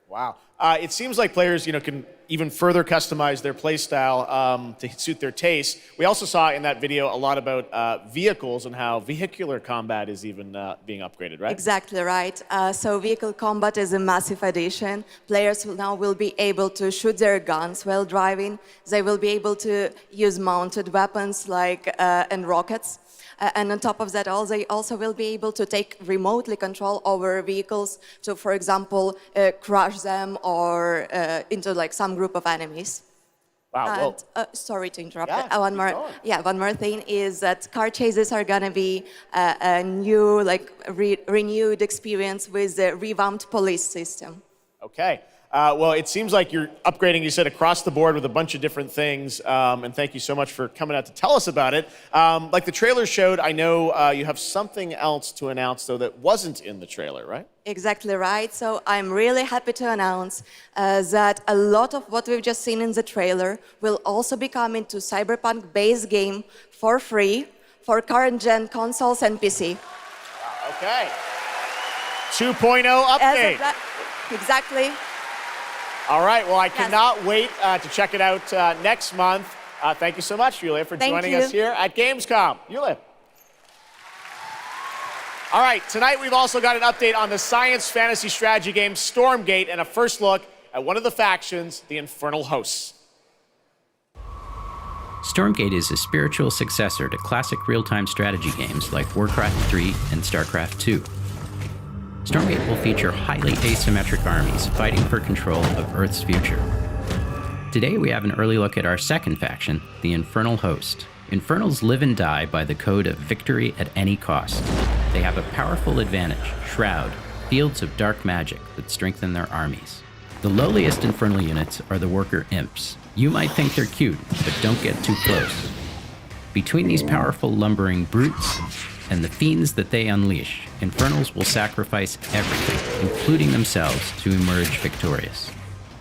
Wow. It seems like players, can even further customize their playstyle to suit their taste. We also saw in that video a lot about vehicles and how vehicular combat is even being upgraded, right? Exactly right. So vehicle combat is a massive addition. Players will be able to shoot their guns while driving. They will be able to use mounted weapons like and rockets. And on top of that all, they also will be able to take remotely control over vehicles to, for example, crush them or into like some group of enemies. Wow. And, sorry to interrupt. Yeah, One more thing is that car chases are gonna be a new, renewed experience with the revamped police system. Okay. Well, it seems like you're upgrading, you said, across the board with a bunch of different things. And thank you so much for coming out to tell us about it. Like the trailer showed, I know you have something else to announce, though, that wasn't in the trailer, right? Exactly right. So I'm really happy to announce that a lot of what we've just seen in the trailer will also be coming to Cyberpunk base game for free for current-gen consoles and PC. Wow, okay. 2.0 update. Exactly. All right, well, I cannot wait to check it out next month. Thank you so much, Yulia, for joining us here at Gamescom. Yulia. All right, tonight we've also got an update on the science fantasy strategy game Stormgate and a first look at one of the factions, the Infernal Hosts. Stormgate is a spiritual successor to classic real-time strategy games like Warcraft 3 and StarCraft 2. Stormgate will feature highly asymmetric armies fighting for control of Earth's future. Today we have an early look at our second faction, the Infernal Host. Infernals live and die by the code of victory at any cost. They have a powerful advantage, Shroud, fields of dark magic that strengthen their armies. The lowliest Infernal units are the Worker Imps. You might think they're cute, but don't get too close. Between these powerful lumbering brutes and the fiends that they unleash, Infernals will sacrifice everything, including themselves, to emerge victorious.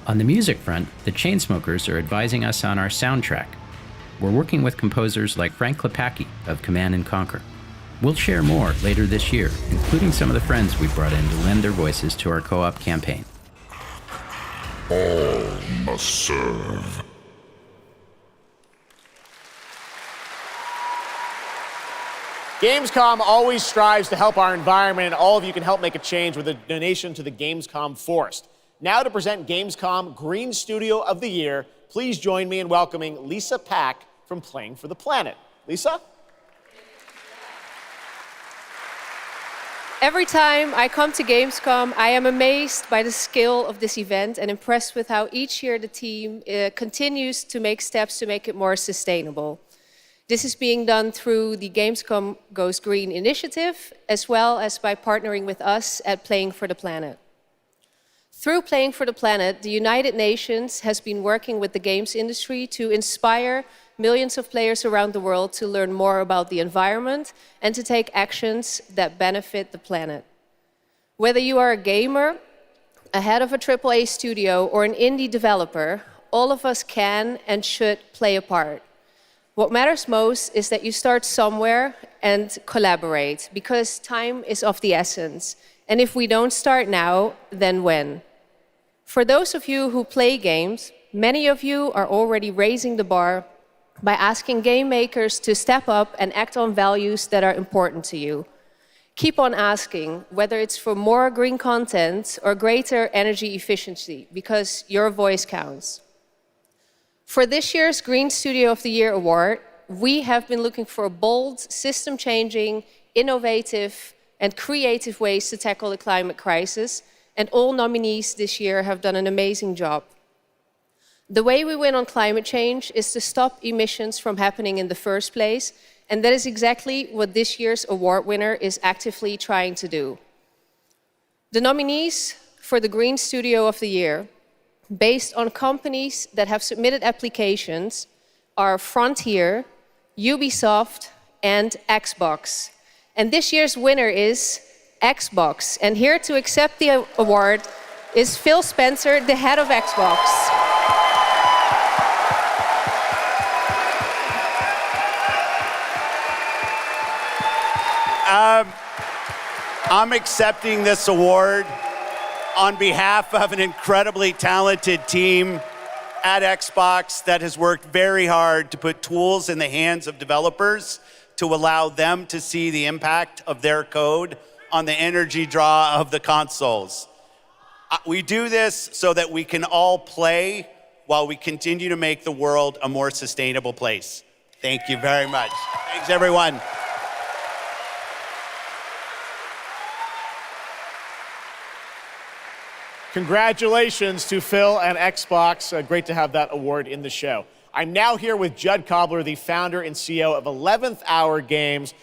On the music front, the Chainsmokers are advising us on our soundtrack. We're working with composers like Frank Klepacki of Command & Conquer. We'll share more later this year, including some of the friends we brought in to lend their voices to our co-op campaign. All must serve. Gamescom always strives to help our environment, and all of you can help make a change with a donation to the Gamescom Forest. Now to present Gamescom Green Studio of the Year, please join me in welcoming Lisa Pack from Playing for the Planet. Lisa? Every time I come to Gamescom, I am amazed by the scale of this event and impressed with how each year the team continues to make steps to make it more sustainable. This is being done through the Gamescom Goes Green initiative, as well as by partnering with us at Playing for the Planet. Through Playing for the Planet, the United Nations has been working with the games industry to inspire millions of players around the world to learn more about the environment and to take actions that benefit the planet. Whether you are a gamer, a head of a AAA studio, or an indie developer, all of us can and should play a part. What matters most is that you start somewhere and collaborate, because time is of the essence. And if we don't start now, then when? For those of you who play games, many of you are already raising the bar by asking game makers to step up and act on values that are important to you. Keep on asking, whether it's for more green content or greater energy efficiency, because your voice counts. For this year's Green Studio of the Year award, we have been looking for bold, system-changing, innovative, and creative ways to tackle the climate crisis, and all nominees this year have done an amazing job. The way we win on climate change is to stop emissions from happening in the first place, and that is exactly what this year's award winner is actively trying to do. The nominees for the Green Studio of the Year, based on companies that have submitted applications, are Frontier, Ubisoft, and Xbox. And this year's winner is Xbox. And here to accept the award is Phil Spencer, the head of Xbox. I'm accepting this award on behalf of an incredibly talented team at Xbox that has worked very hard to put tools in the hands of developers to allow them to see the impact of their code on the energy draw of the consoles. We do this so that we can all play while we continue to make the world a more sustainable place. Thank you very much. Thanks, everyone. Congratulations to Phil and Xbox. Great to have that award in the show. I'm now here with Judd Cobbler, the founder and CEO of 11th Hour Games.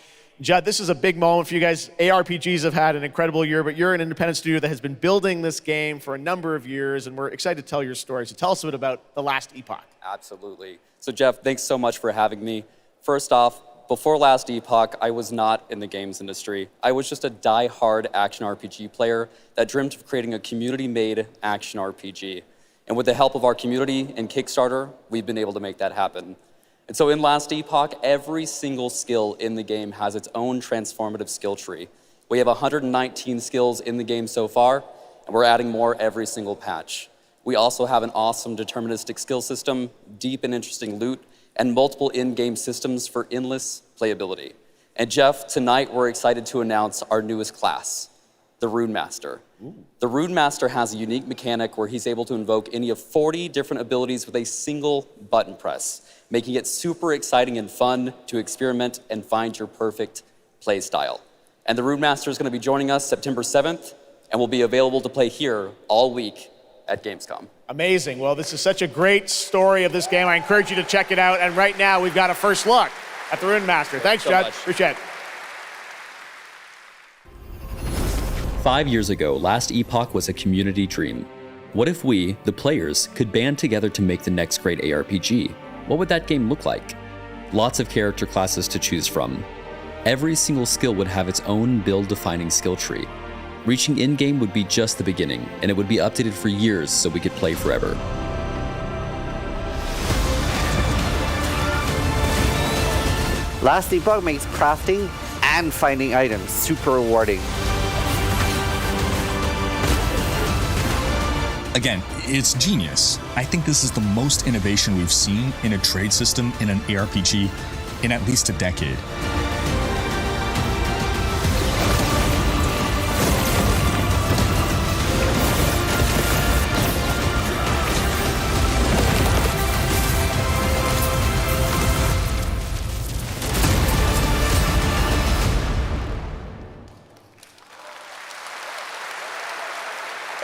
Judd, this is a big moment for you guys. ARPGs have had an incredible year, but you're an independent studio that has been building this game for a number of years, and we're excited to tell your story. So tell us a bit about The Last Epoch. Absolutely. So Geoff, thanks so much for having me. First off, before Last Epoch, I was not in the games industry. I was just a die-hard action RPG player that dreamt of creating a community-made action RPG. And with the help of our community and Kickstarter, we've been able to make that happen. And so in Last Epoch, every single skill in the game has its own transformative skill tree. We have 119 skills in the game so far, and we're adding more every single patch. We also have an awesome deterministic skill system, deep and interesting loot, and multiple in-game systems for endless playability. And Geoff, tonight we're excited to announce our newest class, the Rune Master. The Rune Master has a unique mechanic where he's able to invoke any of 40 different abilities with a single button press, making it super exciting and fun to experiment and find your perfect play style. And the Rune Master is going to be joining us September 7th, and will be available to play here all week at Gamescom. Amazing. Well, this is such a great story of this game. I encourage you to check it out. And right now, we've got a first look at the Rune Master. Thanks, Judd. Appreciate it. 5 years ago, Last Epoch was a community dream. What if we, the players, could band together to make the next great ARPG? What would that game look like? Lots of character classes to choose from. Every single skill would have its own build-defining skill tree. Reaching in-game would be just the beginning, and it would be updated for years so we could play forever. Last Epoch makes crafting and finding items super rewarding. Again, it's genius. I think this is the most innovation we've seen in a trade system in an ARPG in at least a decade.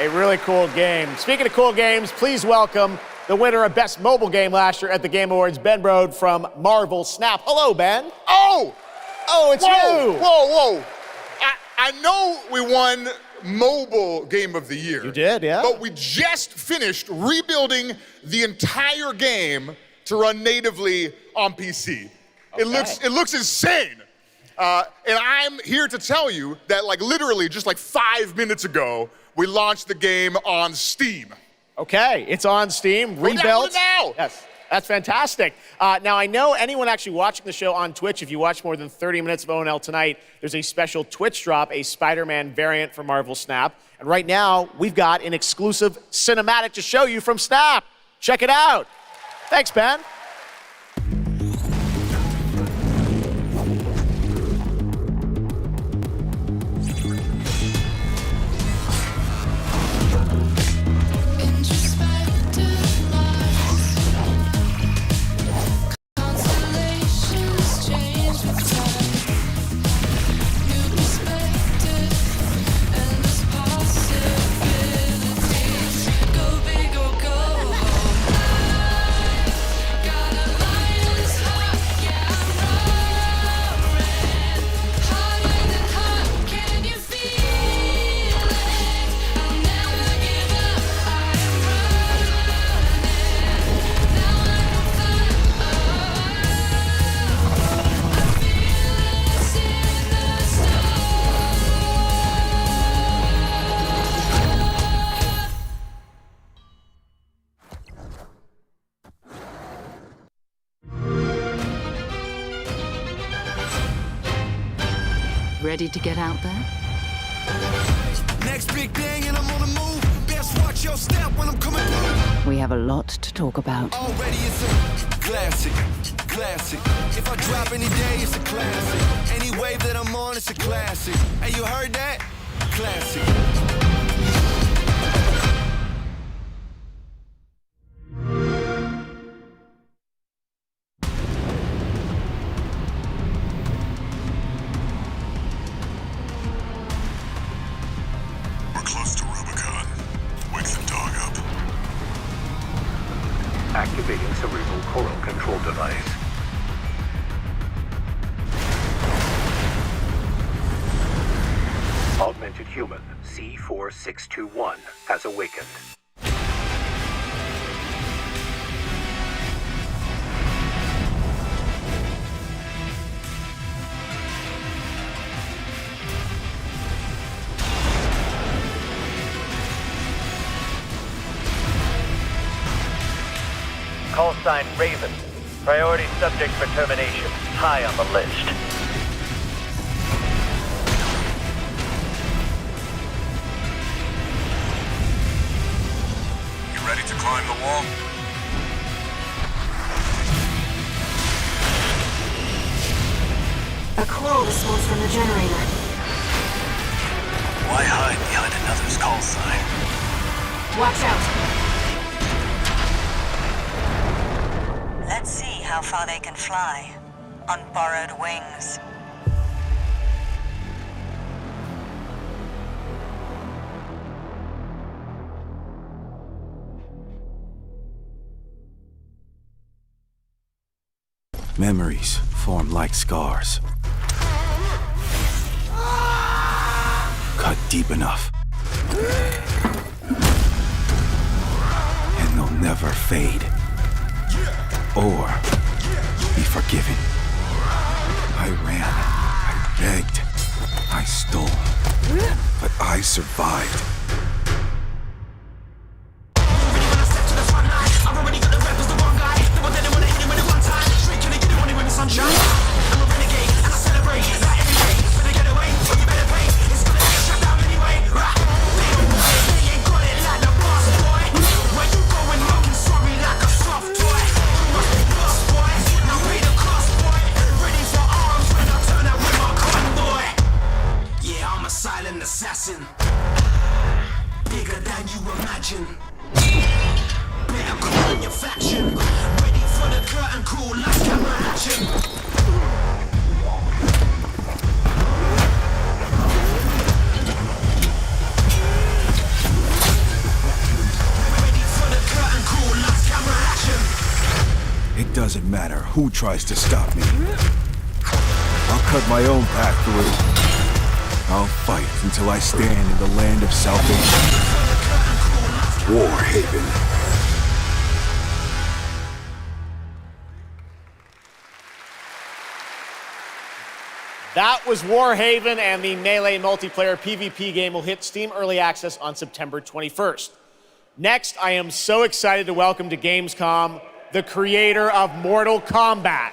A really cool game. Speaking of cool games, please welcome the winner of Best Mobile Game last year at the Game Awards, Ben Brode from Marvel Snap. Hello, Ben. Oh, it's whoa, you. Whoa. I know we won Mobile Game of the Year. You did, yeah. But we just finished rebuilding the entire game to run natively on PC. Okay. It looks insane. And I'm here to tell you that literally just 5 minutes ago, we launched the game on Steam. Okay, it's on Steam, rebuilt. Now. Yes. That's fantastic. Now, I know anyone actually watching the show on Twitch, if you watch more than 30 minutes of ONL tonight, there's a special Twitch drop, a Spider-Man variant for Marvel Snap. And right now, we've got an exclusive cinematic to show you from Snap. Check it out. Thanks, Ben. Ready to get out there? Next big thing and I'm on the move. Best watch your step when I'm coming through. We have a lot to talk about. Already it's a classic. If I drop any day, it's a classic. Any wave that I'm on, it's a classic. Hey, you heard that? Classic. Activating cerebral coral control device. Augmented human C4621 has awakened. Call sign Raven. Priority subject for termination. High on the list. You ready to climb the wall? A call response from the generator. Why hide behind another's call sign? Watch out! Let's see how far they can fly on borrowed wings. Memories form like scars. Cut deep enough. And they'll never fade. Or be forgiven. I ran, I begged, I stole, but I survived. Assassin, bigger than you imagine. Better call in your faction. Ready for the curtain call, last camera action. Ready for the curtain call, last camera action. It doesn't matter who tries to stop me. I'll cut my own path through. I'll fight until I stand in the land of salvation. War Haven. That was War Haven, and the Melee multiplayer PvP game will hit Steam Early Access on September 21st. Next, I am so excited to welcome to Gamescom the creator of Mortal Kombat,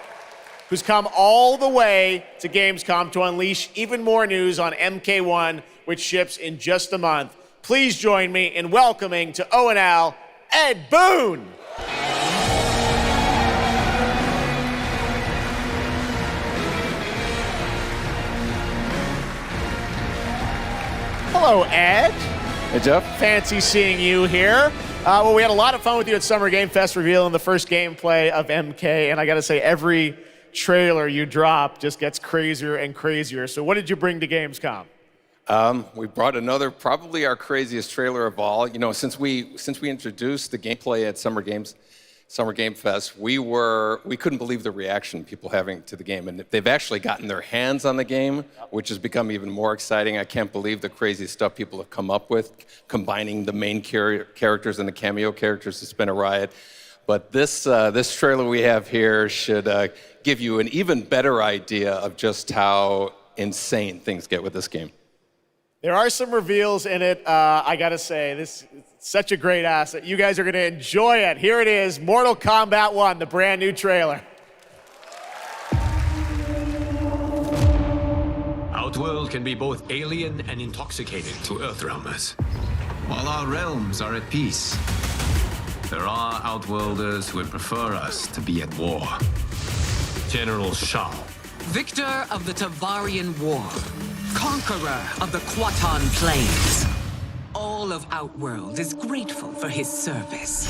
who's come all the way to Gamescom to unleash even more news on MK1, which ships in just a month. Please join me in welcoming to O&L, Ed Boon. Hello, Ed. Hey, Jeff. Fancy seeing you here. Well, we had a lot of fun with you at Summer Game Fest revealing the first gameplay of MK, and I gotta say, every trailer you drop just gets crazier and crazier. So what did you bring to Gamescom? We brought another, probably our craziest trailer of all. You know, since we introduced the gameplay at Summer Game Fest, we couldn't believe the reaction people having to the game, and they've actually gotten their hands on the game, which has become even more exciting. I can't believe the crazy stuff people have come up with, combining the main characters and the cameo characters. It's been a riot. But this trailer we have here should give you an even better idea of just how insane things get with this game. There are some reveals in it. I gotta say, this is such a great asset. You guys are gonna enjoy it. Here it is, Mortal Kombat 1, the brand new trailer. Outworld can be both alien and intoxicating to Earthrealmers. While our realms are at peace, there are Outworlders who would prefer us to be at war. General Shao. Victor of the Tavarian War. Conqueror of the Quatan Plains. All of Outworld is grateful for his service.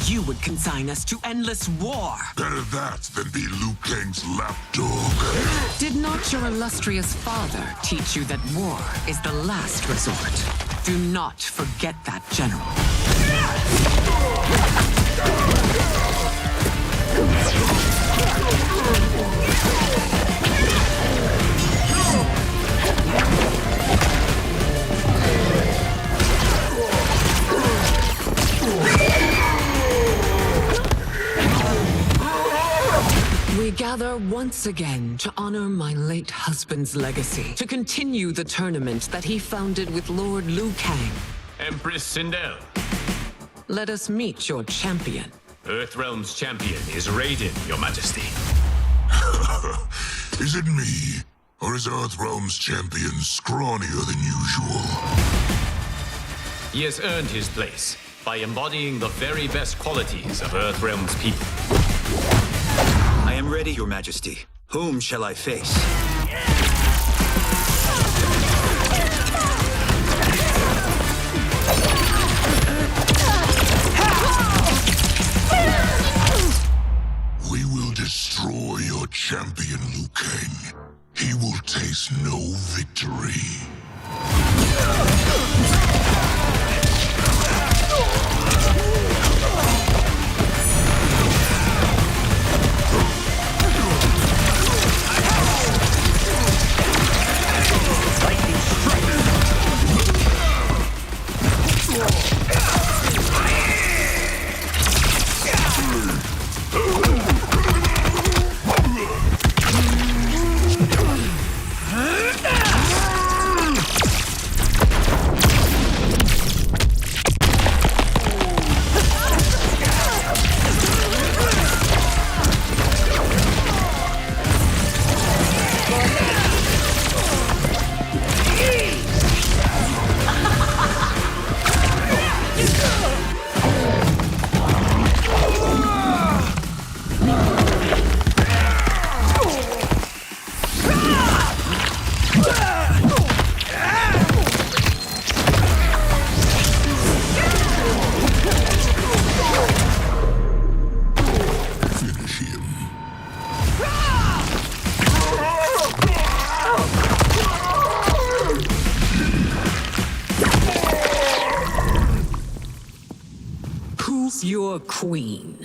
You would consign us to endless war. Better that than be Liu Kang's lapdog. Did not your illustrious father teach you that war is the last resort? Do not forget that, General. We gather once again to honor my late husband's legacy, to continue the tournament that he founded with Lord Liu Kang. Empress Sindel. Let us meet your champion. Earthrealm's champion is Raiden, Your Majesty. Is it me? Or is Earthrealm's champion scrawnier than usual? He has earned his place by embodying the very best qualities of Earthrealm's people. I am ready, Your Majesty. Whom shall I face? We will destroy your champion, Liu Kang. He will taste no victory. Your queen.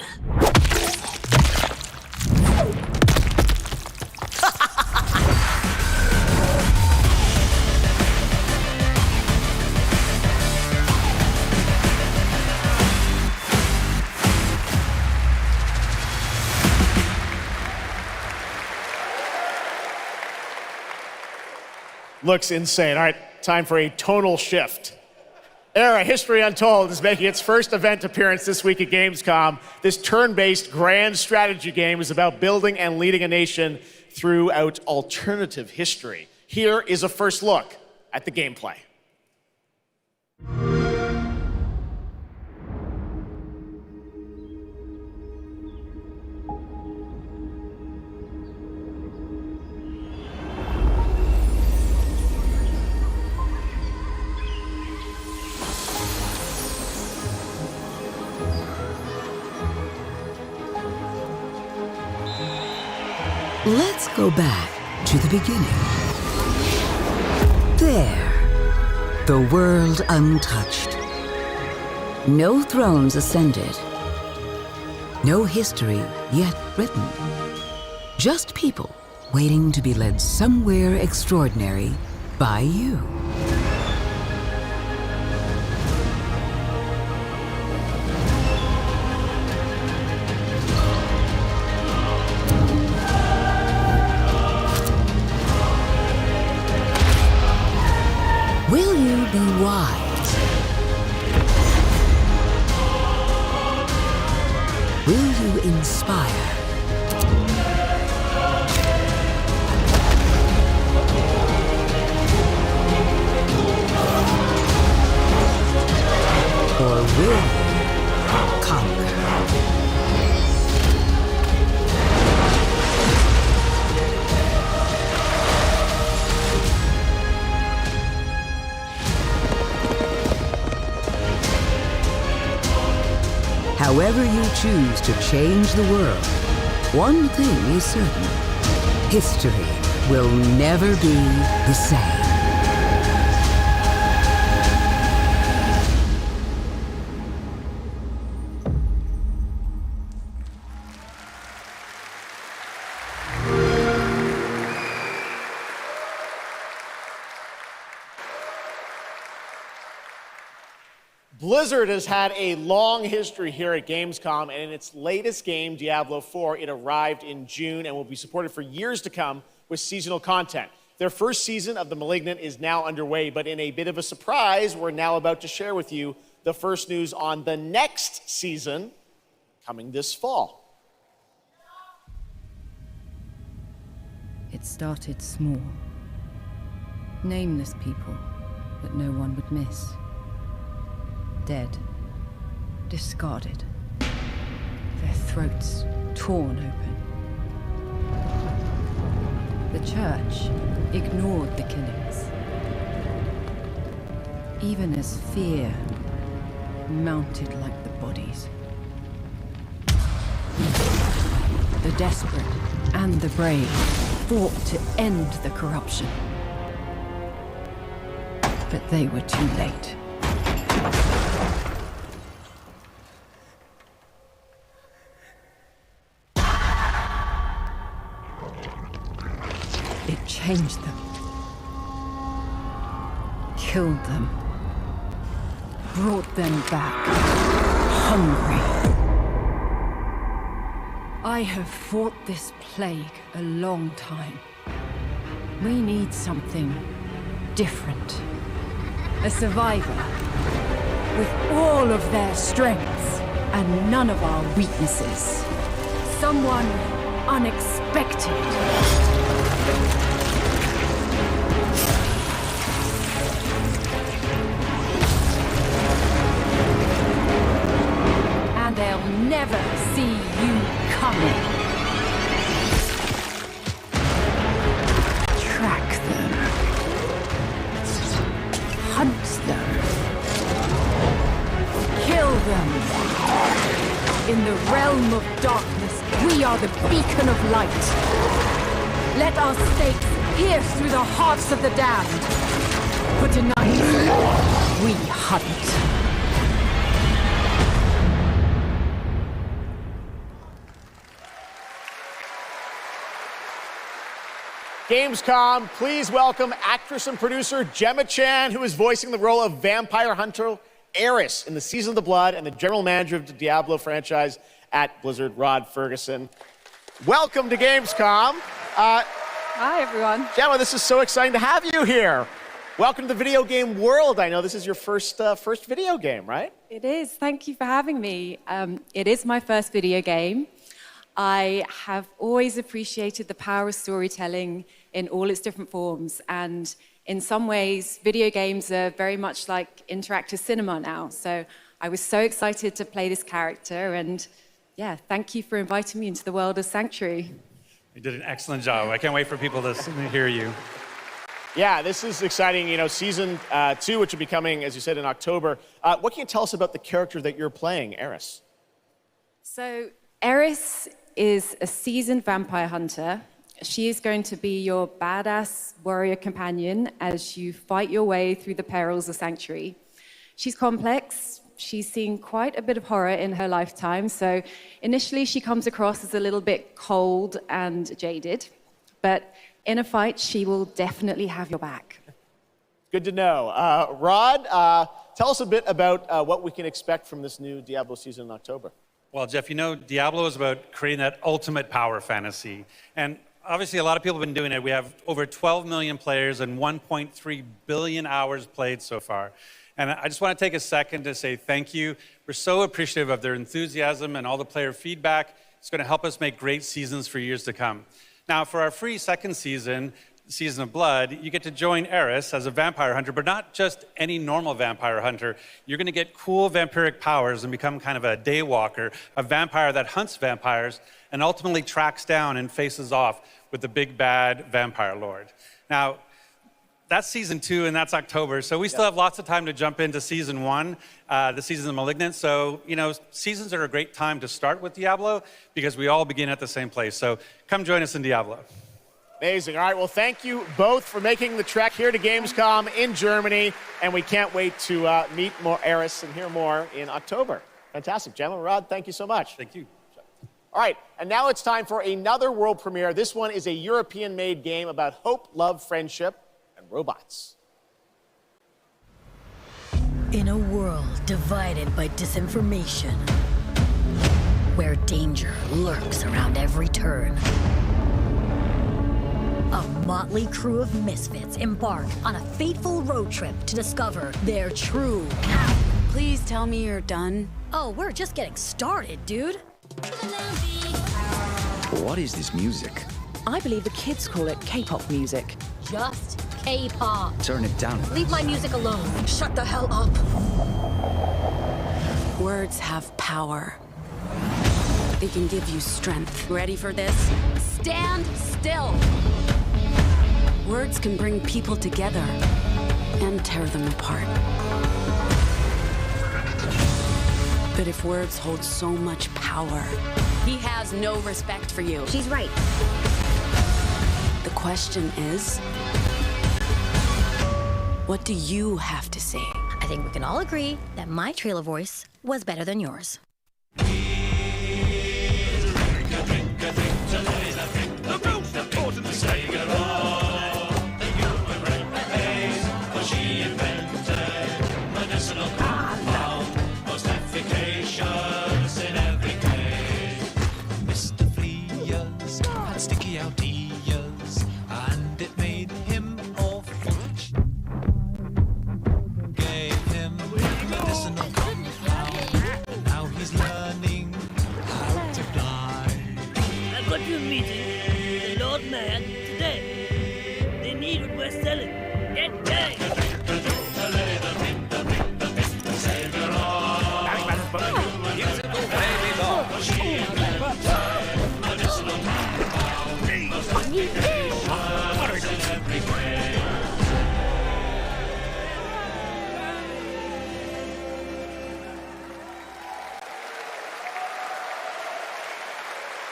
Looks insane. All right, time for a tonal shift. Era History Untold is making its first event appearance this week at Gamescom. This turn-based grand strategy game is about building and leading a nation throughout alternative history. Here is a first look at the gameplay. Let's go back to the beginning. There, the world untouched. No thrones ascended. No history yet written. Just people waiting to be led somewhere extraordinary by you. Will you be wise? Will you inspire? Or will you conquer? However you choose to change the world, one thing is certain: history will never be the same. Blizzard has had a long history here at Gamescom, and in its latest game, Diablo 4, it arrived in June and will be supported for years to come with seasonal content. Their first season of The Malignant is now underway, but in a bit of a surprise, we're now about to share with you the first news on the next season coming this fall. It started small. Nameless people that no one would miss. Dead, discarded, their throats torn open. The church ignored the killings, even as fear mounted like the bodies. The desperate and the brave fought to end the corruption, but they were too late. It changed them, killed them, brought them back, hungry. I have fought this plague a long time. We need something different. A survivor with all of their strengths and none of our weaknesses. Someone unexpected. And they'll never see you coming. Track them. Hunt them. Kill them. In the realm of darkness, we are the beacon of light. Let our stakes pierce through the hearts of the damned. But tonight, we hunt. Gamescom, please welcome actress and producer Gemma Chan, who is voicing the role of vampire hunter Eris in the Season of the Blood, and the general manager of the Diablo franchise at Blizzard, Rod Ferguson. Welcome to Gamescom. Hi, everyone. Gemma, this is so exciting to have you here. Welcome to the video game world. I know this is your first video game, right? It is. Thank you for having me. It is my first video game. I have always appreciated the power of storytelling in all its different forms. And in some ways, video games are very much like interactive cinema now. So I was so excited to play this character. And yeah, thank you for inviting me into the world of Sanctuary. You did an excellent job. I can't wait for people to hear you. Yeah, this is exciting. You know, season 2, which will be coming, as you said, in October. What can you tell us about the character that you're playing, Eris? So Eris is a seasoned vampire hunter. She is going to be your badass warrior companion as you fight your way through the perils of Sanctuary. She's complex. She's seen quite a bit of horror in her lifetime. So initially she comes across as a little bit cold and jaded. But in a fight, she will definitely have your back. Good to know. Rod, tell us a bit about what we can expect from this new Diablo season in October. Well, Jeff, you know, Diablo is about creating that ultimate power fantasy. And obviously, a lot of people have been doing it. We have over 12 million players and 1.3 billion hours played so far. And I just want to take a second to say thank you. We're so appreciative of their enthusiasm and all the player feedback. It's going to help us make great seasons for years to come. Now, for our free second season, Season of Blood, you get to join Eris as a vampire hunter, but not just any normal vampire hunter. You're going to get cool vampiric powers and become kind of a daywalker, a vampire that hunts vampires and ultimately tracks down and faces off with the big bad vampire lord. Now, that's Season 2, and that's October, so we still have lots of time to jump into Season 1, the Season of Malignant. So, you know, seasons are a great time to start with Diablo because we all begin at the same place. So come join us in Diablo. Amazing. All right, well, thank you both for making the trek here to Gamescom in Germany, and we can't wait to meet more Eris and hear more in October. Fantastic. Gemma, Rod, thank you so much. Thank you. All right, and now it's time for another world premiere. This one is a European-made game about hope, love, friendship, and robots. In a world divided by disinformation, where danger lurks around every turn, a motley crew of misfits embark on a fateful road trip to discover their true power. Please tell me you're done. Oh, we're just getting started, dude. What is this music? I believe the kids call it K-pop music. Just K-pop. Turn it down. Leave my music alone. Shut the hell up. Words have power. They can give you strength. Ready for this? Stand still. Words can bring people together and tear them apart. But if words hold so much power, he has no respect for you. She's right. The question is, what do you have to say? I think we can all agree that my trailer voice was better than yours. Meeting the Lord Mayor today. They need what we're selling. Get going!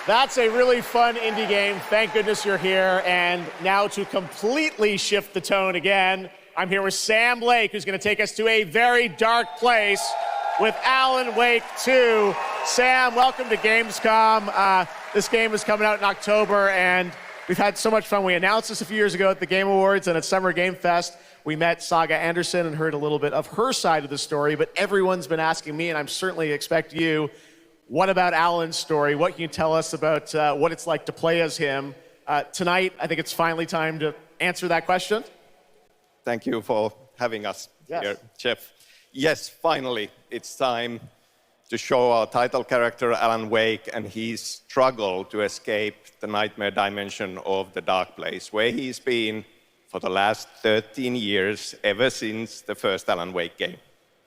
That's a really fun indie game. Thank goodness you're here. And now to completely shift the tone again, I'm here with Sam Lake, who's going to take us to a very dark place with Alan Wake 2. Sam, welcome to Gamescom. This game is coming out in October, and we've had so much fun. We announced this a few years ago at the Game Awards and at Summer Game Fest. We met Saga Anderson and heard a little bit of her side of the story, but everyone's been asking me, and I'm certainly expect you, what about Alan's story? What can you tell us about what it's like to play as him? Tonight, I think it's finally time to answer that question. Thank you for having us here, Geoff. Yes, finally, it's time to show our title character, Alan Wake, and his struggle to escape the nightmare dimension of the dark place, where he's been for the last 13 years, ever since the first Alan Wake game.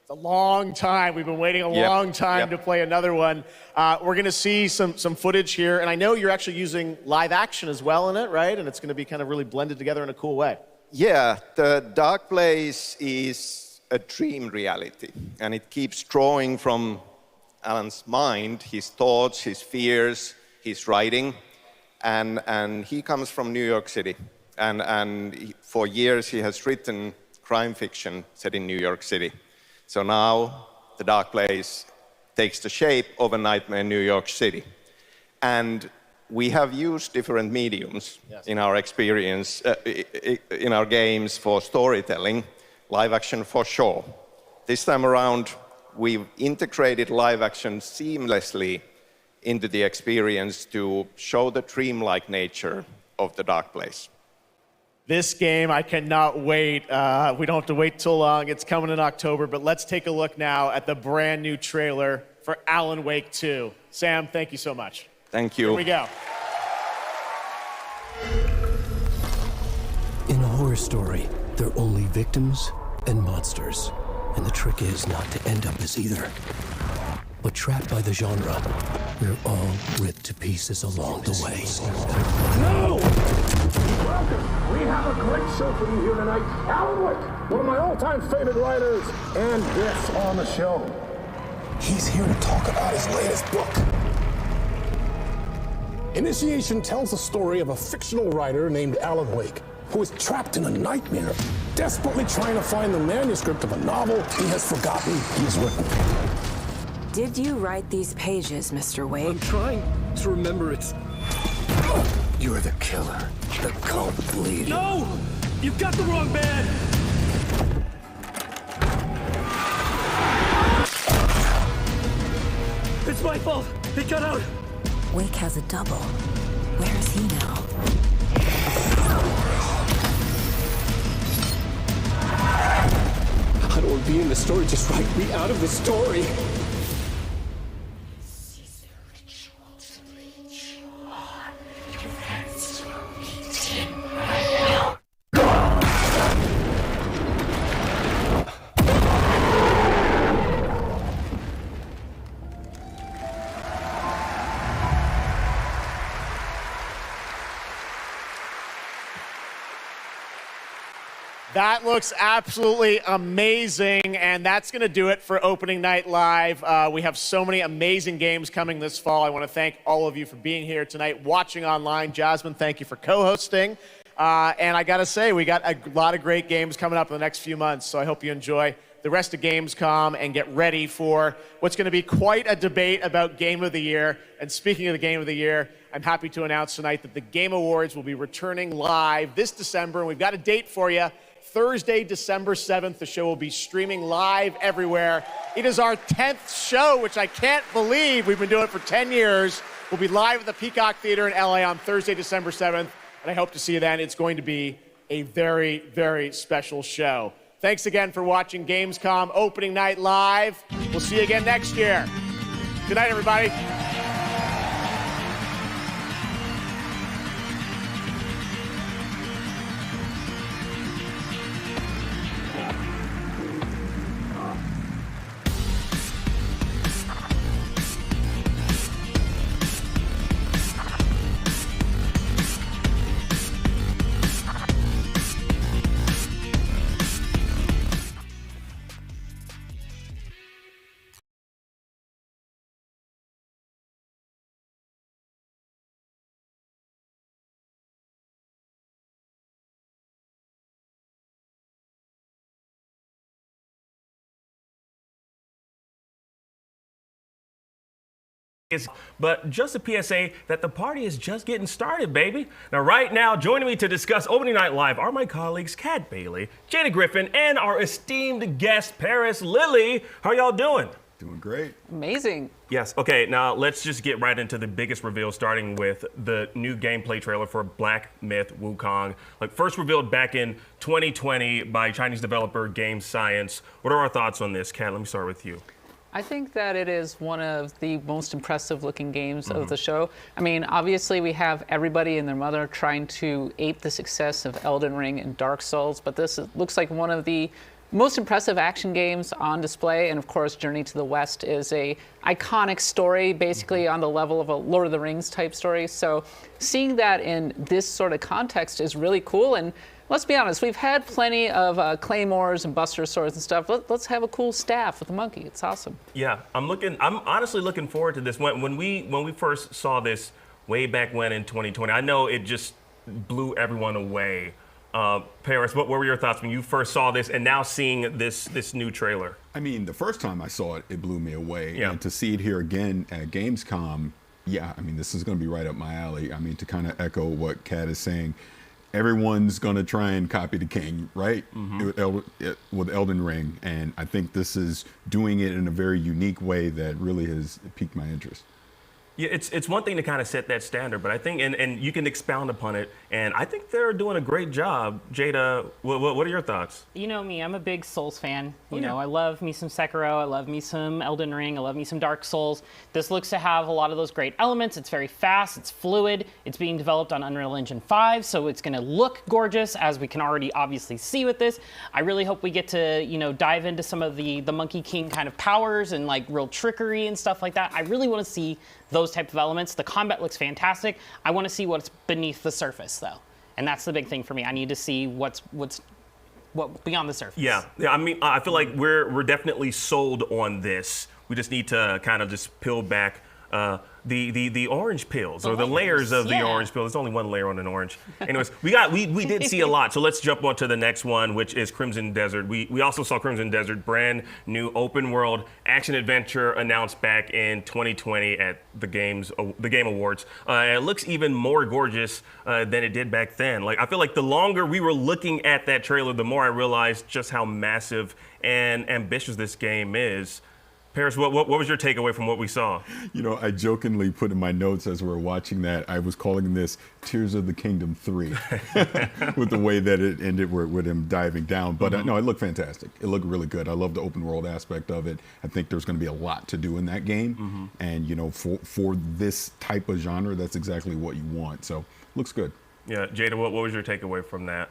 It's a long time. We've been waiting a long time to play another one. We're going to see some footage here, and I know you're actually using live action as well in it, right? And it's going to be kind of really blended together in a cool way. Yeah, the dark place is a dream reality, and it keeps drawing from Alan's mind, his thoughts, his fears, his writing, and he comes from New York City. And for years he has written crime fiction set in New York City. So now the dark place takes the shape of a nightmare in New York City. And we have used different mediums in our experience, in our games for storytelling, live action for sure. This time around, we've integrated live action seamlessly into the experience to show the dreamlike nature of the dark place. This game, I cannot wait. We don't have to wait too long. It's coming in October, but let's take a look now at the brand new trailer for Alan Wake 2. Sam, thank you so much. Thank you. Here we go. In a horror story, there are only victims and monsters. And the trick is not to end up as either. But trapped by the genre, we're all ripped to pieces along the way. No! Welcome! We have a great show for you here tonight. Alan Wake, one of my all-time favorite writers, and this on the show. He's here to talk about his latest book. Initiation tells the story of a fictional writer named Alan Wake, who is trapped in a nightmare, desperately trying to find the manuscript of a novel he has forgotten he's written. Did you write these pages, Mr. Wake? I'm trying to remember it. You're the killer, the cult leader. No! You've got the wrong man! It's my fault! It got out! Wake has a double. Where is he now? I don't want to be in the story, just write me out of the story. That looks absolutely amazing, and that's going to do it for Opening Night Live. We have so many amazing games coming this fall. I want to thank all of you for being here tonight, watching online. Jasmine, thank you for co-hosting. And I got to say, we got a lot of great games coming up in the next few months, so I hope you enjoy the rest of Gamescom and get ready for what's going to be quite a debate about Game of the Year. And speaking of the Game of the Year, I'm happy to announce tonight that the Game Awards will be returning live this December, and we've got a date for you. Thursday, December 7th, the show will be streaming live everywhere. It is our 10th show, which I can't believe. We've been doing it for 10 years. We'll be live at the Peacock Theater in LA on Thursday, December 7th, and I hope to see you then. It's going to be a very, very special show. Thanks again for watching Gamescom Opening Night Live. We'll see you again next year. Good night, everybody. But just a PSA that the party is just getting started, baby. Now, right now, joining me to discuss Opening Night Live are my colleagues Kat Bailey, Jade Griffin, and our esteemed guest, Paris Lilly. How y'all doing? Doing great. Amazing. Yes. Okay, now let's just get right into the biggest reveal, starting with the new gameplay trailer for Black Myth Wukong. Like, first revealed back in 2020 by Chinese developer Game Science. What are our thoughts on this, Kat? Let me start with you. I think that it is one of the most impressive looking games of the show. I mean, obviously we have everybody and their mother trying to ape the success of Elden Ring and Dark Souls, but this looks like one of the most impressive action games on display. And of course, Journey to the West is a iconic story, basically on the level of a Lord of the Rings type story. So seeing that in this sort of context is really cool. And let's be honest, we've had plenty of claymores and buster swords and stuff. Let's have a cool staff with a monkey. It's awesome. Yeah, I'm honestly looking forward to this. When we first saw this way back when in 2020, I know it just blew everyone away. Paris, what were your thoughts when you first saw this and now seeing this new trailer? I mean, the first time I saw it, it blew me away. Yeah. And to see it here again at Gamescom, yeah, I mean, this is going to be right up my alley. I mean, to kind of echo what Kat is saying, everyone's going to try and copy the king, right? With Elden Ring. And I think this is doing it in a very unique way that really has piqued my interest. Yeah, it's one thing to kind of set that standard, but I think, and you can expound upon it, and I think they're doing a great job. Jada, what are your thoughts? You know me, I'm a big Souls fan. You know, I love me some Sekiro, I love me some Elden Ring, I love me some Dark Souls. This looks to have a lot of those great elements. It's very fast, it's fluid, it's being developed on Unreal Engine 5, so it's gonna look gorgeous, as we can already obviously see with this. I really hope we get to, you know, dive into some of the Monkey King kind of powers and like real trickery and stuff like that. I really wanna see those type of elements. The combat looks fantastic. I want to see what's beneath the surface, though, and that's the big thing for me. I need to see what beyond the surface. Yeah. I mean, I feel like we're definitely sold on this. We just need to kind of just peel back the orange peels or the layers of the orange peel. There's only one layer on an orange. Anyways, we did see a lot. So let's jump on to the next one, which is Crimson Desert. We also saw Crimson Desert, brand new open world action adventure announced back in 2020 at the Game Awards. And it looks even more gorgeous than it did back then. Like, I feel like the longer we were looking at that trailer, the more I realized just how massive and ambitious this game is. Paris, what was your takeaway from what we saw? You know, I jokingly put in my notes as we were watching that, I was calling this Tears of the Kingdom 3 with the way that it ended with him diving down. But no, it looked fantastic. It looked really good. I love the open world aspect of it. I think there's going to be a lot to do in that game. And, you know, for this type of genre, that's exactly what you want. So, looks good. Yeah, Jada, what was your takeaway from that?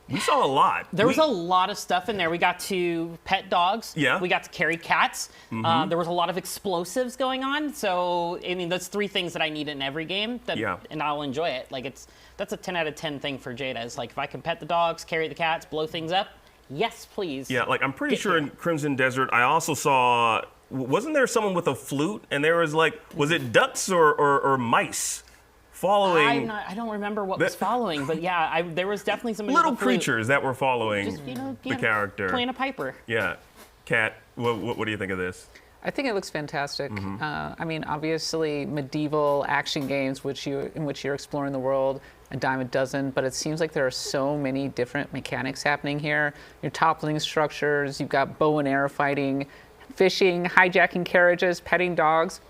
We saw a lot. There was a lot of stuff in there. We got to pet dogs. Yeah. We got to carry cats. There was a lot of explosives going on. So, I mean, that's three things that I need in every game. And I'll enjoy it. Like, that's a 10 out of 10 thing for Jada. It's like, if I can pet the dogs, carry the cats, blow things up, yes, please. Yeah, like, I'm pretty sure in Crimson Desert, I also saw, wasn't there someone with a flute? And there was like, was it ducks or mice? Following. I don't remember what was following, but yeah, there was definitely some little creatures that were following the character. Playing a piper. Yeah. Kat, what do you think of this? I think it looks fantastic. I mean, obviously, medieval action games in which you're exploring the world, a dime a dozen, but it seems like there are so many different mechanics happening here. You're toppling structures, you've got bow and arrow fighting, fishing, hijacking carriages, petting dogs.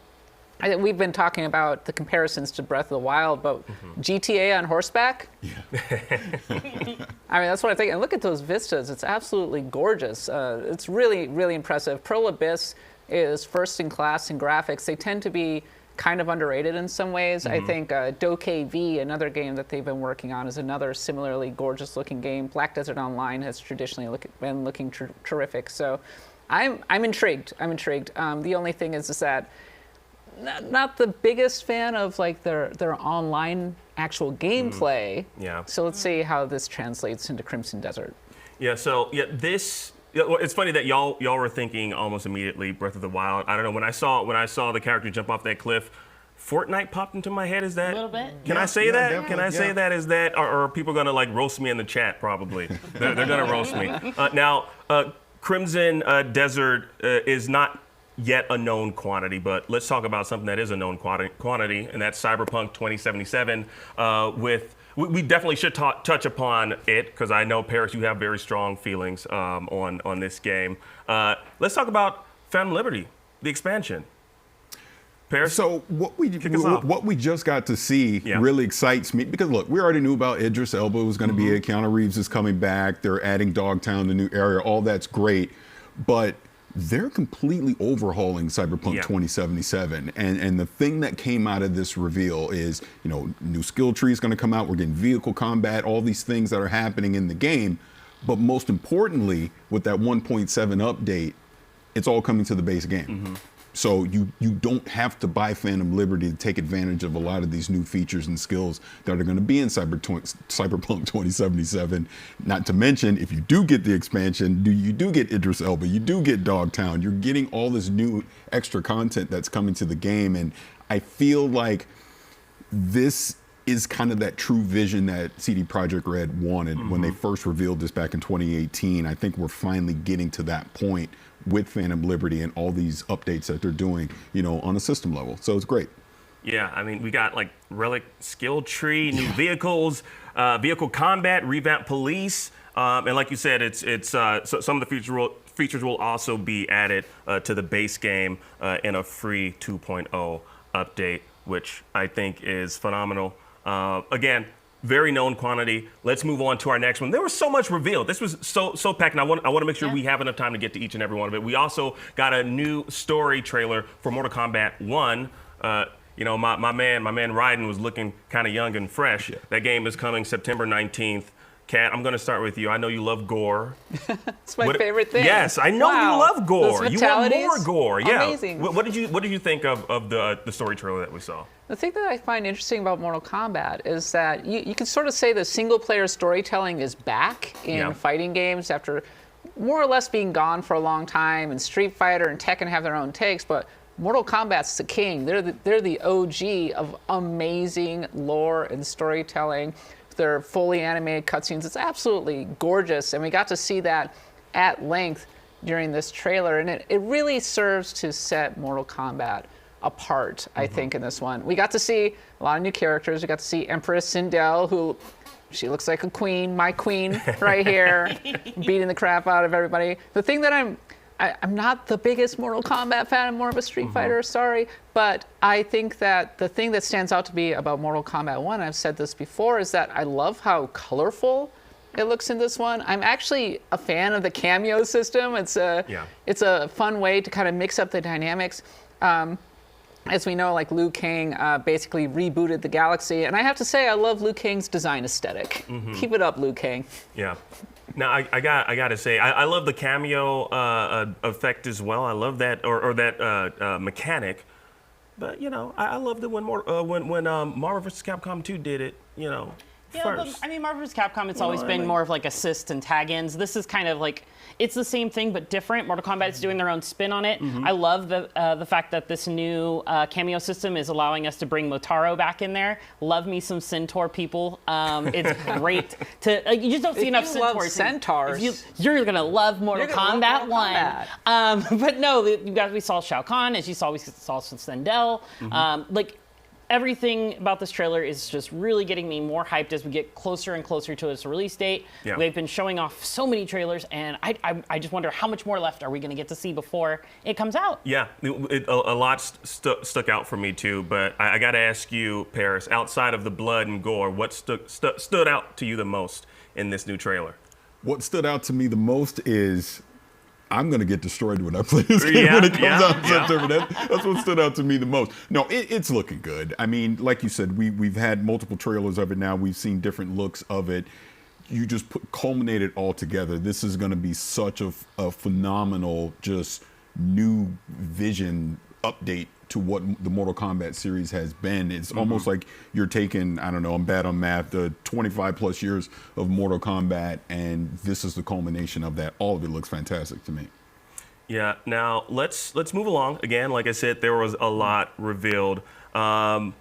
We've been talking about the comparisons to Breath of the Wild, but GTA on horseback? Yeah. I mean, that's what I think. And look at those vistas. It's absolutely gorgeous. It's really, really impressive. Pearl Abyss is first in class in graphics. They tend to be kind of underrated in some ways. I think Dokei V, another game that they've been working on, is another similarly gorgeous looking game. Black Desert Online has traditionally been looking terrific. So I'm intrigued. The only thing is that not the biggest fan of like their online actual gameplay. Yeah. So let's see how this translates into Crimson Desert. Yeah. So this. Well, it's funny that y'all were thinking almost immediately Breath of the Wild. I don't know, when I saw the character jump off that cliff, Fortnite popped into my head. Is that? A little bit. Can I say that? Definitely. Can I say that? Is that? Or are people gonna like roast me in the chat? Probably. They're gonna roast me. Now, Crimson Desert is not yet a known quantity, but let's talk about something that is a known quantity, and that's Cyberpunk 2077. We definitely should touch upon it, because I know, Paris, you have very strong feelings on this game. Let's talk about Phantom Liberty. the expansion. Paris? So what we just got to see really excites me because look, we already knew about Idris Elba was going to be here. Keanu Reeves is coming back. They're adding Dogtown, the new area. All that's great, but they're completely overhauling Cyberpunk 2077. And the thing that came out of this reveal is, new skill tree is going to come out. We're getting vehicle combat, all these things that are happening in the game. But most importantly, with that 1.7 update, it's all coming to the base game. So you don't have to buy Phantom Liberty to take advantage of a lot of these new features and skills that are going to be in Cyberpunk 2077. Not to mention, if you do get the expansion, you do get Idris Elba, you do get Dogtown. You're getting all this new extra content that's coming to the game. And I feel like this is kind of that true vision that CD Projekt Red wanted when they first revealed this back in 2018. I think we're finally getting to that point with Phantom Liberty and all these updates that they're doing, on a system level. So it's great. Yeah, I mean, we got like relic skill tree, new vehicles, vehicle combat, revamped police, and like you said, it's so some of the features will also be added to the base game in a free 2.0 update, which I think is phenomenal. Again, very known quantity. Let's move on to our next one. There was so much revealed. This was so packed, and I want to make sure we have enough time to get to each and every one of it. We also got a new story trailer for Mortal Kombat 1. My man Raiden was looking kind of young and fresh. That game is coming September 19th. Kat, I'm going to start with you. I know you love gore. It's my favorite thing. Yes, I know you love gore. Those You want more gore. Yeah. Amazing. What did you think of the story trailer that we saw? The thing that I find interesting about Mortal Kombat is that you can sort of say the single-player storytelling is back in fighting games after more or less being gone for a long time, and Street Fighter and Tekken have their own takes, but Mortal Kombat's the king. They're the OG of amazing lore and storytelling. They're fully animated cutscenes. It's absolutely gorgeous, and we got to see that at length during this trailer, and it really serves to set Mortal Kombat apart, I think, in this one. We got to see a lot of new characters. We got to see Empress Sindel, who she looks like a queen, my queen right here, beating the crap out of everybody. The thing that I'm not the biggest Mortal Kombat fan, I'm more of a Street Fighter, sorry, but I think that the thing that stands out to me about Mortal Kombat 1, I've said this before, is that I love how colorful it looks in this one. I'm actually a fan of the cameo system. It's a fun way to kind of mix up the dynamics. As we know, like Liu Kang basically rebooted the galaxy, and I have to say, I love Liu Kang's design aesthetic. Keep it up, Liu Kang. Yeah. Now I got to say, I love the cameo effect as well. I love that or that mechanic. But I loved it when Marvel vs. Capcom 2 did it. First. But, Marvel vs. Capcom, it's always been more of like assist and tag-ins. This is kind of like, it's the same thing but different. Mortal Kombat is doing their own spin on it. I love the fact that this new cameo system is allowing us to bring Motaro back in there. Love me some Centaur people. It's great to, you just don't see enough Centaurs. You're going to love Mortal Kombat 1. But no, we saw Shao Kahn, as you saw, we saw Sindel. Everything about this trailer is just really getting me more hyped as we get closer and closer to its release date. Yeah. They've been showing off so many trailers, and I just wonder how much more left are we going to get to see before it comes out? Yeah, a lot stuck out for me too, but I got to ask you, Paris, outside of the blood and gore, what stood out to you the most in this new trailer? What stood out to me the most is I'm going to get destroyed when I play this game when it comes out in September. That's what stood out to me the most. No, it's looking good. I mean, like you said, we've had multiple trailers of it now. We've seen different looks of it. You just culminate it all together. This is going to be such a phenomenal, just new vision update to what the Mortal Kombat series has been. It's almost like you're taking, I don't know, I'm bad on math, the 25 plus years of Mortal Kombat, and this is the culmination of that. All of it looks fantastic to me. Yeah, now let's move along. Again, like I said, there was a lot revealed. Call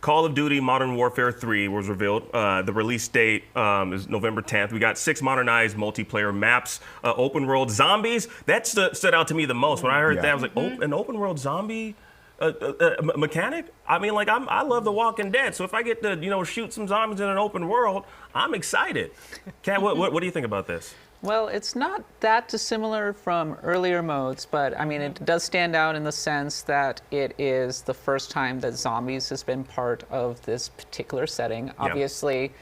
of Duty Modern Warfare 3 was revealed. The release date is November 10th. We got 6 modernized multiplayer maps, open world zombies. That stood out to me the most. When I heard that, I was like, an open world zombie mechanic? I mean, like, I love The Walking Dead, so if I get to, shoot some zombies in an open world, I'm excited. Kat, what do you think about this? Well, it's not that dissimilar from earlier modes, but I mean, it does stand out in the sense that it is the first time that zombies has been part of this particular setting. Obviously,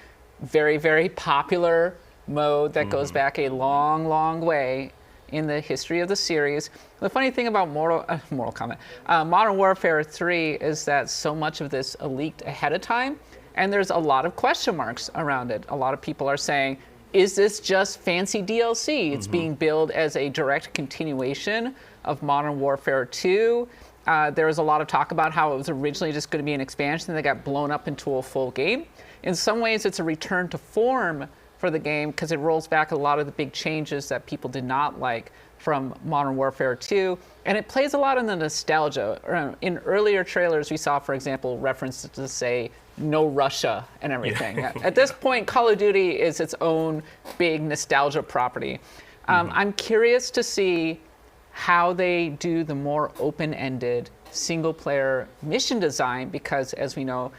very, very popular mode that goes back a long, long way in the history of the series. The funny thing about Modern Warfare 3 is that so much of this leaked ahead of time, and there's a lot of question marks around it. A lot of people are saying, is this just fancy DLC? It's being billed as a direct continuation of Modern Warfare 2. There was a lot of talk about how it was originally just going to be an expansion that got blown up into a full game. In some ways, it's a return to form for the game because it rolls back a lot of the big changes that people did not like from Modern Warfare 2. And it plays a lot on the nostalgia. In earlier trailers, we saw, for example, references to, say, no Russia and everything. At this point, Call of Duty is its own big nostalgia property. I'm curious to see how they do the more open-ended single-player mission design because, as we know,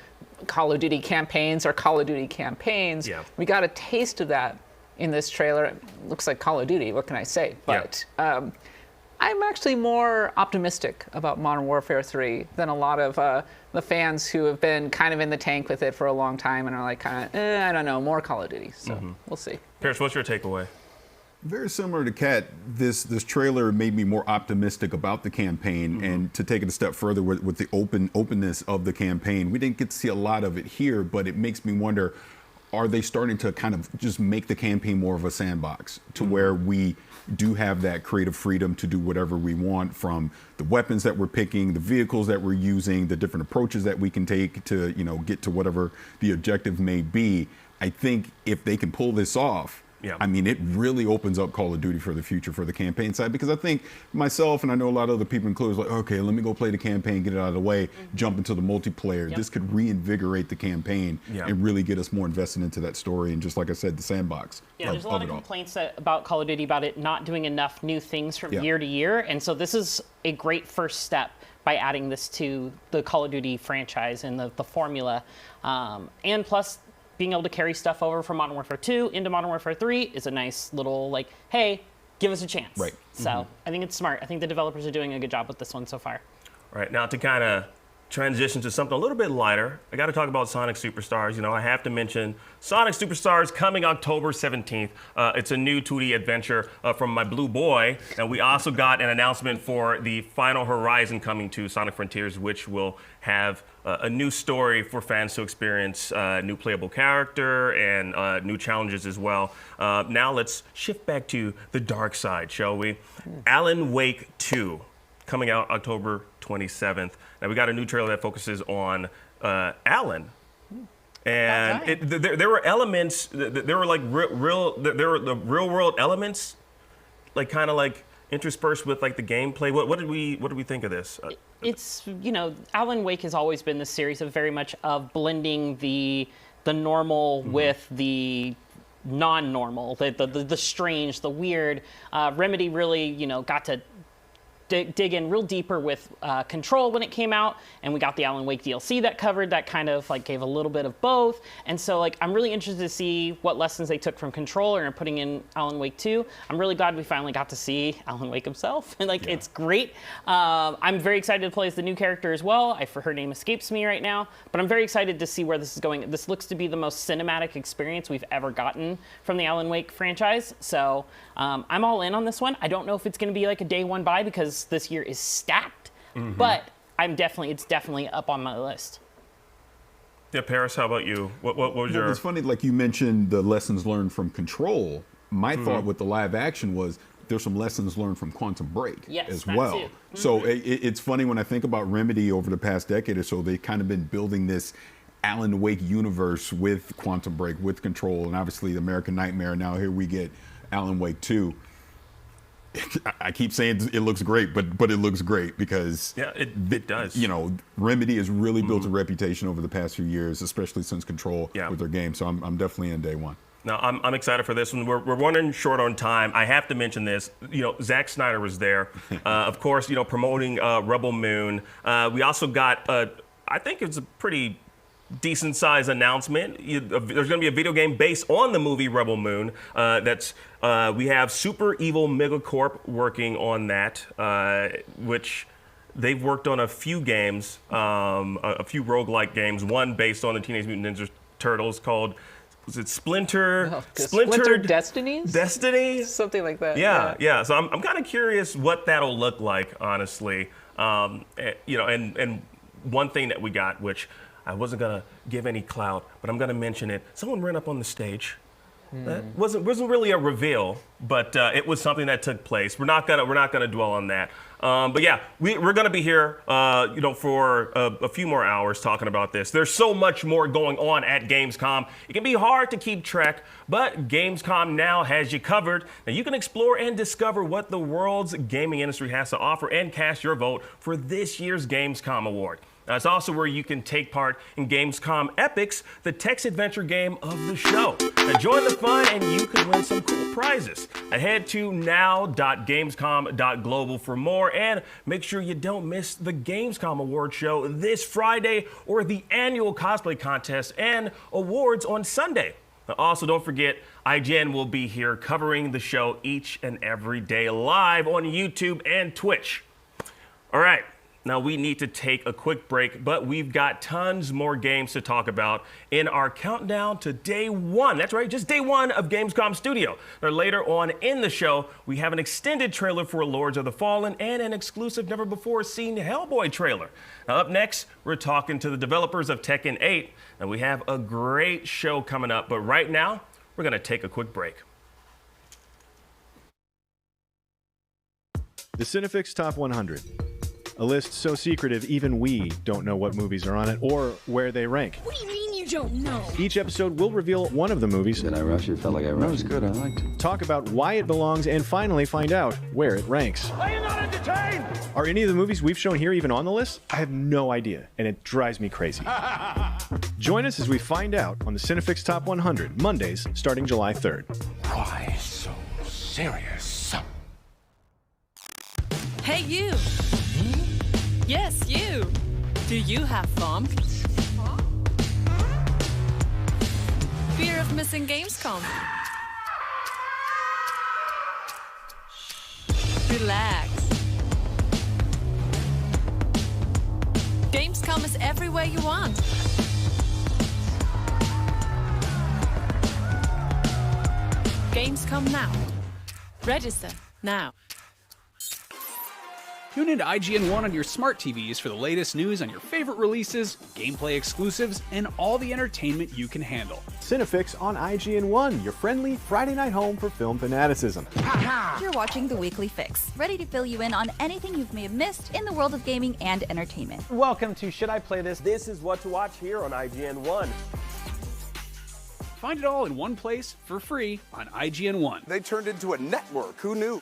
Call of Duty campaigns are Call of Duty campaigns. We got a taste of that in this trailer. It looks like Call of Duty, what can I say? But I'm actually more optimistic about Modern Warfare 3 than a lot of the fans who have been kind of in the tank with it for a long time and are like, I don't know, more Call of Duty. So we'll see. Pierce, what's your takeaway? Very similar to Kat, this trailer made me more optimistic about the campaign, and to take it a step further with the openness of the campaign. We didn't get to see a lot of it here, but it makes me wonder, are they starting to kind of just make the campaign more of a sandbox to where we do have that creative freedom to do whatever we want, from the weapons that we're picking, the vehicles that we're using, the different approaches that we can take to, get to whatever the objective may be. I think if they can pull this off, I mean, it really opens up Call of Duty for the future for the campaign side, because I think myself, and I know a lot of other people included, like, okay, let me go play the campaign, get it out of the way, jump into the multiplayer. This could reinvigorate the campaign and really get us more invested into that story. And just like I said, the sandbox. Yeah, there's a lot of complaints about Call of Duty about it not doing enough new things from year to year. And so this is a great first step by adding this to the Call of Duty franchise and the formula. And plus, being able to carry stuff over from Modern Warfare 2 into Modern Warfare 3 is a nice little, like, hey, give us a chance. Right. So I think it's smart. I think the developers are doing a good job with this one so far. All right, now to kind of transition to something a little bit lighter, I got to talk about Sonic Superstars. I have to mention Sonic Superstars coming October 17th. It's a new 2D adventure from my blue boy. And we also got an announcement for the final Horizon coming to Sonic Frontiers, which will have a new story for fans to experience, new playable character, and new challenges as well. Now let's shift back to the dark side, shall we? Alan Wake 2, coming out October 27th. Now we got a new trailer that focuses on Alan. And there were elements, there were like there were the real world elements, like kind of like interspersed with like the gameplay. What did we think of this? It's, Alan Wake has always been this series of very much of blending the normal with the non-normal, the strange, the weird. Remedy really, got to dig in real deeper with Control when it came out, and we got the Alan Wake DLC that covered that, kind of like gave a little bit of both. And so like I'm really interested to see what lessons they took from Control and are putting in Alan Wake 2. I'm really glad we finally got to see Alan Wake himself, and it's great. I'm very excited to play as the new character as well. Her name escapes me right now, but I'm very excited to see where this is going. This looks to be the most cinematic experience we've ever gotten from the Alan Wake franchise. So I'm all in on this one. I don't know if it's going to be like a day one buy because this year is stacked, but it's definitely up on my list. Yeah, Paris, how about you? What was your... It's funny, like you mentioned the lessons learned from Control. My thought with the live action was there's some lessons learned from Quantum Break as well. Too. So it's funny when I think about Remedy over the past decade or so, they've kind of been building this Alan Wake universe with Quantum Break, with Control, and obviously the American Nightmare. Now here we get Alan Wake 2. I keep saying it looks great, but it looks great because it does. Remedy has really built a reputation over the past few years, especially since Control with their game. So I'm definitely in day one. Now I'm excited for this one. We're running short on time. I have to mention this. Zack Snyder was there, of course. Promoting Rebel Moon. We also got I think it's a pretty decent size announcement. There's going to be a video game based on the movie Rebel Moon. We have Super Evil Megacorp working on that, which they've worked on a few games, a few roguelike games. One based on the Teenage Mutant Ninja Turtles called, was it Splinter Destinies? Destiny? Something like that. Yeah. So I'm kind of curious what that'll look like, honestly. And one thing that we got, which I wasn't gonna give any clout, but I'm gonna mention it. Someone ran up on the stage. That wasn't really a reveal, but it was something that took place. We're not gonna dwell on that. But yeah, we're gonna be here, for a few more hours talking about this. There's so much more going on at Gamescom. It can be hard to keep track, but Gamescom now has you covered. Now you can explore and discover what the world's gaming industry has to offer and cast your vote for this year's Gamescom Award. Now, it's also where you can take part in Gamescom Epics, the text adventure game of the show. Now, join the fun and you can win some cool prizes. Now, head to now.gamescom.global for more, and make sure you don't miss the Gamescom Award show this Friday or the annual cosplay contest and awards on Sunday. Now, also, don't forget, IGN will be here covering the show each and every day live on YouTube and Twitch. All right. Now, we need to take a quick break, but we've got tons more games to talk about in our countdown to day one. That's right, just day one of Gamescom Studio. Now, later on in the show, we have an extended trailer for Lords of the Fallen and an exclusive never-before-seen Hellboy trailer. Now, up next, we're talking to the developers of Tekken 8. Now, we have a great show coming up, but right now, we're going to take a quick break. The Cinefix Top 100. A list so secretive even we don't know what movies are on it or where they rank. What do you mean you don't know? Each episode will reveal one of the movies. Did I rush it? Felt like I rushed it. That was good. I liked it. Talk about why it belongs and finally find out where it ranks. Are you not entertained? Are any of the movies we've shown here even on the list? I have no idea, and it drives me crazy. Join us as we find out on the Cinefix Top 100, Mondays starting July 3rd. Why so serious? Hey, you! Yes, you! Do you have FOMC? Fear of missing Gamescom? Relax. Gamescom is everywhere you want. Gamescom now. Register now. Tune into IGN 1 on your smart TVs for the latest news on your favorite releases, gameplay exclusives, and all the entertainment you can handle. Cinefix on IGN 1, your friendly Friday night home for film fanaticism. You're watching The Weekly Fix, ready to fill you in on anything you may have missed in the world of gaming and entertainment. Welcome to Should I Play This? This is what to watch here on IGN 1. Find it all in one place for free on IGN 1. They turned into a network. Who knew?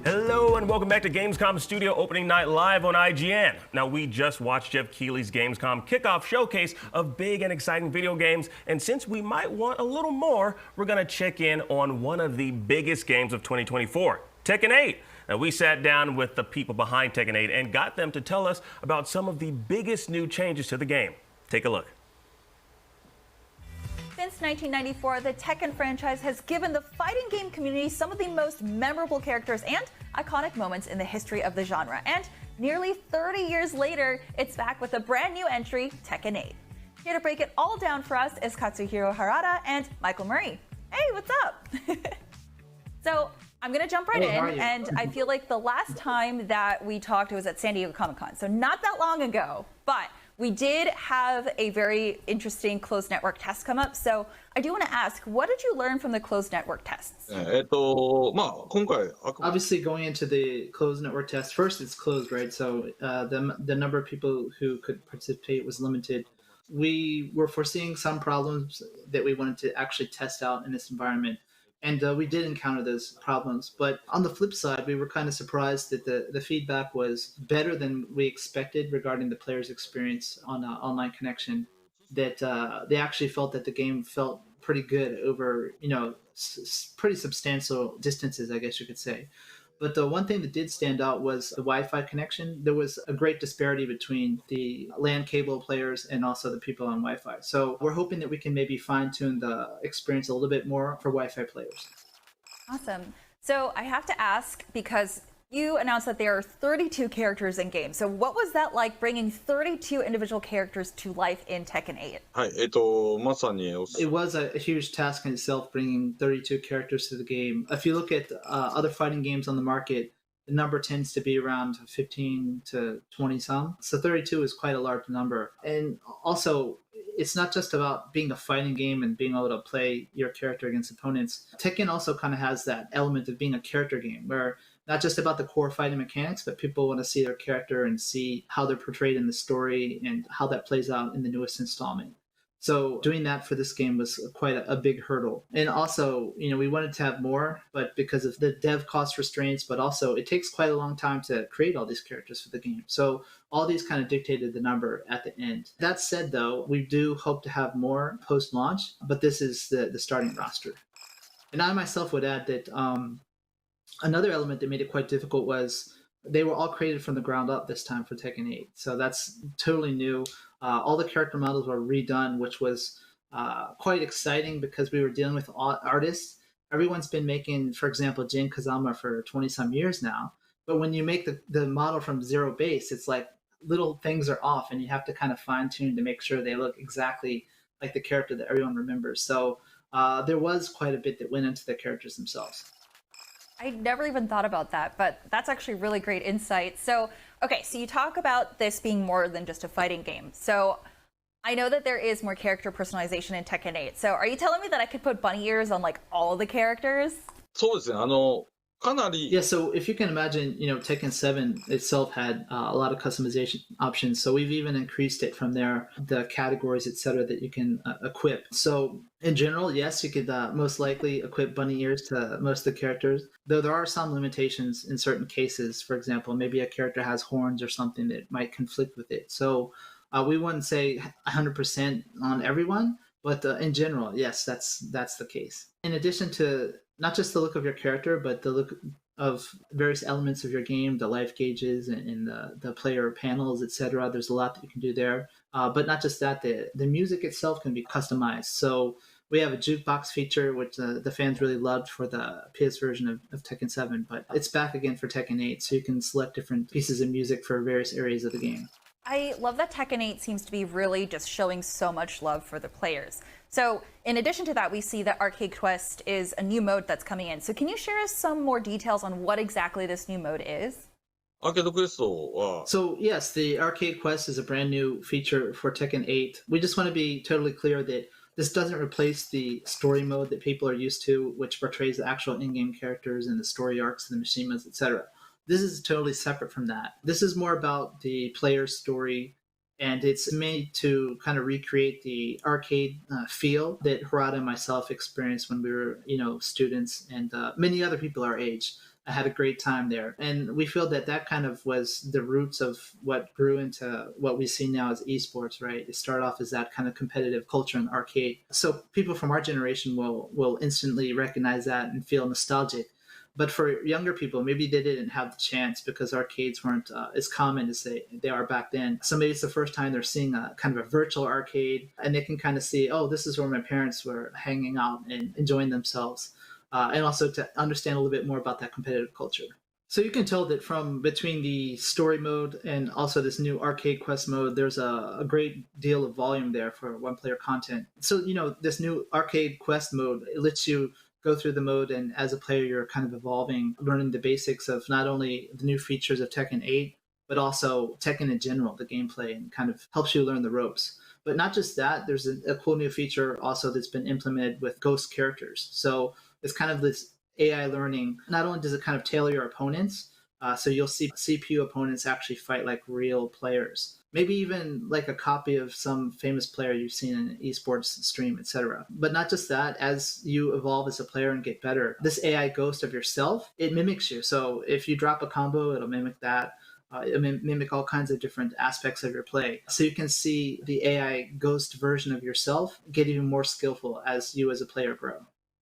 Hello and welcome back to Gamescom Studio Opening Night Live on IGN. Now, we just watched Geoff Keighley's Gamescom kickoff showcase of big and exciting video games, and since we might want a little more, we're going to check in on one of the biggest games of 2024, Tekken 8. Now, we sat down with the people behind Tekken 8 and got them to tell us about some of the biggest new changes to the game. Take a look. Since 1994, the Tekken franchise has given the fighting game community some of the most memorable characters and iconic moments in the history of the genre. And nearly 30 years later, it's back with a brand new entry, Tekken 8. Here to break it all down for us is Katsuhiro Harada and Michael Murray. Hey, what's up? So I'm going to jump right in, and I feel like the last time that we talked, it was at San Diego Comic-Con, so not that long ago, but we did have a very interesting closed network test come up. So I do want to ask, what did you learn from the closed network tests? Obviously, going into the closed network test, first it's closed, right? So the number of people who could participate was limited. We were foreseeing some problems that we wanted to actually test out in this environment. And we did encounter those problems. But on the flip side, we were kind of surprised that the feedback was better than we expected regarding the player's experience on online connection. That they actually felt that the game felt pretty good over, pretty substantial distances, I guess you could say. But the one thing that did stand out was the Wi-Fi connection. There was a great disparity between the LAN cable players and also the people on Wi-Fi. So we're hoping that we can maybe fine-tune the experience a little bit more for Wi-Fi players. Awesome. So I have to ask, because you announced that there are 32 characters in game. So what was that like, bringing 32 individual characters to life in Tekken 8? It was a huge task in itself, bringing 32 characters to the game. If you look at other fighting games on the market, the number tends to be around 15 to 20 some. So 32 is quite a large number. And also, it's not just about being a fighting game and being able to play your character against opponents. Tekken also kind of has that element of being a character game, where not just about the core fighting mechanics, but people want to see their character and see how they're portrayed in the story and how that plays out in the newest installment. So doing that for this game was quite a big hurdle. And also, we wanted to have more, but because of the dev cost restraints, but also it takes quite a long time to create all these characters for the game. So all these kind of dictated the number at the end. That said, though, we do hope to have more post-launch, but this is the starting roster. And I myself would add that another element that made it quite difficult was they were all created from the ground up this time for Tekken 8. So that's totally new. All the character models were redone, which was quite exciting because we were dealing with artists. Everyone's been making, for example, Jin Kazama for 20-some years now. But when you make the model from zero base, it's like little things are off, and you have to kind of fine-tune to make sure they look exactly like the character that everyone remembers. So there was quite a bit that went into the characters themselves. I never even thought about that, but that's actually really great insight. So, okay, so you talk about this being more than just a fighting game. So I know that there is more character personalization in Tekken 8. So are you telling me that I could put bunny ears on like all of the characters? Yeah, so if you can imagine, Tekken 7 itself had a lot of customization options. So we've even increased it from there, the categories, etc., that you can equip. So in general, yes, you could most likely equip bunny ears to most of the characters, though there are some limitations in certain cases. For example, maybe a character has horns or something that might conflict with it. So we wouldn't say 100% on everyone, but in general, yes, that's the case. In addition to not just the look of your character, but the look of various elements of your game, the life gauges and the player panels, etc. There's a lot that you can do there. But not just that, the music itself can be customized. So we have a jukebox feature, which the fans really loved for the PS version of Tekken 7, but it's back again for Tekken 8, so you can select different pieces of music for various areas of the game. I love that Tekken 8 seems to be really just showing so much love for the players. So in addition to that, we see that Arcade Quest is a new mode that's coming in. So can you share us some more details on what exactly this new mode is? So yes, the Arcade Quest is a brand new feature for Tekken 8. We just want to be totally clear that this doesn't replace the story mode that people are used to, which portrays the actual in-game characters and the story arcs and the machinemas, etc. This is totally separate from that. This is more about the player's story, and it's made to kind of recreate the arcade feel that Harada and myself experienced when we were, students, and many other people our age. I had a great time there. And we feel that kind of was the roots of what grew into what we see now as esports, right? It started off as that kind of competitive culture in arcade. So people from our generation will instantly recognize that and feel nostalgic. But for younger people, maybe they didn't have the chance because arcades weren't as common as they are back then. So maybe it's the first time they're seeing a kind of a virtual arcade, and they can kind of see, oh, this is where my parents were hanging out and enjoying themselves. And also to understand a little bit more about that competitive culture. So you can tell that from between the story mode and also this new Arcade Quest mode, there's a great deal of volume there for one-player content. So, this new Arcade Quest mode, it lets you go through the mode, and as a player, you're kind of evolving, learning the basics of not only the new features of Tekken 8, but also Tekken in general, the gameplay, and kind of helps you learn the ropes. But not just that, there's a cool new feature also that's been implemented with ghost characters. So it's kind of this AI learning. Not only does it kind of tailor your opponents, so you'll see CPU opponents actually fight like real players. Maybe even like a copy of some famous player you've seen in an esports stream, etc. But not just that, as you evolve as a player and get better, this AI ghost of yourself, it mimics you. So if you drop a combo, it'll mimic that. Mimic all kinds of different aspects of your play. So you can see the AI ghost version of yourself get even more skillful as you as a player grow.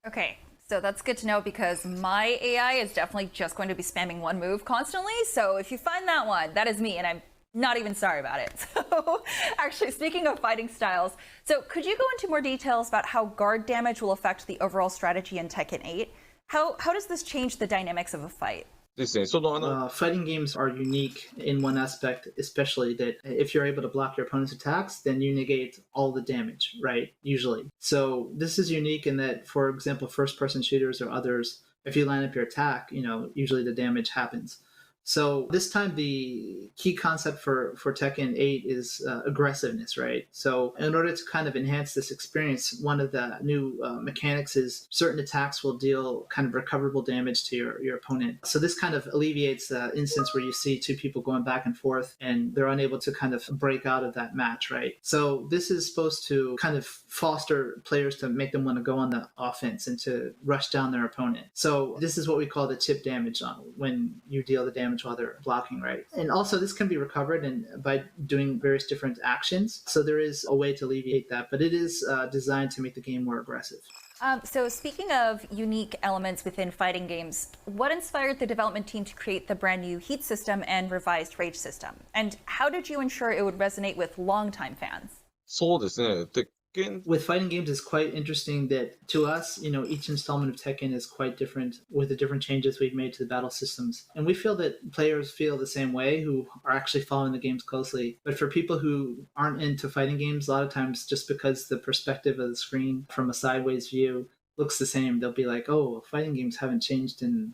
Okay, so that's good to know because my AI is definitely just going to be spamming one move constantly. So if you find that one, that is me, and I'm not even sorry about it. So actually, speaking of fighting styles, so could you go into more details about how guard damage will affect the overall strategy in Tekken 8? How does this change the dynamics of a fight? Fighting games are unique in one aspect, especially that if you're able to block your opponent's attacks, then you negate all the damage, right? Usually. So this is unique in that, for example, first-person shooters or others, if you line up your attack, usually the damage happens. So this time the key concept for Tekken 8 is aggressiveness, right? So in order to kind of enhance this experience, one of the new mechanics is certain attacks will deal kind of recoverable damage to your opponent. So this kind of alleviates the instance where you see two people going back and forth and they're unable to kind of break out of that match, right? So this is supposed to kind of foster players to make them want to go on the offense and to rush down their opponent. So this is what we call the chip damage when you deal the damage while they're blocking, right? And also this can be recovered by doing various different actions. So there is a way to alleviate that, but it is designed to make the game more aggressive. So speaking of unique elements within fighting games, what inspired the development team to create the brand new Heat system and revised Rage system? And how did you ensure it would resonate with longtime fans? With fighting games, it's quite interesting that to us, each installment of Tekken is quite different with the different changes we've made to the battle systems. And we feel that players feel the same way who are actually following the games closely. But for people who aren't into fighting games, a lot of times just because the perspective of the screen from a sideways view looks the same, they'll be like, oh, fighting games haven't changed in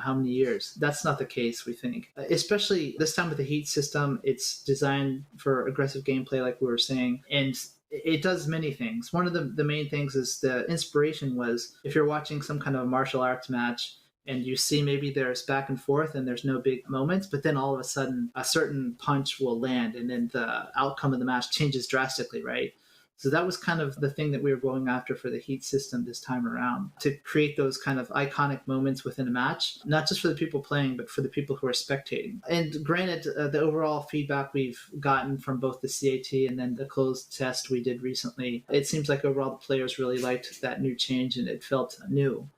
how many years. That's not the case, we think. Especially this time with the Heat system, it's designed for aggressive gameplay like we were saying, and it does many things. One of the main things is the inspiration was if you're watching some kind of a martial arts match and you see maybe there's back and forth and there's no big moments, but then all of a sudden a certain punch will land and then the outcome of the match changes drastically, right? So that was kind of the thing that we were going after for the Heat system this time around, to create those kind of iconic moments within a match, not just for the people playing, but for the people who are spectating. And granted, the overall feedback we've gotten from both the CAT and then the closed test we did recently, it seems like overall the players really liked that new change and it felt new.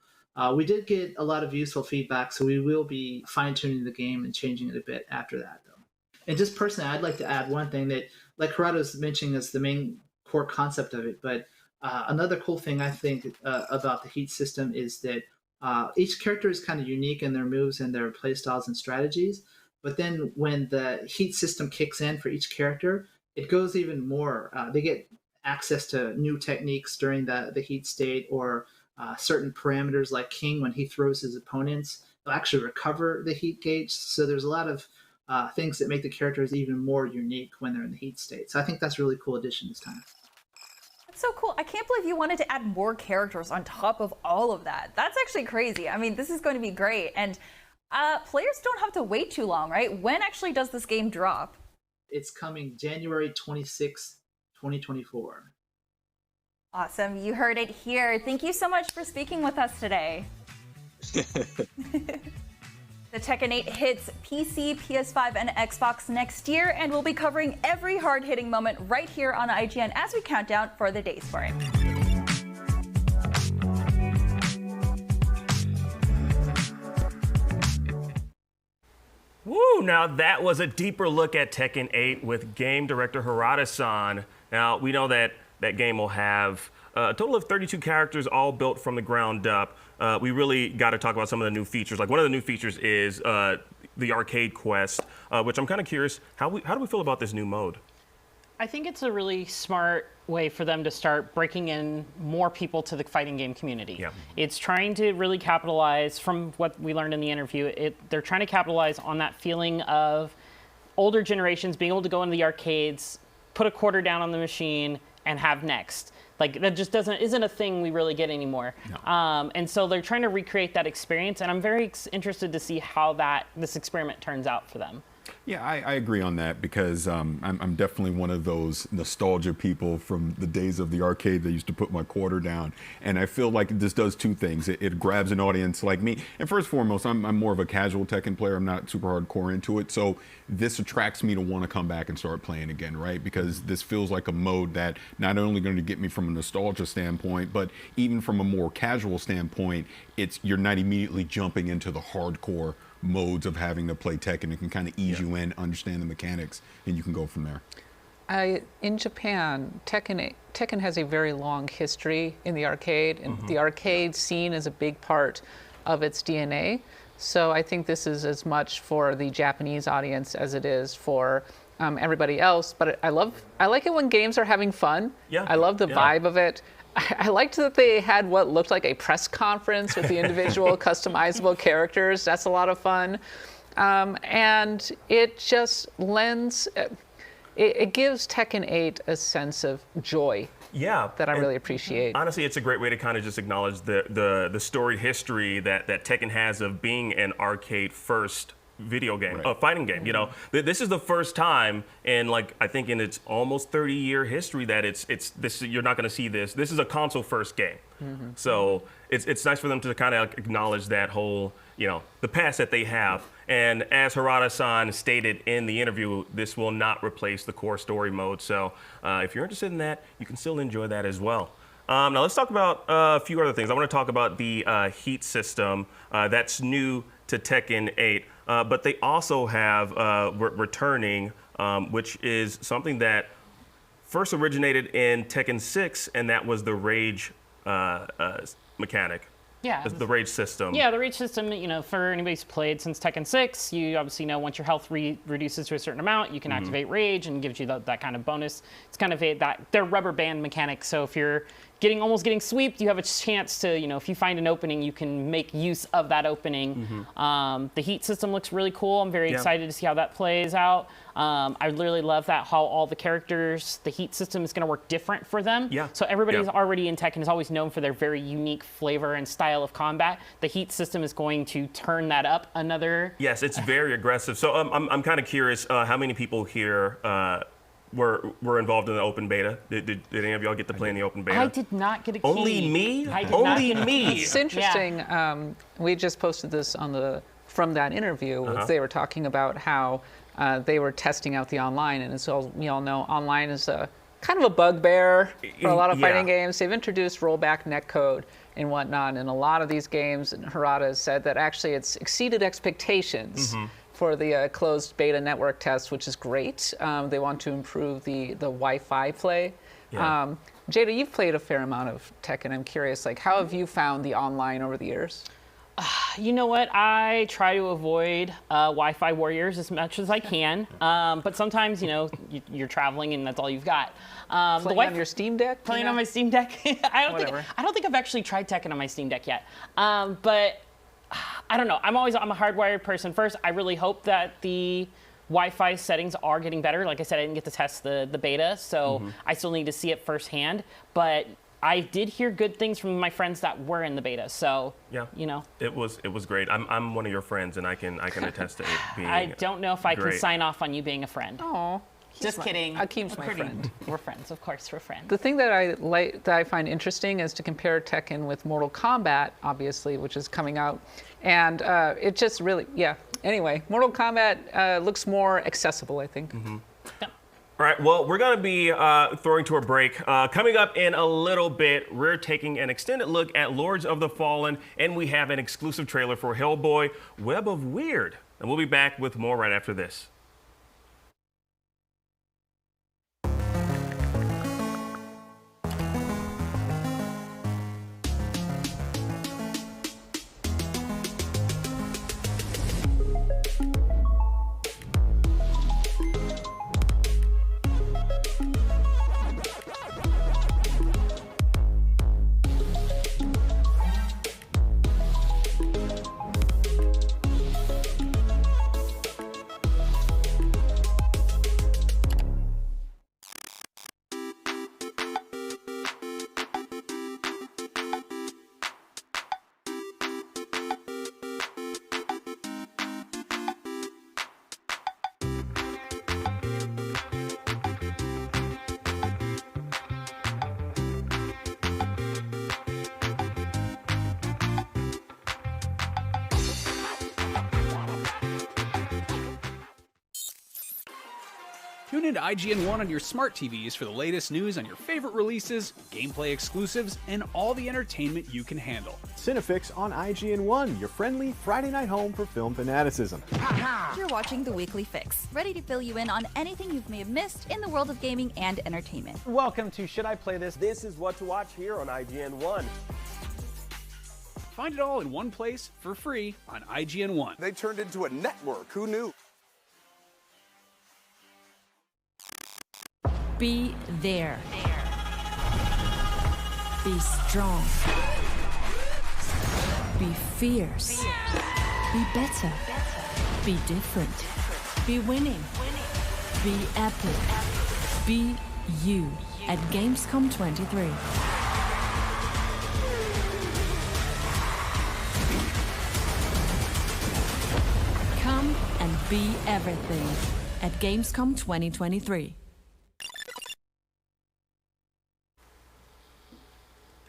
We did get a lot of useful feedback, so we will be fine-tuning the game and changing it a bit after that, though. And just personally, I'd like to add one thing that, like Corrado's mentioning as the main core concept of it, but another cool thing I think about the Heat system is that each character is kind of unique in their moves and their playstyles and strategies, but then when the Heat system kicks in for each character, it goes even more. They get access to new techniques during the Heat state, or certain parameters like King, when he throws his opponents, they'll actually recover the Heat gauge. So there's a lot of things that make the characters even more unique when they're in the Heat state. So I think that's a really cool addition this time. That's so cool. I can't believe you wanted to add more characters on top of all of that. That's actually crazy. I mean, this is going to be great. And players don't have to wait too long, right? When actually does this game drop? It's coming January 26th, 2024. Awesome. You heard it here. Thank you so much for speaking with us today. The Tekken 8 hits PC, PS5, and Xbox next year, and we'll be covering every hard-hitting moment right here on IGN as we count down for the days for it. Woo! Now that was a deeper look at Tekken 8 with game director Harada-san. Now we know that that game will have a total of 32 characters, all built from the ground up. We really got to talk about some of the new features. Like, one of the new features is the arcade quest, which I'm kind of curious, how do we feel about this new mode? I think it's a really smart way for them to start breaking in more people to the fighting game community. Yeah. It's trying to really capitalize, from what we learned in the interview, they're trying to capitalize on that feeling of older generations being able to go into the arcades, put a quarter down on the machine, and have next. Like that just isn't a thing we really get anymore. No. And so they're trying to recreate that experience, and I'm very interested to see how this experiment turns out for them. Yeah, I agree on that because I'm definitely one of those nostalgia people from the days of the arcade that used to put my quarter down. And I feel like this does two things. It grabs an audience like me. And first and foremost, I'm more of a casual Tekken player. I'm not super hardcore into it. So this attracts me to want to come back and start playing again, right? Because this feels like a mode that not only going to get me from a nostalgia standpoint, but even from a more casual standpoint, you're not immediately jumping into the hardcore modes of having to play Tekken. It can kind of ease you in, understand the mechanics, and you can go from there. In Japan, Tekken has a very long history in the arcade, and the arcade scene is a big part of its DNA. So I think this is as much for the Japanese audience as it is for everybody else. But I like it when games are having fun. Yeah. I love the vibe of it. I liked that they had what looked like a press conference with the individual customizable characters. That's a lot of fun. And it just lends, it gives Tekken 8 a sense of joy. Yeah, that I really appreciate. Honestly, it's a great way to kind of just acknowledge the storied history that Tekken has of being an arcade first video game, fighting game. You know, this is the first time in I think in its almost 30-year history that this you're not going to see this. This is a console first game. So it's nice for them to kind of acknowledge that whole, the past that they have. And as Harada-san stated in the interview, this will not replace the core story mode. So if you're interested in that, you can still enjoy that as well. Now let's talk about a few other things. I want to talk about the heat system that's new to Tekken 8. But they also have returning, which is something that first originated in Tekken 6, and that was the rage mechanic. Yeah. The rage system. Yeah, the rage system, for anybody who's played since Tekken 6, you obviously know once your health reduces to a certain amount, you can activate rage and gives you that kind of bonus. It's kind of their rubber band mechanic. So if you're almost getting sweeped, you have a chance to, if you find an opening, you can make use of that opening. The heat system looks really cool. I'm very excited to see how that plays out. I really love that how all the characters, the heat system is going to work different for them. Yeah. So everybody who's already in Tekken is always known for their very unique flavor and style of combat. The heat system is going to turn that up another. Yes, it's very aggressive. So I'm kind of curious how many people here were involved in the open beta. Did any of y'all get to play in the open beta? I did not get a key. Only me? Only me. It's interesting. We just posted this from that interview. They were talking about how they were testing out the online, and so we all know online is kind of a bugbear for a lot of fighting games. They've introduced rollback netcode and whatnot, and a lot of these games, and Harada has said that actually it's exceeded expectations. For the closed beta network test, which is great. They want to improve the Wi-Fi play. Yeah. Jada, you've played a fair amount of Tekken. I'm curious, how have you found the online over the years? You know what? I try to avoid Wi-Fi warriors as much as I can. But sometimes, you're traveling and that's all you've got. Playing on your Steam Deck? Playing on my Steam Deck. I don't think I've actually tried Tekken on my Steam Deck yet. But I don't know. I'm a hardwired person first. I really hope that the Wi-Fi settings are getting better. Like I said, I didn't get to test the beta, so I still need to see it firsthand. But I did hear good things from my friends that were in the beta. So it was great. I'm one of your friends, and I can attest to it being. I don't know if I can sign off on you being a friend. Oh. Just kidding. Akeem's my friend. We're friends, of course, we're friends. The thing that I find interesting is to compare Tekken with Mortal Kombat, obviously, which is coming out. And it just really, Anyway, Mortal Kombat looks more accessible, I think. All right, well, we're going to be throwing to a break. Coming up in a little bit, we're taking an extended look at Lords of the Fallen, and we have an exclusive trailer for Hellboy Web of Wyrd. And we'll be back with more right after this. Tune into IGN1 on your smart TVs for the latest news on your favorite releases, gameplay exclusives, and all the entertainment you can handle. Cinefix on IGN1, your friendly Friday night home for film fanaticism. You're watching The Weekly Fix, ready to fill you in on anything you may have missed in the world of gaming and entertainment. Welcome to Should I Play This? This is what to watch here on IGN1. Find it all in one place for free on IGN1. They turned into a network. Who knew? Be there. Be strong. Be fierce. Be better. Be different. Be winning. Be epic. Be you at Gamescom 23. Come and be everything at Gamescom 2023.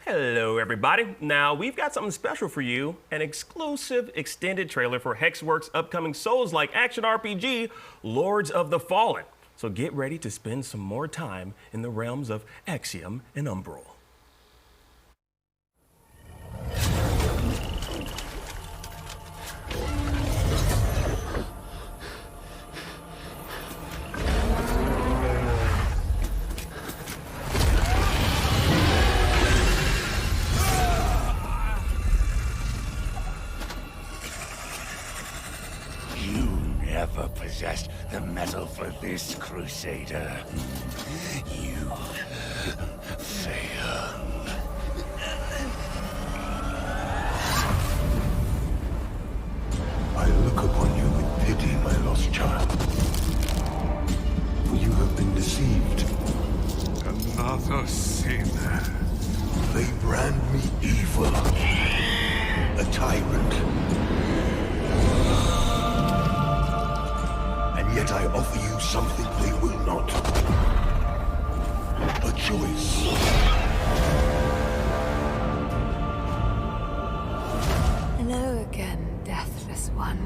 Hello, everybody. Now, we've got something special for you, an exclusive extended trailer for Hexworks' upcoming Souls-like action RPG, Lords of the Fallen. So get ready to spend some more time in the realms of Axiom and Umbral. Never possessed the metal for this, Crusader. You fail. I look upon you with pity, my lost child. For you have been deceived. Another sin. They brand me evil. A tyrant. And yet I offer you something they will not. A choice. Hello again, deathless one.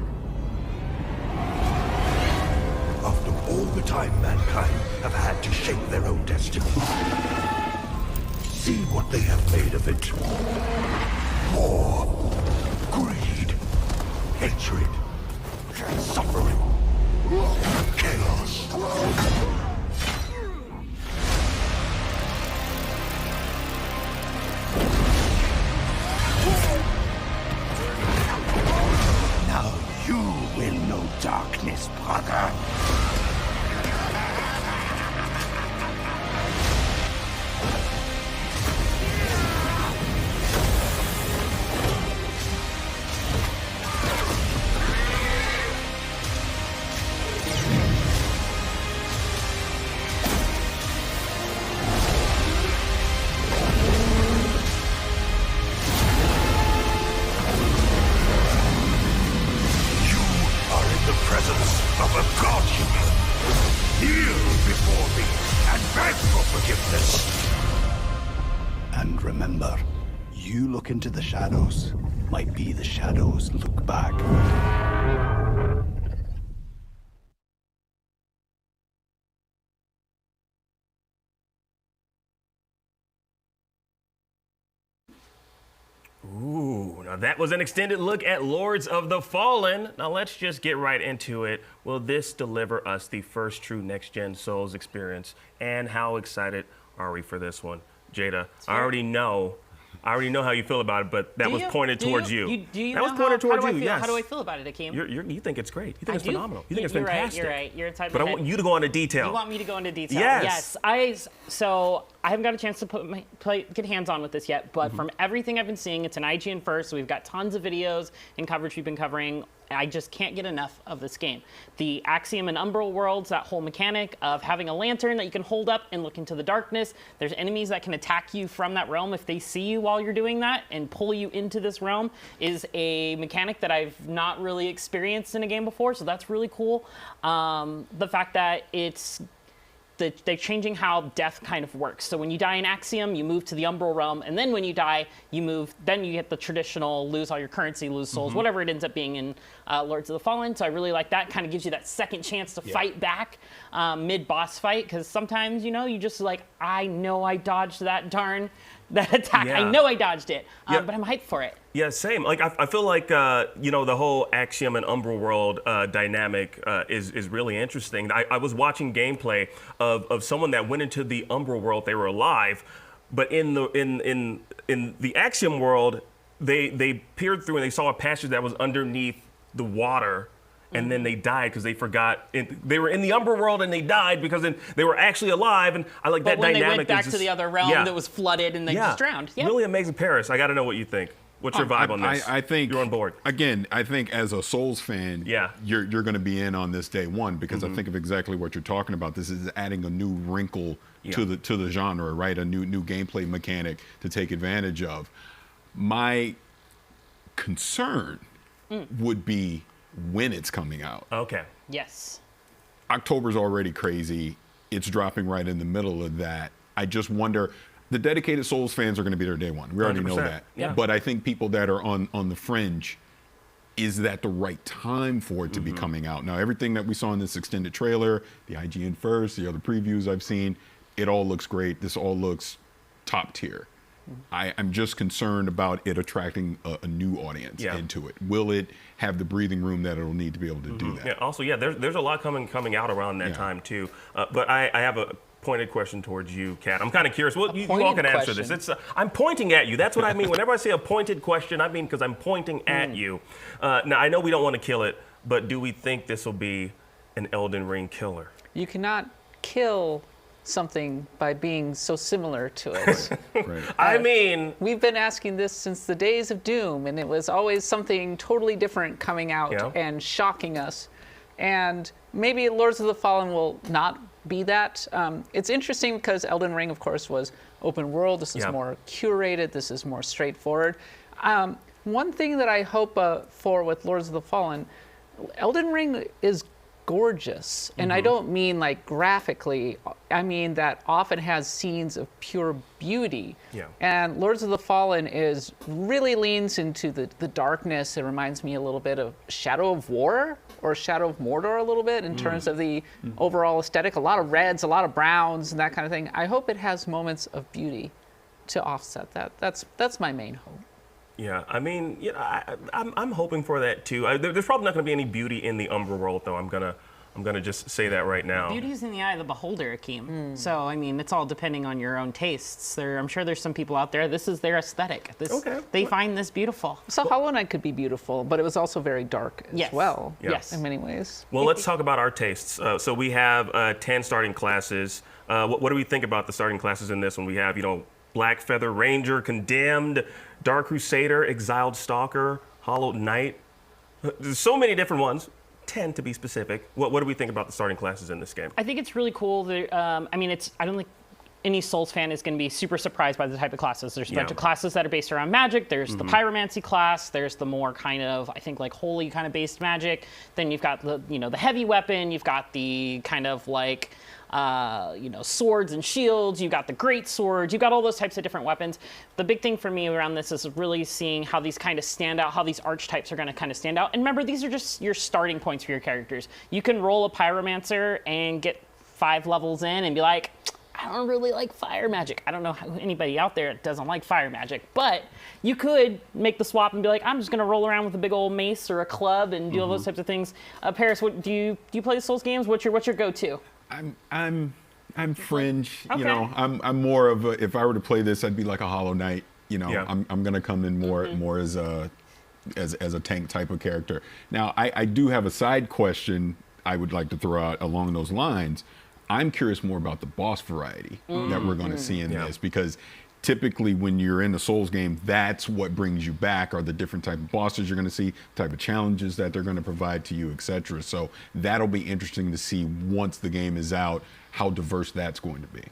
After all the time mankind have had to shape their own destiny, see what they have made of it. War, greed, hatred, suffering. Chaos. Now you will know darkness, brother. Into the shadows might be the shadows look back. Ooh, now that was an extended look at Lords of the Fallen. Now let's just get right into it. Will this deliver us the first true next-gen Souls experience? And how excited are we for this one? Jada, I already know how you feel about it, but that was pointed towards you. That was pointed towards you, yes. How do I feel about it, Akeem? You think it's great. You think it's phenomenal. You think it's You're fantastic. Right, you're a type But of I want you to go into detail. You want me to go into detail? Yes. So I haven't got a chance to get hands-on with this yet, but from everything I've been seeing, it's an IGN first, so we've got tons of videos and coverage we've been covering. I just can't get enough of this game. The Axiom and Umbral worlds, that whole mechanic of having a lantern that you can hold up and look into the darkness. There's enemies that can attack you from that realm if they see you while you're doing that and pull you into this realm is a mechanic that I've not really experienced in a game before, so that's really cool. The fact that it's they're changing how death kind of works. So when you die in Axiom, you move to the Umbral Realm, and then when you die, then you get the traditional lose all your currency, lose souls, whatever it ends up being in Lords of the Fallen. So I really like that. Kind of gives you that second chance to fight back mid-boss fight, because sometimes, you just like, I know I dodged that attack. I know I dodged it, but I'm hyped for it. Yeah, same. Like I feel like the whole Axiom and Umbral World dynamic is really interesting. I was watching gameplay of someone that went into the Umbral World. They were alive, but in the Axiom world, they peered through and they saw a passage that was underneath the water. And then they died because they forgot. They were in the Umbral World and they died because they were actually alive. And I like that dynamic. But when they went back to the other realm that was flooded and they just drowned. Yeah. Really amazing. Paris, I got to know what you think. What's your vibe on this? I think you're on board. Again, I think as a Souls fan, you're going to be in on this day one, because I think of exactly what you're talking about. This is adding a new wrinkle to the genre, right? A new gameplay mechanic to take advantage of. My concern would be when it's coming out. Okay. Yes. October's already crazy. It's dropping right in the middle of that. I just wonder, the dedicated Souls fans are going to be there day one. We already know that. Yeah. But I think people that are on the fringe, is that the right time for it to be coming out? Now, everything that we saw in this extended trailer, the IGN first, the other previews I've seen, it all looks great. This all looks top tier. I'm just concerned about it attracting a new audience into it. Will it have the breathing room that it'll need to be able to do that? Yeah. Also, there's a lot coming out around that time too. But I have a pointed question towards you, Kat. I'm kind of curious. Well, you all can answer this. I'm pointing at you. That's what I mean. Whenever I say a pointed question, I mean because I'm pointing at you. Now, I know we don't want to kill it, but do we think this will be an Elden Ring killer? You cannot kill something by being so similar to it. Right. I mean, we've been asking this since the days of Doom, and it was always something totally different coming out and shocking us. And maybe Lords of the Fallen will not be that. It's interesting because Elden Ring, of course, was open world. This is more curated. This is more straightforward. One thing that I hope for with Lords of the Fallen, Elden Ring is gorgeous, and I don't mean like graphically. I mean that often has scenes of pure beauty. And Lords of the Fallen really leans into the darkness. It reminds me a little bit of Shadow of War or Shadow of Mordor a little bit in terms of the overall aesthetic. A lot of reds, a lot of browns, and that kind of thing. I hope it has moments of beauty to offset that. That's my main hope. Yeah, I mean, I'm hoping for that too. There's probably not going to be any beauty in the Umbral World, though. I'm gonna just say that right now. Beauty's in the eye of the beholder, Akeem. So I mean, it's all depending on your own tastes. I'm sure there's some people out there. This is their aesthetic. They find this beautiful. So Hollow Knight could be beautiful, but it was also very dark as well. Yes, in many ways. Well, let's talk about our tastes. So we have 10 starting classes. What do we think about the starting classes in this one? We have, Black Feather Ranger, Condemned, Dark Crusader, Exiled Stalker, Hollow Knight. There's so many different ones. 10 to be specific. What do we think about the starting classes in this game? I think it's really cool. I don't think any Souls fan is going to be super surprised by the type of classes. There's a bunch of classes that are based around magic. There's the pyromancy class. There's the more kind of, I think, like holy kind of based magic. Then you've got the heavy weapon. You've got the kind of like swords and shields. You've got the great swords. You've got all those types of different weapons. The big thing for me around this is really seeing how these kind of stand out, how these archetypes are going to kind of stand out. And remember, these are just your starting points for your characters. You can roll a pyromancer and get 5 levels in and be like, I don't really like fire magic. I don't know anybody out there that doesn't like fire magic, but you could make the swap and be like, I'm just going to roll around with a big old mace or a club and do all those types of things. Paris, do you play Souls games? What's your go-to? I'm fringe. Okay. I'm more of a, if I were to play this, I'd be like a Hollow Knight. I'm gonna come in more as a tank type of character. Now I do have a side question I would like to throw out along those lines. I'm curious more about the boss variety that we're going to see in this, because typically when you're in a Souls game, that's what brings you back, are the different type of bosses you're going to see, type of challenges that they're going to provide to you, etc. So that'll be interesting to see once the game is out, how diverse that's going to be.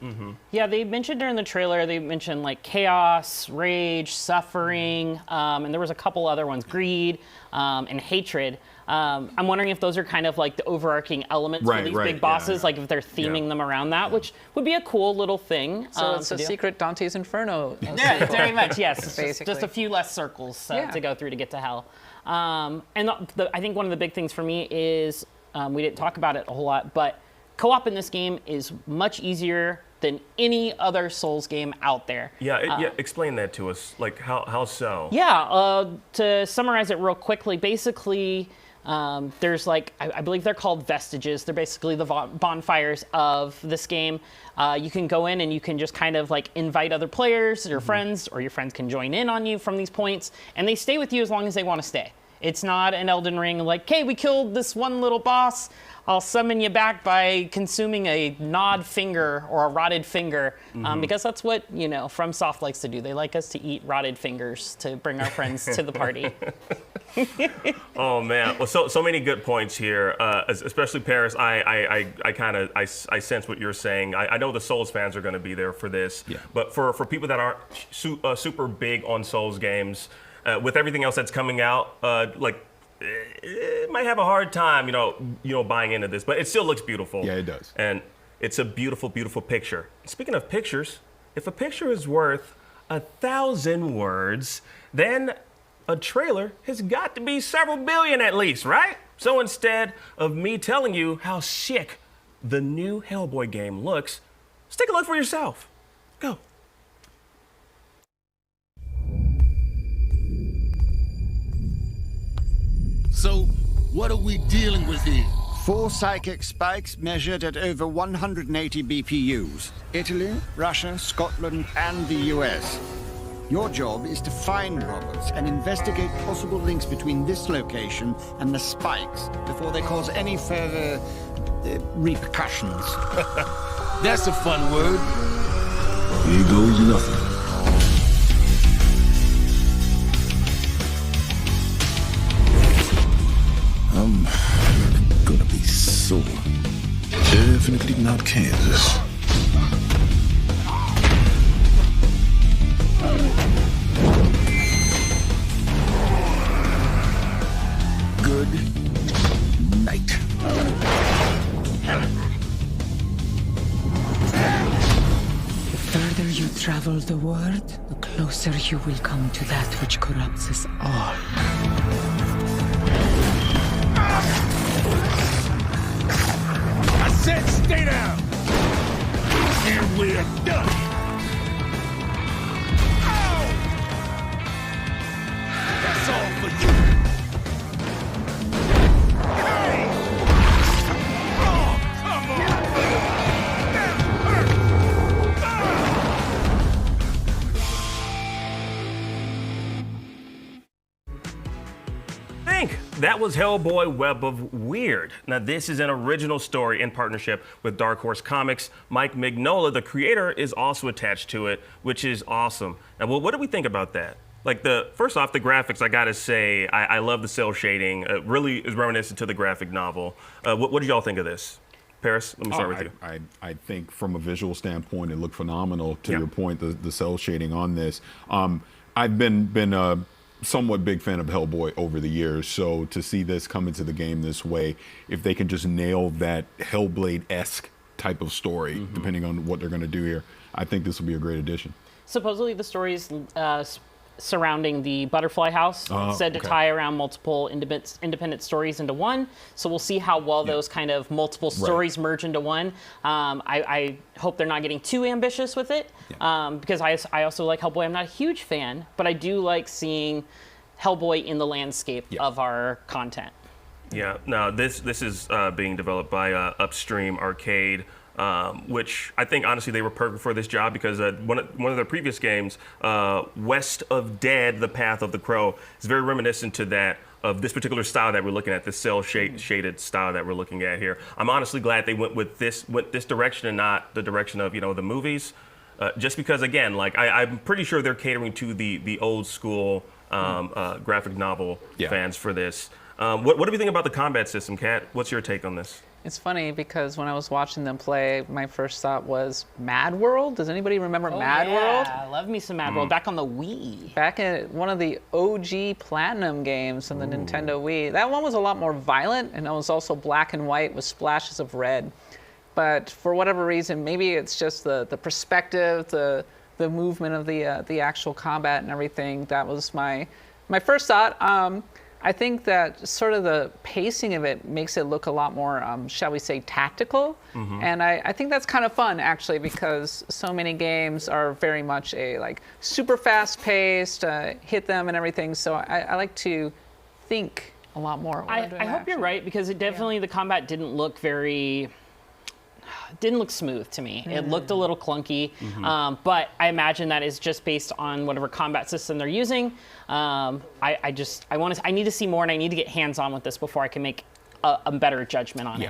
Yeah, they mentioned during the trailer, they mentioned like chaos, rage, suffering, and there was a couple other ones, greed, and hatred. I'm wondering if those are kind of like the overarching elements for these big bosses, like if they're theming them around that, which would be a cool little thing. So it's a secret Dante's Inferno. Yeah, very much, yes. Basically. Just a few less circles to go through to get to hell. And I think one of the big things for me is, we didn't talk about it a whole lot, but co-op in this game is much easier than any other Souls game out there. Yeah, explain that to us. Like, how so? Yeah, to summarize it real quickly, basically, there's like, I believe they're called vestiges. They're basically the bonfires of this game. You can go in and you can just kind of like invite other players, your friends, or your friends can join in on you from these points, and they stay with you as long as they want to stay. It's not an Elden Ring like, hey, we killed this one little boss, I'll summon you back by consuming a gnawed finger or a rotted finger, because that's what, FromSoft likes to do. They like us to eat rotted fingers to bring our friends to the party. Oh man, well, so many good points here, especially Paris. I sense what you're saying. I know the Souls fans are going to be there for this, but for people that aren't super big on Souls games, with everything else that's coming out, it might have a hard time, buying into this, but it still looks beautiful. Yeah, it does. And it's a beautiful, beautiful picture. Speaking of pictures, if a picture is worth 1,000 words, then a trailer has got to be several billion at least, right? So instead of me telling you how sick the new Hellboy game looks, let's take a look for yourself. Go. So, what are we dealing with here? 4 psychic spikes measured at over 180 BPUs. Italy, Russia, Scotland, and the US. Your job is to find robbers and investigate possible links between this location and the spikes before they cause any further repercussions. That's a fun word. Here goes nothing. I'm gonna be sore. Definitely not Kansas. Good night. The further you travel the world, the closer you will come to that which corrupts us all. I said stay down! And we're done! Ow! That's all for you! Hey! Oh, come on! That hurt! That was Hellboy Web of Wyrd. Now, this is an original story in partnership with Dark Horse Comics. Mike Mignola, the creator, is also attached to it, which is awesome. Now, what do we think about that? Like, first off, the graphics, I gotta say, I love the cell shading. It really is reminiscent to the graphic novel. What did y'all think of this? Paris, let me start with you. I think from a visual standpoint, it looked phenomenal. To your point, the cell shading on this. I've been a somewhat big fan of Hellboy over the years, so to see this come into the game this way, if they can just nail that Hellblade-esque type of story, depending on what they're going to do here, I think this will be a great addition. Supposedly the stories surrounding the Butterfly House said to tie around multiple independent stories into one. So we'll see how well those kind of multiple stories merge into one. I hope they're not getting too ambitious with it, because I also like Hellboy. I'm not a huge fan, but I do like seeing Hellboy in the landscape of our content. Yeah, no, this is being developed by Upstream Arcade. Which I think honestly they were perfect for this job, because one of their previous games, West of Dead, The Path of the Crow, is very reminiscent to that, of this particular style that we're looking at, this cell shaded style that we're looking at here. I'm honestly glad they went this direction and not the direction of the movies, just because again, like I'm pretty sure they're catering to the old school graphic novel fans for this. What do you think about the combat system, Kat? What's your take on this? It's funny because when I was watching them play, my first thought was Mad World. Does anybody remember Mad World? Yeah, love me some Mad World. Back on the Wii. Back in one of the OG Platinum games on the Nintendo Wii. That one was a lot more violent, and it was also black and white with splashes of red. But for whatever reason, maybe it's just the perspective, the movement of the actual combat and everything. That was my first thought. I think that sort of the pacing of it makes it look a lot more, shall we say, tactical. And I think that's kind of fun, actually, because so many games are very much super fast-paced, hit them and everything. So I like to think a lot more. I hope you're right, because it definitely, the combat didn't look smooth to me. It looked a little clunky, but I imagine that is just based on whatever combat system they're using. I need to see more, and I need to get hands-on with this before I can make a better judgment on it.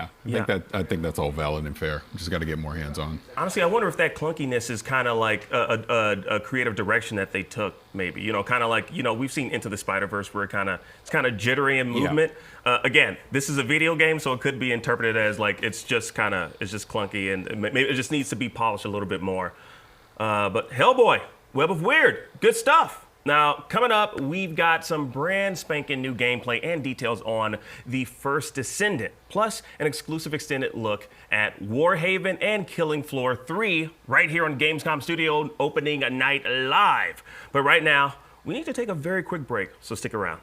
I think that's all valid and fair. Just got to get more hands-on. Honestly, I wonder if that clunkiness is kind of like a creative direction that they took, maybe. You know, kind of like, we've seen Into the Spider-Verse where it's kind of jittery in movement. Again, this is a video game, so it could be interpreted as like it's just clunky, and maybe it just needs to be polished a little bit more. But Hellboy, Web of Wyrd, good stuff. Now, coming up, we've got some brand spanking new gameplay and details on The First Descendant, plus an exclusive extended look at Warhaven and Killing Floor 3 right here on Gamescom Studio opening night live. But right now, we need to take a very quick break, so stick around.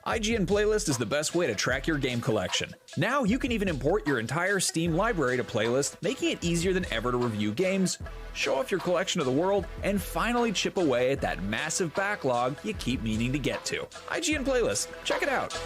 IGN Playlist is the best way to track your game collection. Now you can even import your entire Steam library to Playlist, making it easier than ever to review games, show off your collection of the world, and finally chip away at that massive backlog you keep meaning to get to. IGN Playlist, check it out.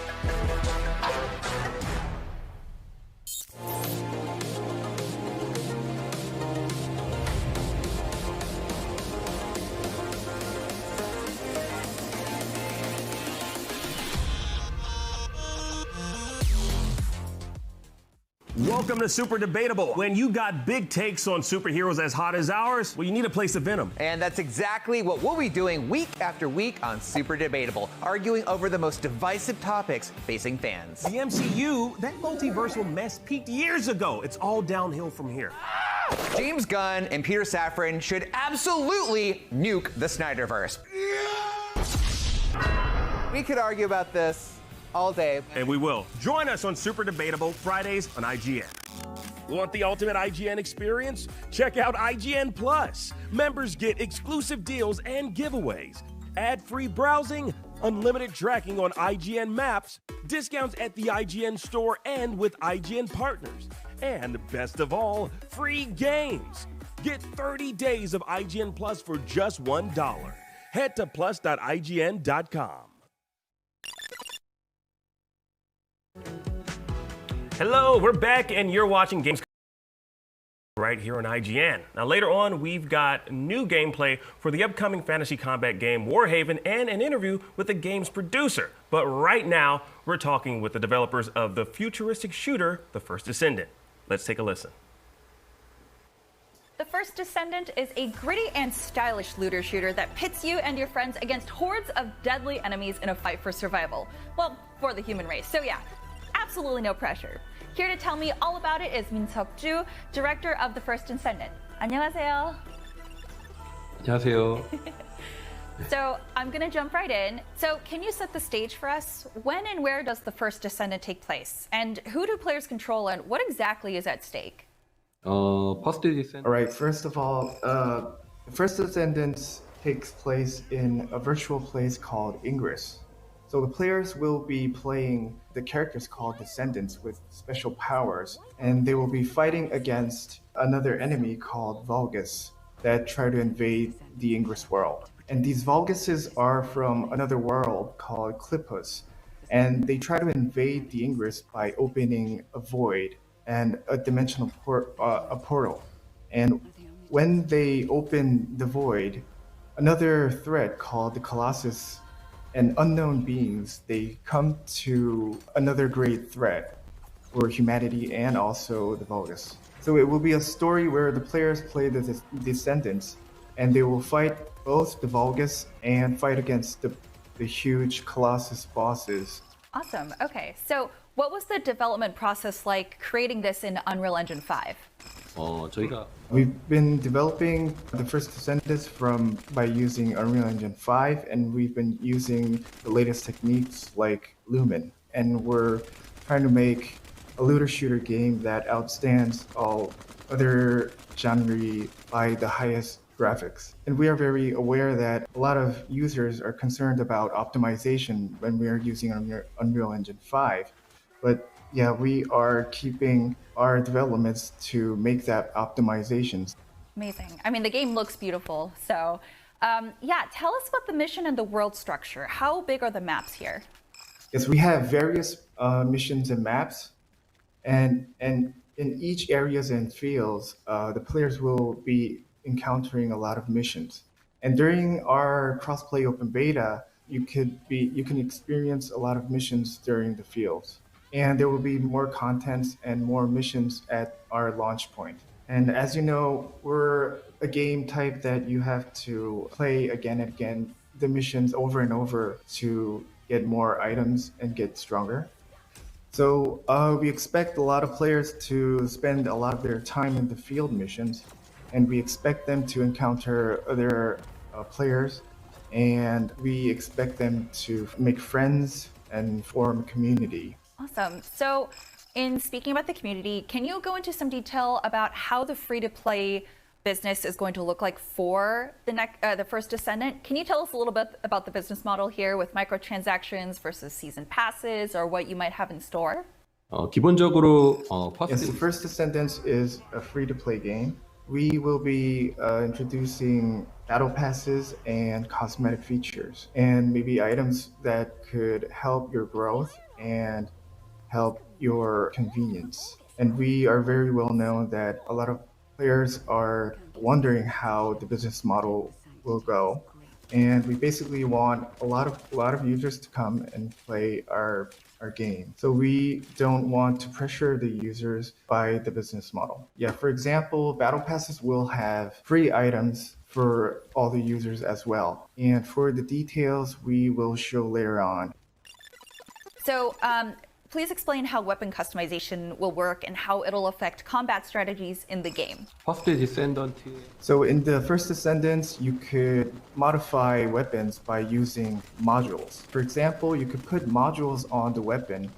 Welcome to Super Debatable. When you got big takes on superheroes as hot as ours, well, you need a place to vent them. And that's exactly what we'll be doing week after week on Super Debatable, arguing over the most divisive topics facing fans. The MCU, that multiversal mess peaked years ago. It's all downhill from here. James Gunn and Peter Safran should absolutely nuke the Snyderverse. We could argue about this all day. And we will. Join us on Super Debatable Fridays on IGN. Want the ultimate IGN experience? Check out IGN Plus. Members get exclusive deals and giveaways, ad-free browsing, unlimited tracking on IGN Maps, discounts at the IGN store and with IGN partners. And best of all, free games. Get 30 days of IGN Plus for just $1. Head to plus.ign.com. Hello, we're back, and you're watching Games right here on IGN. Now, later on, we've got new gameplay for the upcoming fantasy combat game Warhaven and an interview with the game's producer. But right now, we're talking with the developers of the futuristic shooter, The First Descendant. Let's take a listen. The First Descendant is a gritty and stylish looter shooter that pits you and your friends against hordes of deadly enemies in a fight for survival. Well, for the human race. So yeah, absolutely no pressure. Here to tell me all about it is Min-seok Ju, director of The First Descendant. 안녕하세요. 안녕하세요. So I'm going to jump right in. So can you set the stage for us? When and where does The First Descendant take place? And who do players control, and what exactly is at stake? First Descendant. All right, first of all, First Descendant takes place in a virtual place called Ingress. So the players will be playing the characters called Descendants with special powers, and they will be fighting against another enemy called Vulgus that try to invade the Ingress world. And these Vulguses are from another world called Clippus, and they try to invade the Ingress by opening a void and a dimensional portal. And when they open the void, another threat called the Colossus and unknown beings, they come to another great threat for humanity and also the Vulgus. So it will be a story where the players play the Descendants, and they will fight both the Vulgus and fight against the huge Colossus bosses. Awesome. Okay, so what was the development process like creating this in Unreal Engine 5? We've been developing the first Descendants by using Unreal Engine 5, and we've been using the latest techniques like Lumen. And we're trying to make a looter shooter game that outstands all other genres by the highest graphics. And we are very aware that a lot of users are concerned about optimization when we are using Unreal Engine 5. But yeah, we are keeping our developments to make that optimizations. Amazing. I mean, the game looks beautiful. So yeah, tell us about the mission and the world structure. How big are the maps here? Yes, we have various missions and maps. And in each areas and fields, the players will be encountering a lot of missions. And during our crossplay open beta, you can experience a lot of missions during the fields. And there will be more contents and more missions at our launch point. And as you know, we're a game type that you have to play again and again, the missions over and over to get more items and get stronger. So we expect a lot of players to spend a lot of their time in the field missions, and we expect them to encounter other players, and we expect them to make friends and form a community. Awesome. So in speaking about the community, can you go into some detail about how the free-to-play business is going to look like for the first Descendant? Can you tell us a little bit about the business model here with microtransactions versus season passes, or what you might have in store? Yes, the first Descendants is a free-to-play game. We will be introducing battle passes and cosmetic features, and maybe items that could help your growth and help your convenience. And we are very well known that a lot of players are wondering how the business model will go. And we basically want a lot of users to come and play our game. So we don't want to pressure the users by the business model. Yeah, for example, battle passes will have free items for all the users as well. And for the details, we will show later on. So please explain how weapon customization will work and how it'll affect combat strategies in the game. So in the first Descendants, you could modify weapons by using modules. For example, you could put modules on the weapon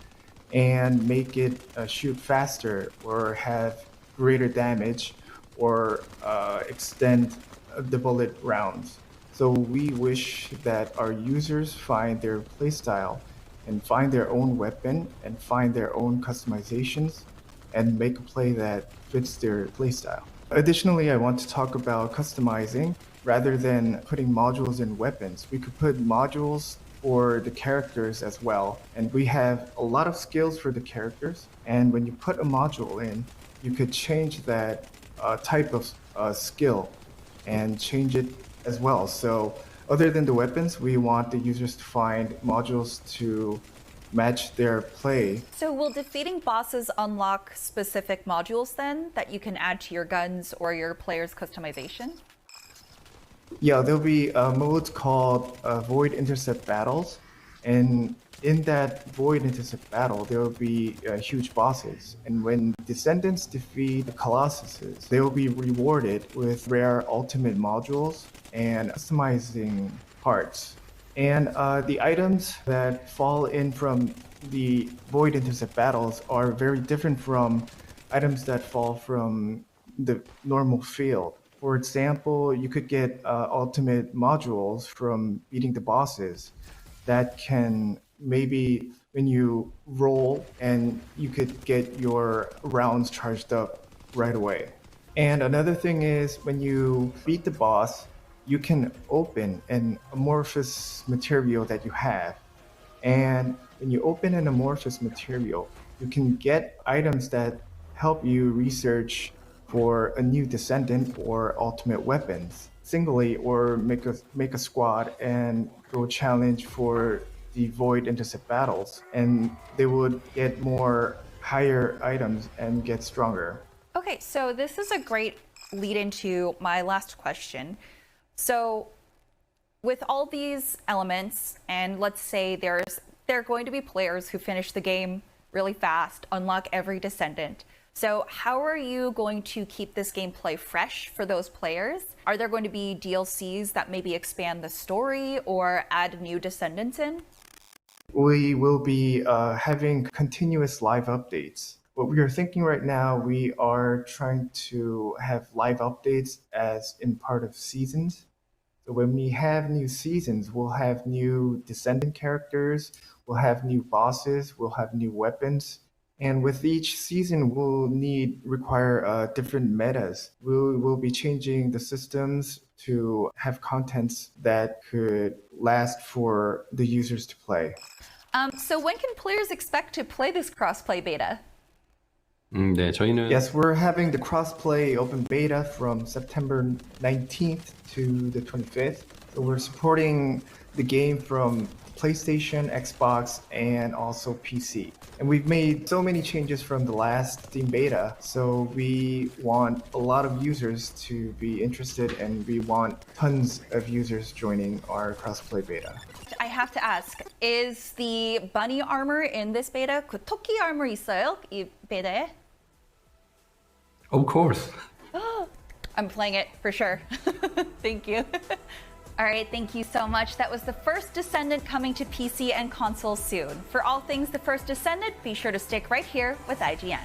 and make it shoot faster or have greater damage or extend the bullet rounds. So we wish that our users find their playstyle and find their own weapon and find their own customizations and make a play that fits their playstyle. Additionally, I want to talk about customizing. Rather than putting modules in weapons, we could put modules for the characters as well. And we have a lot of skills for the characters. And when you put a module in, you could change that type of skill and change it as well. So other than the weapons, we want the users to find modules to match their play. So will defeating bosses unlock specific modules then that you can add to your guns or your player's customization? Yeah, there'll be modes called Void Intercept Battles. And in that Void Intercept battle, there will be huge bosses. And when Descendants defeat the Colossuses, they will be rewarded with rare ultimate modules and customizing parts. And the items that fall in from the Void Intercept battles are very different from items that fall from the normal field. For example, you could get ultimate modules from beating the bosses that can maybe when you roll and you could get your rounds charged up right away. And another thing is when you beat the boss, you can open an amorphous material that you have. And when you open an amorphous material, you can get items that help you research for a new descendant or ultimate weapons singly, or make a squad and go challenge for the void intercept battles, and they would get more higher items and get stronger. Okay, so this is a great lead into my last question. So with all these elements, and let's say there are going to be players who finish the game really fast, unlock every descendant. So how are you going to keep this gameplay fresh for those players? Are there going to be DLCs that maybe expand the story or add new descendants in? We will be having continuous live updates. What we are thinking right now, we are trying to have live updates as in part of seasons. So when we have new seasons, we'll have new descendant characters, we'll have new bosses, we'll have new weapons. And with each season, we'll require different metas. We'll be changing the systems to have contents that could last for the users to play. So when can players expect to play this crossplay beta? 네, 저희는 Yes, we're having the crossplay open beta from September 19th to the 25th. So we're supporting the game from PlayStation, Xbox, and also PC. And we've made so many changes from the last Steam beta, so we want a lot of users to be interested, and we want tons of users joining our crossplay beta. I have to ask, is the bunny armor in this beta? 그 토끼 armor 있어요? 이 베타에? Of course. I'm playing it for sure. Thank you. All right, thank you so much. That was The First Descendant coming to PC and console soon. For all things The First Descendant, be sure to stick right here with IGN.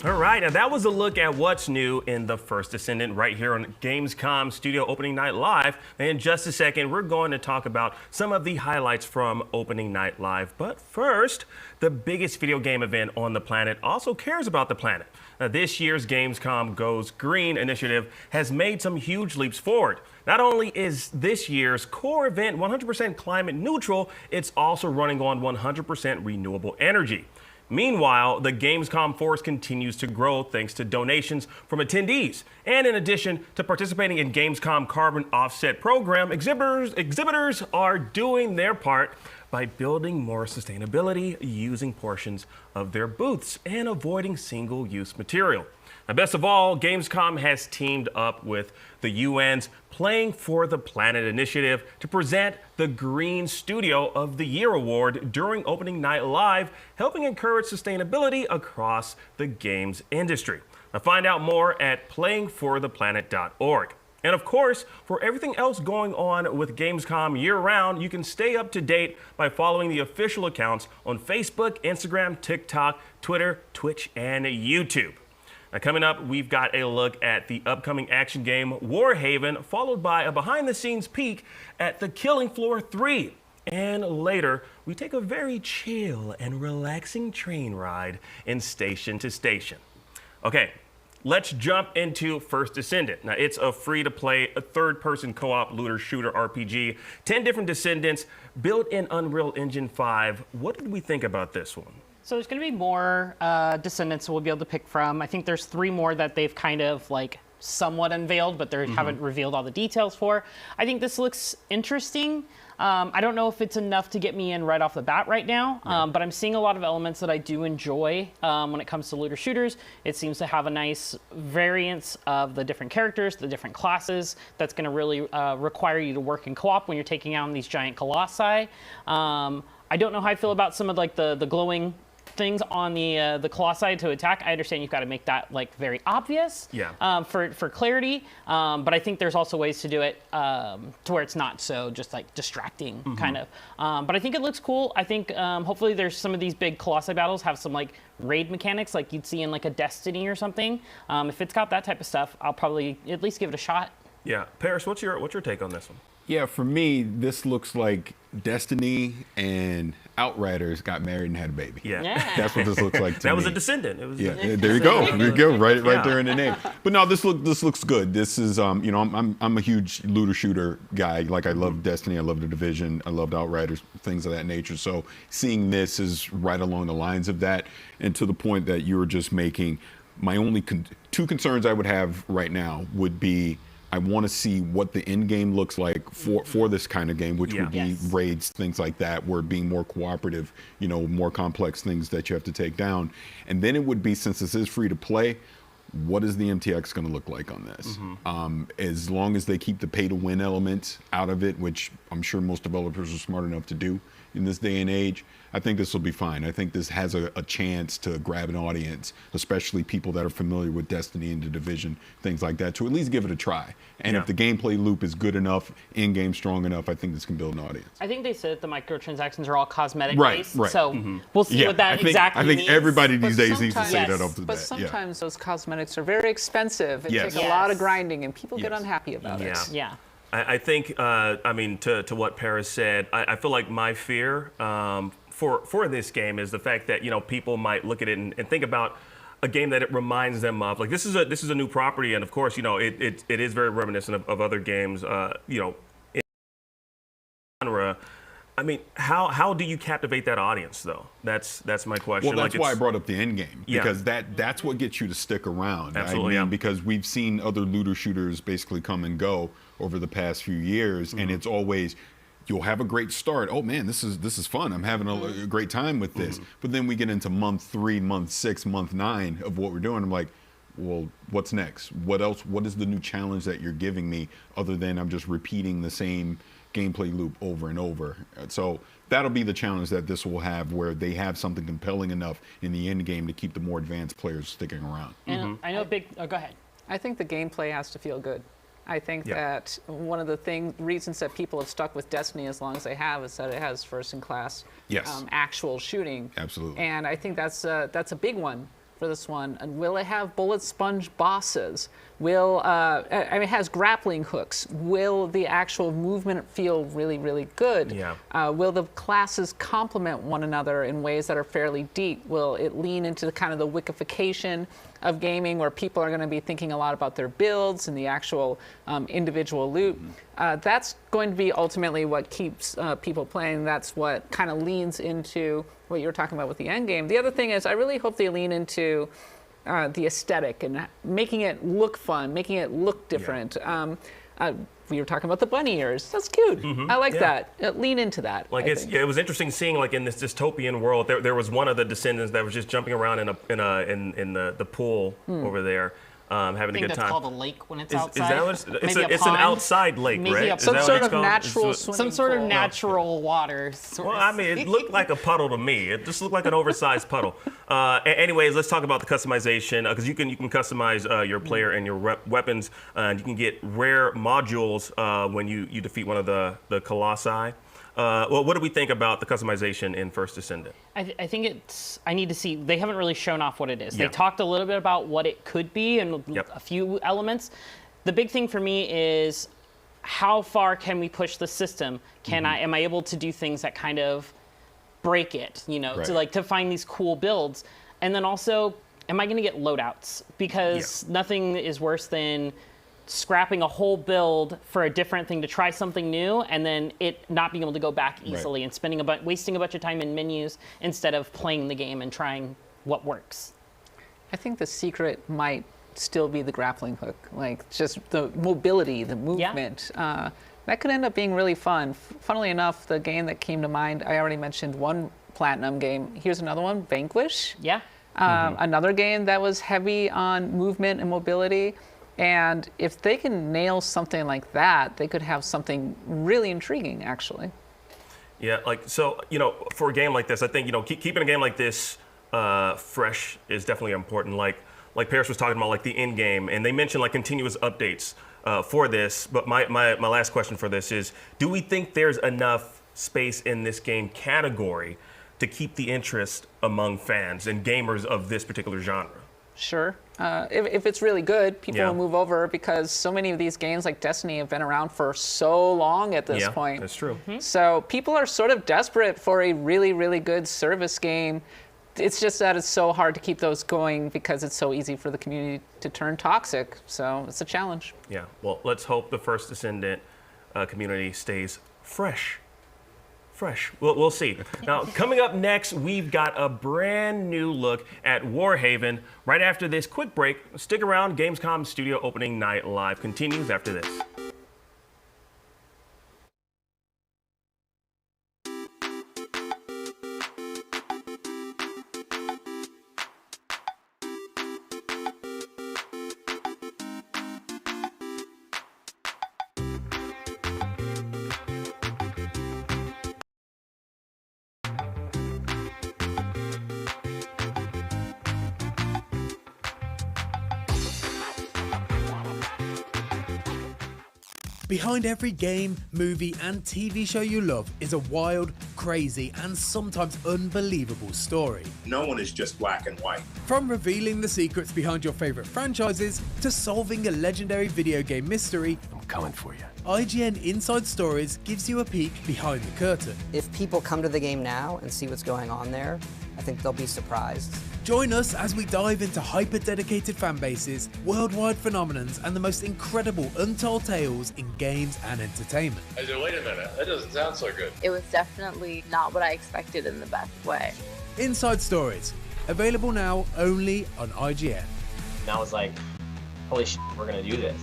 All right, now that was a look at what's new in The First Descendant right here on Gamescom Studio Opening Night Live. And in just a second, we're going to talk about some of the highlights from Opening Night Live. But first, the biggest video game event on the planet also cares about the planet. Now, this year's Gamescom Goes Green initiative has made some huge leaps forward. Not only is this year's core event 100% climate neutral, it's also running on 100% renewable energy. Meanwhile, the Gamescom force continues to grow thanks to donations from attendees. And in addition to participating in Gamescom carbon offset program, exhibitors are doing their part by building more sustainability using portions of their booths and avoiding single-use material. Now, best of all, Gamescom has teamed up with the UN's Playing for the Planet initiative to present the Green Studio of the Year award during Opening Night Live, helping encourage sustainability across the games industry. Now, find out more at playingfortheplanet.org. And of course, for everything else going on with Gamescom year-round, you can stay up to date by following the official accounts on Facebook, Instagram, TikTok, Twitter, Twitch, and YouTube. Now, coming up, we've got a look at the upcoming action game Warhaven, followed by a behind-the-scenes peek at The Killing Floor 3. And later, we take a very chill and relaxing train ride in station to station. Okay, let's jump into First Descendant. Now, it's a free-to-play, a third-person co-op looter-shooter RPG. 10 different descendants built in Unreal Engine 5. What did we think about this one? So there's going to be more descendants we'll be able to pick from. I think there's 3 more that they've kind of like somewhat unveiled, but they haven't revealed all the details for. I think this looks interesting. I don't know if it's enough to get me in right off the bat right now, but I'm seeing a lot of elements that I do enjoy when it comes to looter shooters. It seems to have a nice variance of the different characters, the different classes. That's going to really require you to work in co-op when you're taking on these giant colossi. I don't know how I feel about some of like the glowing things on the colossi to attack. I understand you've got to make that like very obvious for clarity, but I think there's also ways to do it to where it's not so just like distracting kind of. But I think it looks cool. I think hopefully there's some of these big colossi battles have some like raid mechanics like you'd see in like a Destiny or something. If it's got that type of stuff, I'll probably at least give it a shot. Yeah, Paris, what's your take on this one? Yeah, for me, this looks like Destiny and Outriders got married and had a baby. Yeah. That's what this looks like to me. That was a descendant. It was there you go. There you go. Right there in the name. But no, this looks good. This is I'm a huge looter shooter guy. Like I love Destiny, I love The Division, I loved Outriders, things of that nature. So seeing this is right along the lines of that, and to the point that you were just making. My only two concerns I would have right now would be I want to see what the end game looks like for this kind of game, which would be raids, things like that, where being more cooperative, more complex things that you have to take down. And then it would be, since this is free to play, what is the MTX going to look like on this? As long as they keep the pay to win element out of it, which I'm sure most developers are smart enough to do in this day and age, I think this will be fine. I think this has a chance to grab an audience, especially people that are familiar with Destiny and The Division, things like that, to at least give it a try. And if the gameplay loop is good enough, in-game strong enough, I think this can build an audience. I think they said that the microtransactions are all cosmetic based, right. so we'll see what that exactly means. I think everybody these days needs to say that off the bat. But sometimes those cosmetics are very expensive. It takes a lot of grinding, and people get unhappy about it. Yeah. I think, to what Paris said, I feel like my fear for this game is the fact that people might look at it and think about a game that it reminds them of. Like this is a new property, and of course it is very reminiscent of other games. In genre. I mean, how do you captivate that audience though? That's my question. Well, that's why I brought up the end game, because that's what gets you to stick around. Absolutely, because we've seen other looter shooters basically come and go over the past few years, and it's always, you'll have a great start. Oh man, this is fun. I'm having a great time with this. But then we get into month 3, month 6, month 9 of what we're doing. I'm like, well, what's next? What else? What is the new challenge that you're giving me, other than I'm just repeating the same gameplay loop over and over? So that'll be the challenge that this will have, where they have something compelling enough in the end game to keep the more advanced players sticking around. And I know go ahead. I think the gameplay has to feel good. I think that one of the reasons that people have stuck with Destiny as long as they have is that it has first-in-class actual shooting. Absolutely. And I think that's a big one for this one. And will it have bullet sponge bosses? Will it has grappling hooks? Will the actual movement feel really, really good? Yeah. Will the classes complement one another in ways that are fairly deep? Will it lean into the kind of the wickification of gaming, where people are going to be thinking a lot about their builds and the actual individual loot? That's going to be ultimately what keeps people playing. That's what kind of leans into what you're talking about with the end game. The other thing is, I really hope they lean into the aesthetic and making it look fun, making it look different. We were talking about the bunny ears. That's cute. I like that. Lean into that. Like it was interesting seeing, like, in this dystopian world, there was one of the descendants that was just jumping around in the pool over there. Having a good time. I think that's called a lake when it's outside. Is that what it's an outside lake, maybe right? Some sort of natural swimming some sort of pool. natural water source. Well, I mean, it looked like a puddle to me. It just looked like an oversized puddle. Anyways, let's talk about the customization, because you can customize your player and your weapons, and you can get rare modules when you defeat one of the colossi. Well, what do we think about the customization in First Descendant? I think I need to see. They haven't really shown off what it is. They talked a little bit about what it could be and a few elements. The big thing for me is, how far can we push the system? Am I able to do things that kind of break it? To find these cool builds, and then also, am I going to get loadouts? Because nothing is worse than scrapping a whole build for a different thing to try something new, and then it not being able to go back easily and wasting a bunch of time in menus instead of playing the game and trying what works. I think the secret might still be the grappling hook, like just the mobility, the movement. That could end up being really fun. Funnily enough, the game that came to mind, I already mentioned one Platinum game. Here's another one, Vanquish. Another game that was heavy on movement and mobility. And if they can nail something like that, they could have something really intriguing, actually. Yeah, for a game like this, I think, keeping a game like this fresh is definitely important. Like Paris was talking about, like the end game, and they mentioned like continuous updates for this. But my last question for this is, do we think there's enough space in this game category to keep the interest among fans and gamers of this particular genre? Sure. If it's really good, people will move over because so many of these games like Destiny have been around for so long at this point. That's true. So people are sort of desperate for a really, really good service game. It's just that it's so hard to keep those going because it's so easy for the community to turn toxic. So it's a challenge. Yeah. Well, let's hope the First Descendant community stays fresh. We'll see. Now, coming up next, we've got a brand new look at Warhaven. Right after this quick break, stick around. Gamescom Studio Opening Night Live continues after this. Behind every game, movie, and TV show you love is a wild, crazy, and sometimes unbelievable story. No one is just black and white. From revealing the secrets behind your favorite franchises to solving a legendary video game mystery, I'm coming for you. IGN Inside Stories gives you a peek behind the curtain. If people come to the game now and see what's going on there, I think they'll be surprised. Join us as we dive into hyper-dedicated fan bases, worldwide phenomenons, and the most incredible untold tales in games and entertainment. I said, wait a minute, that doesn't sound so good. It was definitely not what I expected in the best way. Inside Stories, available now only on IGN. And I was like, holy shit, we're gonna do this.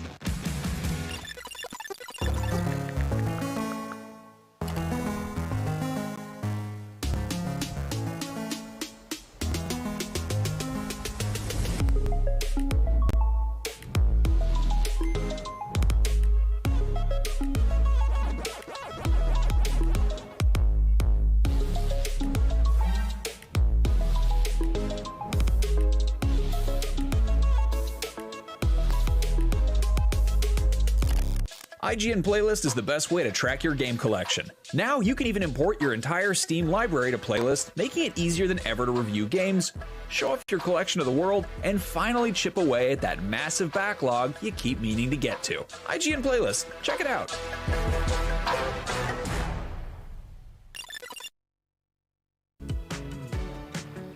IGN Playlist is the best way to track your game collection. Now you can even import your entire Steam library to Playlist, making it easier than ever to review games, show off your collection of the world, and finally chip away at that massive backlog you keep meaning to get to. IGN Playlist, check it out.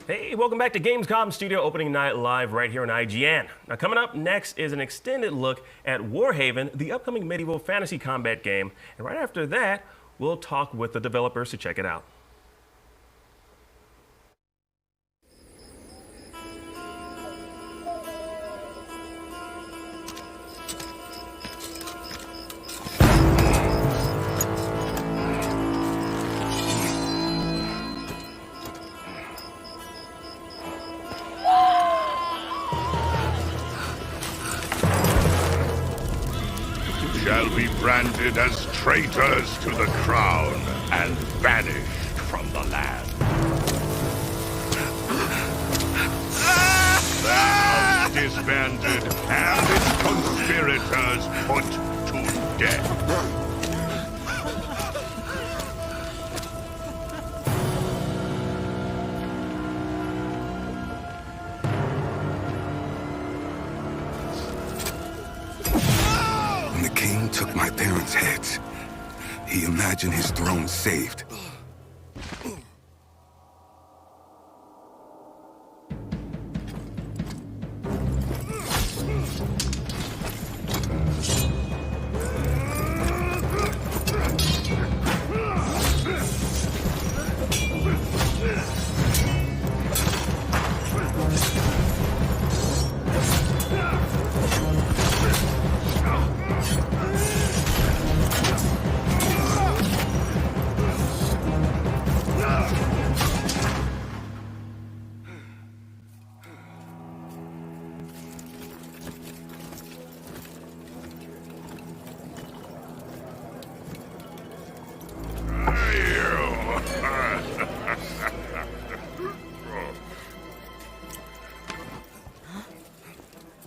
Hey, welcome back to Gamescom Studio Opening Night Live right here on IGN. Now coming up next is an extended look at Warhaven, the upcoming medieval fantasy combat game. And right after that, we'll talk with the developers to check it out. Shall be branded as traitors to the crown and banished from the land. The house disbanded and its conspirators put to death. Took my parents' heads. He imagined his throne saved.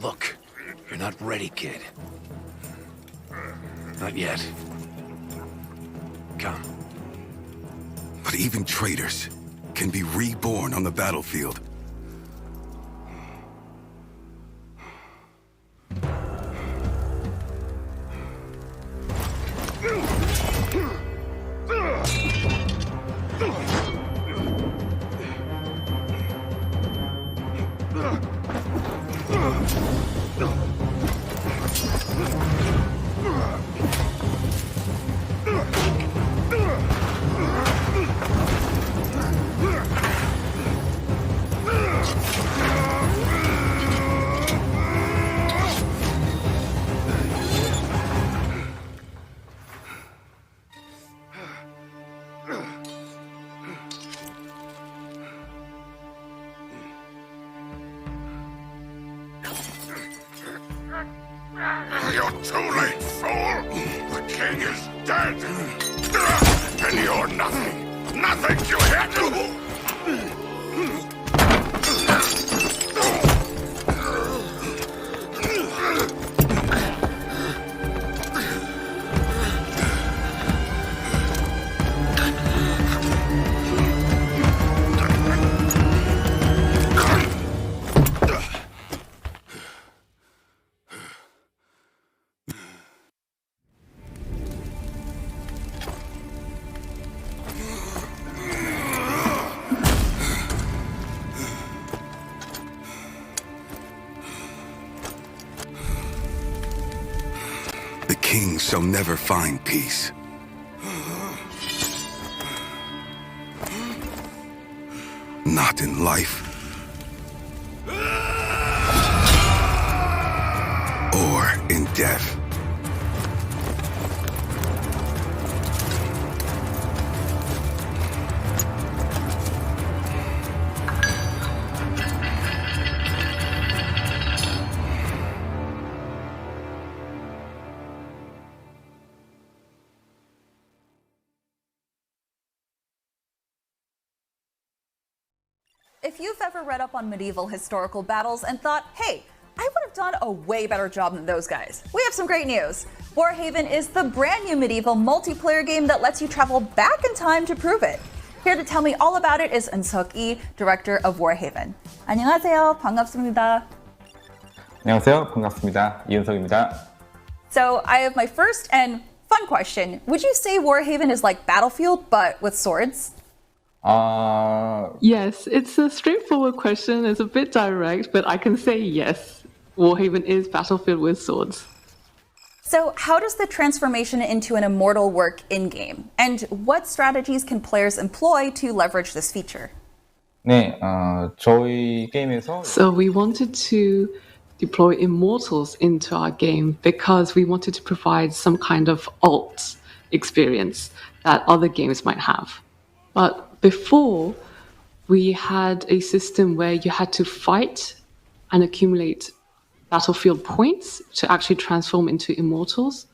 Look, you're not ready, kid. Not yet. Come. But even traitors can be reborn on the battlefield. You're too late, fool! The king is dead! And you're nothing! Nothing to him! The king shall never find peace. Not in life. Or in death. If you've ever read up on medieval historical battles and thought, hey, I would have done a way better job than those guys, we have some great news. Warhaven is the brand new medieval multiplayer game that lets you travel back in time to prove it. Here to tell me all about it is Eun-Seok, director of Warhaven. 안녕하세요. 반갑습니다. 안녕하세요. 반갑습니다. 이은석입니다. So I have my first and fun question. Would you say Warhaven is like Battlefield, but with swords? Yes, it's a straightforward question. It's a bit direct, but I can say yes. Warhaven is Battlefield with swords. So how does the transformation into an immortal work in-game? And what strategies can players employ to leverage this feature? 네, 저희 게임에서 So we wanted to deploy immortals into our game because we wanted to provide some kind of alt experience that other games might have. But before, we had a system where you had to fight and accumulate battlefield points to actually transform into immortals.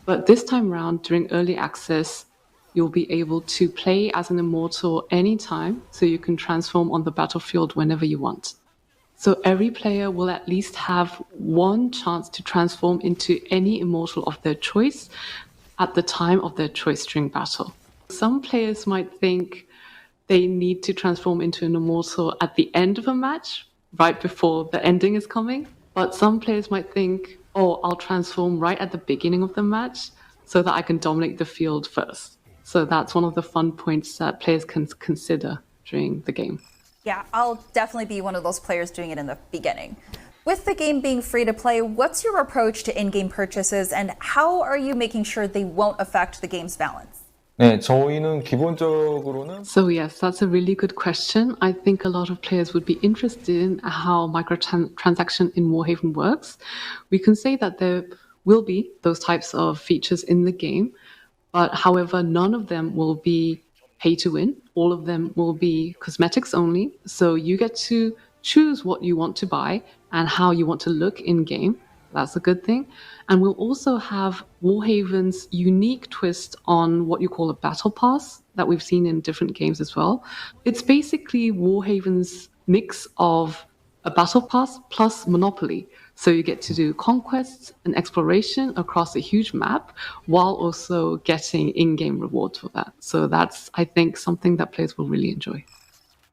But this time around, during early access, you'll be able to play as an immortal anytime, so you can transform on the battlefield whenever you want. So every player will at least have one chance to transform into any immortal of their choice at the time of their choice during battle. Some players might think they need to transform into an immortal at the end of a match, right before the ending is coming. But some players might think, oh, I'll transform right at the beginning of the match so that I can dominate the field first. So that's one of the fun points that players can consider during the game. Yeah, I'll definitely be one of those players doing it in the beginning. With the game being free to play, what's your approach to in-game purchases and how are you making sure they won't affect the game's balance? 네, 저희는 기본적으로는 So yes, that's a really good question. I think a lot of players would be interested in how microtransaction in Warhaven works. We can say that there will be those types of features in the game, but however, none of them will be pay to win. All of them will be cosmetics only. So you get to choose what you want to buy and how you want to look in game. That's a good thing. And we'll also have Warhaven's unique twist on what you call a battle pass that we've seen in different games as well. It's basically Warhaven's mix of a battle pass plus Monopoly. So you get to do conquests and exploration across a huge map while also getting in-game rewards for that. So that's, I think, something that players will really enjoy.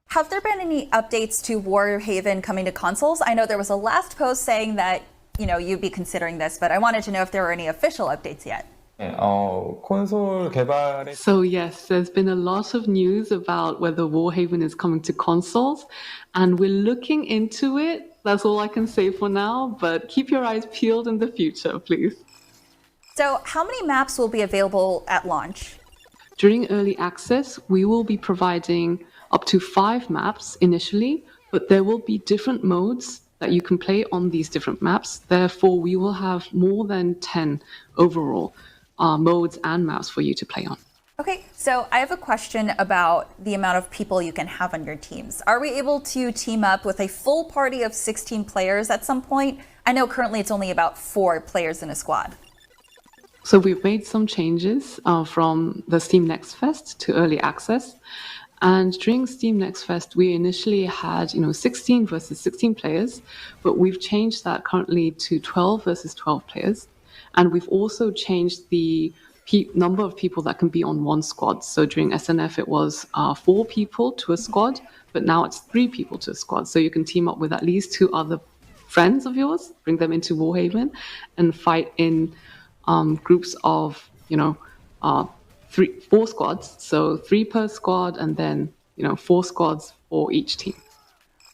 Have there been any updates to Warhaven coming to consoles? I know there was a last post saying that you'd be considering this, but I wanted to know if there were any official updates yet. 네, 콘솔 개발에 So yes, there's been a lot of news about whether Warhaven is coming to consoles, and we're looking into it. That's all I can say for now, but keep your eyes peeled in the future, please. So, how many maps will be available at launch? During early access, we will be providing up to 5 maps initially, but there will be different modes that you can play on these different maps. Therefore, we will have more than 10 overall modes and maps for you to play on. Okay, so I have a question about the amount of people you can have on your teams. Are we able to team up with a full party of 16 players at some point? I know currently it's only about 4 players in a squad. So we've made some changes from the Steam Next Fest to early access. And during Steam Next Fest, we initially had 16 versus 16 players, but we've changed that currently to 12 versus 12 players. And we've also changed the number of people that can be on one squad. So during SNF, it was 4 people to a squad, but now it's 3 people to a squad. So you can team up with at least 2 other friends of yours, bring them into Warhaven, and fight in groups of, 4 squads. So 3 per squad, and then, 4 squads for each team.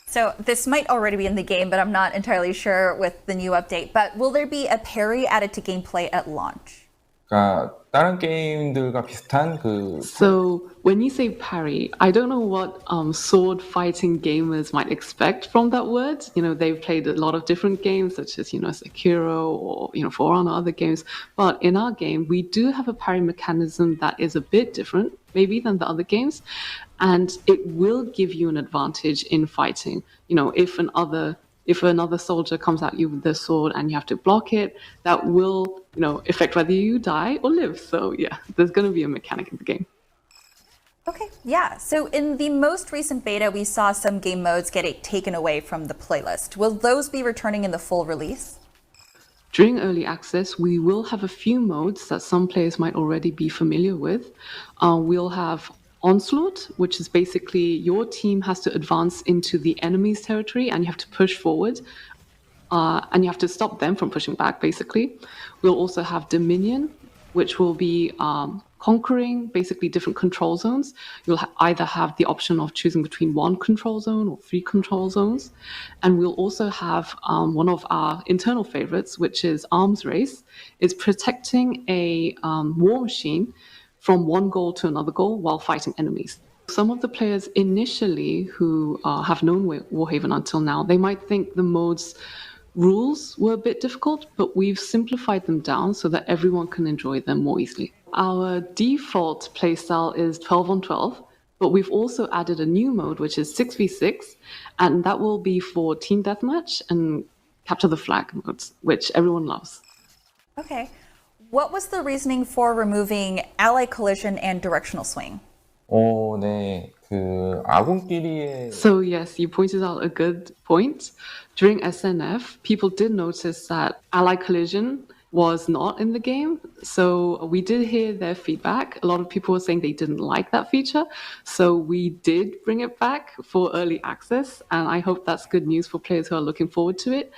So this might already be in the game, but I'm not entirely sure with the new update. But will there be a parry added to gameplay at launch? 그러니까 다른 게임들과 비슷한 그 So when you say parry, I don't know what sword fighting gamers might expect from that word. They've played a lot of different games, such as Sekiro or For Honor, other games. But in our game, we do have a parry mechanism that is a bit different, maybe, than the other games, and it will give you an advantage in fighting. If another soldier comes at you with their sword and you have to block it, that will, affect whether you die or live. So yeah, there's going to be a mechanic in the game. Okay, yeah. So in the most recent beta, we saw some game modes get taken away from the playlist. Will those be returning in the full release? During early access, we will have a few modes that some players might already be familiar with. We'll have Onslaught, which is basically your team has to advance into the enemy's territory and you have to push forward, and you have to stop them from pushing back, basically. We'll also have Dominion, which will be conquering basically different control zones. You'll either have the option of choosing between 1 control zone or 3 control zones. And we'll also have one of our internal favorites, which is Arms Race. It's protecting a war machine from one goal to another goal while fighting enemies. Some of the players initially who have known Warhaven until now, they might think the mode's rules were a bit difficult, but we've simplified them down so that everyone can enjoy them more easily. Our default playstyle is 12 on 12, but we've also added a new mode, which is 6v6, and that will be for Team Deathmatch and Capture the Flag modes, which everyone loves. Okay. What was the reasoning for removing ally collision and directional swing? 네. 그 아군끼리의 So yes, you pointed out a good point. During SNF, people did notice that ally collision was not in the game. So we did hear their feedback. A lot of people were saying they didn't like that feature. So we did bring it back for early access. And I hope that's good news for players who are looking forward to it.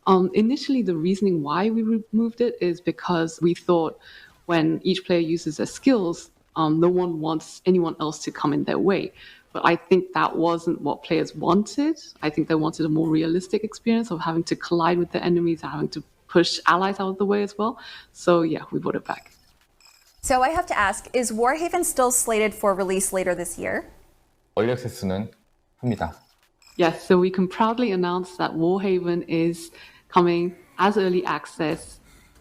Initially, the reasoning why we removed it is because we thought when each player uses their skills, no one wants anyone else to come in their way. But I think that wasn't what players wanted. I think they wanted a more realistic experience of having to collide with the enemies and having to push allies out of the way as well. So yeah, we brought it back. So I have to ask, is Warhaven still slated for release later this year? early access는 합니다. Yes, so we can proudly announce that Warhaven is coming as early access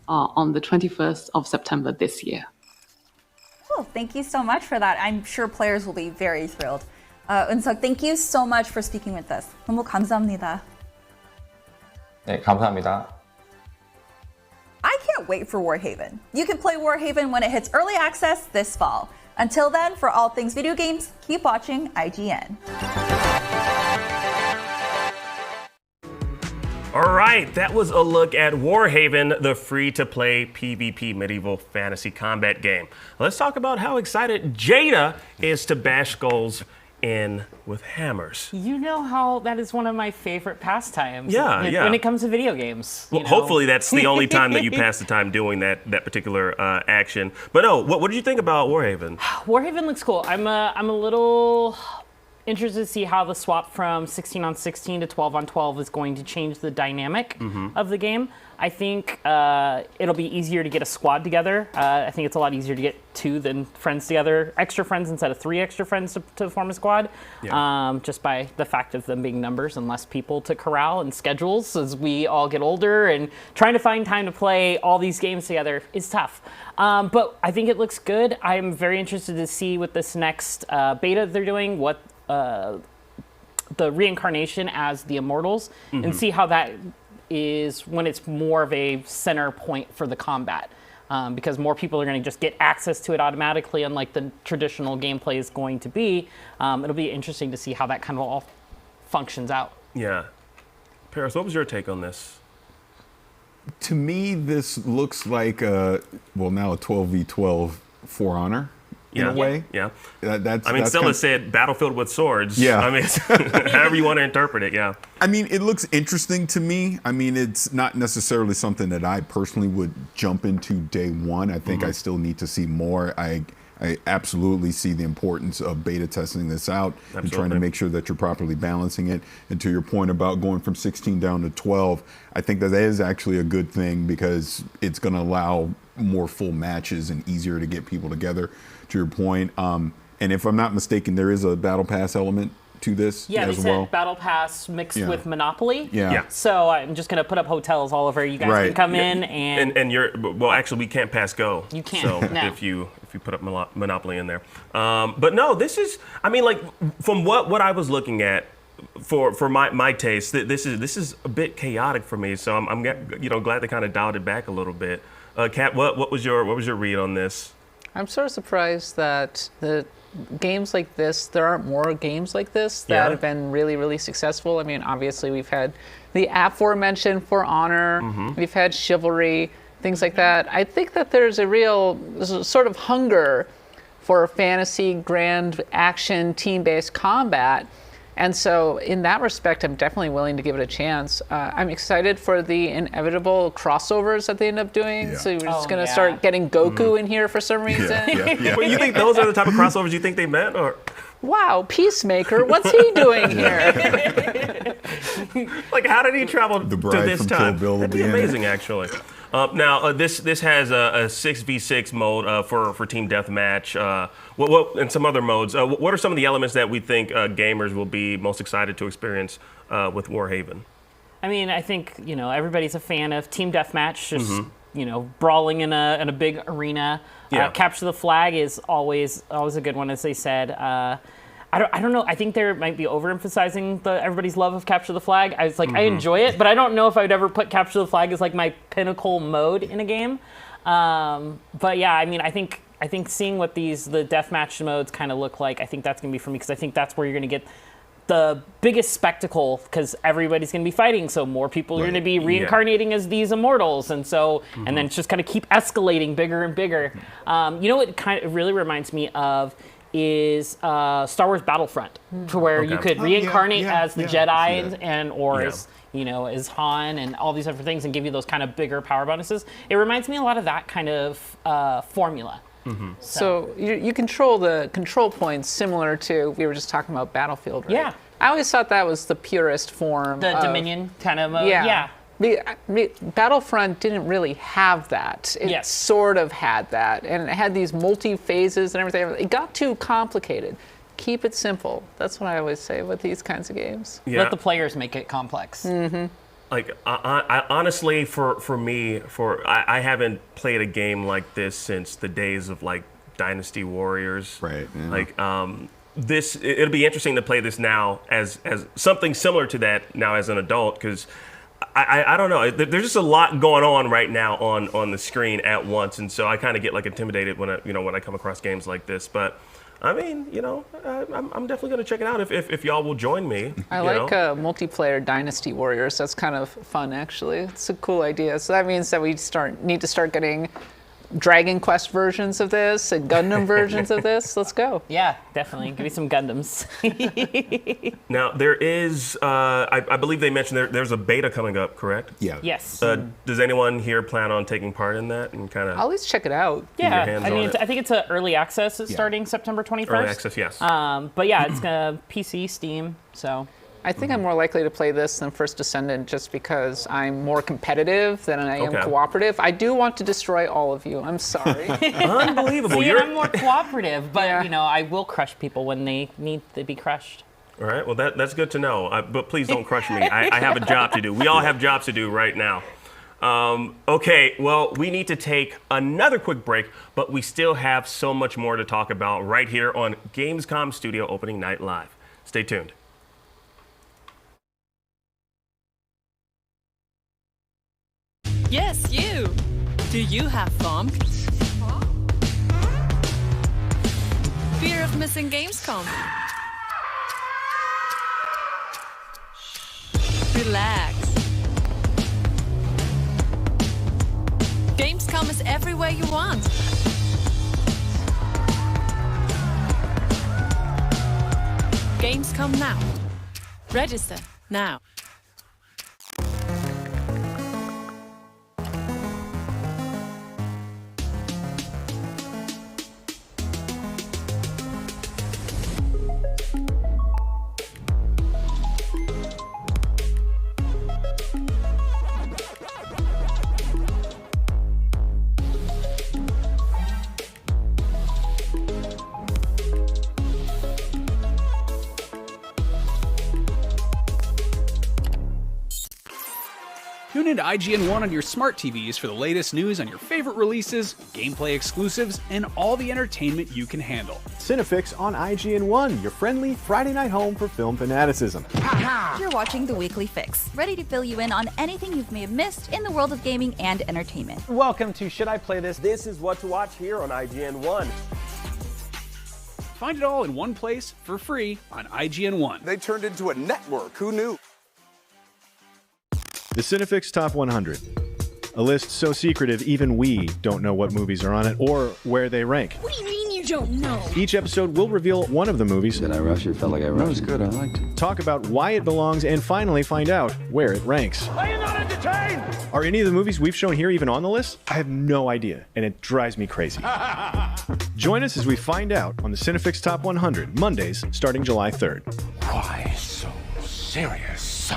on the 21st of September this year. Cool. Thank you so much for that. I'm sure players will be very thrilled. Eun-seok, thank you so much for speaking with us. 너무 감사합니다. 네, 감사합니다. I can't wait for Warhaven. You can play Warhaven when it hits early access this fall. Until then, for all things video games, keep watching IGN. All right, that was a look at Warhaven, the free-to-play PvP medieval fantasy combat game. Let's talk about how excited Jade is to bash skulls in with hammers. You know how that is one of my favorite pastimes. Yeah, When it comes to video games. Well, hopefully that's the only time that you pass the time doing that particular action. But no, what did you think about Warhaven? Warhaven looks cool. I'm a little interested to see how the swap from 16 on 16 to 12 on 12 is going to change the dynamic of the game. I think it'll be easier to get a squad together. I think it's a lot easier to get 2 than friends together. Extra friends instead of 3 extra friends to form a squad. Yeah. Just by the fact of them being numbers and less people to corral and schedules as we all get older, and trying to find time to play all these games together is tough. But I think it looks good. I'm very interested to see with this next beta they're doing, what the reincarnation as the Immortals, and see how that is when it's more of a center point for the combat, because more people are going to just get access to it automatically, unlike the traditional gameplay is going to be. It'll be interesting to see how that kind of all functions out. Yeah. Paris, what was your take on this? To me, this looks like now a 12v12 For Honor. In a way. Yeah. That's Stella said battlefield with swords. Yeah. I mean, however you want to interpret it, yeah. I mean, it looks interesting to me. I mean, it's not necessarily something that I personally would jump into day one. I think I still need to see more. I absolutely see the importance of beta testing this out and trying to make sure that you're properly balancing it. And to your point about going from 16 down to 12, I think that is actually a good thing, because it's going to allow more full matches and easier to get people together, to your point. And if I'm not mistaken, there is a battle pass element to this as well. Said battle pass mixed with Monopoly. Yeah. So I'm just going to put up hotels all over. You guys can come in and you're, well, actually we can't pass go. You can't. So if you put up Monopoly in there. But no, this is, I mean, like, from what I was looking at, for my taste, this is a bit chaotic for me. So I'm glad they kind of dialed it back a little bit. Kat, what was your read on this? I'm sort of surprised that the games like this, there aren't more games like this that have been really, really successful. I mean, obviously we've had the aforementioned For Honor, we've had Chivalry, things like that. I think that there's a sort of hunger for fantasy, grand action, team-based combat. And so in that respect, I'm definitely willing to give it a chance. I'm excited for the inevitable crossovers that they end up doing. So we're just going to start getting Goku in here for some reason. Well, you think those are the type of crossovers you think they meant? Or wow, Peacemaker, what's he doing here? Like, how did he travel the to this from time? Kill Bill That'd be amazing, actually. Now, this has a 6v6 mode for Team Deathmatch, and some other modes. What are some of the elements that we think gamers will be most excited to experience with Warhaven? I mean, I think, everybody's a fan of Team Deathmatch, just, brawling in a big arena. Capture the Flag is always a good one, as they said. I don't know. I think they might be overemphasizing everybody's love of Capture the Flag. I was like, I enjoy it, but I don't know if I would ever put Capture the Flag as like my pinnacle mode in a game. But yeah, I mean, I think seeing what the deathmatch modes kind of look like, I think that's gonna be for me, because I think that's where you're gonna get the biggest spectacle, because everybody's going to be fighting, so more people are going to be reincarnating as these immortals, and so and then it's just kind of keep escalating bigger and bigger. What kind of really reminds me of is Star Wars Battlefront, to where you could reincarnate as the Jedi or as Han and all these other things, and give you those kind of bigger power bonuses. It reminds me a lot of that kind of formula. So you control the control points similar to, we were just talking about Battlefield, right? Yeah. I always thought that was the purest form. The Dominion kind of mode. Yeah. Battlefront didn't really have that. It sort of had that, and it had these multi-phases and everything. It got too complicated. Keep it simple. That's what I always say with these kinds of games. Let the players make it complex. Like, I honestly, for me, I haven't played a game like this since the days of like Dynasty Warriors. Right. Yeah. Like, it'll be interesting to play this now as something similar to that now as an adult, because I don't know. There's just a lot going on right now on the screen at once, and so I kind of get like intimidated when I come across games like this. But I mean, I'm definitely going to check it out if y'all will join me. I like multiplayer Dynasty Warriors. That's kind of fun, actually. It's a cool idea. So that means that we need to start getting Dragon Quest versions of this and Gundam versions of this. Let's go. Yeah, definitely. Give me some Gundams. Now, there is, I believe they mentioned there's a beta coming up, correct? Yeah. Yes. Does anyone here plan on taking part in that and kind of? I'll at least check it out. Yeah, I mean, I think it's early access. It's starting September 21st. Early access, yes. But yeah, it's PC, Steam, so. I think I'm more likely to play this than First Descendant just because I'm more competitive than I am cooperative. I do want to destroy all of you. I'm sorry. Unbelievable. See, I'm more cooperative, but you know, I will crush people when they need to be crushed. All right, well, that's good to know. But please don't crush me. I have a job to do. We all have jobs to do right now. Okay, well, we need to take another quick break, but we still have so much more to talk about right here on Gamescom Studio Opening Night Live. Stay tuned. Yes, you. Do you have FOMC? Fear of missing Gamescom? Relax. Gamescom is everywhere you want. Gamescom now. Register now. Tune into IGN1 on your smart TVs for the latest news on your favorite releases, gameplay exclusives, and all the entertainment you can handle. Cinefix on IGN1, your friendly Friday night home for film fanaticism. You're watching The Weekly Fix, ready to fill you in on anything you may have missed in the world of gaming and entertainment. Welcome to Should I Play This? This is what to watch here on IGN1. Find it all in one place for free on IGN1. They turned into a network. Who knew? The Cinefix Top 100. A list so secretive even we don't know what movies are on it or where they rank. What do you mean you don't know? Each episode will reveal one of the movies. Did I rush it? Felt like I rushed. That was good. I liked it. Talk about why it belongs and finally find out where it ranks. Are you not entertained? Are any of the movies we've shown here even on the list? I have no idea, and it drives me crazy. Join us as we find out on the Cinefix Top 100, Mondays starting July 3rd. Why so serious?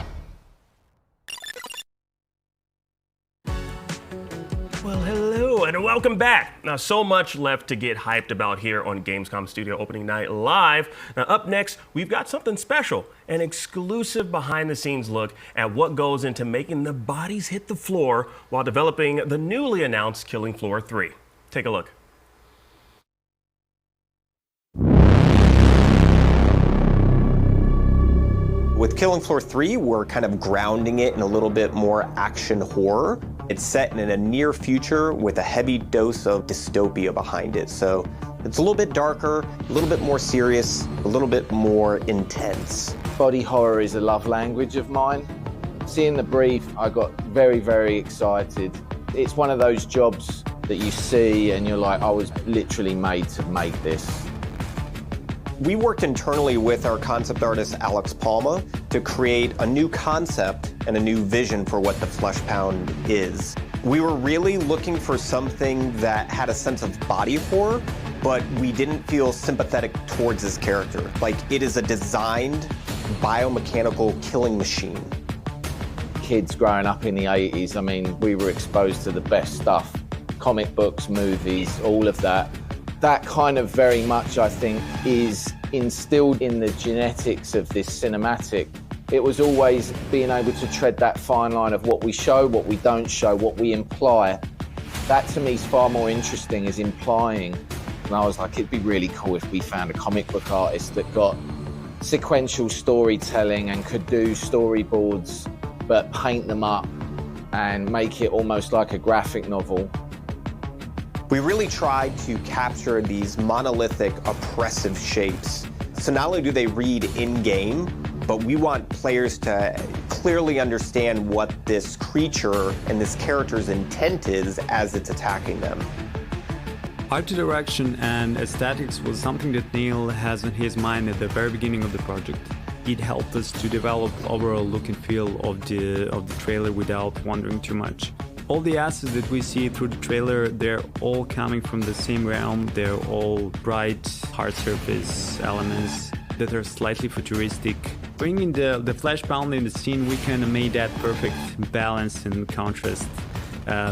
Well, hello and welcome back. Now, so much left to get hyped about here on Gamescom Studio Opening Night Live. Now, up next, we've got something special, an exclusive behind-the-scenes look at what goes into making the bodies hit the floor while developing the newly announced Killing Floor 3. Take a look. With Killing Floor 3, we're kind of grounding it in a little bit more action horror. It's set in a near future with a heavy dose of dystopia behind it. So it's a little bit darker, a little bit more serious, a little bit more intense. Body horror is a love language of mine. Seeing the brief, I got very, very excited. It's one of those jobs that you see and you're like, I was literally made to make this. We worked internally with our concept artist, Alex Palma, to create a new concept and a new vision for what the Flesh Pound is. We were really looking for something that had a sense of body horror, but we didn't feel sympathetic towards this character. Like, it is a designed biomechanical killing machine. Kids growing up in the 80s, I mean, we were exposed to the best stuff. Comic books, movies, all of that. That kind of very much, I think, is instilled in the genetics of this cinematic. It was always being able to tread that fine line of what we show, what we don't show, what we imply. That to me is far more interesting, is implying. And I was like, it'd be really cool if we found a comic book artist that got sequential storytelling and could do storyboards, but paint them up and make it almost like a graphic novel. We really tried to capture these monolithic, oppressive shapes. So not only do they read in-game, but we want players to clearly understand what this creature and this character's intent is as it's attacking them. Art direction and aesthetics was something that Neil has in his mind at the very beginning of the project. It helped us to develop overall look and feel of the trailer without wandering too much. All the assets that we see through the trailer, they're all coming from the same realm. They're all bright, hard surface elements that are slightly futuristic. Bringing the flesh bound in the scene, we kind of made that perfect balance and contrast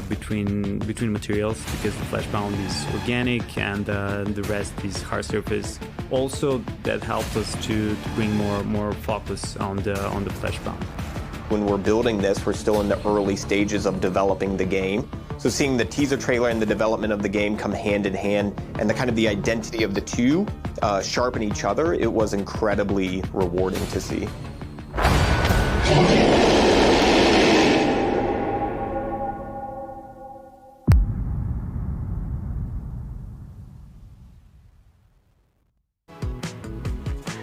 between materials, because the flesh bound is organic and the rest is hard surface. Also, that helped us to bring more focus on the flesh bound. When we're building this, we're still in the early stages of developing the game. So seeing the teaser trailer and the development of the game come hand in hand, and the identity of the two sharpen each other, it was incredibly rewarding to see.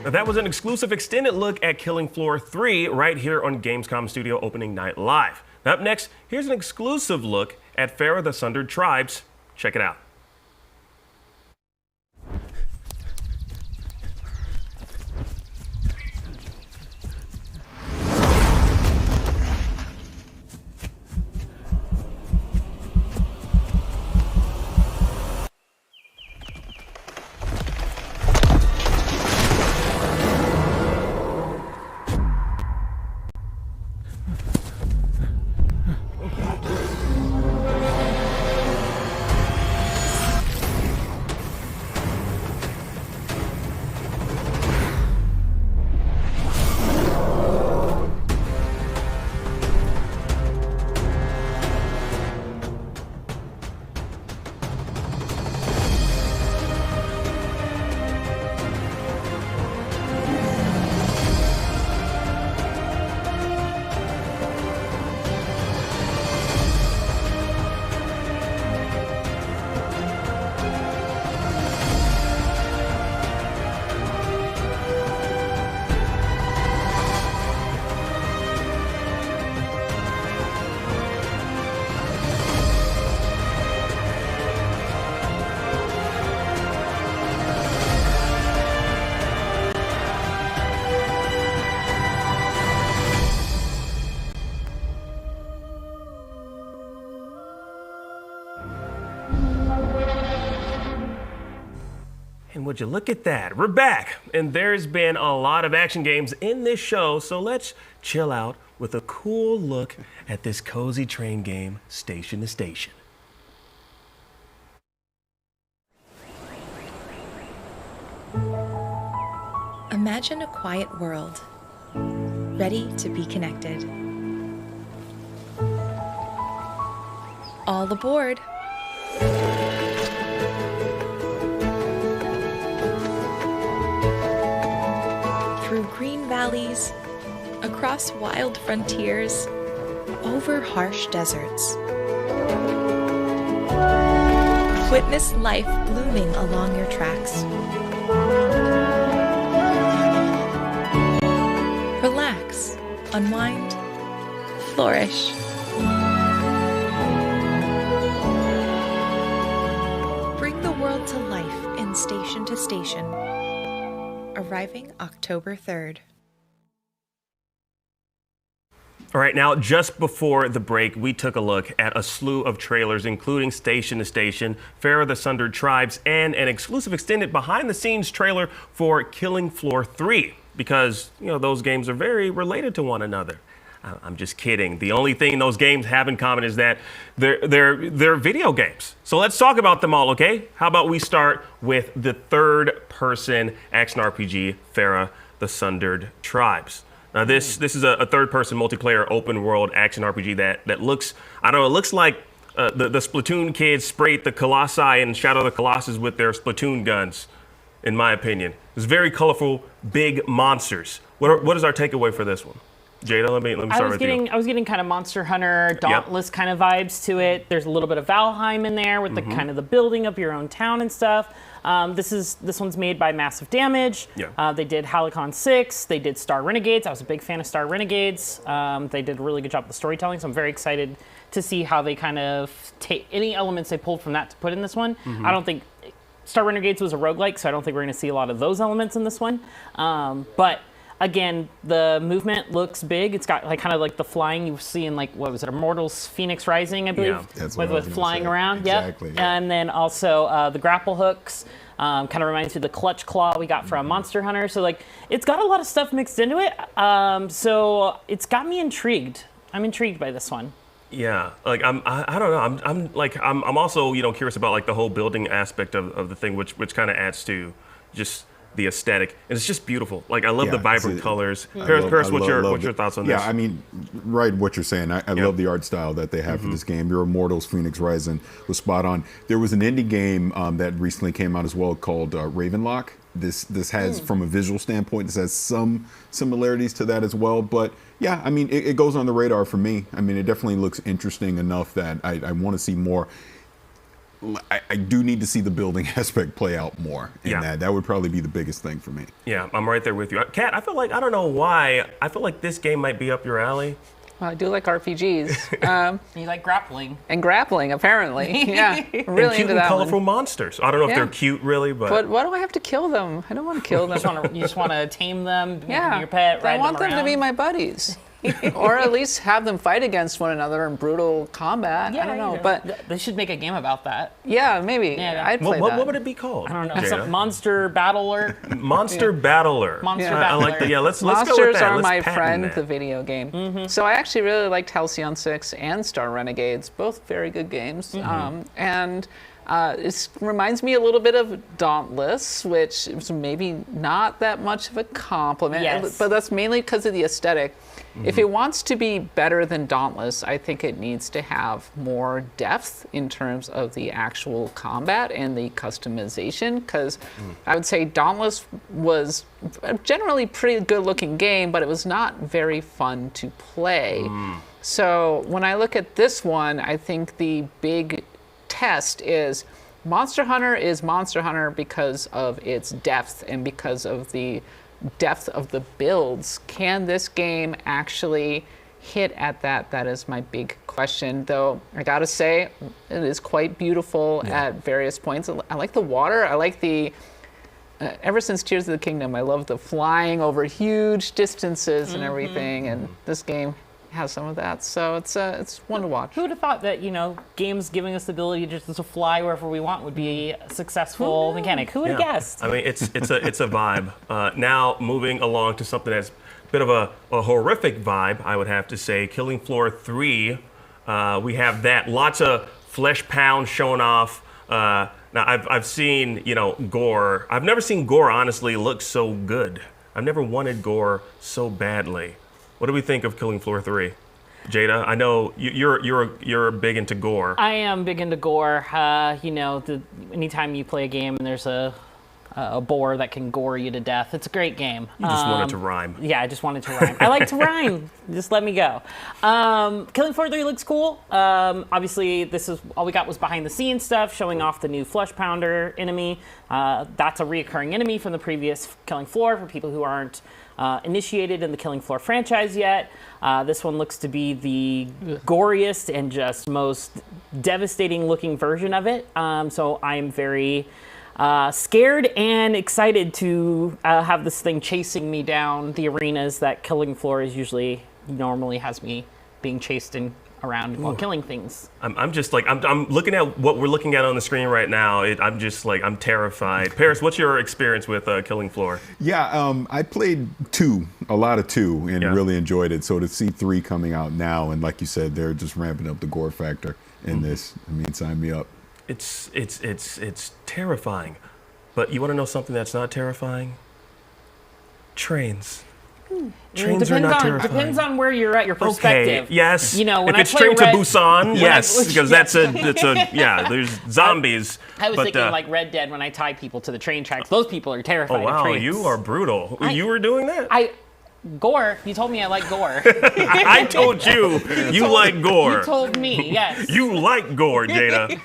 Now, that was an exclusive extended look at Killing Floor 3 right here on Gamescom Studio Opening Night Live. Now, up next, here's an exclusive look at Pharaoh the Sundered Tribes. Check it out. And would you look at that? We're back, and there's been a lot of action games in this show, so let's chill out with a cool look at this cozy train game, Station to Station. Imagine a quiet world, ready to be connected. All aboard! Through green valleys, across wild frontiers, over harsh deserts. Witness life blooming along your tracks. Relax, unwind, flourish. Bring the world to life in Station to Station. Arriving October 3rd. All right, now just before the break, we took a look at a slew of trailers, including Station to Station, Pharaoh the Sundered Tribes, and an exclusive extended behind-the-scenes trailer for Killing Floor 3, because, you know, those games are very related to one another. I'm just kidding. The only thing those games have in common is that they're video games. So let's talk about them all, okay? How about we start with the third-person action RPG, Pharaoh the Sundered Tribes. Now this is a third-person multiplayer open-world action RPG that looks, I don't know, it looks like the Splatoon kids sprayed the Colossi and Shadow of the Colossus with their Splatoon guns, in my opinion. It's very colorful, big monsters. What is our takeaway for this one? Jada, let me start with you. I was getting kind of Monster Hunter, Dauntless kind of vibes to it. There's a little bit of Valheim in there with the kind of the building of your own town and stuff. This one's made by Massive Damage. They did Halicon 6. They did Star Renegades. I was a big fan of Star Renegades. They did a really good job with the storytelling, so I'm very excited to see how they kind of take any elements they pulled from that to put in this one. I don't think Star Renegades was a roguelike, so I don't think we're going to see a lot of those elements in this one. But again, the movement looks big. It's got like kind of like the flying you see in like, what was it, Immortals Phoenix Rising, I believe? Yeah, that's what I was with gonna flying say. around. Exactly, Yep. yeah. And then also the grapple hooks. Kind of reminds me of the clutch claw we got from Monster Hunter. So like, it's got a lot of stuff mixed into it. So it's got me intrigued. I'm intrigued by this one. Yeah, like I don't know. I'm also curious about like the whole building aspect of the thing, which kind of adds to just the aesthetic, and it's just beautiful. Like I love the vibrant colors. Paris, what's your thoughts on this? Yeah, I mean, right, what you're saying. I love the art style that they have for this game. Your Immortals Phoenix Rising was spot on. There was an indie game that recently came out as well called Ravenlock. This has, from a visual standpoint, this has some similarities to that as well. But yeah, I mean, it goes on the radar for me. I mean, it definitely looks interesting enough that I want to see more. I do need to see the building aspect play out more. And that would probably be the biggest thing for me. Yeah, I'm right there with you. Kat, I feel like, I don't know why, I feel like this game might be up your alley. Well, I do like RPGs. You like grappling. And grappling, apparently. Yeah, really and cute into that and colorful one. monsters. I don't know if they're cute, really, But why do I have to kill them? I don't want to kill them. You just want to tame them, make Yeah, them your pet, ride I want them to around. be my buddies. Or at least have them fight against one another in brutal combat. I don't know, but they should make a game about that. yeah, maybe. Yeah. I'd play that. What would it be called? I don't know. Jada? Some Monster Battler. Monster Battler. Monster I like Battler. that. Yeah, let's go Monsters with that. Are Let's My patent Friend, that. the video game. So I actually really liked Halcyon 6 and Star Renegades, both very good games. And it reminds me a little bit of Dauntless, which is maybe not that much of a compliment, Yes. but that's mainly because of the aesthetic. If it wants to be better than Dauntless, I think it needs to have more depth in terms of the actual combat and the customization, because I would say Dauntless was a generally pretty good looking game, but it was not very fun to play. So when I look at this one, I think the big test is Monster Hunter because of its depth and because of the depth of the builds. Can this game actually hit at that? That is my big question, though I gotta say it is quite beautiful at various points. I like the water. I like the ever since Tears of the Kingdom, I love the flying over huge distances and everything, and this game has some of that, so it's one to watch. Who would have thought that, games giving us the ability just to fly wherever we want would be a successful mechanic? Who would have guessed? I mean, it's a vibe. Now moving along to something that's a bit of a horrific vibe, I would have to say. Killing Floor 3. We have that. Lots of flesh pound showing off. Now I've seen gore. I've never seen gore honestly look so good. I've never wanted gore so badly. What do we think of Killing Floor 3? Jada, I know you're big into gore. I am big into gore. Anytime you play a game and there's a boar that can gore you to death, it's a great game. You just wanted to rhyme. Yeah, I just wanted to rhyme. I like to rhyme. Just let me go. Killing Floor 3 looks cool. Obviously, this is all we got was behind the scenes stuff, showing off the new Flesh Pounder enemy. That's a reoccurring enemy from the previous Killing Floor for people who aren't initiated in the Killing Floor franchise yet. This one looks to be the goriest and just most devastating looking version of it. So I am very scared and excited to have this thing chasing me down the arenas that Killing Floor is normally has me being chased around while killing things. I'm just like, I'm looking at what we're looking at on the screen right now. I'm just like, I'm terrified. Paris, what's your experience with Killing Floor? Yeah, I played a lot of 2, and really enjoyed it. So to see 3 coming out now, and like you said, they're just ramping up the gore factor in this. I mean, sign me up. It's terrifying. But you want to know something that's not terrifying? Trains. Trains are not terrifying. Depends on where you're at, your perspective. Okay, yes. When if I it's play Train to Busan, yes, because there's zombies. I was thinking like Red Dead when I tie people to the train tracks. Those people are terrified Oh wow, of trains. you are brutal. You were doing that? Gore. You told me I like gore. I told you you like gore. You told me, yes. You like gore, Jada.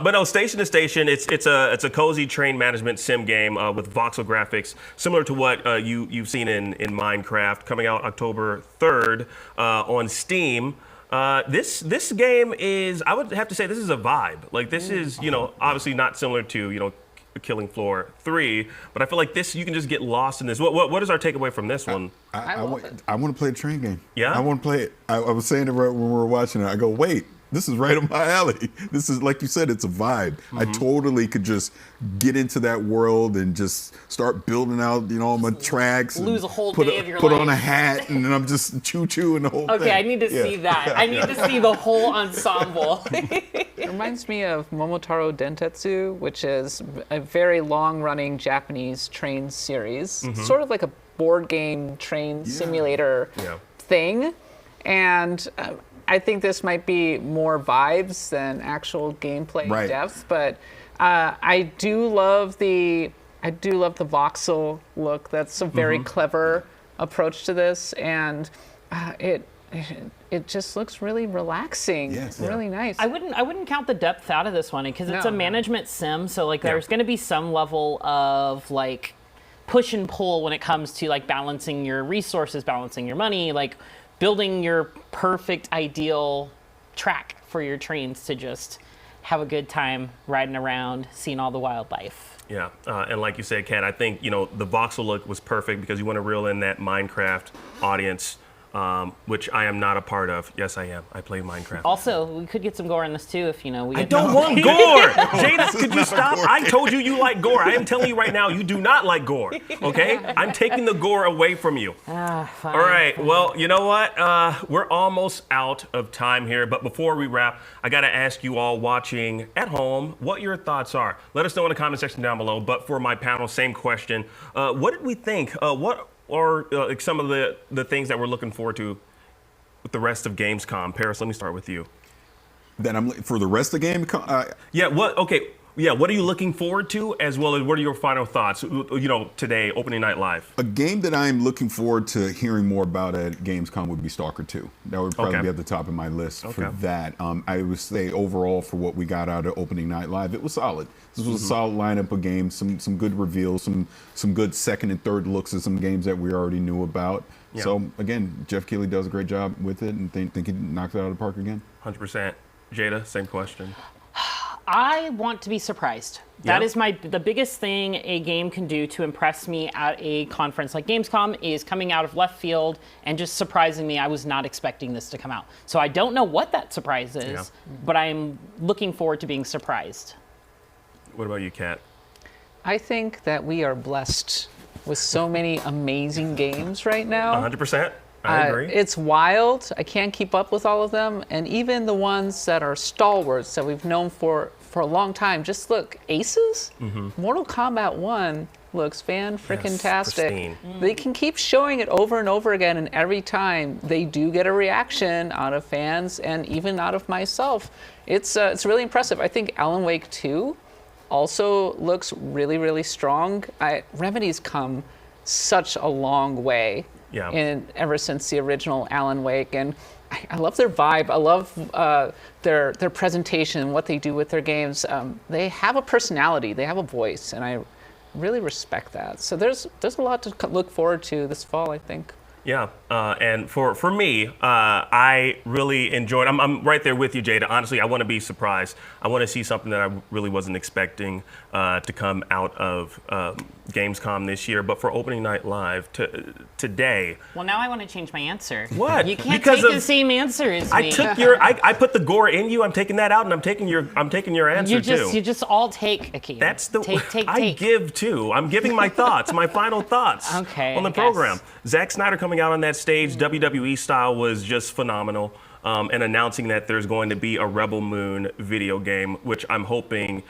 But no, Station to Station, it's a cozy train management sim game with voxel graphics, similar to what you've seen in Minecraft, coming out October 3rd on Steam. This game is, I would have to say, this is a vibe. Like, this is, obviously not similar to, Killing Floor 3, but I feel like this, you can just get lost in this. What is our takeaway from this one? I want to play a train game. Yeah? I want to play it. I was saying it right when we were watching it. I go, wait, this is right up my alley. This is, like you said, it's a vibe. I totally could just get into that world and just start building out, my tracks. Lose a whole put day of your Put life. on a hat, and then I'm just choo-chooing the whole thing. Okay, I need to see that. I need to see the whole ensemble. It reminds me of Momotaro Dentetsu, which is a very long-running Japanese train series. Sort of like a board game train simulator thing. And I think this might be more vibes than actual gameplay depth, but I do love the voxel look. That's a very clever approach to this, and it just looks really relaxing. Really nice. I wouldn't count the depth out of this one because it's a management sim, so like there's going to be some level of like push and pull when it comes to like balancing your resources, balancing your money, like building your perfect ideal track for your trains to just have a good time riding around, seeing all the wildlife. Yeah, and like you said, Kat, I think, the voxel look was perfect because you want to reel in that Minecraft audience, which I am not a part of. Yes, I am. I play Minecraft. Also, we could get some gore in this too if, we I don't want gore! Jada, could you stop? I told you like gore. I am telling you right now, you do not like gore, okay? I'm taking the gore away from you. Fine. All right, well, you know what? We're almost out of time here, but before we wrap, I gotta ask you all watching at home what your thoughts are. Let us know in the comment section down below, but for my panel, same question. What did we think? What are some of the things that we're looking forward to with the rest of Gamescom? Paris, let me start with you. For the rest of Gamescom? What are you looking forward to, as well as what are your final thoughts, today, opening night live? A game that I'm looking forward to hearing more about at Gamescom would be Stalker 2. That would probably be at the top of my list for that. I would say overall for what we got out of opening night live, it was solid. This was a solid lineup of games, some good reveals, some good second and third looks at some games that we already knew about. Yeah. So again, Geoff Keighley does a great job with it, and think he knocks it out of the park again. 100%. Jada, same question. I want to be surprised. That is the biggest thing a game can do to impress me at a conference like Gamescom is coming out of left field and just surprising me. I was not expecting this to come out. So I don't know what that surprise is, but I'm looking forward to being surprised. What about you, Kat? I think that we are blessed with so many amazing games right now. 100%. I agree. It's wild. I can't keep up with all of them. And even the ones that are stalwarts that we've known for a long time. Just look, Aces? Mortal Kombat 1 looks fan-frickin-tastic. They can keep showing it over and over again, and every time they do get a reaction out of fans and even out of myself. It's really impressive. I think Alan Wake 2 also looks really, really strong. Remedy's come such a long way ever since the original Alan Wake, and I love their vibe. I love their presentation and what they do with their games. They have a personality, they have a voice, and I really respect that. So there's a lot to look forward to this fall, I think. Yeah, and for me, I really enjoyed. I'm right there with you, Jada. Honestly, I want to be surprised. I want to see something that I really wasn't expecting to come out of Gamescom this year. But for opening night live today. Well, now I want to change my answer. What? You can't take the same answer as me. I took your. I put the gore in you. I'm taking that out, and I'm taking your answer too. You just all take, Akeem. That's the take. I give too. I'm giving my thoughts, my final thoughts on the program. Zack Snyder coming out on that stage, WWE style, was just phenomenal. And announcing that there's going to be a Rebel Moon video game, which I'm hoping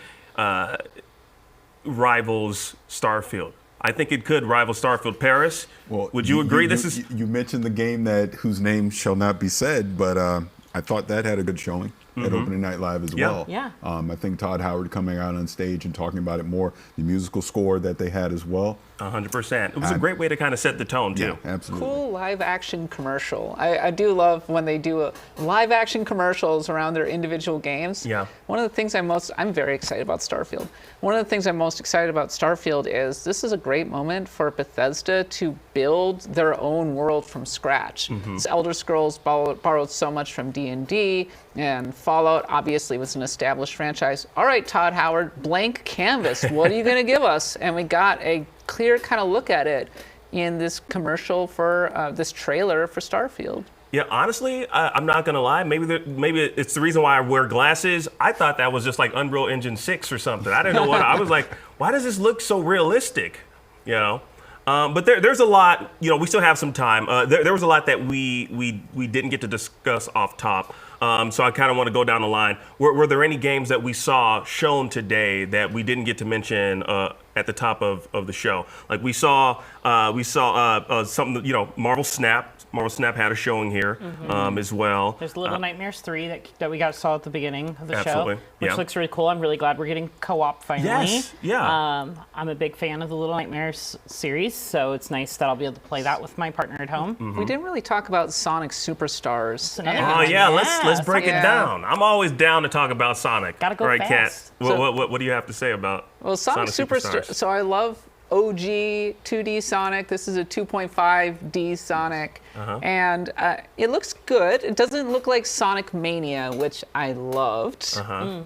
rivals Starfield. I think it could rival Starfield. Paris, would you agree? You mentioned the game whose name shall not be said, but I thought that had a good showing. at Opening Night Live as well. Yeah. I think Todd Howard coming out on stage and talking about it more, the musical score that they had as well. 100%. It was a great way to kind of set the tone, too. Yeah, absolutely. Cool live action commercial. I do love when they do live action commercials around their individual games. Yeah. One of the things I'm very excited about Starfield. One of the things I'm most excited about Starfield is this is a great moment for Bethesda to build their own world from scratch. Elder Scrolls borrowed so much from D&D, and Fallout obviously was an established franchise. All right, Todd Howard, blank canvas. What are you going to give us? And we got a clear kind of look at it in this commercial for this trailer for Starfield. Yeah, honestly, I'm not gonna lie. Maybe it's the reason why I wear glasses. I thought that was just like Unreal Engine 6 or something. I didn't know what. I was like, why does this look so realistic? You know. But there's a lot. You know, we still have some time. There was a lot that we didn't get to discuss off top. So I kind of want to go down the line. Were there any games that we saw shown today that we didn't get to mention at the top of the show? Like we saw something. You know, Marvel Snap. Marvel Snap had a showing here as well. There's Little Nightmares 3 that we saw at the beginning of the Absolutely. show, which looks really cool. I'm really glad we're getting co-op finally. Yes, yeah. I'm a big fan of the Little Nightmares series, so it's nice that I'll be able to play that with my partner at home. We didn't really talk about Sonic Superstars. Oh yeah, let's break it down. I'm always down to talk about Sonic. Gotta go right, fast. Kat? What do you have to say about Sonic Superstars? So I love OG 2D Sonic. This is a 2.5D Sonic. And it looks good. It doesn't look like Sonic Mania, which I loved.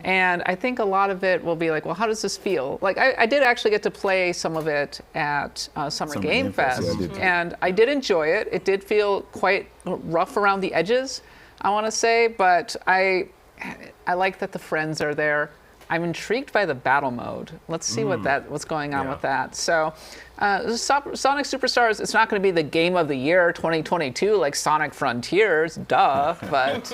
And I think a lot of it will be like, well, how does this feel? Like I did actually get to play some of it at Summer Game Fest. And I did enjoy it. It did feel quite rough around the edges, I want to say. But I like that the friends are there. I'm intrigued by the battle mode. Let's see what's going on with that. So, Sonic Superstars, it's not going to be the game of the year 2022 like Sonic Frontiers, duh. But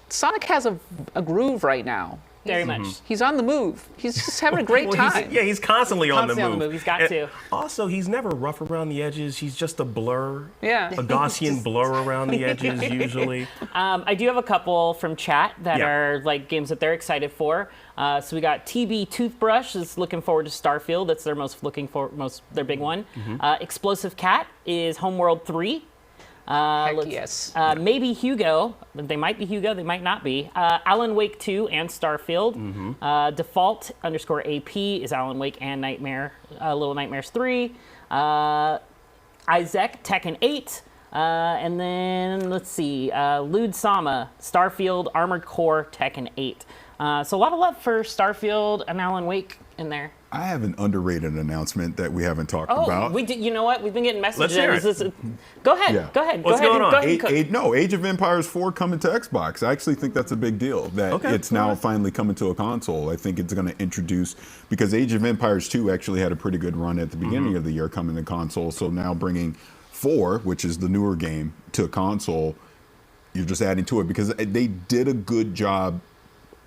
Sonic has a groove right now. Very much. He's on the move. He's just having a great time. He's constantly on the move. He's got to. Also, he's never rough around the edges. He's just a blur. Yeah. A Gaussian blur around the edges usually. I do have a couple from chat that are like games that they're excited for. So we got TB Toothbrush is looking forward to Starfield. That's their their big one. Explosive Cat is Homeworld 3. Yes. Maybe Hugo. They might be Hugo. They might not be. Alan Wake 2 and Starfield. Default _AP is Alan Wake and Little Nightmares 3. Isaac Tekken 8. And then let's see. Lude Sama Starfield Armored Core Tekken 8. So a lot of love for Starfield and Alan Wake in there. I have an underrated announcement that we haven't talked about. We did. You know what? We've been getting messages. Let's hear it. Go ahead. Yeah. Go ahead. What's going on? Age of Empires 4 coming to Xbox. I actually think that's a big deal that it's now finally coming to a console. I think it's going to introduce, because Age of Empires 2 actually had a pretty good run at the beginning of the year coming to console. So now bringing 4, which is the newer game, to console, you're just adding to it because they did a good job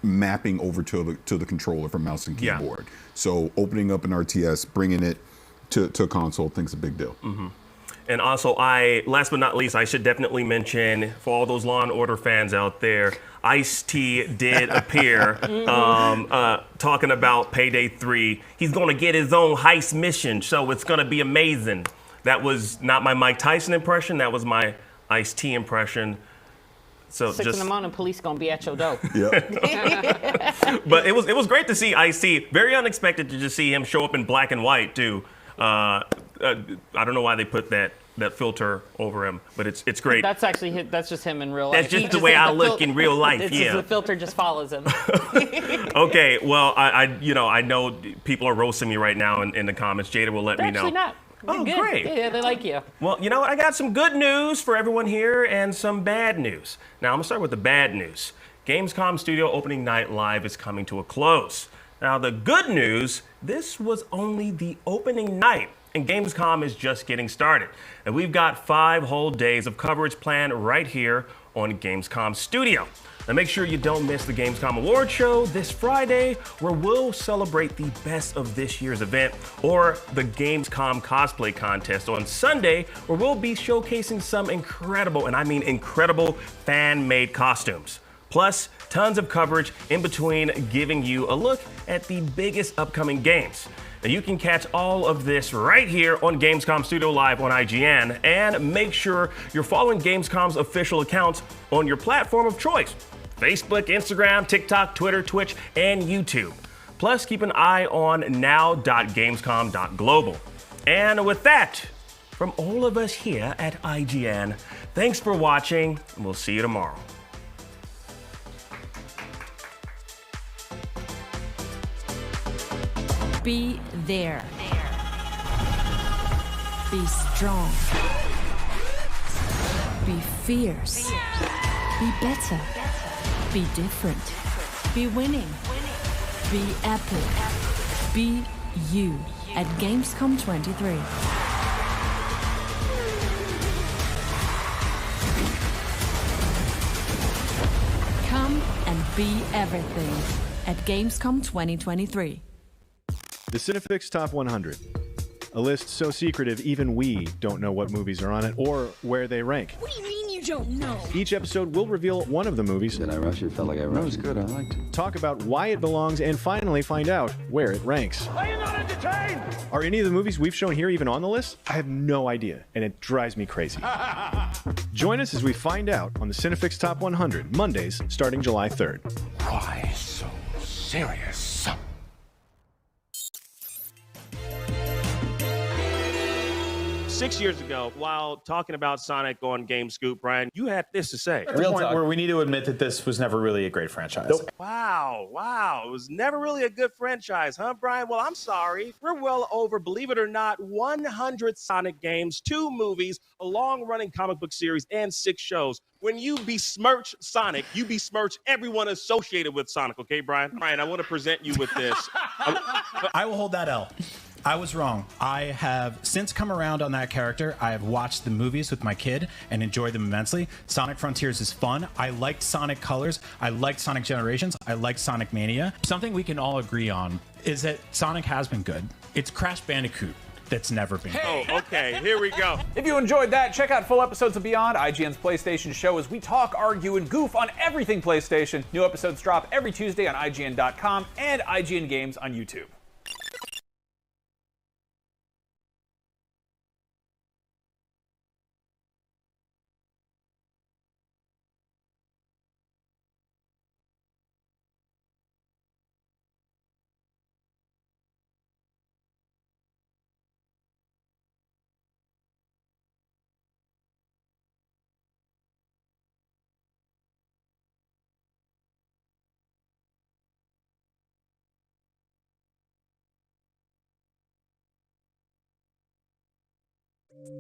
mapping over to the controller from mouse and keyboard. So opening up an RTS, bringing it to console, I think is a big deal. And also, last but not least, I should definitely mention, for all those Law & Order fans out there, Ice-T did appear talking about Payday 3. He's going to get his own heist mission, so it's going to be amazing. That was not my Mike Tyson impression. That was my Ice-T impression. So 6 in the morning, police gonna be at your door. But it was great to see Ice-T. Very unexpected to just see him show up in black and white too. I don't know why they put that filter over him, but it's great. That's just him in real life. That's just the way I look in real life. The filter just follows him. Okay, well I know people are roasting me right now in the comments. Jada will let me know. Actually not. Oh, good. great. Yeah, they like you. Well, you know what? I got some good news for everyone here and some bad news. Now, I'm going to start with the bad news. Gamescom Studio Opening Night Live is coming to a close. Now, the good news, this was only the opening night, and Gamescom is just getting started. And we've got 5 whole days of coverage planned right here on Gamescom Studio. Now make sure you don't miss the Gamescom Award Show this Friday, where we'll celebrate the best of this year's event, or the Gamescom Cosplay Contest on Sunday, where we'll be showcasing some incredible, and I mean incredible, fan-made costumes. Plus, tons of coverage in between, giving you a look at the biggest upcoming games. Now you can catch all of this right here on Gamescom Studio Live on IGN, and make sure you're following Gamescom's official accounts on your platform of choice: Facebook, Instagram, TikTok, Twitter, Twitch, and YouTube. Plus, keep an eye on now.gamescom.global. And with that, from all of us here at IGN, thanks for watching, and we'll see you tomorrow. Be there. Be strong. Be fierce. Be better. Be different. Be winning. Be epic. Be you at Gamescom 23. Come and be everything at Gamescom 2023. The Cinefix Top 100. A list so secretive even we don't know what movies are on it or where they rank. What do you mean you don't know? Each episode will reveal one of the movies. Did I rush it? Felt like I rushed. That was good. I liked it. Talk about why it belongs and finally find out where it ranks. Are you not entertained? Are any of the movies we've shown here even on the list? I have no idea, and it drives me crazy. Join us as we find out on the Cinefix Top 100, Mondays starting July 3rd. Why so serious? 6 years ago, while talking about Sonic on Game Scoop, Brian, you had this to say. At the point where we need to admit that this was never really a great franchise. Nope. Wow. It was never really a good franchise, huh, Brian? Well, I'm sorry. We're well over, believe it or not, 100 Sonic games, 2 movies, a long-running comic book series, and 6 shows. When you besmirch Sonic, you besmirch everyone associated with Sonic, okay, Brian? Brian, I want to present you with this. I will hold that L. I was wrong. I have since come around on that character. I have watched the movies with my kid and enjoyed them immensely. Sonic Frontiers is fun. I liked Sonic Colors. I liked Sonic Generations. I liked Sonic Mania. Something we can all agree on is that Sonic has been good. It's Crash Bandicoot that's never been good. Oh, okay. Here we go. If you enjoyed that, check out full episodes of Beyond, IGN's PlayStation show, as we talk, argue, and goof on everything PlayStation. New episodes drop every Tuesday on IGN.com and IGN Games on YouTube.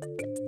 Thank you.